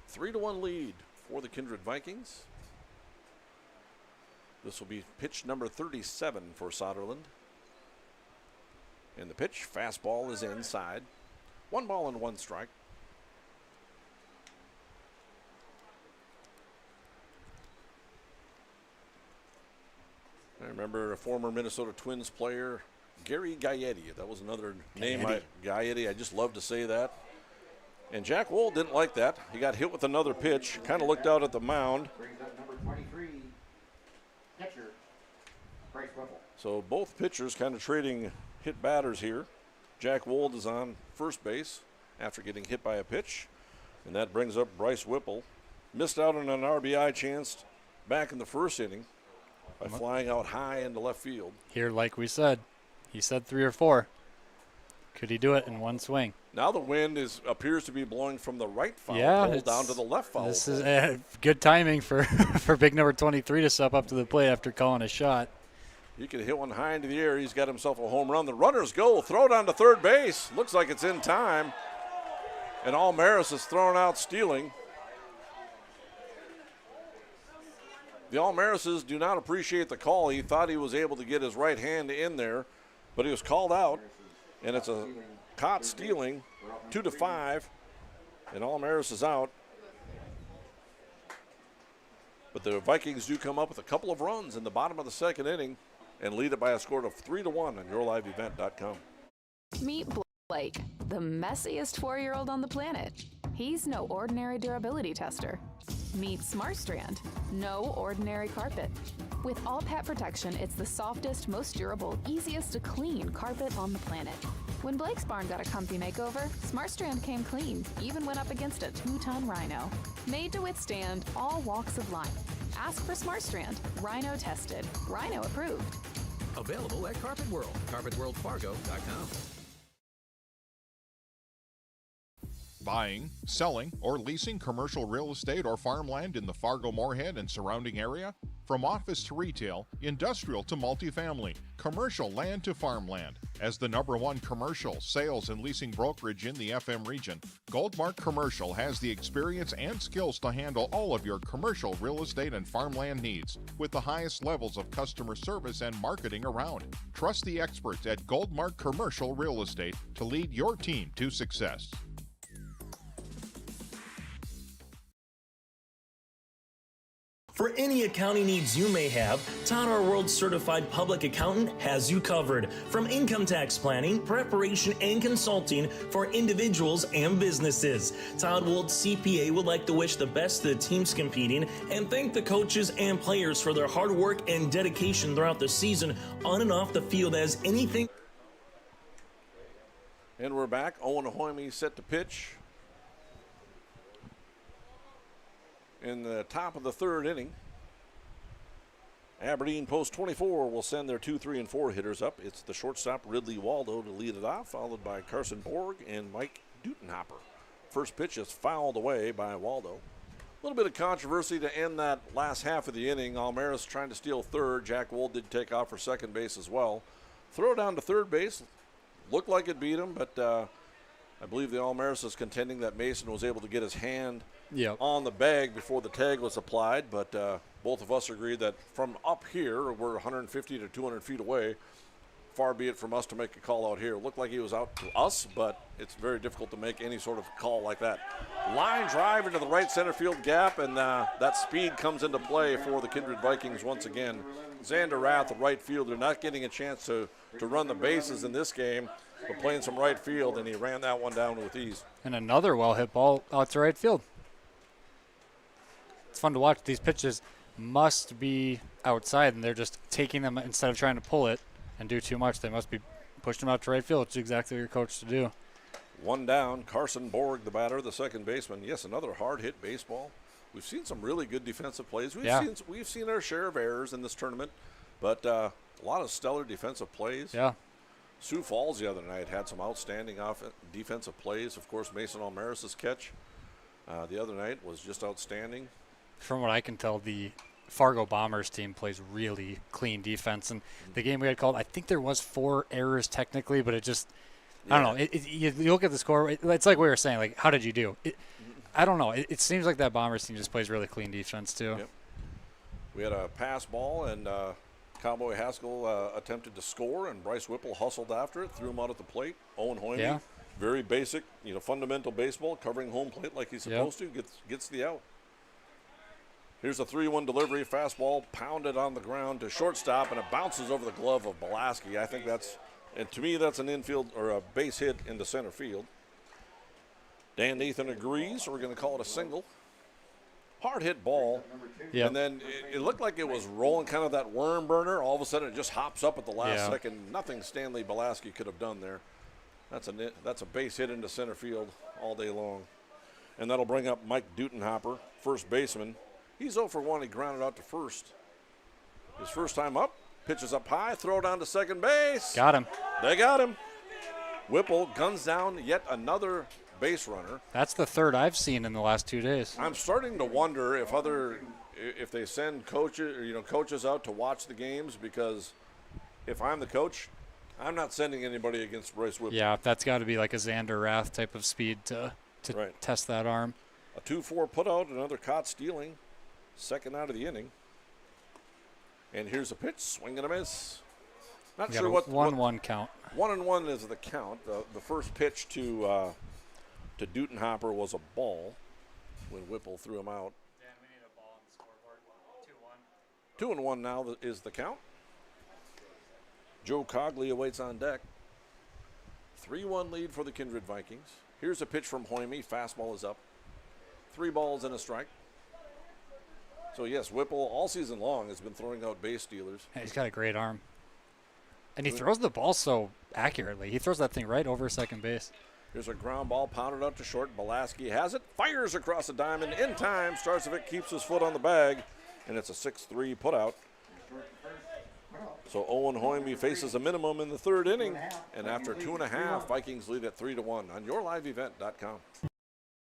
A 3-1 lead for the Kindred Vikings. This will be pitch number 37 for Soderlund. And the pitch, fastball is inside. 1 ball and 1 strike. I remember a former Minnesota Twins player, Gary Gaetti. That was another name. Gaetti. I just love to say that. And Jack Wold didn't like that. He got hit with another pitch, kind of looked out at the mound. Brings up number 23, catcher, Bryce Whipple. So both pitchers kind of trading hit batters here. Jack Wold is on first base after getting hit by a pitch. And that brings up Bryce Whipple. Missed out on an RBI chance back in the first inning by flying out high into left field. Here, like we said, he said 3 or 4. Could he do it in one swing? Now the wind appears to be blowing from the right foul pole down to the left foul This pole. is good timing for, for big number 23 to step up to the plate after calling a shot. He could hit one high into the air. He's got himself a home run. The runners go. Throw down to third base. Looks like it's in time. And Almaris is thrown out stealing. The Almarises do not appreciate the call. He thought he was able to get his right hand in there, but he was called out. And it's a caught stealing, 2-5, and Almaris is out. But the Vikings do come up with a couple of runs in the bottom of the second inning and lead it by a score of 3-1 on yourliveevent.com. Meet Blake, the messiest 4-year-old on the planet. He's no ordinary durability tester. Meet SmartStrand, no ordinary carpet. With all pet protection, it's the softest, most durable, easiest to clean carpet on the planet. When Blake's barn got a comfy makeover, SmartStrand came clean, even went up against a 2-ton rhino. Made to withstand all walks of life. Ask for SmartStrand, rhino tested, rhino approved. Available at Carpet World, carpetworldfargo.com. Buying, selling, or leasing commercial real estate or farmland in the Fargo-Moorhead and surrounding area? From office to retail, industrial to multifamily, commercial land to farmland. As the #1 commercial, sales, and leasing brokerage in the FM region, Goldmark Commercial has the experience and skills to handle all of your commercial real estate and farmland needs with the highest levels of customer service and marketing around. Trust the experts at Goldmark Commercial Real Estate to lead your team to success. For any accounting needs you may have, Todd R. World Certified Public Accountant has you covered. From income tax planning, preparation, and consulting for individuals and businesses. Todd Wold CPA would like to wish the best to the teams competing and thank the coaches and players for their hard work and dedication throughout the season on and off the field as anything. And we're back. Owen Hoyme set to pitch in the top of the third inning. Aberdeen post 24 will send their 2, 3, and 4 hitters up. It's the shortstop Ridley Waldo to lead it off, followed by Carson Borg and Mike Dutenhopper. First pitch is fouled away by Waldo. A little bit of controversy to end that last half of the inning. Almaris trying to steal third. Jack Wold did take off for second base as well. Throw down to third base. Looked like it beat him, but I believe the Almaris is contending that Mason was able to get his hand on the bag before the tag was applied, but both of us agreed that from up here, we're 150 to 200 feet away, far be it from us to make a call out here. It looked like he was out to us, but it's very difficult to make any sort of call like that. Line drive into the right center field gap, and that speed comes into play for the Kindred Vikings once again. Xander Rath, the right fielder, not getting a chance to run the bases in this game, but playing some right field, and he ran that one down with ease. And another well-hit ball out to right field. It's fun to watch. These pitches must be outside, and they're just taking them instead of trying to pull it and do too much. They must be pushing them out to right field, which is exactly what you're coached to do. One down. Carson Borg, the batter, the second baseman. Yes, another hard-hit baseball. We've seen some really good defensive plays. We've seen our share of errors in this tournament, but a lot of stellar defensive plays. Yeah. Sioux Falls the other night had some outstanding defensive plays. Of course, Mason Almaris's catch the other night was just outstanding. From what I can tell, the Fargo Bombers team plays really clean defense. And the game we had called, I think there was 4 errors technically, but it just, I don't know. You look at the score, it's like we were saying, like, how did you do? I don't know. It seems like that Bombers team just plays really clean defense too. Yep. We had a pass ball, and Cowboy Haskell attempted to score, and Bryce Whipple hustled after it, threw him out at the plate. Owen Hoyme, very basic, fundamental baseball, covering home plate like he's supposed to, gets the out. Here's a 3-1 delivery, fastball pounded on the ground to shortstop, and it bounces over the glove of Belaski. I think and to me, that's an infield or a base hit into center field. Dan Nathan agrees, so we're going to call it a single. Hard hit ball, and then it looked like it was rolling kind of that worm burner. All of a sudden, it just hops up at the last second. Nothing Stanley Belaski could have done there. That's a base hit into center field all day long. And that'll bring up Mike Dutenhopper, first baseman. He's 0 for 1. He grounded out to first. His first time up, pitches up high, throw down to second base. Got him. They got him. Whipple guns down yet another base runner. That's the third I've seen in the last 2 days. I'm starting to wonder if they send coaches out to watch the games, because if I'm the coach, I'm not sending anybody against Bryce Whipple. Yeah, that's got to be like a Xander Rath type of speed to test that arm. A 2-4 put out, another caught stealing. Second out of the inning. And here's a pitch, swing and a miss. Not sure what 1-1 count. 1-1 is the count. The first pitch to Dutenhopper was a ball when Whipple threw him out. Dan, we need a ball on the scoreboard. 2-1 now is the count. Joe Cogley awaits on deck. 3-1 lead for the Kindred Vikings. Here's a pitch from Hoyme. Fastball is up. 3 balls and a strike. So, yes, Whipple all season long has been throwing out base stealers. Yeah, he's got a great arm. And he throws the ball so accurately. He throws that thing right over second base. Here's a ground ball pounded out to short. Belaski has it, fires across the diamond in time. Starcevic keeps his foot on the bag, and it's a 6-3 putout. So Owen Hoyme faces a minimum in the third inning, and after 2.5, Vikings lead at 3-1 on yourliveevent.com.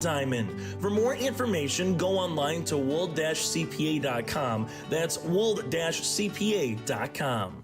Diamond. For more information, go online to wold-cpa.com. That's wold-cpa.com.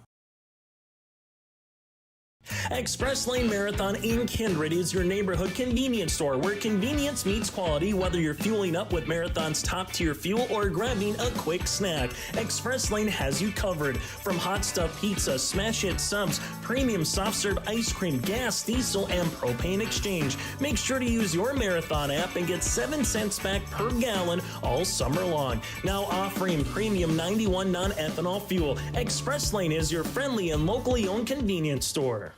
Express Lane Marathon in Kindred is your neighborhood convenience store where convenience meets quality, whether you're fueling up with Marathon's top-tier fuel or grabbing a quick snack. Express Lane has you covered. From hot stuff pizza, smash hit subs, premium soft serve ice cream, gas, diesel, and propane exchange. Make sure to use your Marathon app and get 7 cents back per gallon all summer long. Now offering premium 91 non-ethanol fuel. Express Lane is your friendly and locally owned convenience store.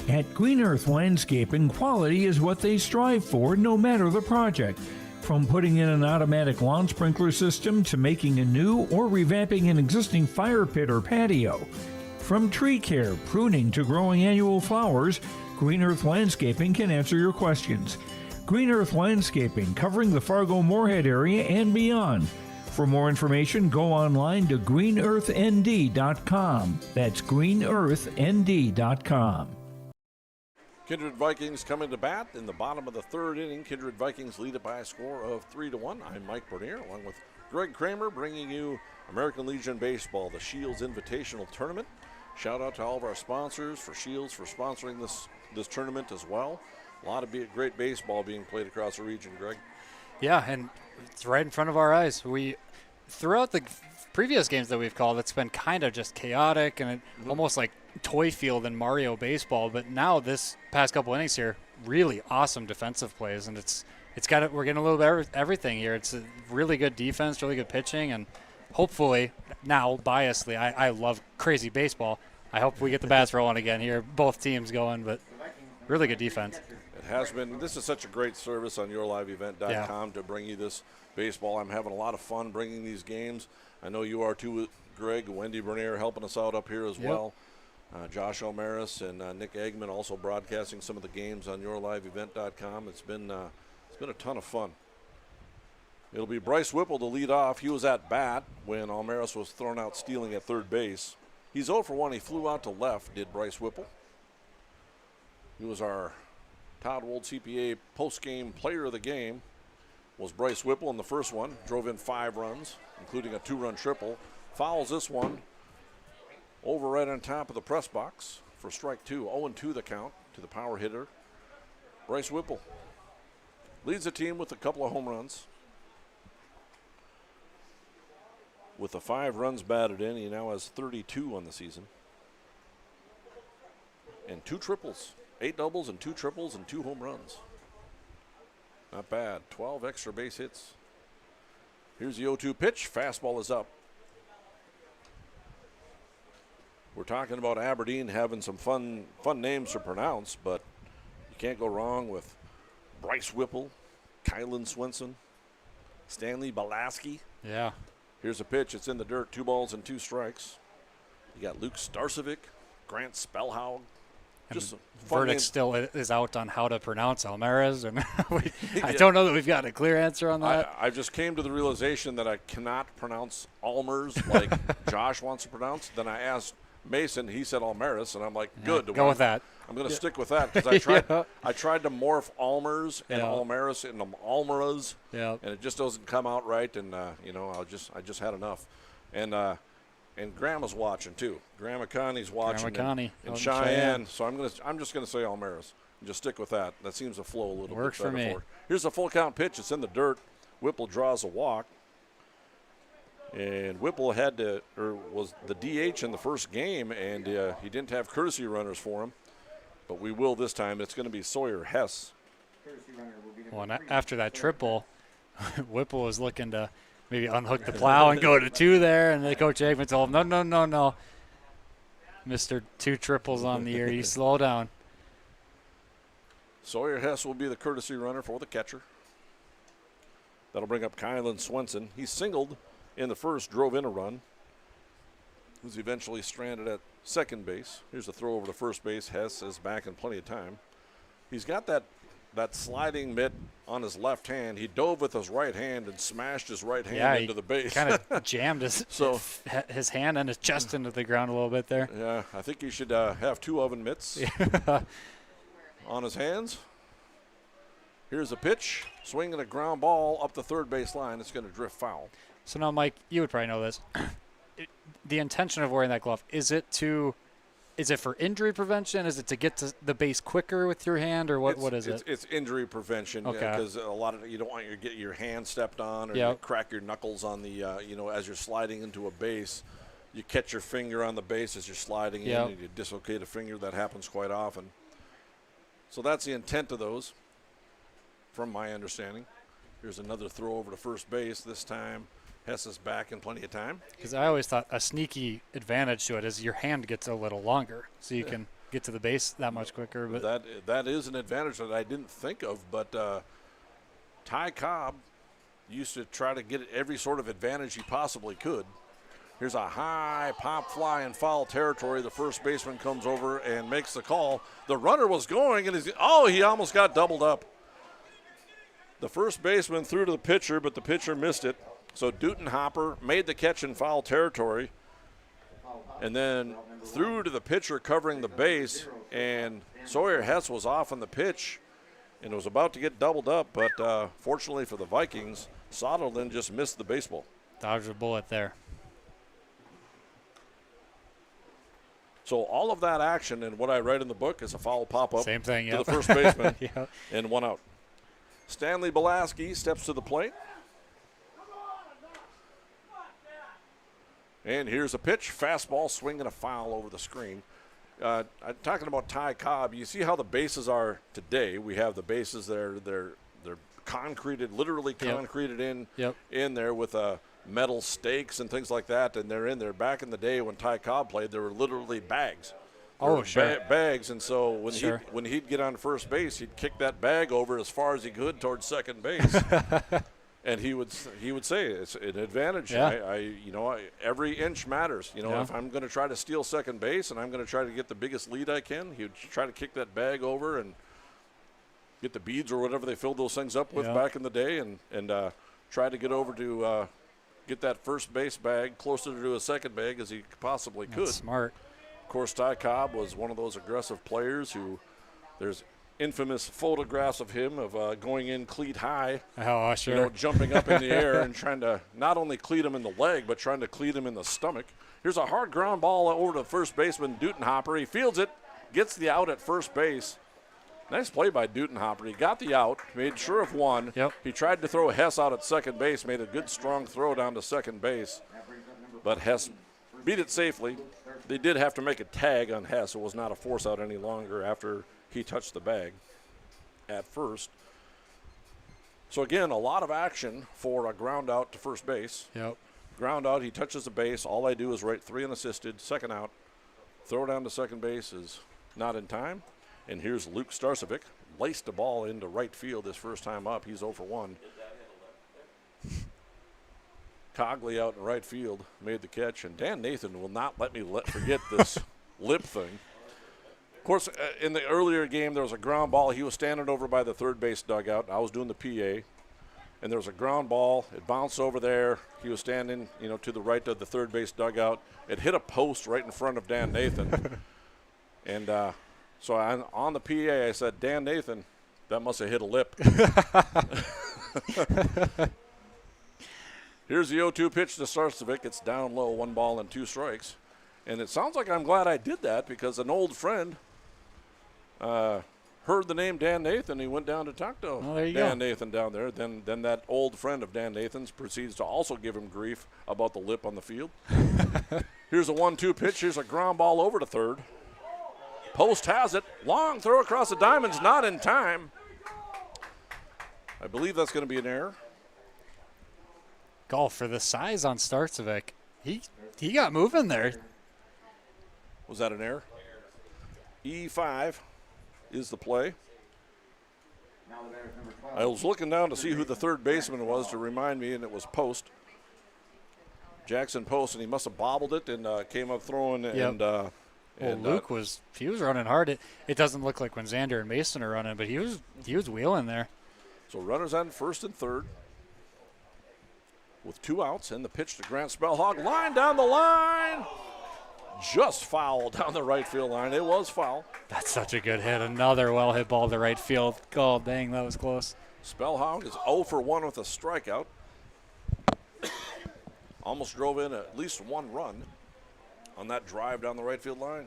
At Green Earth Landscaping, quality is what they strive for, no matter the project. From putting in an automatic lawn sprinkler system to making a new or revamping an existing fire pit or patio. From tree care, pruning to growing annual flowers, Green Earth Landscaping can answer your questions. Green Earth Landscaping, covering the Fargo-Moorhead area and beyond. For more information, go online to greenearthnd.com. That's greenearthnd.com. Kindred Vikings coming to bat in the bottom of the third inning. Kindred Vikings lead it by a score of 3-1. I'm Mike Bernier, along with Greg Kramer, bringing you American Legion Baseball, the Shields Invitational Tournament. Shout out to all of our sponsors for Shields for sponsoring this tournament as well. A lot of great baseball being played across the region, Greg. Yeah, and it's right in front of our eyes. Throughout the previous games that we've called, it's been kind of just chaotic and almost like toy field and Mario baseball. But now this past couple innings here, really awesome defensive plays, and we're getting a little bit of everything here. It's a really good defense, really good pitching, and hopefully now, biasly, I love crazy baseball. I hope we get the bats rolling again here, both teams going, but really good defense. It has been. This is such a great service on yourliveevent.com to bring you this baseball. I'm having a lot of fun bringing these games. I know you are too, Greg. Wendy Bernier helping us out up here as well. Josh O'Maris and Nick Eggman also broadcasting some of the games on yourliveevent.com. It's been a ton of fun. It'll be Bryce Whipple to lead off. He was at bat when O'Maris was thrown out stealing at third base. He's 0 for 1. He flew out to left, did Bryce Whipple. He was our Todd Wold CPA post-game player of the game. Was Bryce Whipple in the first one. Drove in 5 runs, including a 2-run triple. Fouls this one over right on top of the press box for strike 2. 0-2 the count to the power hitter, Bryce Whipple. Leads the team with a couple of home runs. With the 5 runs batted in, he now has 32 on the season. And 2 triples, 8 doubles and 2 triples and 2 home runs. Not bad. 12 extra base hits. Here's the 0-2 pitch. Fastball is up. We're talking about Aberdeen having some fun names to pronounce, but you can't go wrong with Bryce Whipple, Kylan Swenson, Stanley Balaski. Yeah. Here's a pitch. It's in the dirt. 2 balls and 2 strikes. You got Luke Starcevic, Grant Spellhaug. Just verdict still is out on how to pronounce Almaraz, and I don't know that we've got a clear answer on that. I just came to the realization that I cannot pronounce Almers like Josh wants to pronounce. Then I asked Mason, he said Almaris, and I'm like, good. Go with that. I'm going to stick with that because I tried to morph Almers and Almaris into Almaraz, and it just doesn't come out right. And I just had enough, and Grandma's watching too. Grandma Connie's watching in Cheyenne. So I'm just gonna say Almaris and just stick with that. That seems to flow a little Works bit better for me. for. Here's a full count pitch. It's in the dirt. Whipple draws a walk. And Whipple was the DH in the first game, and he didn't have courtesy runners for him. But we will this time. It's going to be Sawyer Hess. Well, and after that triple, Whipple was looking to maybe unhook the plow and go to 2 there, and then Coach Eggman told him, no. Mr. 2 triples on the year. You slow down. Sawyer Hess will be the courtesy runner for the catcher. That'll bring up Kylan Swenson. He singled in the first, drove in a run. Was eventually stranded at second base. Here's a throw over to first base. Hess is back in plenty of time. He's got that sliding mitt on his left hand. He dove with his right hand and smashed his right hand into the base. Kind of jammed his hand and his chest into the ground a little bit there. Yeah, I think he should have 2 oven mitts on his hands. Here's a pitch, swinging a ground ball up the third base line. It's going to drift foul. So now, Mike, you would probably know this. The intention of wearing that glove, is it for injury prevention? Is it to get to the base quicker with your hand, or what is it? It's injury prevention, because a lot of you don't want to get your hand stepped on or you crack your knuckles on the as you're sliding into a base. You catch your finger on the base as you're sliding in, and you dislocate a finger. That happens quite often. So that's the intent of those, from my understanding. Here's another throw over to first base. This time, Hess is back in plenty of time. Because I always thought a sneaky advantage to it is your hand gets a little longer, so you can get to the base that much quicker. But that is an advantage that I didn't think of. But Ty Cobb used to try to get every sort of advantage he possibly could. Here's a high pop fly in foul territory. The first baseman comes over and makes the call. The runner was going, and he almost got doubled up. The first baseman threw to the pitcher, but the pitcher missed it. So Dutenhopper made the catch in foul territory and then threw to the pitcher covering the base, and Sawyer Hess was off on the pitch and was about to get doubled up, but fortunately for the Vikings, Soderlund just missed the baseball. Dodged a bullet there. So all of that action and what I read in the book is a foul pop-up Same thing, to the first baseman Yep. and 1 out. Stanley Balaski steps to the plate. And here's a pitch, fastball, swinging a foul over the screen. I'm talking about Ty Cobb. You see how the bases are today. We have the bases they're concreted, literally concreted in there with metal stakes and things like that, and they're in there. Back in the day when Ty Cobb played, there were literally bags. Bags, and so when he'd get on first base, he'd kick that bag over as far as he could towards second base. And he would say it's an advantage. Every inch matters. If I'm going to try to steal second base and I'm going to try to get the biggest lead I can, he would try to kick that bag over and get the beads or whatever they filled those things up with back in the day, and try to get over to get that first base bag closer to his second bag as he possibly could. That's smart. Of course, Ty Cobb was one of those aggressive players who there's infamous photographs of him of going in cleat high. Oh, sure. You know, jumping up in the air and trying to not only cleat him in the leg, but trying to cleat him in the stomach. Here's a hard ground ball over to first baseman Dutenhopper. He fields it, gets the out at first base. Nice play by Dutenhopper. He got the out, made sure of one. Yep. He tried to throw Hess out at second base, made a good strong throw down to second base. But Hess beat it safely. They did have to make a tag on Hess. It was not a force out any longer after he touched the bag at first. So again, a lot of action for a ground out to first base. Yep. Ground out, he touches the base. All I do is write 3 unassisted, second out. Throw down to second base is not in time. And here's Luke Starcevic. Laced the ball into right field his first time up. He's 0 for 1. Cogley out in right field made the catch. And Dan Nathan will not let me forget this lip thing. Of course, in the earlier game, there was a ground ball. He was standing over by the third base dugout. I was doing the PA. And there was a ground ball. It bounced over there. He was standing, to the right of the third base dugout. It hit a post right in front of Dan Nathan. And so on the PA, I said, Dan Nathan, that must have hit a lip. Here's the 0-2 pitch to Starcevic. It's down low, 1 ball and 2 strikes. And it sounds like I'm glad I did that because an old friend heard the name Dan Nathan. He went down to talk to Dan Nathan down there. Then that old friend of Dan Nathan's proceeds to also give him grief about the lip on the field. Here's a 1-2 pitch. Here's a ground ball over to third. Post has it. Long throw across the diamonds, not in time. I believe that's going to be an error. Golf for the size on Starcevic. He got moving there. Was that an error? E5 is the play. I was looking down to see who the third baseman was to remind me, and it was Post. Jackson Post, and he must have bobbled it and came up throwing. Yep. And Luke was running hard. It doesn't look like when Xander and Mason are running, but he was wheeling there. So runners on first and third with 2 outs, and the pitch to Grant Spellhog. Line down the line. Just foul down the right field line. It was foul. That's such a good hit. Another well-hit ball to right field. Oh, dang, that was close. Spellhog is 0 for 1 with a strikeout. Almost drove in at least 1 run on that drive down the right field line.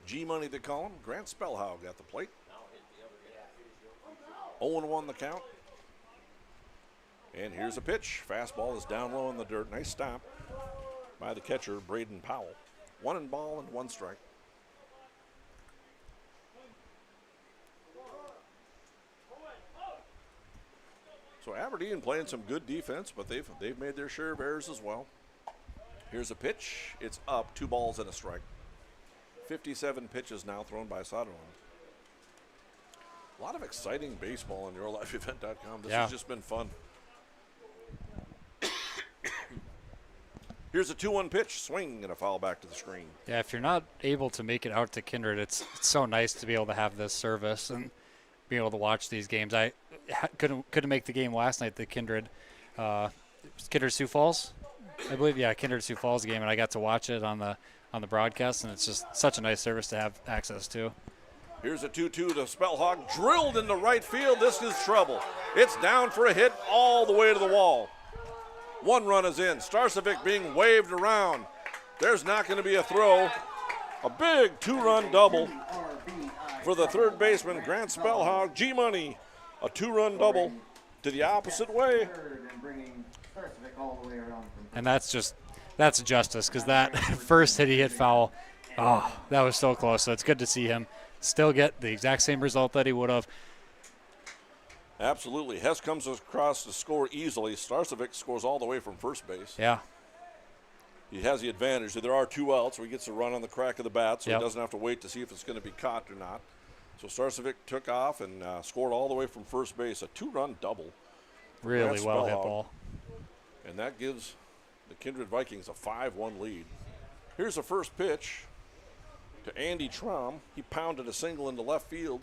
G-Money they call him. Grant Spellhog at the plate. 0-1 the count. And here's a pitch. Fastball is down low in the dirt. Nice stop by the catcher, Braden Powell. 1 ball and 1 strike. So Aberdeen playing some good defense, but they've made their share of errors as well. Here's a pitch. It's up, 2 balls and a strike. 57 pitches now thrown by Soderlund. A lot of exciting baseball on YourLifeEvent.com. This has just been fun. Here's a 2-1 pitch, swing, and a foul back to the screen. Yeah, if you're not able to make it out to Kindred, it's so nice to be able to have this service and be able to watch these games. I couldn't make the game last night, the Kindred Sioux Falls, I believe. Yeah, Kindred Sioux Falls game, and I got to watch it on the broadcast, and it's just such a nice service to have access to. Here's a 2-2 to Spellhog, drilled into right field. This is trouble. It's down for a hit all the way to the wall. 1 run is in. Starcevic being waved around. There's not going to be a throw. A big 2-run double for the third baseman, Grant Spellhog. G-Money, a 2-run double to the opposite way. And that's justice, because that first hit he hit foul, that was so close. So it's good to see him still get the exact same result that he would have. Absolutely. Hess comes across to score easily. Starcevic scores all the way from first base. Yeah. He has the advantage. There are 2 outs, so he gets to run on the crack of the bat, so he doesn't have to wait to see if it's going to be caught or not. So Starcevic took off and scored all the way from first base. A 2-run double. Really well hit ball. And that gives the Kindred Vikings a 5-1 lead. Here's the first pitch to Andy Traum. He pounded a single into left field.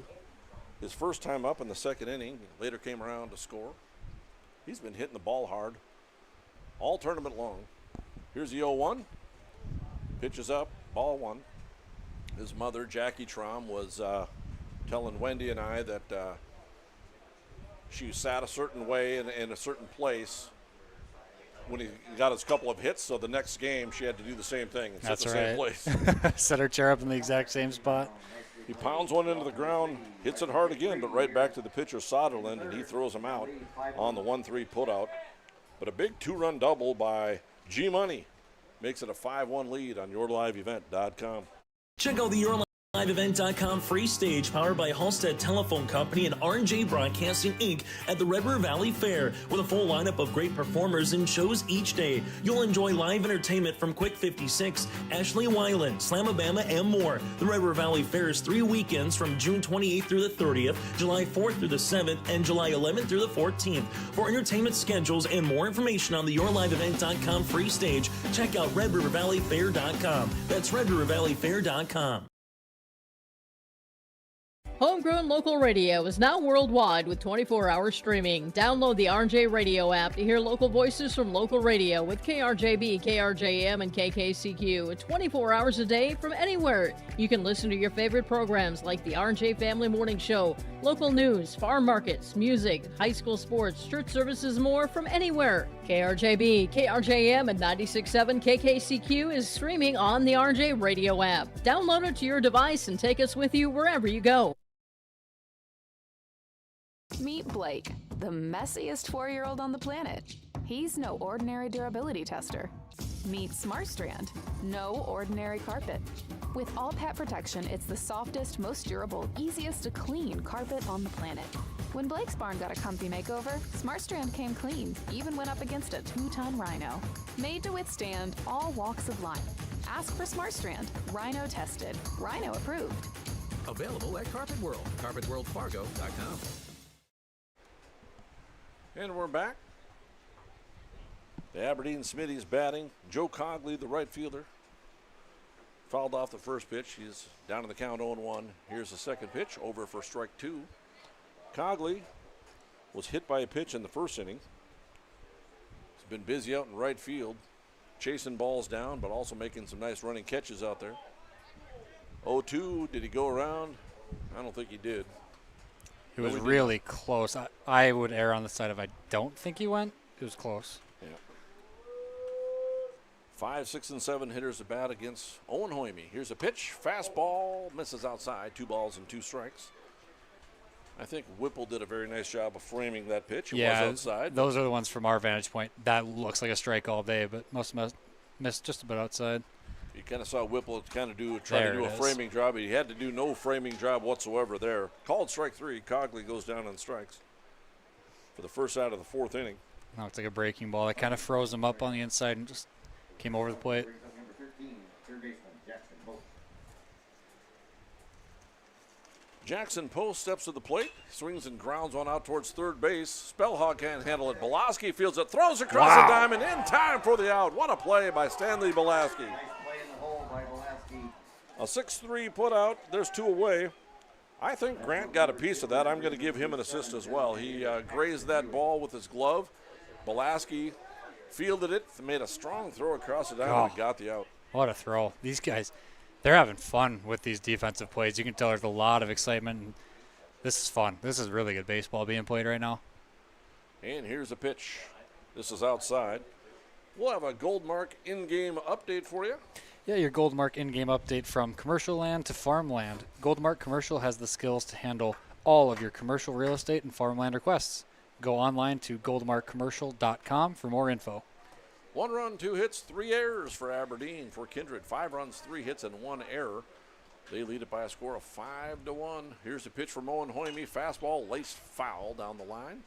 his first time up in the second inning. Later came around to score. He's been hitting the ball hard all tournament long. Here's the 0-1. Pitches up, ball one. His mother, Jackie Traum, was telling Wendy and I that she sat a certain way in a certain place when he got his couple of hits, so the next game she had to do the same thing and sit in the same place. Set her chair up in the exact same spot. He pounds one into the ground, hits it hard again, but right back to the pitcher, Soderlund, and he throws him out on the 1-3 putout. But a big two-run double by G-Money makes it a 5-1 lead on YourLiveEvent.com. Check out the YourLiveEvent.com free stage powered by Halstead Telephone Company and R&J Broadcasting Inc. at the Red River Valley Fair with a full lineup of great performers and shows each day. You'll enjoy live entertainment from Quick 56, Ashley Weiland, Slamabama, and more. The Red River Valley Fair is 3 weekends from June 28th through the 30th, July 4th through the 7th, and July 11th through the 14th. For entertainment schedules and more information on the YourLiveEvent.com free stage, check out RedRiverValleyFair.com. That's RedRiverValleyFair.com. Homegrown local radio is now worldwide with 24-hour streaming. Download the RJ Radio app to hear local voices from local radio with KRJB, KRJM, and KKCQ 24 hours a day from anywhere. You can listen to your favorite programs like the RJ Family Morning Show, local news, farm markets, music, high school sports, church services, more from anywhere. KRJB, KRJM, and 96.7 KKCQ is streaming on the RJ Radio app. Download it to your device and take us with you wherever you go. Meet Blake, the messiest 4-year-old on the planet. He's no ordinary durability tester. Meet SmartStrand, no ordinary carpet. With all pet protection, it's the softest, most durable, easiest to clean carpet on the planet. When Blake's barn got a comfy makeover, SmartStrand came clean, even went up against a 2-ton rhino. Made to withstand all walks of life. Ask for SmartStrand, rhino tested, rhino approved. Available at Carpet World, carpetworldfargo.com. And we're back. The Aberdeen Smitty's batting. Joe Cogley, the right fielder, fouled off the first pitch. He's down in the count 0-1. Here's the second pitch, over for strike 2. Cogley was hit by a pitch in the first inning. He's been busy out in right field, chasing balls down, but also making some nice running catches out there. 0-2, did he go around? I don't think he did. It was really close. I would err on the side of I don't think he went. It was close. Yeah. 5, 6, and 7 hitters to bat against Owen Hoyme. Here's a pitch. Fastball misses outside. 2 balls and 2 strikes. I think Whipple did a very nice job of framing that pitch. It was outside. Those are the ones from our vantage point. That looks like a strike all day, but most missed just about outside. You kind of saw Whipple kind of try to do a framing job. He had to do no framing job whatsoever there. Called strike 3. Cogley goes down on strikes for the first out of the 4th inning. No, it's like a breaking ball. That kind of froze him up on the inside and just came over the plate. Jackson Post steps to the plate, swings and grounds one out towards third base. Spellhog can't handle it. Belaski fields it, throws across the diamond in time for the out. What a play by Stanley Belaski. A 6-3 put out. There's 2 away. I think Grant got a piece of that. I'm going to give him an assist as well. He grazed that ball with his glove. Belaski fielded it, made a strong throw across the diamond and got the out. What a throw. These guys, they're having fun with these defensive plays. You can tell there's a lot of excitement. This is fun. This is really good baseball being played right now. And here's a pitch. This is outside. We'll have a Goldmark in-game update for you. Yeah, your Goldmark in-game update from commercial land to farmland. Goldmark Commercial has the skills to handle all of your commercial real estate and farmland requests. Go online to goldmarkcommercial.com for more info. 1 run, 2 hits, 3 errors for Aberdeen. For Kindred, 5 runs, 3 hits, and 1 error. They lead it by a score of 5-1. Here's the pitch from Owen Hoyme. Fastball laced foul down the line.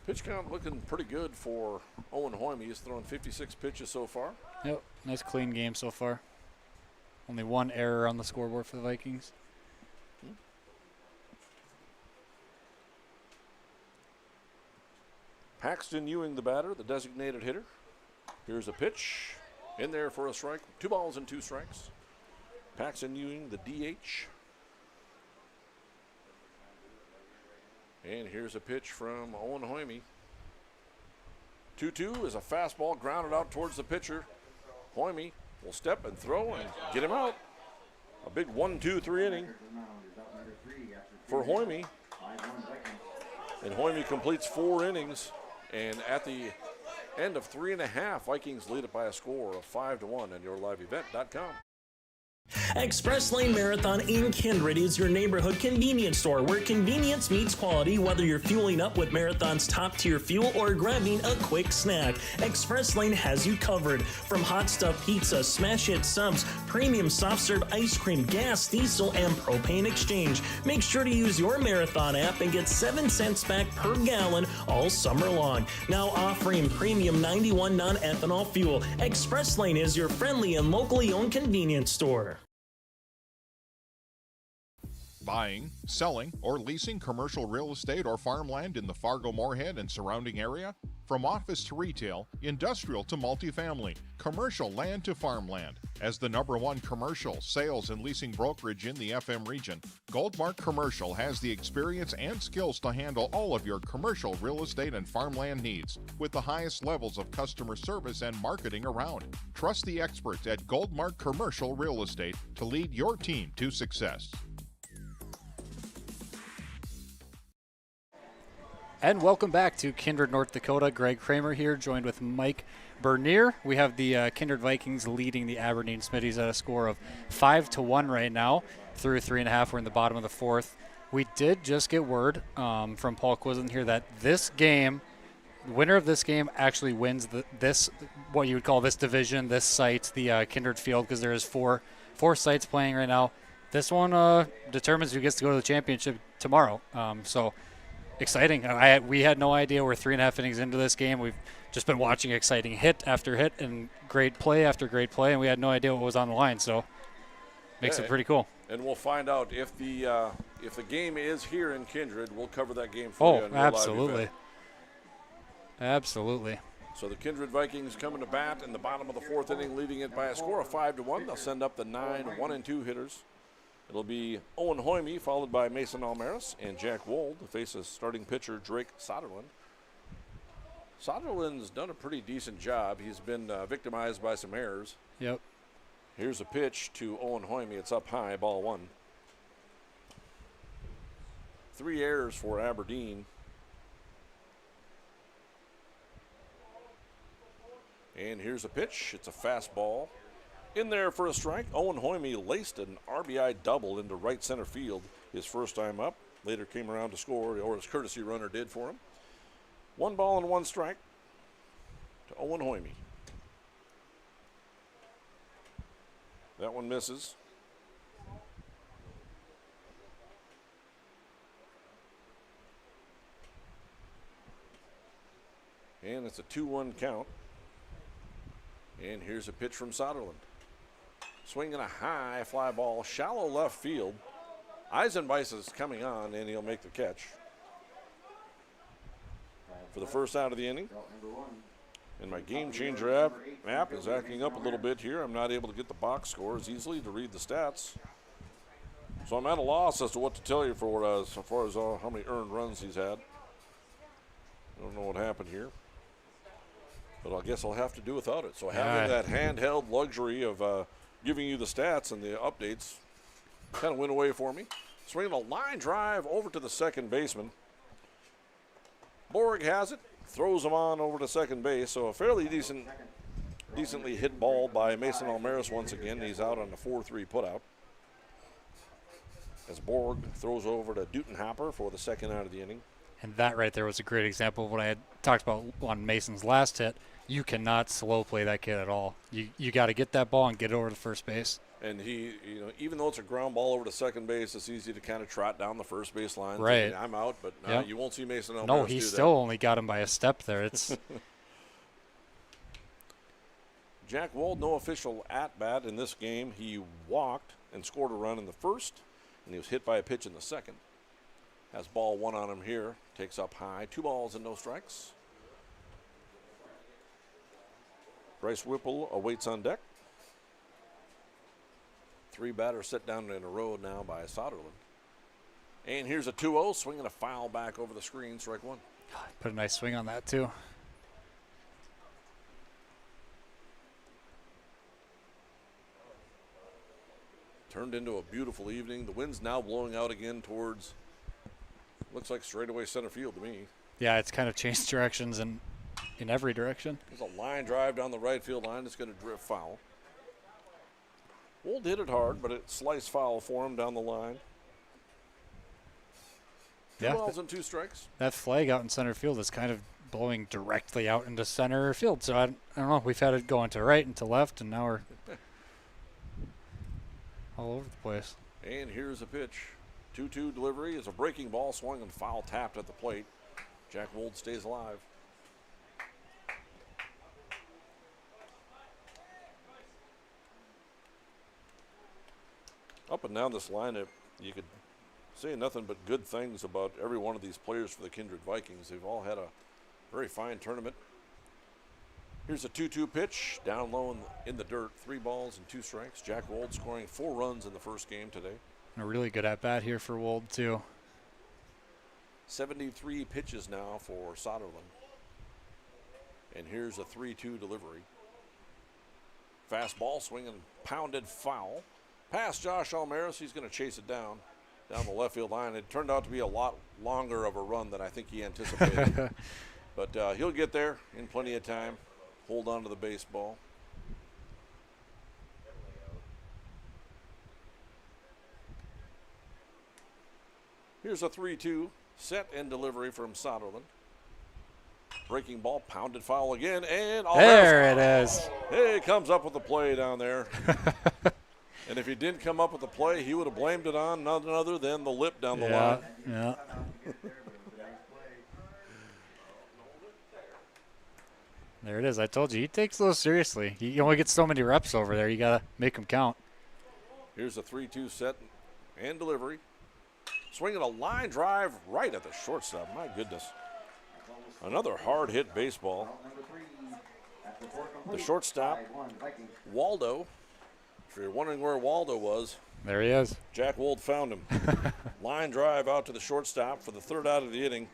Pitch count looking pretty good for Owen Hoyme. He's thrown 56 pitches so far. Yep, nice clean game so far. Only 1 error on the scoreboard for the Vikings. Paxton Ewing, the batter, the designated hitter. Here's a pitch. In there for a strike. 2 balls and 2 strikes. Paxton Ewing, the DH. And here's a pitch from Owen Hoyme. 2-2 is a fastball grounded out towards the pitcher. Hoyme will step and throw and get him out. A big 1-2-3 inning for Hoyme. And Hoyme completes 4 innings. And at the end of 3.5, Vikings lead it by a score of 5-1 on yourliveevent.com. Express Lane Marathon in Kindred is your neighborhood convenience store where convenience meets quality, whether you're fueling up with Marathon's top-tier fuel or grabbing a quick snack. Express Lane has you covered. From hot stuff pizza, smash hit subs, premium soft-serve ice cream, gas, diesel, and propane exchange. Make sure to use your Marathon app and get 7 cents back per gallon all summer long. Now offering premium 91 non-ethanol fuel. Express Lane is your friendly and locally owned convenience store. Buying, selling, or leasing commercial real estate or farmland in the Fargo-Moorhead and surrounding area? From office to retail, industrial to multifamily, commercial land to farmland. As the #1 commercial, sales, and leasing brokerage in the FM region, Goldmark Commercial has the experience and skills to handle all of your commercial real estate and farmland needs with the highest levels of customer service and marketing around. Trust the experts at Goldmark Commercial Real Estate to lead your team to success. And welcome back to Kindred, North Dakota. Greg Kramer here, joined with Mike Bernier. We have the Kindred Vikings leading the Aberdeen Smitties at a score of 5-1 right now. Through 3.5, we're in the bottom of the 4th. We did just get word from Paul Quislen here that this game, the winner of this game actually wins this, what you would call this division, this site, the Kindred Field, because there is four sites playing right now. This one determines who gets to go to the championship tomorrow. So exciting. We had no idea we're 3.5 innings into this game. We've just been watching exciting hit after hit and great play after great play, and we had no idea what was on the line. So makes it pretty cool. And we'll find out if the game is here in Kindred. We'll cover that game for you on your absolutely. live event. Absolutely. So the Kindred Vikings coming to bat in the bottom of the 4th inning, leading it by a score of 5-1. They'll send up the 9 1-2 hitters. It'll be Owen Hoyme, followed by Mason Almaris and Jack Wold to face a starting pitcher, Drake Soderlund. Soderlund's done a pretty decent job. He's been victimized by some errors. Yep. Here's a pitch to Owen Hoyme. It's up high, ball 1. 3 errors for Aberdeen. And here's a pitch. It's a fastball. In there for a strike. Owen Hoyme laced an RBI double into right center field his first time up. Later came around to score, or his courtesy runner did for him. 1 ball and 1 strike to Owen Hoyme. That one misses. And it's a 2-1 count. And here's a pitch from Soderlund. Swinging a high fly ball, shallow left field. Eisenbeiss is coming on, and he'll make the catch for the first out of the inning. And my Game Changer app is acting up a little bit here. I'm not able to get the box scores easily to read the stats. So I'm at a loss as to what to tell you for as far as how many earned runs he's had. I don't know what happened here, but I guess I'll have to do without it. So having that handheld luxury of giving you the stats and the updates kind of went away for me. Swinging a line drive over to the second baseman. Borg has it, throws him on over to second base. So a fairly decently hit ball by Mason Almaris once again. He's out on the 4-3 putout. As Borg throws over to Dutenhopper for the second out of the inning. And that right there was a great example of what I had talked about on Mason's last hit. You cannot slow play that kid at all. You got to get that ball and get it over to first base. And he, even though it's a ground ball over to second base, it's easy to kind of trot down the first base line. Right. Thinking, I'm out, but you won't see Mason Almaris No, he still only got him by a step there. It's Jack Wold, no official at-bat in this game. He walked and scored a run in the first, and he was hit by a pitch in the second. Has ball 1 on him here. Takes up high. 2 balls and no strikes. Bryce Whipple awaits on deck. 3 batters set down in a row now by Soderlund. And here's a 2-0, swinging a foul back over the screen, strike one. Put a nice swing on that, too. Turned into a beautiful evening. The wind's now blowing out again towards, looks like straightaway center field to me. Yeah, it's kind of changed directions in every direction. There's a line drive down the right field line. It's going to drift foul. Wold hit it hard, but it sliced foul for him down the line. Two balls and 2 strikes. That flag out in center field is kind of blowing directly out into center field. So I don't know. We've had it going to right and to left, and now we're all over the place. And here's a pitch. 2-2 delivery is a breaking ball, swung and foul tapped at the plate. Jack Wold stays alive. Up and down this lineup, you could say nothing but good things about every one of these players for the Kindred Vikings. They've all had a very fine tournament. Here's a 2-2 pitch, down low in the dirt. 3 balls and 2 strikes. Jack Wold scoring 4 runs in the first game today. A really good at-bat here for Wold, too. 73 pitches now for Soderlund. And here's a 3-2 delivery. Fastball swinging, pounded foul. Past Josh Almaris, he's going to chase it down the left field line. It turned out to be a lot longer of a run than I think he anticipated. But he'll get there in plenty of time. Hold on to the baseball. Here's a 3-2 set and delivery from Soderlund. Breaking ball, pounded foul again, and there it is. He comes up with the play down there. And if he didn't come up with the play, he would have blamed it on none other than the lip down the line. Yeah. There it is. I told you, he takes those seriously. He only gets so many reps over there. You got to make them count. Here's a 3-2 set and delivery. Swinging a line drive right at the shortstop. My goodness. Another hard hit baseball. The shortstop, Waldo. If you're wondering where Waldo was, there he is. Jack Wold found him. Line drive out to the shortstop for the 3rd out of the inning.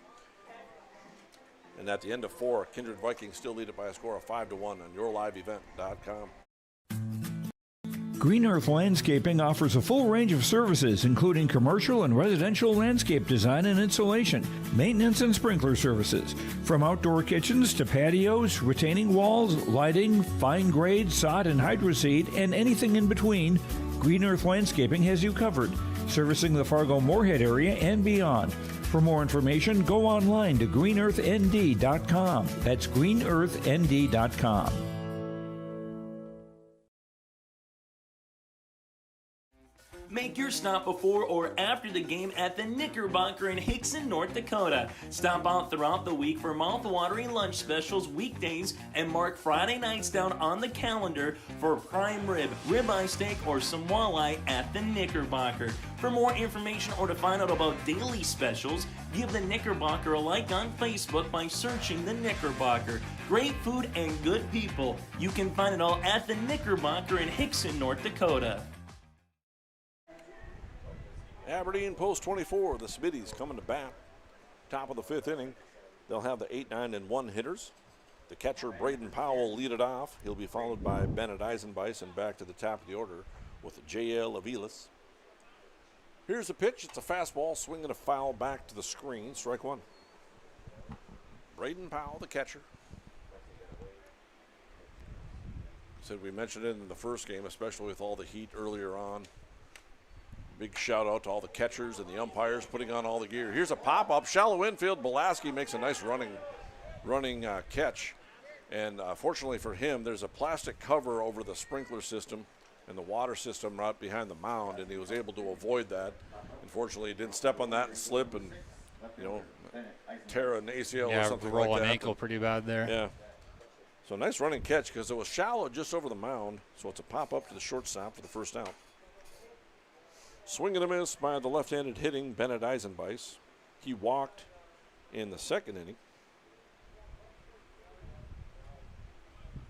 And at the end of 4, Kindred Vikings still lead it by a score of 5-1 on yourliveevent.com. Green Earth Landscaping offers a full range of services, including commercial and residential landscape design and installation, maintenance and sprinkler services. From outdoor kitchens to patios, retaining walls, lighting, fine grade, sod and hydroseed, and anything in between, Green Earth Landscaping has you covered, servicing the Fargo-Moorhead area and beyond. For more information, go online to greenearthnd.com. That's greenearthnd.com. Make your stop before or after the game at the Knickerbocker in Hickson, North Dakota. Stop out throughout the week for mouth-watering lunch specials weekdays and mark Friday nights down on the calendar for prime rib, ribeye steak, or some walleye at the Knickerbocker. For more information or to find out about daily specials, give the Knickerbocker a like on Facebook by searching the Knickerbocker. Great food and good people. You can find it all at the Knickerbocker in Hickson, North Dakota. Aberdeen post 24, the Smitties coming to bat. Top of the 5th inning. They'll have the 8, 9, and 1 hitters. The catcher, Braden Powell, will lead it off. He'll be followed by Bennett Eisenbeis, and back to the top of the order with J.L. Aviles. Here's a pitch. It's a fastball, swinging a foul back to the screen. Strike 1. Braden Powell, the catcher. Said we mentioned it in the first game, especially with all the heat earlier on. Big shout out to all the catchers and the umpires putting on all the gear. Here's a pop-up, shallow infield. Belaski makes a nice running catch. And fortunately for him, there's a plastic cover over the sprinkler system and the water system right behind the mound, and he was able to avoid that. Unfortunately, he didn't step on that and slip and, tear an ACL or something like that. Roll an ankle pretty bad there. Yeah. So nice running catch because it was shallow just over the mound. So it's a pop-up to the shortstop for the 1st out. Swing and a miss by the left-handed hitting Bennett Eisenbeis. He walked in the 2nd inning.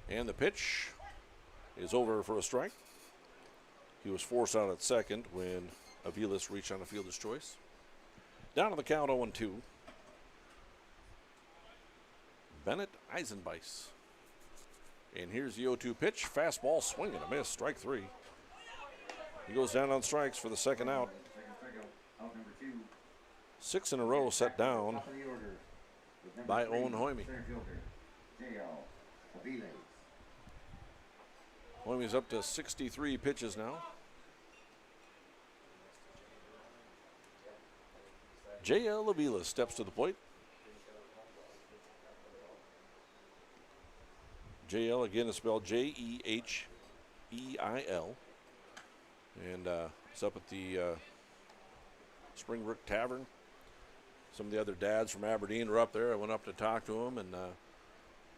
And the pitch is over for a strike. He was forced out at second when Aviles reached on a fielder's choice. Down to the count 0-2. Bennett Eisenbeiss. And here's the 0-2 pitch. Fastball, swing and a miss. Strike 3. He goes down on strikes for the second out. 6 in a row set down by Owen Hoyme. Hoyme's up to 63 pitches now. J.L. Avila steps to the plate. J.L. again is spelled Jeheil. And it's up at the Springbrook Tavern. Some of the other dads from Aberdeen are up there. I went up to talk to them, and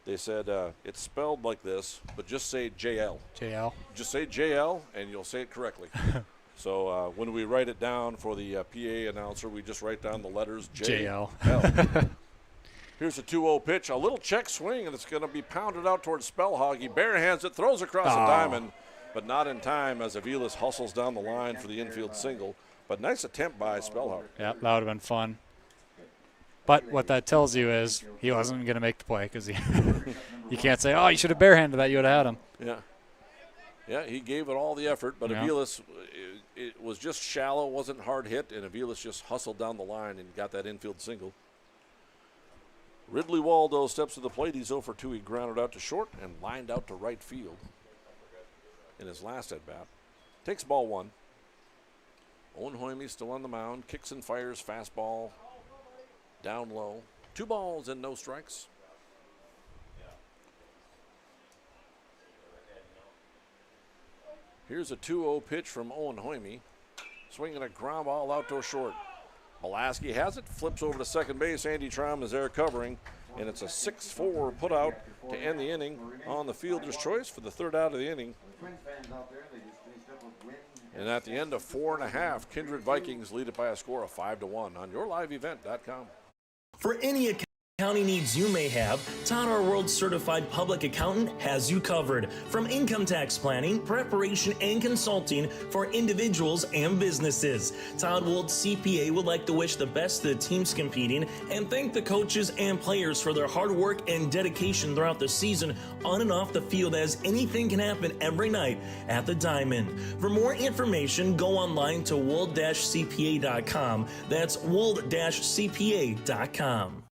they said it's spelled like this, but just say JL. JL. Just say JL, and you'll say it correctly. So when we write it down for the PA announcer, we just write down the letters JL. Here's a 2-0 pitch, a little check swing, and it's going to be pounded out towards Spellhog. He barehands it, throws across the diamond, but not in time as Avilas hustles down the line for the infield single. But nice attempt by Spellhog. Yeah, that would have been fun. But what that tells you is he wasn't going to make the play because you can't say, oh, you should have barehanded that. You would have had him. Yeah. Yeah, he gave it all the effort, but Avilas, it was just shallow, wasn't hard hit, and Avilas just hustled down the line and got that infield single. Ridley Waldo steps to the plate. He's 0 for 2. He grounded out to short and lined out to right field in his last at-bat. Takes ball 1. Owen Hoyme still on the mound. Kicks and fires. Fastball down low. 2 balls and no strikes. Here's a 2-0 pitch from Owen Hoyme. Swinging a ground ball out to short. Molaski has it, flips over to second base. Andy Traum is there covering, and it's a 6-4 put out to end the inning on the fielder's choice for the third out of the inning. And at the end of 4.5, Kindred Vikings lead it by a score of 5-1 on yourliveevent.com. For any accounting needs you may have, Todd R. World Certified Public Accountant has you covered. From income tax planning, preparation, and consulting for individuals and businesses. Todd Wold CPA would like to wish the best to the teams competing and thank the coaches and players for their hard work and dedication throughout the season on and off the field, as anything can happen every night at the Diamond. For more information, go online to wold-cpa.com. That's wold-cpa.com.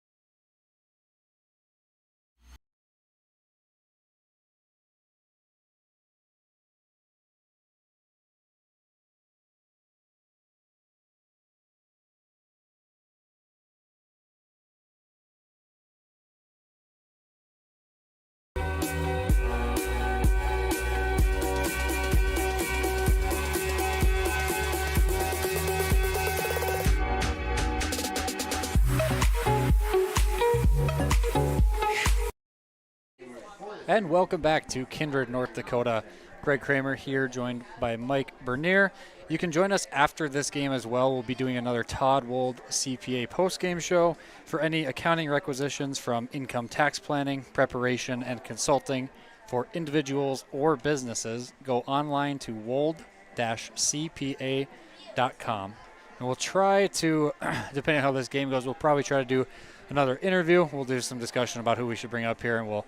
And welcome back to Kindred, North Dakota. Greg Kramer here, joined by Mike Bernier. You can join us after this game as well. We'll be doing another Todd Wold CPA postgame show for any accounting requisitions from income tax planning, preparation, and consulting for individuals or businesses. Go online to wold-cpa.com. And we'll try to, depending on how this game goes, we'll probably try to do another interview. We'll do some discussion about who we should bring up here, and we'll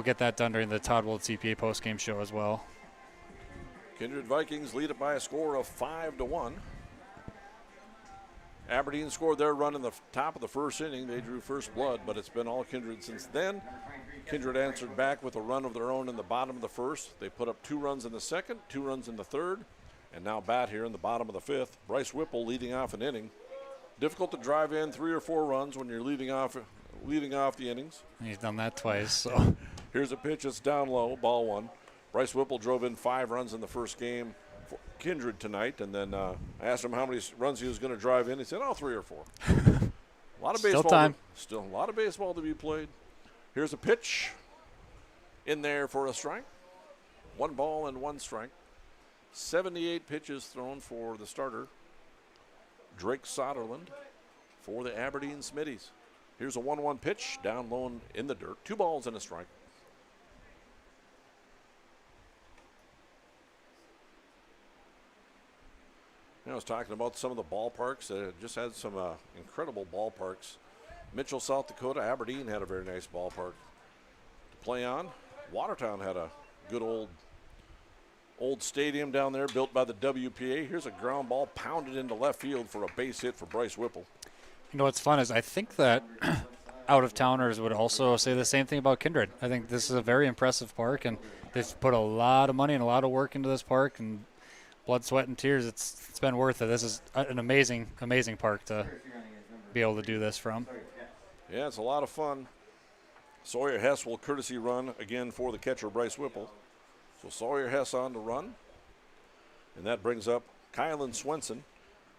get that done during the Todd Wold CPA postgame show as well. Kindred Vikings lead it by a score of 5-1. Aberdeen scored their run in the top of the first inning. They drew first blood, but it's been all Kindred since then. Kindred answered back with a run of their own in the bottom of the first. They put up 2 runs in the second, 2 runs in the third, and now bat here in the bottom of the fifth. Bryce Whipple leading off an inning. Difficult to drive in 3 or 4 runs when you're leading off the innings. He's done that twice. So here's a pitch. It's down low, ball 1. Bryce Whipple drove in 5 runs in the first game for Kindred tonight, and then I asked him how many runs he was going to drive in. He said, 3 or 4. A lot of baseball. Still a lot of baseball to be played. Here's a pitch in there for a strike. 1 ball and 1 strike. 78 pitches thrown for the starter, Drake Soderlund, for the Aberdeen Smitties. Here's a 1-1 pitch, down low in the dirt. 2 balls and a strike. Now was talking about some of the ballparks that just had some incredible ballparks. Mitchell, South Dakota, Aberdeen had a very nice ballpark to play on. Watertown had a good old stadium down there built by the WPA. Here's a ground ball pounded into left field for a base hit for Bryce Whipple. You know what's fun is I think that out-of-towners would also say the same thing about Kindred. I think this is a very impressive park, and they've put a lot of money and a lot of work into this park, and blood, sweat, and tears. It's been worth it. This is an amazing, amazing park to be able to do this from. Yeah, it's a lot of fun. Sawyer Hess will courtesy run again for the catcher, Bryce Whipple. So Sawyer Hess on to run. And that brings up Kylan Swenson.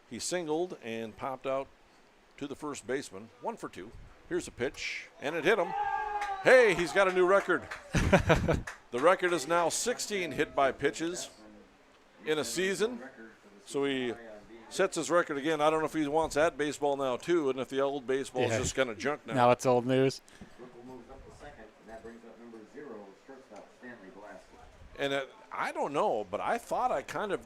He singled and popped out to the first baseman. 1 for 2. Here's a pitch, and it hit him. Hey, he's got a new record. The record is now 16 hit by pitches in a season. So he sets his record again. I don't know if he wants that baseball now, too, and if the old baseball is just kind of junk now. Now it's old news. And I don't know, but I thought I kind of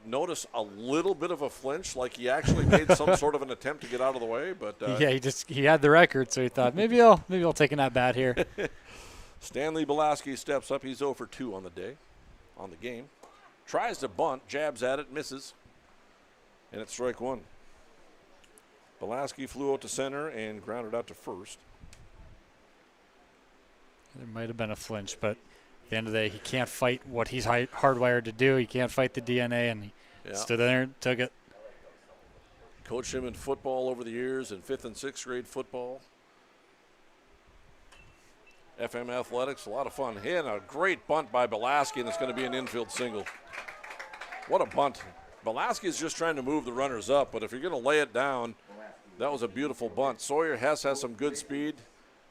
noticed a little bit of a flinch, like he actually made some sort of an attempt to get out of the way. But yeah, he had the record, so he thought maybe I'll take a at bat here. Stanley Belaski steps up. He's 0 for 2 on the game. Tries to bunt, jabs at it, misses, and it's strike 1. Belaski flew out to center and grounded out to first. There might have been a flinch, but at the end of the day, he can't fight what he's hardwired to do. He can't fight the DNA, and he stood there and took it. Coached him in football over the years, in 5th and 6th grade football. FM Athletics, a lot of fun. And a great bunt by Belaski, and it's going to be an infield single. What a bunt. Belaski is just trying to move the runners up, but if you're going to lay it down, that was a beautiful bunt. Sawyer Hess has some good speed.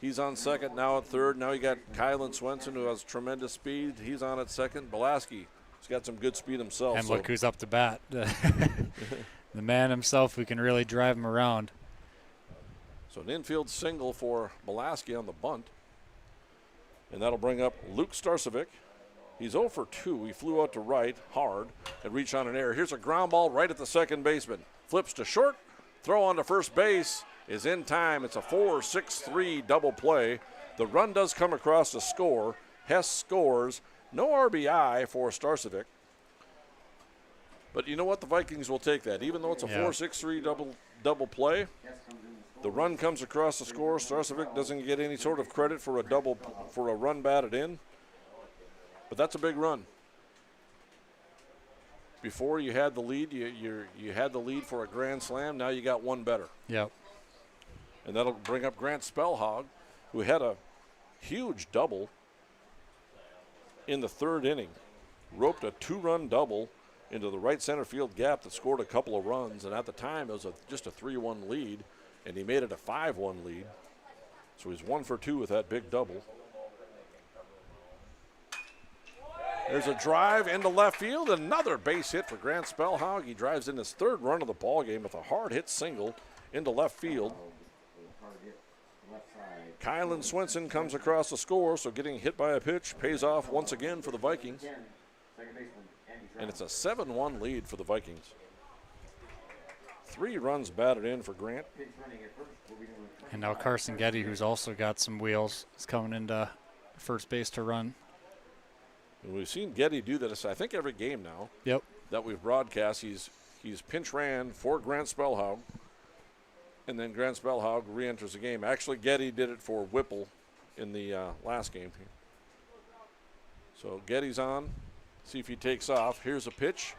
He's on second, now at third. Now you got Kylan Swenson, who has tremendous speed. He's on at second. Belaski has got some good speed himself. And look who's up to bat. The man himself who can really drive him around. So an infield single for Belaski on the bunt. And that'll bring up Luke Starcevic. He's 0 for 2. He flew out to right hard and reached on an error. Here's a ground ball right at the second baseman. Flips to short. Throw on to first base is in time. It's a 4-6-3 double play. The run does come across to score. Hess scores. No RBI for Starcevic. But you know what? The Vikings will take that. Even though it's a 4-6-3 double play, the run comes across the score. Starcevic doesn't get any sort of credit for a run batted in. But that's a big run. Before you had the lead, you had the lead for a grand slam. Now you got one better. Yep. And that'll bring up Grant Spellhog, who had a huge double in the third inning. Roped a 2-run double into the right center field gap that scored a couple of runs. And at the time, it was just a 3-1 lead, and he made it a 5-1 lead. So he's 1 for 2 with that big double. There's a drive into left field. Another base hit for Grant Spellhog. He drives in his 3rd run of the ball game with a hard hit single into left field. Kylan Swenson comes across the score, so getting hit by a pitch pays off once again for the Vikings. And it's a 7-1 lead for the Vikings. 3 runs batted in for Grant. And now Carson Getty, who's also got some wheels, is coming into first base to run. And we've seen Getty do this, I think, every game now. Yep. That we've broadcast. He's pinch ran for Grant Spellhog, and then Grant Spellhog re-enters the game. Actually, Getty did it for Whipple in the last game. So Getty's on. See if he takes off. Here's a pitch.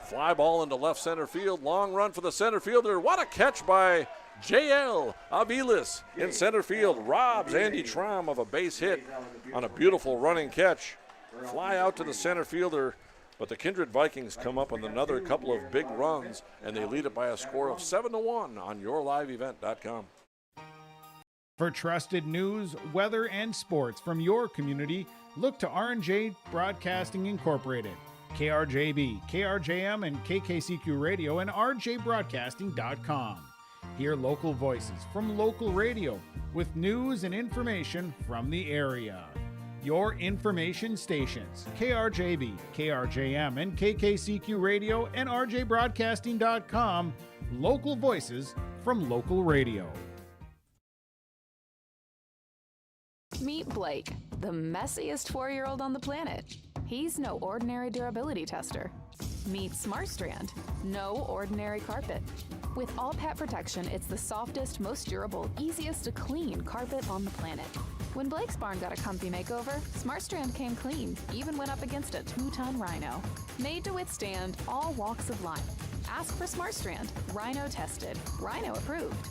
Fly ball into left center field. Long run for the center fielder. What a catch by J.L. Aviles in center field. Robs Andy Traum of a base hit on a beautiful running catch. Fly out to the center fielder, but the Kindred Vikings come up with another couple of big runs, and they lead it by a score of 7-1 on yourliveevent.com. For trusted news, weather, and sports from your community, look to R&J Broadcasting Incorporated, KRJB, KRJM, and KKCQ Radio, and rjbroadcasting.com. Hear local voices from local radio with news and information from the area. your information stations. KRJB, KRJM, and KKCQ Radio and RJBroadcasting.com. Local voices from local radio. Meet Blake, the messiest 4-year-old on the planet. He's no ordinary durability tester. Meet SmartStrand, no ordinary carpet. With all pet protection, it's the softest, most durable, easiest to clean carpet on the planet. When Blake's barn got a comfy makeover, SmartStrand came clean, even went up against a 2-ton rhino. Made to withstand all walks of life. Ask for SmartStrand, rhino tested, rhino approved.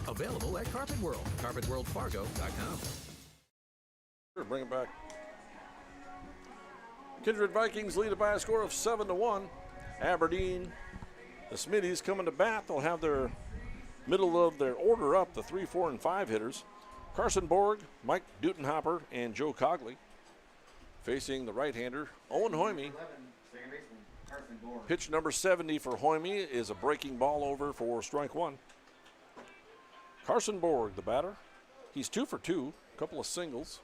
Available at Carpet World, carpetworldfargo.com. Bring it back. Kindred Vikings lead it by a score of 7-1. Aberdeen, the Smitties coming to bat. They'll have their middle of their order up, the 3, 4, and 5 hitters. Carson Borg, Mike Dutenhopper, and Joe Cogley. Facing the right-hander, Owen Hoyme. Pitch number 70 for Hoyme is a breaking ball over for strike one. Carson Borg, the batter. He's 2 for 2, a couple of singles.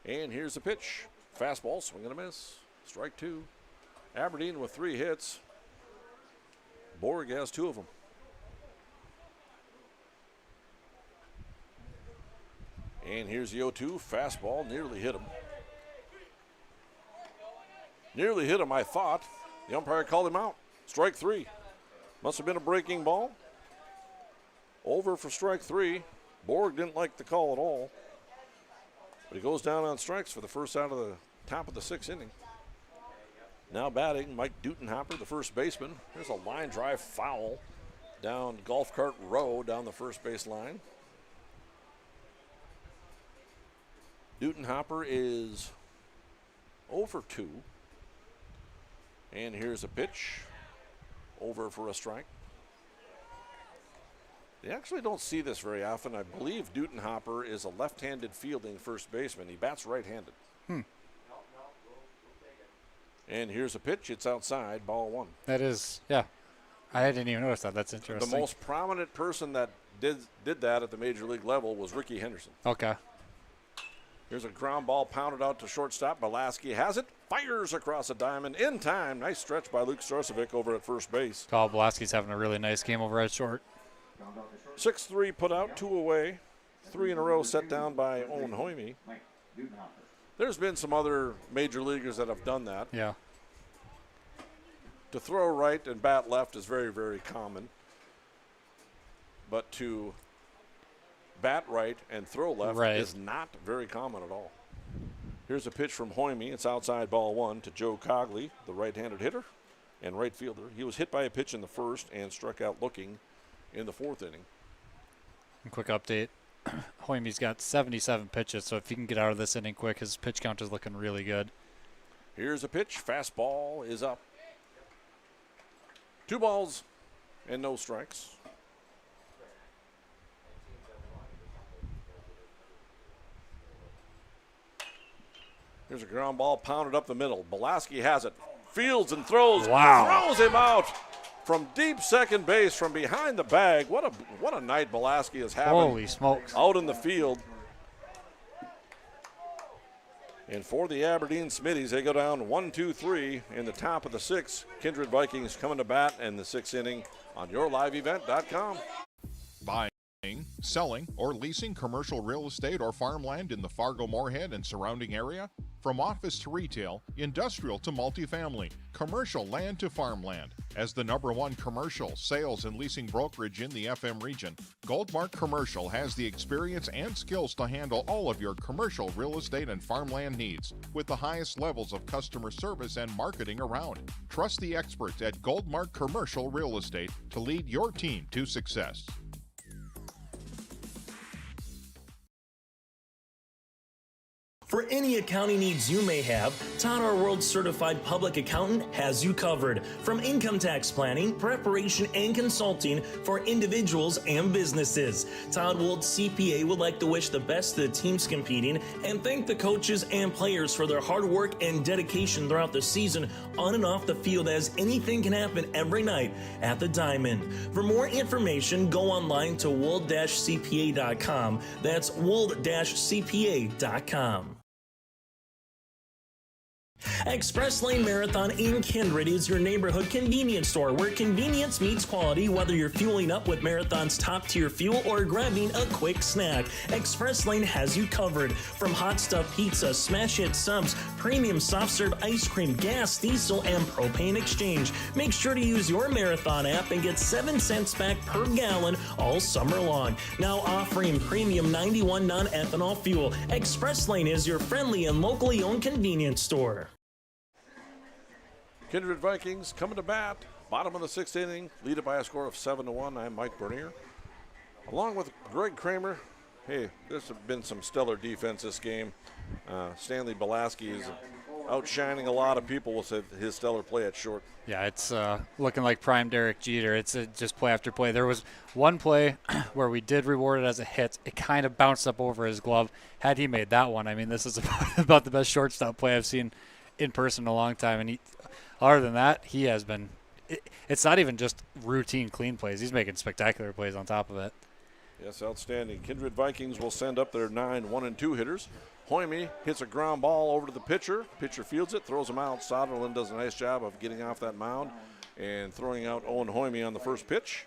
And here's the pitch. Fastball, swing and a miss. Strike 2. Aberdeen with 3 hits. Borg has 2 of them. And here's the 0-2. Fastball, nearly hit him. Nearly hit him, I thought. The umpire called him out. Strike 3. Must have been a breaking ball. Over for strike 3. Borg didn't like the call at all. But he goes down on strikes for the first out of the top of the 6th inning. Now batting, Mike Dutenhopper, the first baseman. There's a line drive foul down golf cart row down the first base line. Dutenhopper is 0 for 2. And here's a pitch. Over for a strike. You actually don't see this very often. I believe Dutenhopper is a left-handed fielding first baseman. He bats right-handed. And here's a pitch. It's outside, ball 1. That is, yeah. I didn't even notice that. That's interesting. The most prominent person that did that at the major league level was Ricky Henderson. Okay. Here's a ground ball pounded out to shortstop. Belaski has it. Fires across a diamond in time. Nice stretch by Luke Starcevic over at first base. Oh, Belaski's having a really nice game over at short. 6-3 put out, 2 away. 3 in a row set down by Owen Hoyme. There's been some other major leaguers that have done that. Yeah. To throw right and bat left is very, very common. But to bat right and throw left is not very common at all. Here's a pitch from Hoyme. It's outside, ball 1 to Joe Cogley, the right-handed hitter and right fielder. He was hit by a pitch in the first and struck out looking in the 4th inning. Quick update. Hoyme's got 77 pitches, so if he can get out of this inning quick, his pitch count is looking really good. Here's a pitch. Fastball is up. 2 balls and no strikes. Here's a ground ball pounded up the middle. Belaski has it. Fields and throws. Wow. Throws him out from deep second base from behind the bag. What a night Belaski is having. Holy smokes. Out in the field. And for the Aberdeen Smitties, they go down 1-2-3 in the top of the 6th. Kindred Vikings coming to bat in the 6th inning on yourliveevent.com. Buying, selling, or leasing commercial real estate or farmland in the Fargo-Moorhead and surrounding area? From office to retail, industrial to multifamily, commercial land to farmland. As the #1 commercial, sales, and leasing brokerage in the FM region, Goldmark Commercial has the experience and skills to handle all of your commercial real estate and farmland needs with the highest levels of customer service and marketing around. Trust the experts at Goldmark Commercial Real Estate to lead your team to success. For any accounting needs you may have, Todd R. World Certified Public Accountant has you covered. From income tax planning, preparation, and consulting for individuals and businesses. Todd Wold CPA would like to wish the best to the teams competing and thank the coaches and players for their hard work and dedication throughout the season on and off the field, as anything can happen every night at the Diamond. For more information, go online to wold-cpa.com. That's wold-cpa.com. Express Lane Marathon in Kindred is your neighborhood convenience store where convenience meets quality, whether you're fueling up with Marathon's top-tier fuel or grabbing a quick snack. Express Lane has you covered. From hot stuff pizza, smash hit subs, premium soft serve ice cream, gas, diesel, and propane exchange. Make sure to use your Marathon app and get 7 cents back per gallon all summer long. Now offering premium 91 non-ethanol fuel. Express Lane is your friendly and locally owned convenience store. Kindred Vikings coming to bat. Bottom of the 6th inning, lead it by a score of 7-1. I'm Mike Bernier. Along with Greg Kramer, hey, there's been some stellar defense this game. Stanley Belaski is outshining a lot of people with his stellar play at short. Yeah, it's looking like prime Derek Jeter. It's just play after play. There was one play where we did reward it as a hit. It kind of bounced up over his glove. Had he made that one, I mean, this is about the best shortstop play I've seen in person in a long time. And other than that, he has been it's not even just routine clean plays. He's making spectacular plays on top of it. Yes, outstanding. Kindred Vikings will send up their 9 1-2 hitters. Hoyme hits a ground ball over to the pitcher. Pitcher fields it, throws him out. Soderlund does a nice job of getting off that mound and throwing out Owen Hoyme on the first pitch.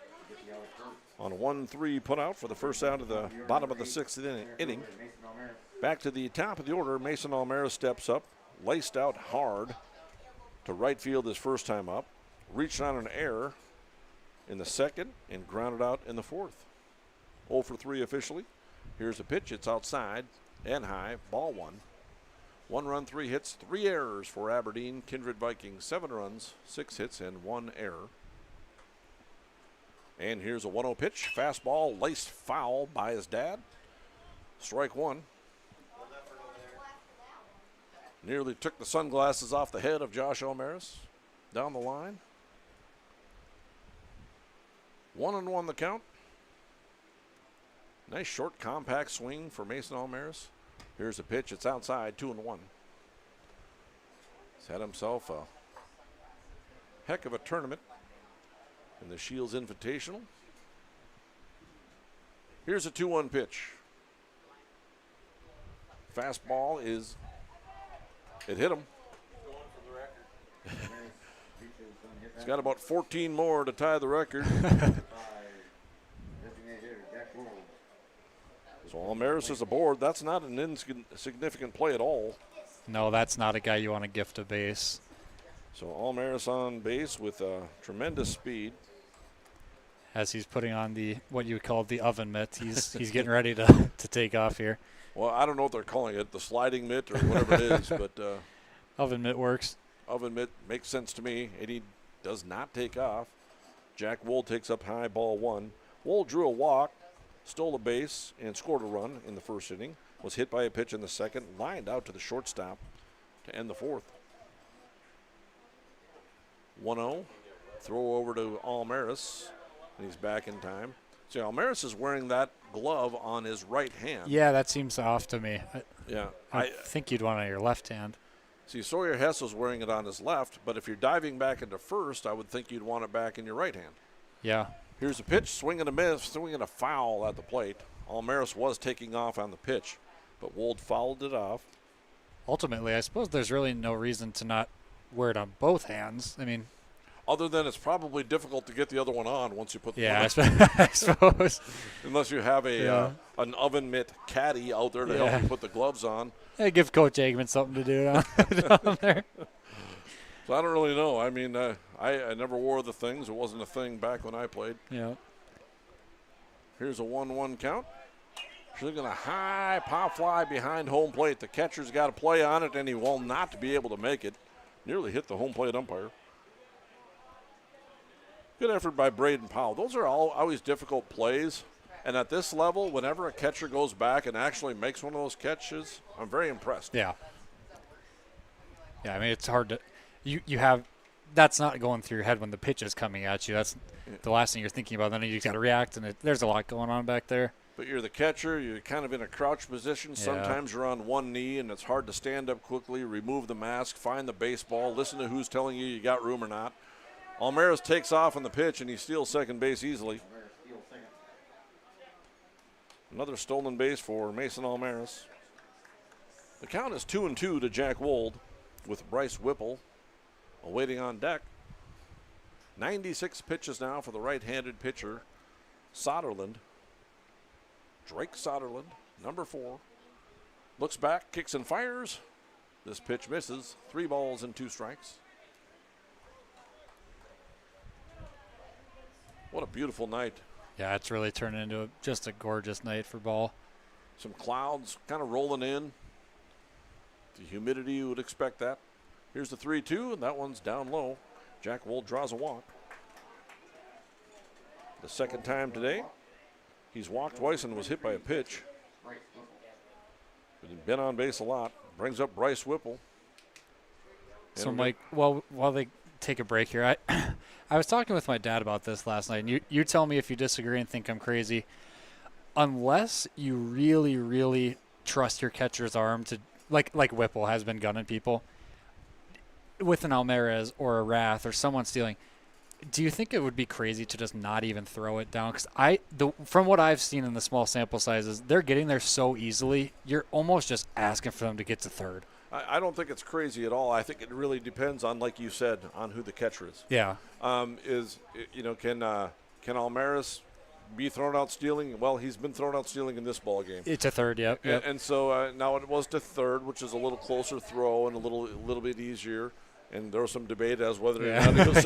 On a 1-3 put out for the first out of the bottom of the 6th inning. Back to the top of the order, Mason Almera steps up, laced out hard to right field his first time up, reached on an error in the second, and grounded out in the 4th. 0 for 3 officially. Here's a pitch. It's outside and high. Ball 1. 1 run, 3 hits, 3 errors for Aberdeen. Kindred Vikings, 7 runs, 6 hits, and 1 error. And here's a 1-0 pitch. Fastball laced foul by his dad. Strike 1. Nearly took the sunglasses off the head of Josh Elmaris. Down the line. 1-1 the count. Nice short compact swing for Mason Almaris. Here's a pitch. It's outside, 2-1. He's had himself a heck of a tournament in the Shields Invitational. Here's a 2-1 pitch. Fastball is, it hit him. He's got about 14 more to tie the record. So Almaris is aboard. That's not an insignificant play at all. No, that's not a guy you want to gift a base. So Almaris on base with tremendous speed. As he's putting on the what you would call the oven mitt, he's getting ready to take off here. Well, I don't know what they're calling it, the sliding mitt or whatever it is, but oven mitt works. Oven mitt makes sense to me, and he does not take off. Jack Wold takes up high, ball 1. Wold drew a walk, stole a base, and scored a run in the first inning. Was hit by a pitch in the second, lined out to the shortstop to end the 4th. 1-0. Throw over to Almaris, and he's back in time. See, Almaris is wearing that glove on his right hand. Yeah, that seems off to me. I I think you'd want it on your left hand. See, Sawyer Hess was wearing it on his left, but if you're diving back into first, I would think you'd want it back in your right hand. Yeah. Here's a pitch, swing and a miss, swing and a foul at the plate. Almaris was taking off on the pitch, but Wold fouled it off. Ultimately, I suppose there's really no reason to not wear it on both hands. I mean, other than it's probably difficult to get the other one on once you put the I one suppose. Unless you have an oven mitt caddy out there to help you put the gloves on. Hey, give Coach Eggman something to do down there. So I don't really know. I mean, I never wore the things. It wasn't a thing back when I played. Yeah. Here's a 1-1 count. She's looking a high pop fly behind home plate. The catcher's got to play on it, and he will not be able to make it. Nearly hit the home plate umpire. Good effort by Braden Powell. Those are always difficult plays And at this level, whenever a catcher goes back and actually makes one of those catches, I'm very impressed. Yeah. Yeah, I mean, it's hard to you have that's not going through your head when the pitch is coming at you. That's the last thing you're thinking about. Then you got to react, and there's a lot going on back there. But you're the catcher. You're kind of in a crouch position. Yeah. Sometimes you're on one knee, and it's hard to stand up quickly, remove the mask, find the baseball, listen to who's telling you got room or not. Almaris takes off on the pitch, and he steals second base easily. Another stolen base for Mason Almaris. The count is 2-2 to Jack Wold, with Bryce Whipple awaiting on deck. 96 pitches now for the right-handed pitcher, Soderlund. Drake Soderlund, number 4. Looks back, kicks and fires. This pitch misses. 3 balls and 2 strikes. What a beautiful night. Yeah, it's really turning into just a gorgeous night for ball. Some clouds kind of rolling in. The humidity, you would expect that. Here's the 3-2, and that one's down low. Jack Wold draws a walk. The second time today. He's walked twice and was hit by a pitch. But he's been on base a lot. Brings up Bryce Whipple. So, Mike, while they take a break here, I was talking with my dad about this last night, and you tell me if you disagree and think I'm crazy. Unless you really, really trust your catcher's arm to, like Whipple has been gunning people, with an Almaris or a Rath or someone stealing, do you think it would be crazy to just not even throw it down? Because from what I've seen in the small sample sizes, they're getting there so easily, you're almost just asking for them to get to third. I don't think it's crazy at all. I think it really depends on, like you said, on who the catcher is. Yeah. Can Almaris be thrown out stealing? Well, he's been thrown out stealing in this ball game. It's a third, yep. And so now it was to third, which is a little closer throw and a little bit easier. And there was some debate as whether or not it was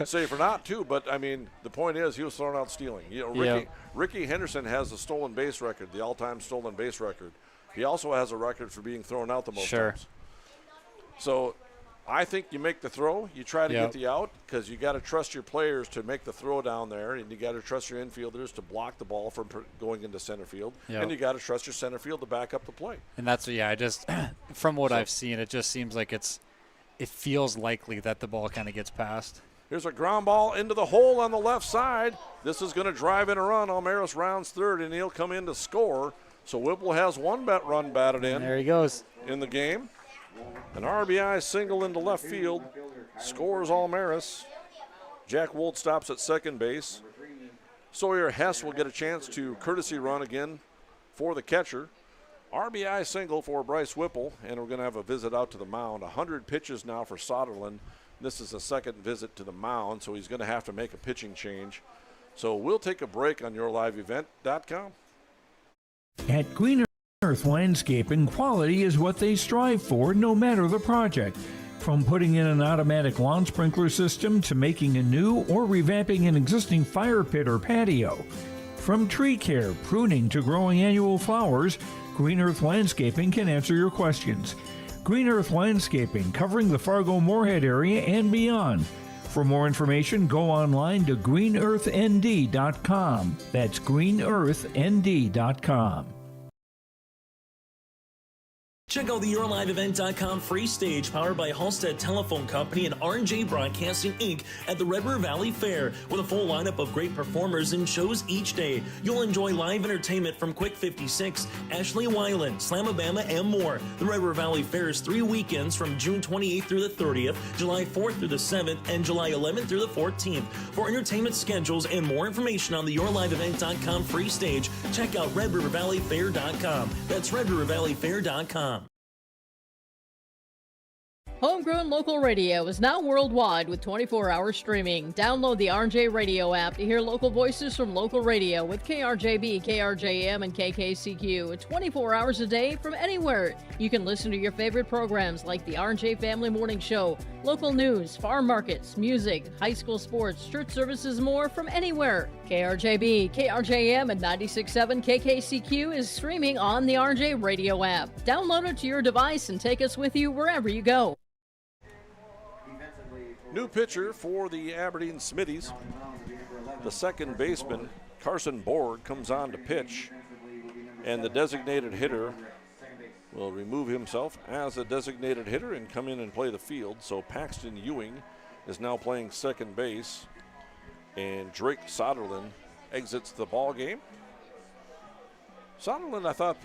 safe or not, too. But, I mean, the point is he was thrown out stealing. Ricky Henderson has the stolen base record, the all-time stolen base record. He also has a record for being thrown out the most times. So I think you make the throw. You try to get the out because you got to trust your players to make the throw down there, and you got to trust your infielders to block the ball from going into center field, and you got to trust your center field to back up the play. And that's I just from what I've seen, it just seems like it feels likely that the ball kind of gets past. Here's a ground ball into the hole on the left side. This is going to drive in a run. Almaris rounds third, and he'll come in to score. So Whipple has one run batted in. There he goes. In the game. An RBI single into left field. Scores Almaris. Jack Wold stops at second base. Sawyer Hess will get a chance to courtesy run again for the catcher. RBI single for Bryce Whipple, and we're going to have a visit out to the mound. 100 pitches now for Soderlund. This is a second visit to the mound, so he's going to have to make a pitching change. So we'll take a break on yourliveevent.com. At Green Earth Landscaping, quality is what they strive for, no matter the project. From putting in an automatic lawn sprinkler system to making a new or revamping an existing fire pit or patio. From tree care, pruning to growing annual flowers, Green Earth Landscaping can answer your questions. Green Earth Landscaping, covering the Fargo-Moorhead area and beyond. For more information, go online to greenearthnd.com. That's greenearthnd.com. Check out the YourLiveEvent.com free stage powered by Halstead Telephone Company and R&J Broadcasting Inc. at the Red River Valley Fair with a full lineup of great performers and shows each day. You'll enjoy live entertainment from Quick 56, Ashley Weiland, Slamabama, and more. The Red River Valley Fair is 3 weekends from June 28th through the 30th, July 4th through the 7th, and July 11th through the 14th. For entertainment schedules and more information on the YourLiveEvent.com free stage, check out RedRiverValleyFair.com. That's RedRiverValleyFair.com. Homegrown local radio is now worldwide with 24-hour streaming. Download the RJ Radio app to hear local voices from local radio with KRJB, KRJM, and KKCQ 24 hours a day from anywhere. You can listen to your favorite programs like the RJ Family Morning Show, local news, farm markets, music, high school sports, church services, more from anywhere. KRJB, KRJM, and 96.7 KKCQ is streaming on the RJ Radio app. Download it to your device and take us with you wherever you go. New pitcher for the Aberdeen Smitties, the second baseman, Carson Borg comes on to pitch, and the designated hitter will remove himself as a designated hitter and come in and play the field. So Paxton Ewing is now playing second base, and Drake Soderlund exits the ball game. Soderlund, I thought,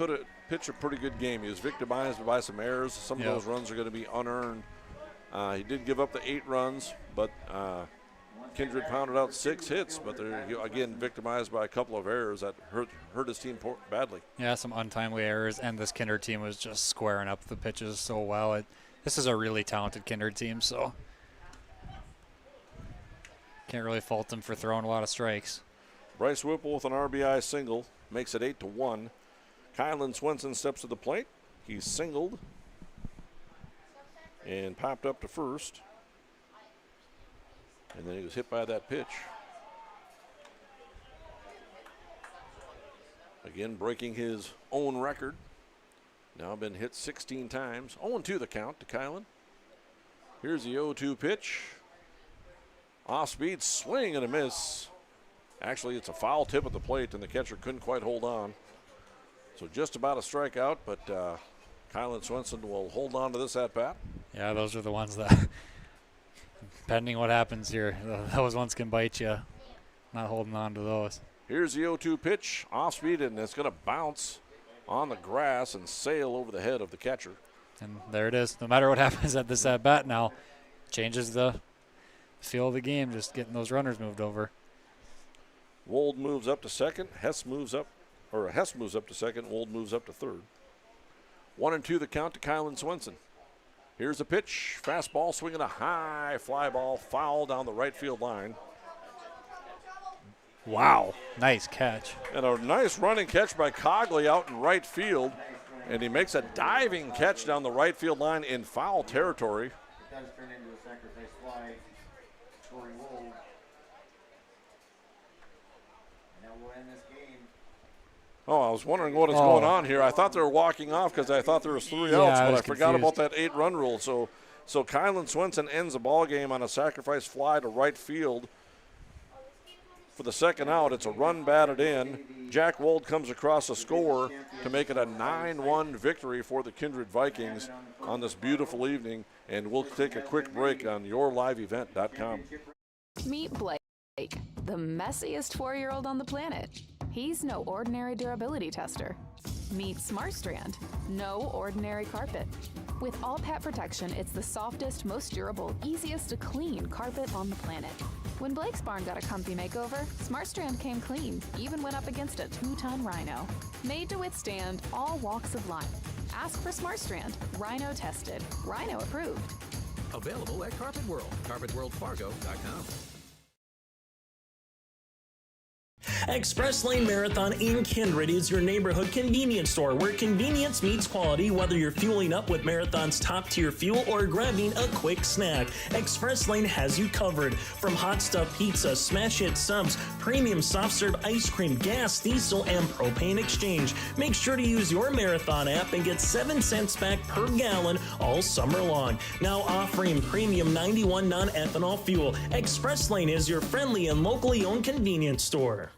pitched a pretty good game. He was victimized by some errors. Some of those runs are going to be unearned. He did give up the 8 runs, but Kindred pounded out 6 hits, but they're, again, victimized by a couple of errors that hurt his team badly. Yeah, some untimely errors, and this Kindred team was just squaring up the pitches so well. This is a really talented Kindred team, so can't really fault them for throwing a lot of strikes. Bryce Whipple with an RBI single makes it 8-1. Kylan Swenson steps to the plate. He's singled and popped up to first. And then he was hit by that pitch. Again, breaking his own record. Now been hit 16 times. 0-2 the count to Kylan. Here's the 0-2 pitch. Off speed, swing and a miss. Actually, it's a foul tip at the plate, and the catcher couldn't quite hold on. So just about a strikeout, but Kylan Swenson will hold on to this at-bat. Yeah, those are the ones that, depending what happens here, those ones can bite you. Not holding on to those. Here's the 0-2 pitch, off speed, and it's going to bounce on the grass and sail over the head of the catcher. And there it is. No matter what happens at this at-bat now, changes the feel of the game, just getting those runners moved over. Wold moves up to second. Hess moves up to second. Wold moves up to third. 1-2 the count to Kylan Swenson. Here's a pitch. Fastball swinging a high fly ball. Foul down the right field line. Wow. Nice catch. And a nice running catch by Cogley out in right field. And he makes a diving catch down the right field line in foul territory. It does turn into a sacrifice fly. Corey Wold. And that will end this game. Oh, I was wondering what is going on here. I thought they were walking off because I thought there was 3 outs, but I forgot about that 8-run rule. So Kylan Swenson ends the ball game on a sacrifice fly to right field. For the second out, it's a run batted in. Jack Wold comes across the score to make it a 9-1 victory for the Kindred Vikings on this beautiful evening. And we'll take a quick break on yourliveevent.com. Meet Blake, the messiest 4-year-old on the planet. He's no ordinary durability tester. Meet SmartStrand, no ordinary carpet. With all pet protection, it's the softest, most durable, easiest to clean carpet on the planet. When Blake's barn got a comfy makeover, SmartStrand came clean, even went up against a 2-ton rhino. Made to withstand all walks of life. Ask for SmartStrand, rhino tested, rhino approved. Available at Carpet World, carpetworldfargo.com. Express Lane Marathon in Kindred is your neighborhood convenience store where convenience meets quality, whether you're fueling up with Marathon's top-tier fuel or grabbing a quick snack. Express Lane has you covered. From hot stuff pizza, smash hit subs, premium soft serve ice cream, gas, diesel, and propane exchange. Make sure to use your Marathon app and get 7 cents back per gallon all summer long. Now offering premium 91 non-ethanol fuel. Express Lane is your friendly and locally owned convenience store.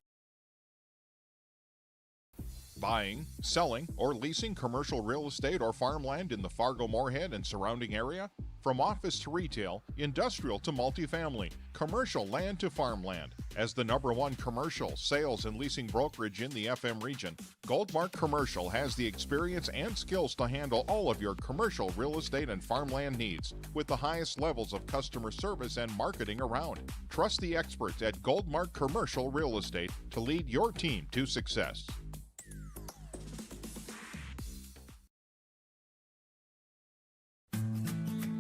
Buying, selling, or leasing commercial real estate or farmland in the Fargo-Moorhead and surrounding area? From office to retail, industrial to multifamily, commercial land to farmland. As the #1 commercial, sales, and leasing brokerage in the FM region, Goldmark Commercial has the experience and skills to handle all of your commercial real estate and farmland needs with the highest levels of customer service and marketing around. Trust the experts at Goldmark Commercial Real Estate to lead your team to success.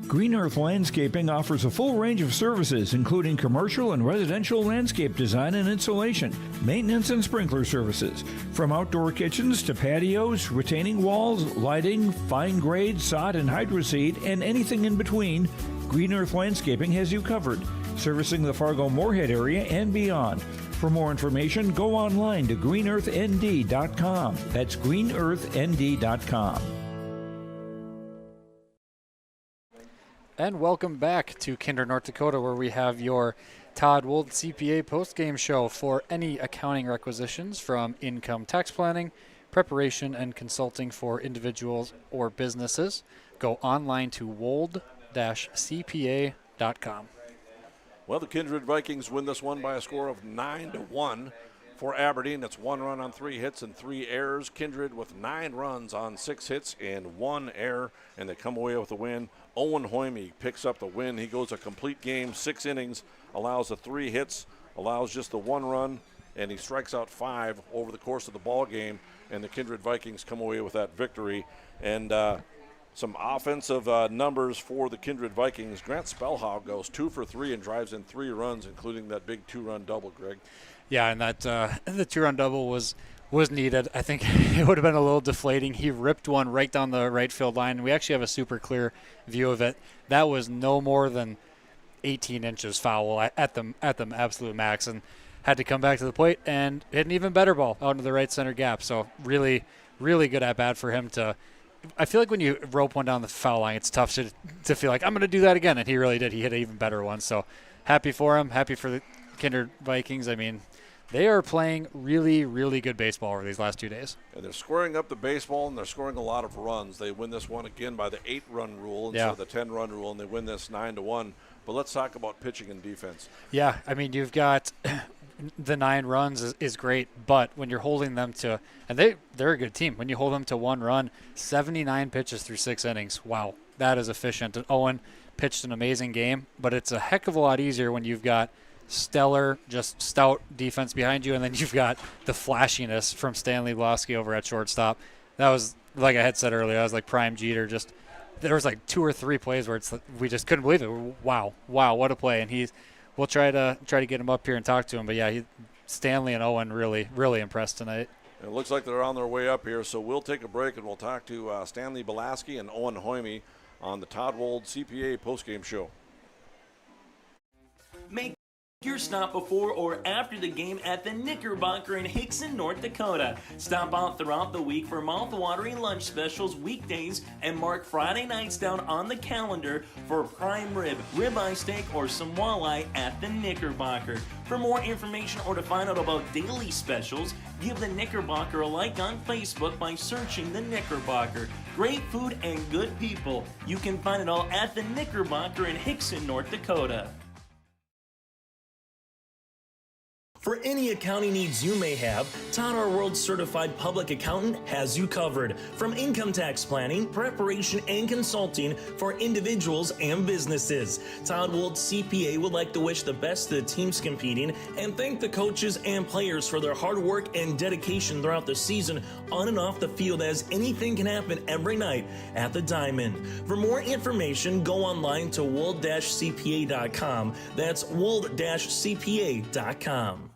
Green Earth Landscaping offers a full range of services, including commercial and residential landscape design and installation, maintenance and sprinkler services. From outdoor kitchens to patios, retaining walls, lighting, fine grade, sod and hydroseed, and anything in between, Green Earth Landscaping has you covered, servicing the Fargo-Moorhead area and beyond. For more information, go online to greenearthnd.com. That's greenearthnd.com. And welcome back to Kindred, North Dakota, where we have your Todd Wold CPA postgame show. For any accounting requisitions from income tax planning, preparation, and consulting for individuals or businesses, go online to wold-cpa.com. Well, the Kindred Vikings win this one by a score of 9-1. For Aberdeen, it's 1 run on 3 hits and 3 errors. Kindred with 9 runs on 6 hits and 1 error, and they come away with the win. Owen Hoyme picks up the win. He goes a complete game, 6 innings, allows the 3 hits, allows just the 1 run, and he strikes out 5 over the course of the ball game, and the Kindred Vikings come away with that victory. And some offensive numbers for the Kindred Vikings. Grant Spellhaug goes 2 for 3 and drives in 3 runs, including that big 2-run double, Greg. Yeah, and that the 2-run double was needed. I think it would have been a little deflating. He ripped one right down the right field line. We actually have a super clear view of it. That was no more than 18 inches foul at the absolute max, and had to come back to the plate and hit an even better ball out into the right center gap. So really, really good at bat for him to. I feel like when you rope one down the foul line, it's tough to feel like I'm going to do that again, and he really did. He hit an even better one. So happy for him. Happy for the Kindred Vikings. I mean, they are playing really, really good baseball over these last 2 days. And they're scoring up the baseball, and they're scoring a lot of runs. They win this one again by the 8-run rule instead of the 10-run rule, and they win this 9-1. But let's talk about pitching and defense. Yeah, I mean, you've got the 9 runs is great, but when you're holding them to – and they're a good team. When you hold them to 1 run, 79 pitches through 6 innings. Wow, that is efficient. And Owen pitched an amazing game, but it's a heck of a lot easier when you've got – stellar, just stout defense behind you, and then you've got the flashiness from Stanley Blosky over at shortstop. That was, like I had said earlier, that was like prime Jeter. Just there was like 2 or 3 plays where it's we just couldn't believe it. Wow, what a play! And we'll try to get him up here and talk to him. But yeah, Stanley and Owen really, really impressed tonight. It looks like they're on their way up here, so we'll take a break and we'll talk to Stanley Belaski and Owen Hoyme on the Todd Wold CPA postgame show. Make your stop before or after the game at the Knickerbocker in Hickson, North Dakota. Stop out throughout the week for mouth-watering lunch specials weekdays and mark Friday nights down on the calendar for prime rib, ribeye steak, or some walleye at the Knickerbocker. For more information or to find out about daily specials, give the Knickerbocker a like on Facebook by searching the Knickerbocker. Great food and good people. You can find it all at the Knickerbocker in Hickson, North Dakota. For any accounting needs you may have, Todd R. World Certified Public Accountant has you covered. From income tax planning, preparation, and consulting for individuals and businesses. Todd Wold CPA would like to wish the best to the teams competing and thank the coaches and players for their hard work and dedication throughout the season on and off the field, as anything can happen every night at the Diamond. For more information, go online to wold-cpa.com. That's wold-cpa.com.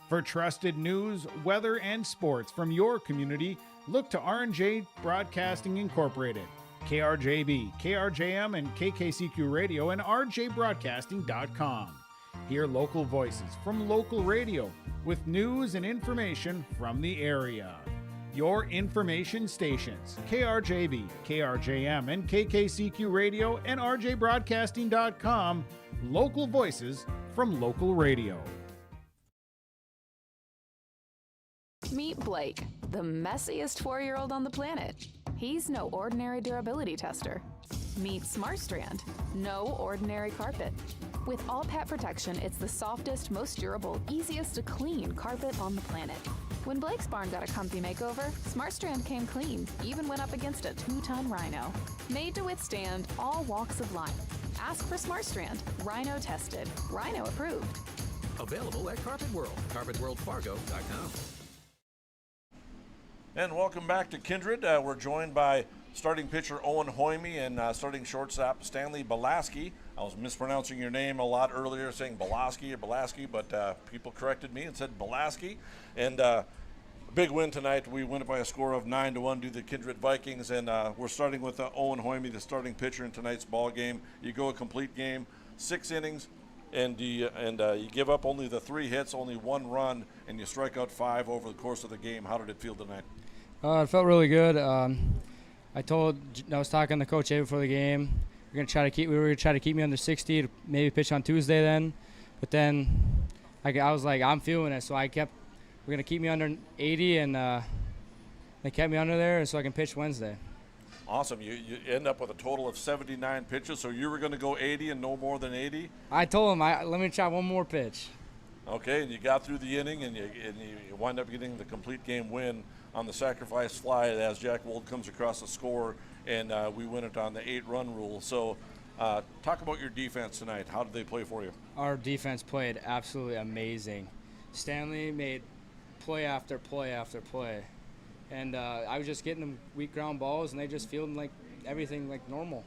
For trusted news, weather, and sports from your community, look to R&J Broadcasting Incorporated, KRJB, KRJM, and KKCQ Radio, and rjbroadcasting.com. Hear local voices from local radio with news and information from the area. Your information stations, KRJB, KRJM, and KKCQ Radio, and rjbroadcasting.com. Local voices from local radio. Meet Blake, the messiest 4-year-old on the planet. He's no ordinary durability tester. Meet SmartStrand, no ordinary carpet. With all pet protection, it's the softest, most durable, easiest to clean carpet on the planet. When Blake's barn got a comfy makeover, SmartStrand came clean, even went up against a 2-ton rhino. Made to withstand all walks of life. Ask for SmartStrand, rhino tested, rhino approved. Available at Carpet World, carpetworldfargo.com. And welcome back to Kindred. We're joined by starting pitcher Owen Hoyme and starting shortstop Stanley Belaski. I was mispronouncing your name a lot earlier, saying Belaski or Belaski, but people corrected me and said Belaski. And big win tonight. We win it by a score of 9-1 due to the Kindred Vikings. And we're starting with Owen Hoyme, the starting pitcher in tonight's ball game. You go a complete game, 6 innings. And you give up only the 3 hits, only 1 run, and you strike out 5 over the course of the game. How did it feel tonight? It felt really good. I was talking to Coach A before the game. We were gonna try to keep me under 60 to maybe pitch on Tuesday then, but then I was like, I'm feeling it, so we're gonna keep me under 80, and they kept me under there so I can pitch Wednesday. Awesome. You end up with a total of 79 pitches, so you were going to go 80 and no more than 80? I told him, let me try one more pitch. Okay, and you got through the inning, and you wind up getting the complete game win on the sacrifice fly as Jack Wold comes across the score, and we win it on the 8-run rule. So talk about your defense tonight. How did they play for you? Our defense played absolutely amazing. Stanley made play after play after play. And I was just getting them weak ground balls, and they just fielding like everything like normal.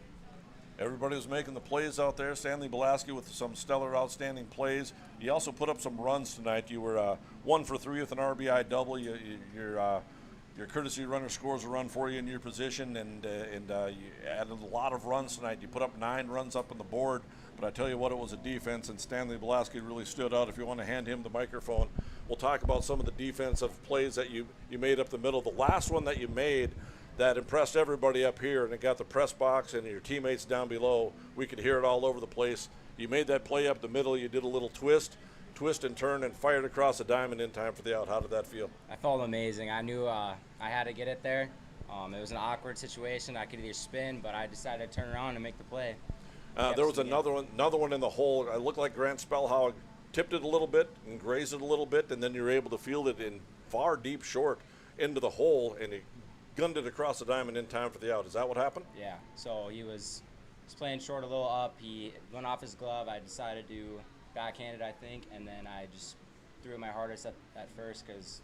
Everybody was making the plays out there. Stanley Belaski with some stellar, outstanding plays. You also put up some runs tonight. You were 1 for 3 with an RBI double. Your courtesy runner scores a run for you in your position, and you added a lot of runs tonight. You put up 9 runs up on the board, but I tell you what, it was a defense, and Stanley Belaski really stood out. If you want to hand him the microphone, we'll talk about some of the defensive plays that you made up the middle. The last one that you made that impressed everybody up here, and it got the press box and your teammates down below. We could hear it all over the place. You made that play up the middle. You did a little twist and turn, and fired across the diamond in time for the out. How did that feel? I felt amazing. I knew I had to get it there. It was an awkward situation. I could either spin, but I decided to turn around and make the play. There was another one in the hole. It looked like Grant Spellhau tipped it a little bit and grazed it a little bit, and then you were able to field it in far deep short into the hole, and he gunned it across the diamond in time for the out. Is that what happened? Yeah. So he was playing short a little up. He went off his glove. I decided to backhand it, I think, and then I just threw it my hardest at first because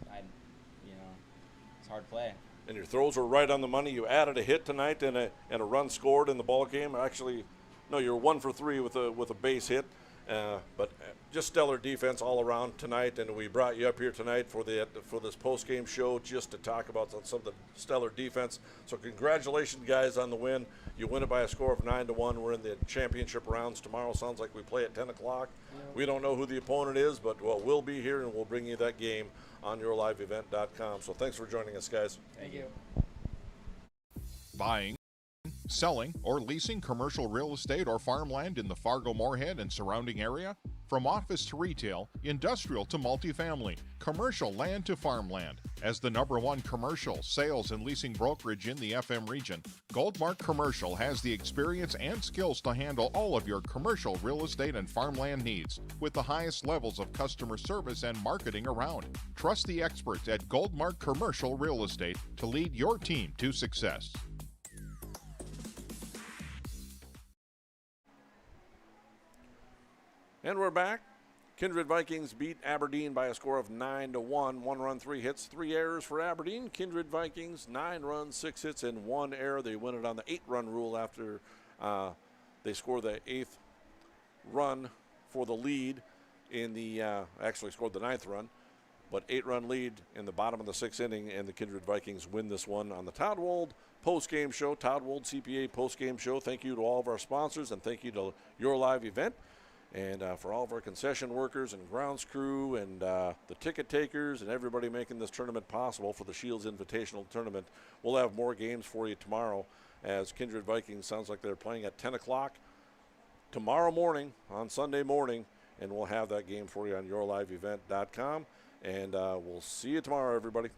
it's hard to play. And your throws were right on the money. You added a hit tonight and a run scored in the ball game. Actually, no, you're 1 for 3 with a base hit. But just stellar defense all around tonight, and we brought you up here tonight for this post-game show just to talk about some of the stellar defense. So congratulations, guys, on the win. You win it by a score of 9-1. We're in the championship rounds tomorrow. Sounds like we play at 10 o'clock. Yeah. We don't know who the opponent is, but we'll be here, and we'll bring you that game on yourliveevent.com. So thanks for joining us, guys. Thank you. Buying, selling, or leasing commercial real estate or farmland in the Fargo-Moorhead and surrounding area? From office to retail, industrial to multifamily, commercial land to farmland. As the #1 commercial sales and leasing brokerage in the FM region, Goldmark Commercial has the experience and skills to handle all of your commercial real estate and farmland needs with the highest levels of customer service and marketing around. Trust the experts at Goldmark Commercial Real Estate to lead your team to success. And we're back. Kindred Vikings beat Aberdeen by a score of 9-1. 1 run, 3 hits, 3 errors for Aberdeen. Kindred Vikings, 9 runs, 6 hits, and 1 error. They win it on the 8-run rule after they score the 8th run for the lead in the actually scored the 9th run, but 8-run lead in the bottom of the 6th inning, and the Kindred Vikings win this one on the Todd Wold post-game show, Todd Wold CPA post-game show. Thank you to all of our sponsors, and thank you to Your Live Event. And for all of our concession workers and grounds crew and the ticket takers and everybody making this tournament possible for the Shields Invitational Tournament. We'll have more games for you tomorrow as Kindred Vikings sounds like they're playing at 10 o'clock tomorrow morning on Sunday morning, and we'll have that game for you on yourliveevent.com. And we'll see you tomorrow, everybody.